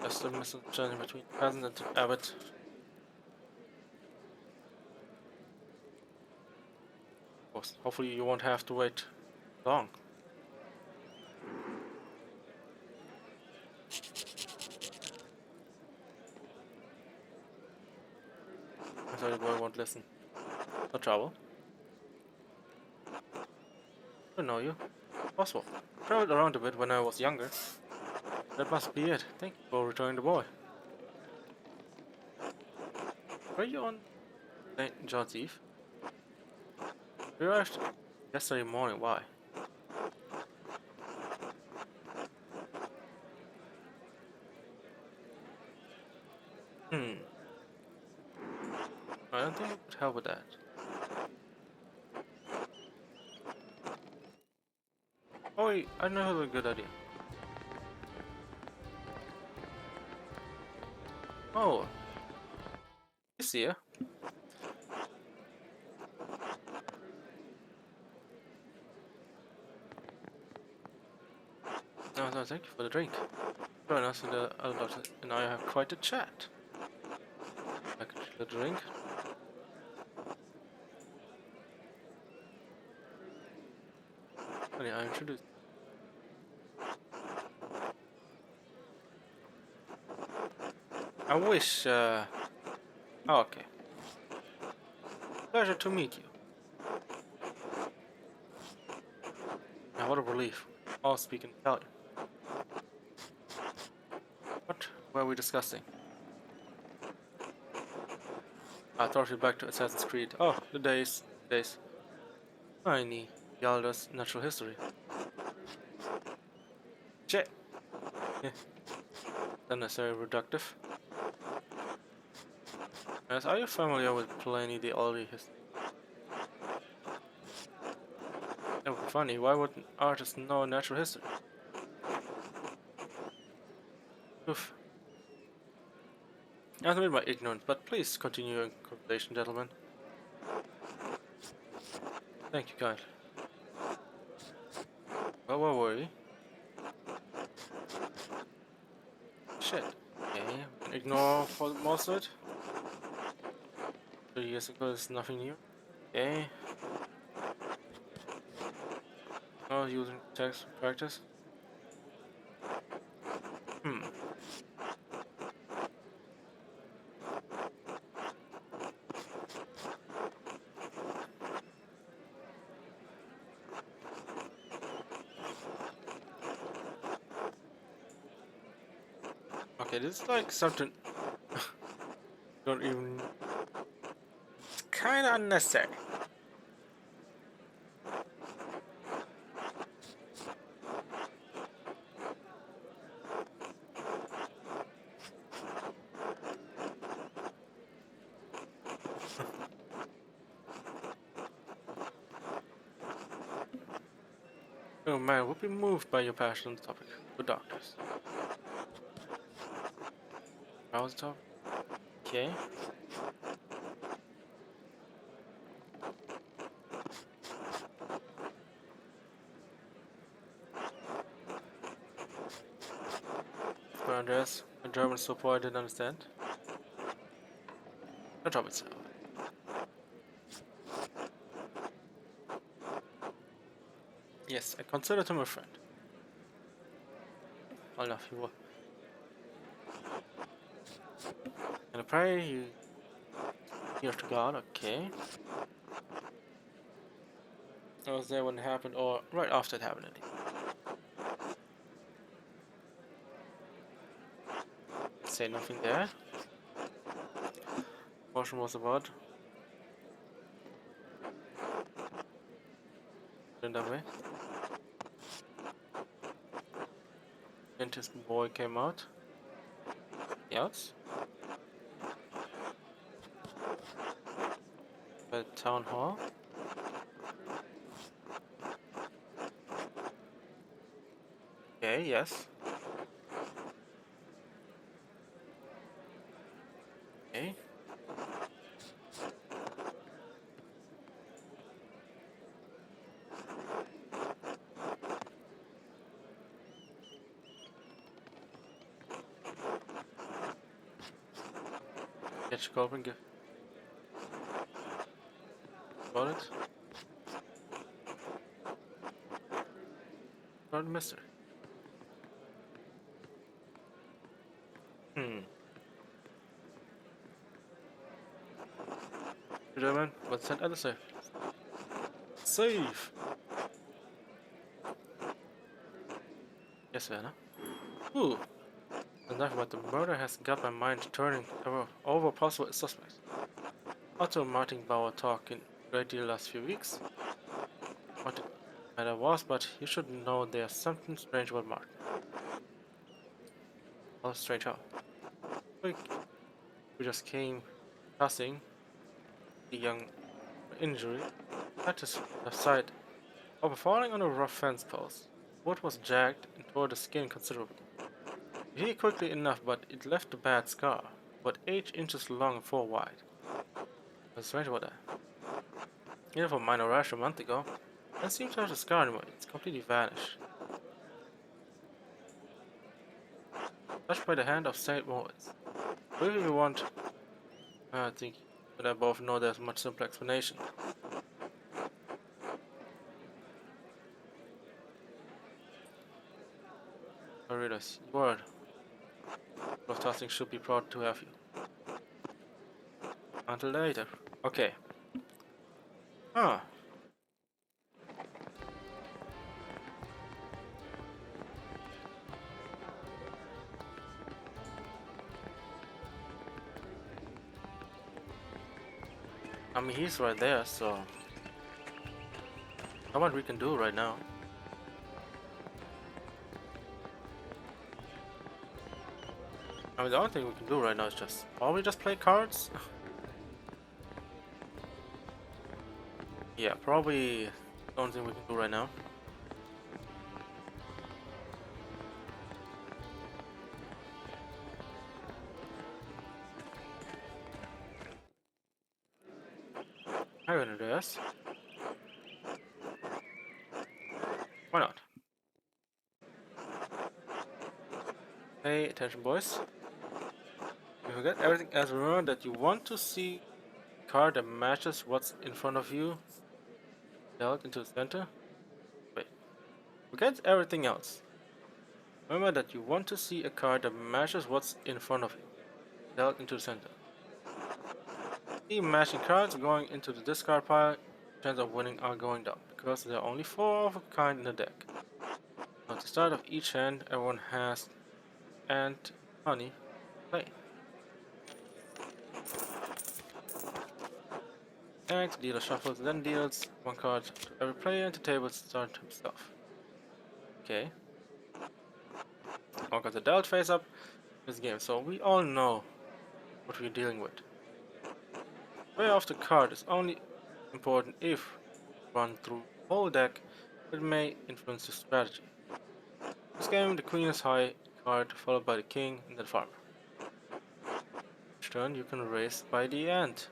Just a misunderstanding between the peasant and the abbot. Of course, hopefully you won't have to wait long. I thought the boy won't listen. No trouble. I know you. Possible. Traveled around a bit when I was younger. That must be it. Thank you for returning the boy. Were you on St. John's Eve? We arrived yesterday morning. Why? Hmm. I don't think I could help with that. Oh wait, I know have a good idea. Oh, you see ya. No, no, thank you for the drink. Join us and the other doctor and I have quite a chat. Like the drink. Funny, I introduced. I wish, oh, okay. Pleasure to meet you. Now, what a relief. All speak in Italian. What were we discussing? I thought you back to Assassin's Creed. Oh, the days. Tiny Yalda's natural history. Shit. Yeah, unnecessarily reductive. Yes, are you familiar with Pliny the Elder history? That would be funny. Why would an artist know natural history? Oof. I admit my ignorance, but please continue your conversation, gentlemen. Thank you, kindly. Well, where were we? Shit. Okay, ignore for most of it. 3 years ago is nothing new. Okay. No using text practice. Hmm. Okay, this is like something. Don't even. It's kind of unnecessary. Oh man, would be moved by your passion on the topic. Good doctors. How was the topic? Okay. For Andreas, a German so poor I didn't understand. The job itself. Yes, I considered him a friend. Well enough, he was. And I pray you hear to God, okay. I was there when it happened, or right after it happened. Say nothing there. Portion was about. In that way. and his boy came out. Yes. The town hall. Okay, yes. Okay. Get your Goldring, give got it. Got the mystery. Hmm. Gentlemen, what's that other say? Save! Yes, Werner. Ooh. Enough about the murder has got my mind turning over possible suspects. Otto and Martin Bauer talking a great deal last few weeks. What the matter was, but you should know there's something strange about Martin. Oh, strange how? We, we just came passing the young injury at his left side over falling on a rough fence post. Wood was jagged and tore the skin considerably. He healed quickly enough, but it left a bad scar, about 8 inches long and 4 wide. What's strange about that? Even for a minor rash a month ago, I don't seem to have the scar anymore. It's completely vanished. Touched by the hand of Saint Moritz. If you want, I think that I both know there's a much simpler explanation. I realize you are. Lord Tasting should be proud to have you. Until later. Okay. Ah. I mean, he's right there, so not what we can do right now. I mean, the only thing we can do right now is just probably just play cards. Yeah, probably the only thing we can do right now. Hi, Andreas. Why not? Pay attention, boys. You forget everything else. Remember that you want to see a card that matches what's in front of you. Dealt into the center. Wait. Forget everything else. Remember that you want to see a card that matches what's in front of you. Dealt into the center. See matching cards going into the discard pile. Chances of winning are going down because there are only 4 of a kind in the deck. At the start of each hand, everyone has and honey play. And the dealer shuffles, then deals 1 card to every player and the table start himself. Okay. All cards are dealt face up this game, so we all know what we're dealing with. Way off the card is only important if run through the whole deck, it may influence your strategy. This game, the queen is high card, followed by the king and then farmer. Each turn you can raise by the end.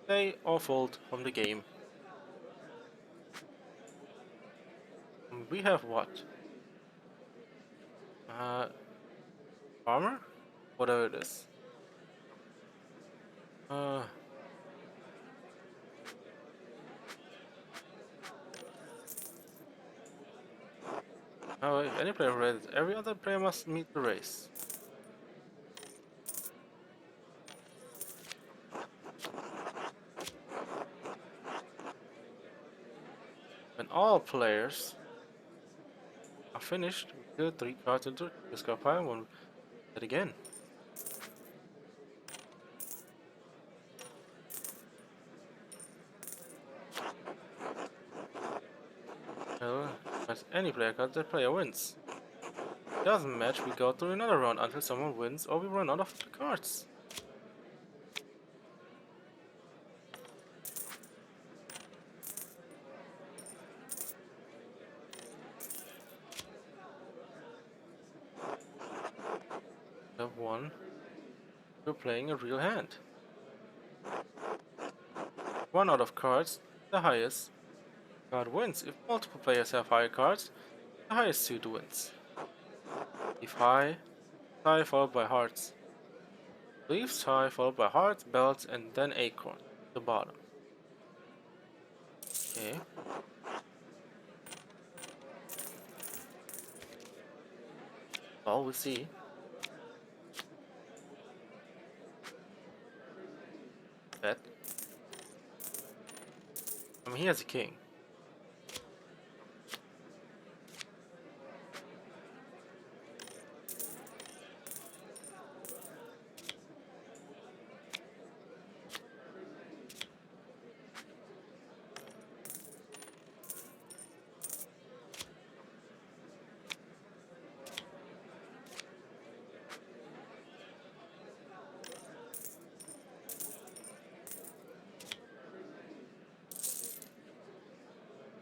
Play or fold from the game. We have what? Farmer? Whatever it is. Oh, if any player raises, every other player must meet the race. When all players are finished, we deal 3 cards into the discard pile and we'll it again. Well, as any player card, that player wins. doesn't match, we go through another round until someone wins or we run out of the cards. Step 1. You're playing a real hand. One out of cards, the highest card wins. If multiple players have higher cards, the highest suit wins. Leave high, tie followed by hearts. Leaves high followed by hearts, belts, and then acorn at the bottom. Okay. Well, we'll see. Bet. I mean, he has a king.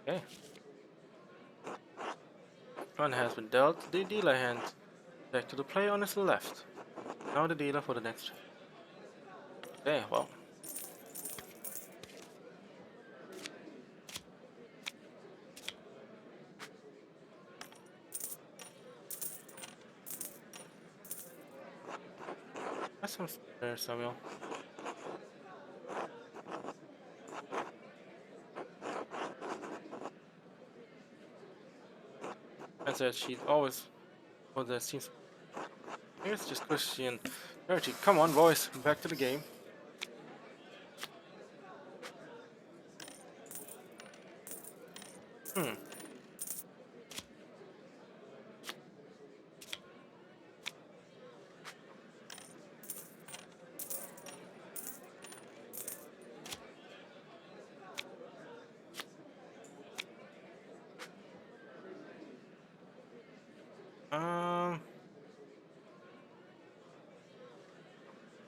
Okay. One has been dealt. The dealer hand back to the player on his left. Now the dealer for the next. Okay, well. That's some there, Samuel. And said she'd always. Well, that seems. Here's just Christian. Dirty. Come on, boys. Back to the game. Hmm.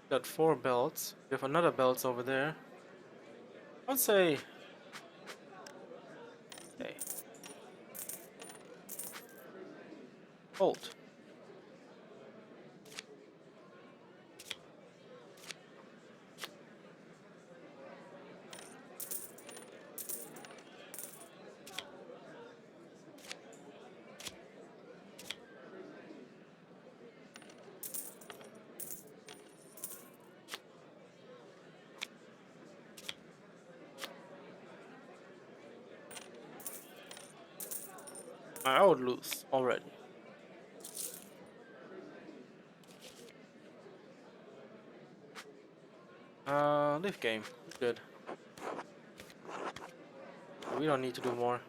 Got 4 belts. We have another belts over there. I'd say. Okay. Hold. I would lose already. Leave game. Good. We don't need to do more.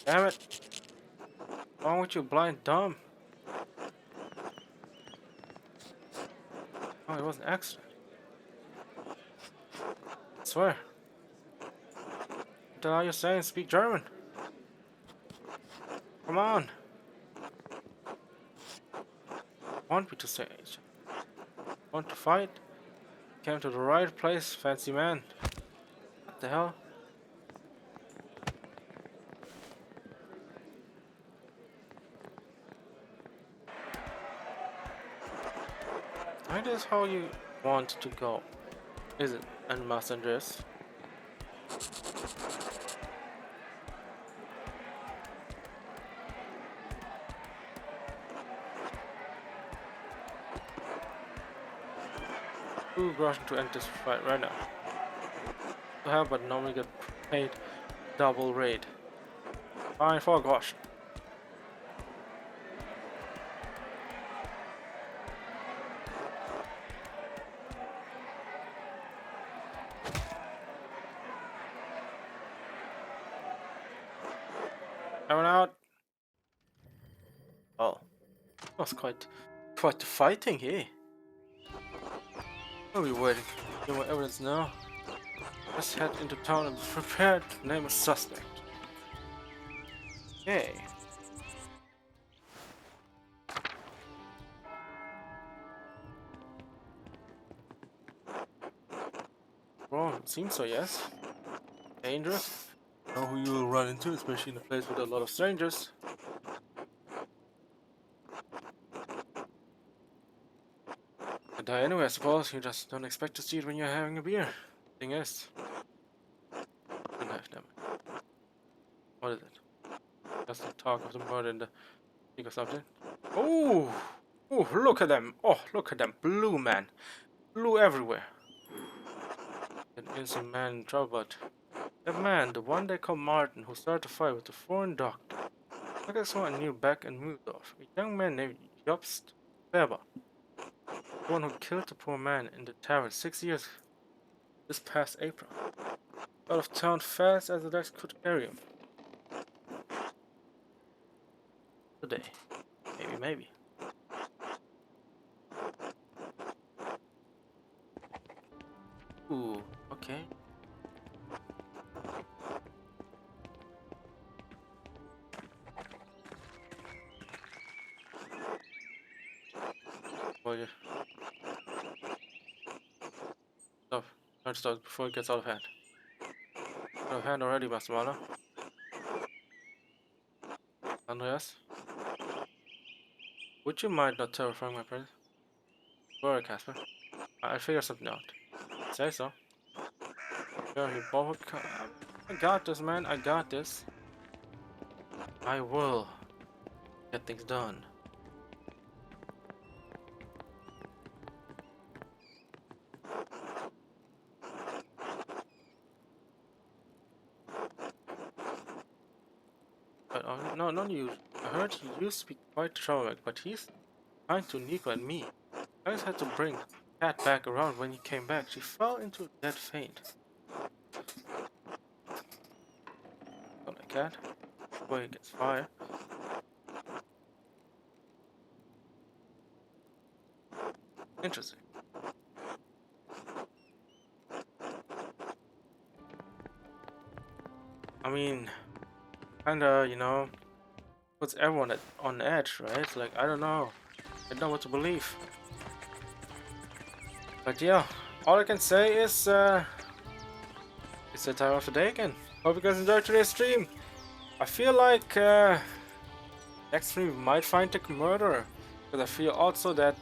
Damn it! What's wrong with you, blind dumb? Oh, it was an accident. I swear. What the hell are you saying? Speak German. Come on. Want me to say it? Want to fight? Came to the right place, fancy man. What the hell? That is how you want to go, is it? And messengers. Who rushing to end this fight right now? To have, but normally get paid double rate. Fine for gosh. Coming out. Oh, that was quite the fighting here. Are we waiting? Get more evidence now. Let's head into town and be prepared to name a suspect. Okay. Well, it seems so, yes. Dangerous. Know who you will run into, especially in a place with a lot of strangers. I die anyway, I suppose. You just don't expect to see it when you're having a beer. Thing is. Good knife, damn it. What is it? Just the talk of the murder in the think of something. Oh! Oh, look at them! Oh, look at them! Blue, man! Blue everywhere! An innocent man in trouble, but that man, the one they call Martin, who started the fight with the foreign doctor. Like I saw a new back and moved off. A young man named Jobst Weber. The one who killed the poor man in the tavern 6 years this past April. Out of town fast as the legs could carry him. Today. Maybe. Ooh, okay. Well, yeah. Stop. Try to stop before it gets out of hand. Out of hand already, Master Marla. Andreas? Would you mind not terrifying my prince? Sorry, Casper. I'll figure something out. Say so. Sure, you both. I got this, man. I got this. I will get things done. But no, not you. I heard he used to be quite troublemaker, but he's kind to Nico and me. I just had to bring Cat back around when he came back. She fell into a dead faint. Not like Cat. Before he gets fired. Interesting. I mean, kinda, you know, puts everyone on edge, right? Like, I don't know. I don't know what to believe. But yeah, all I can say is, it's the time of the day again. Hope you guys enjoyed today's stream. I feel like, next stream we might find the murderer. Because I feel also that,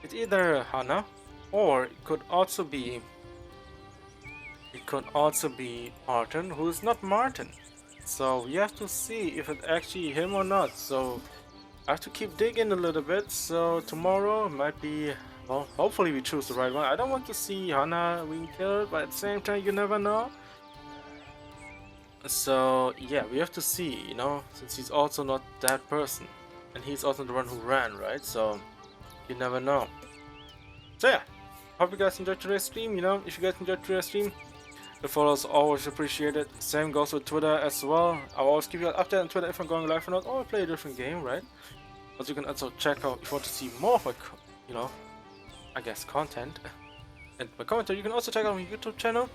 it's either Hannah, or it could also be Martin, who is not Martin. So we have to see if it's actually him or not. So I have to keep digging a little bit. So tomorrow might be, well, hopefully we choose the right one. I don't want to see Hannah being killed, but at the same time you never know. So yeah, we have to see, you know, since he's also not that person. And he's also the one who ran, right? So you never know. So yeah, hope you guys enjoyed today's stream. You know, if you guys enjoyed today's stream, the follows always appreciated. Same goes with Twitter as well. I'll always give you an update on Twitter if I'm going live or not, or play a different game, right? But you can also check out if you want to see more of my, you know, I guess content and my commentary. You can also check out my YouTube channel,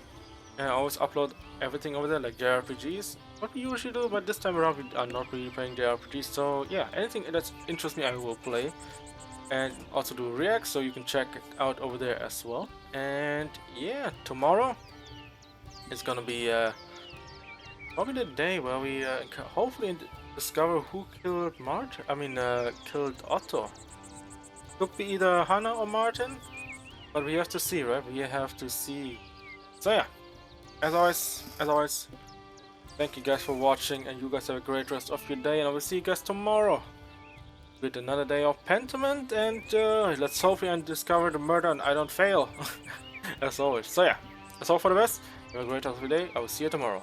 and I always upload everything over there, like JRPGs. What we usually do, but this time around we are not really playing JRPGs. So yeah, anything that interests me, I will play. And also do reacts, so you can check it out over there as well. And yeah, tomorrow it's gonna be probably the day where we hopefully discover who killed killed Otto. Could be either Hannah or Martin, but we have to see, right? We have to see. So yeah, as always, thank you guys for watching, and you guys have a great rest of your day, and I will see you guys tomorrow with another day of Pentiment, and let's hope we discover the murder and I don't fail. As always. So yeah, that's all for the best. Have a great rest of your day. I will see you tomorrow.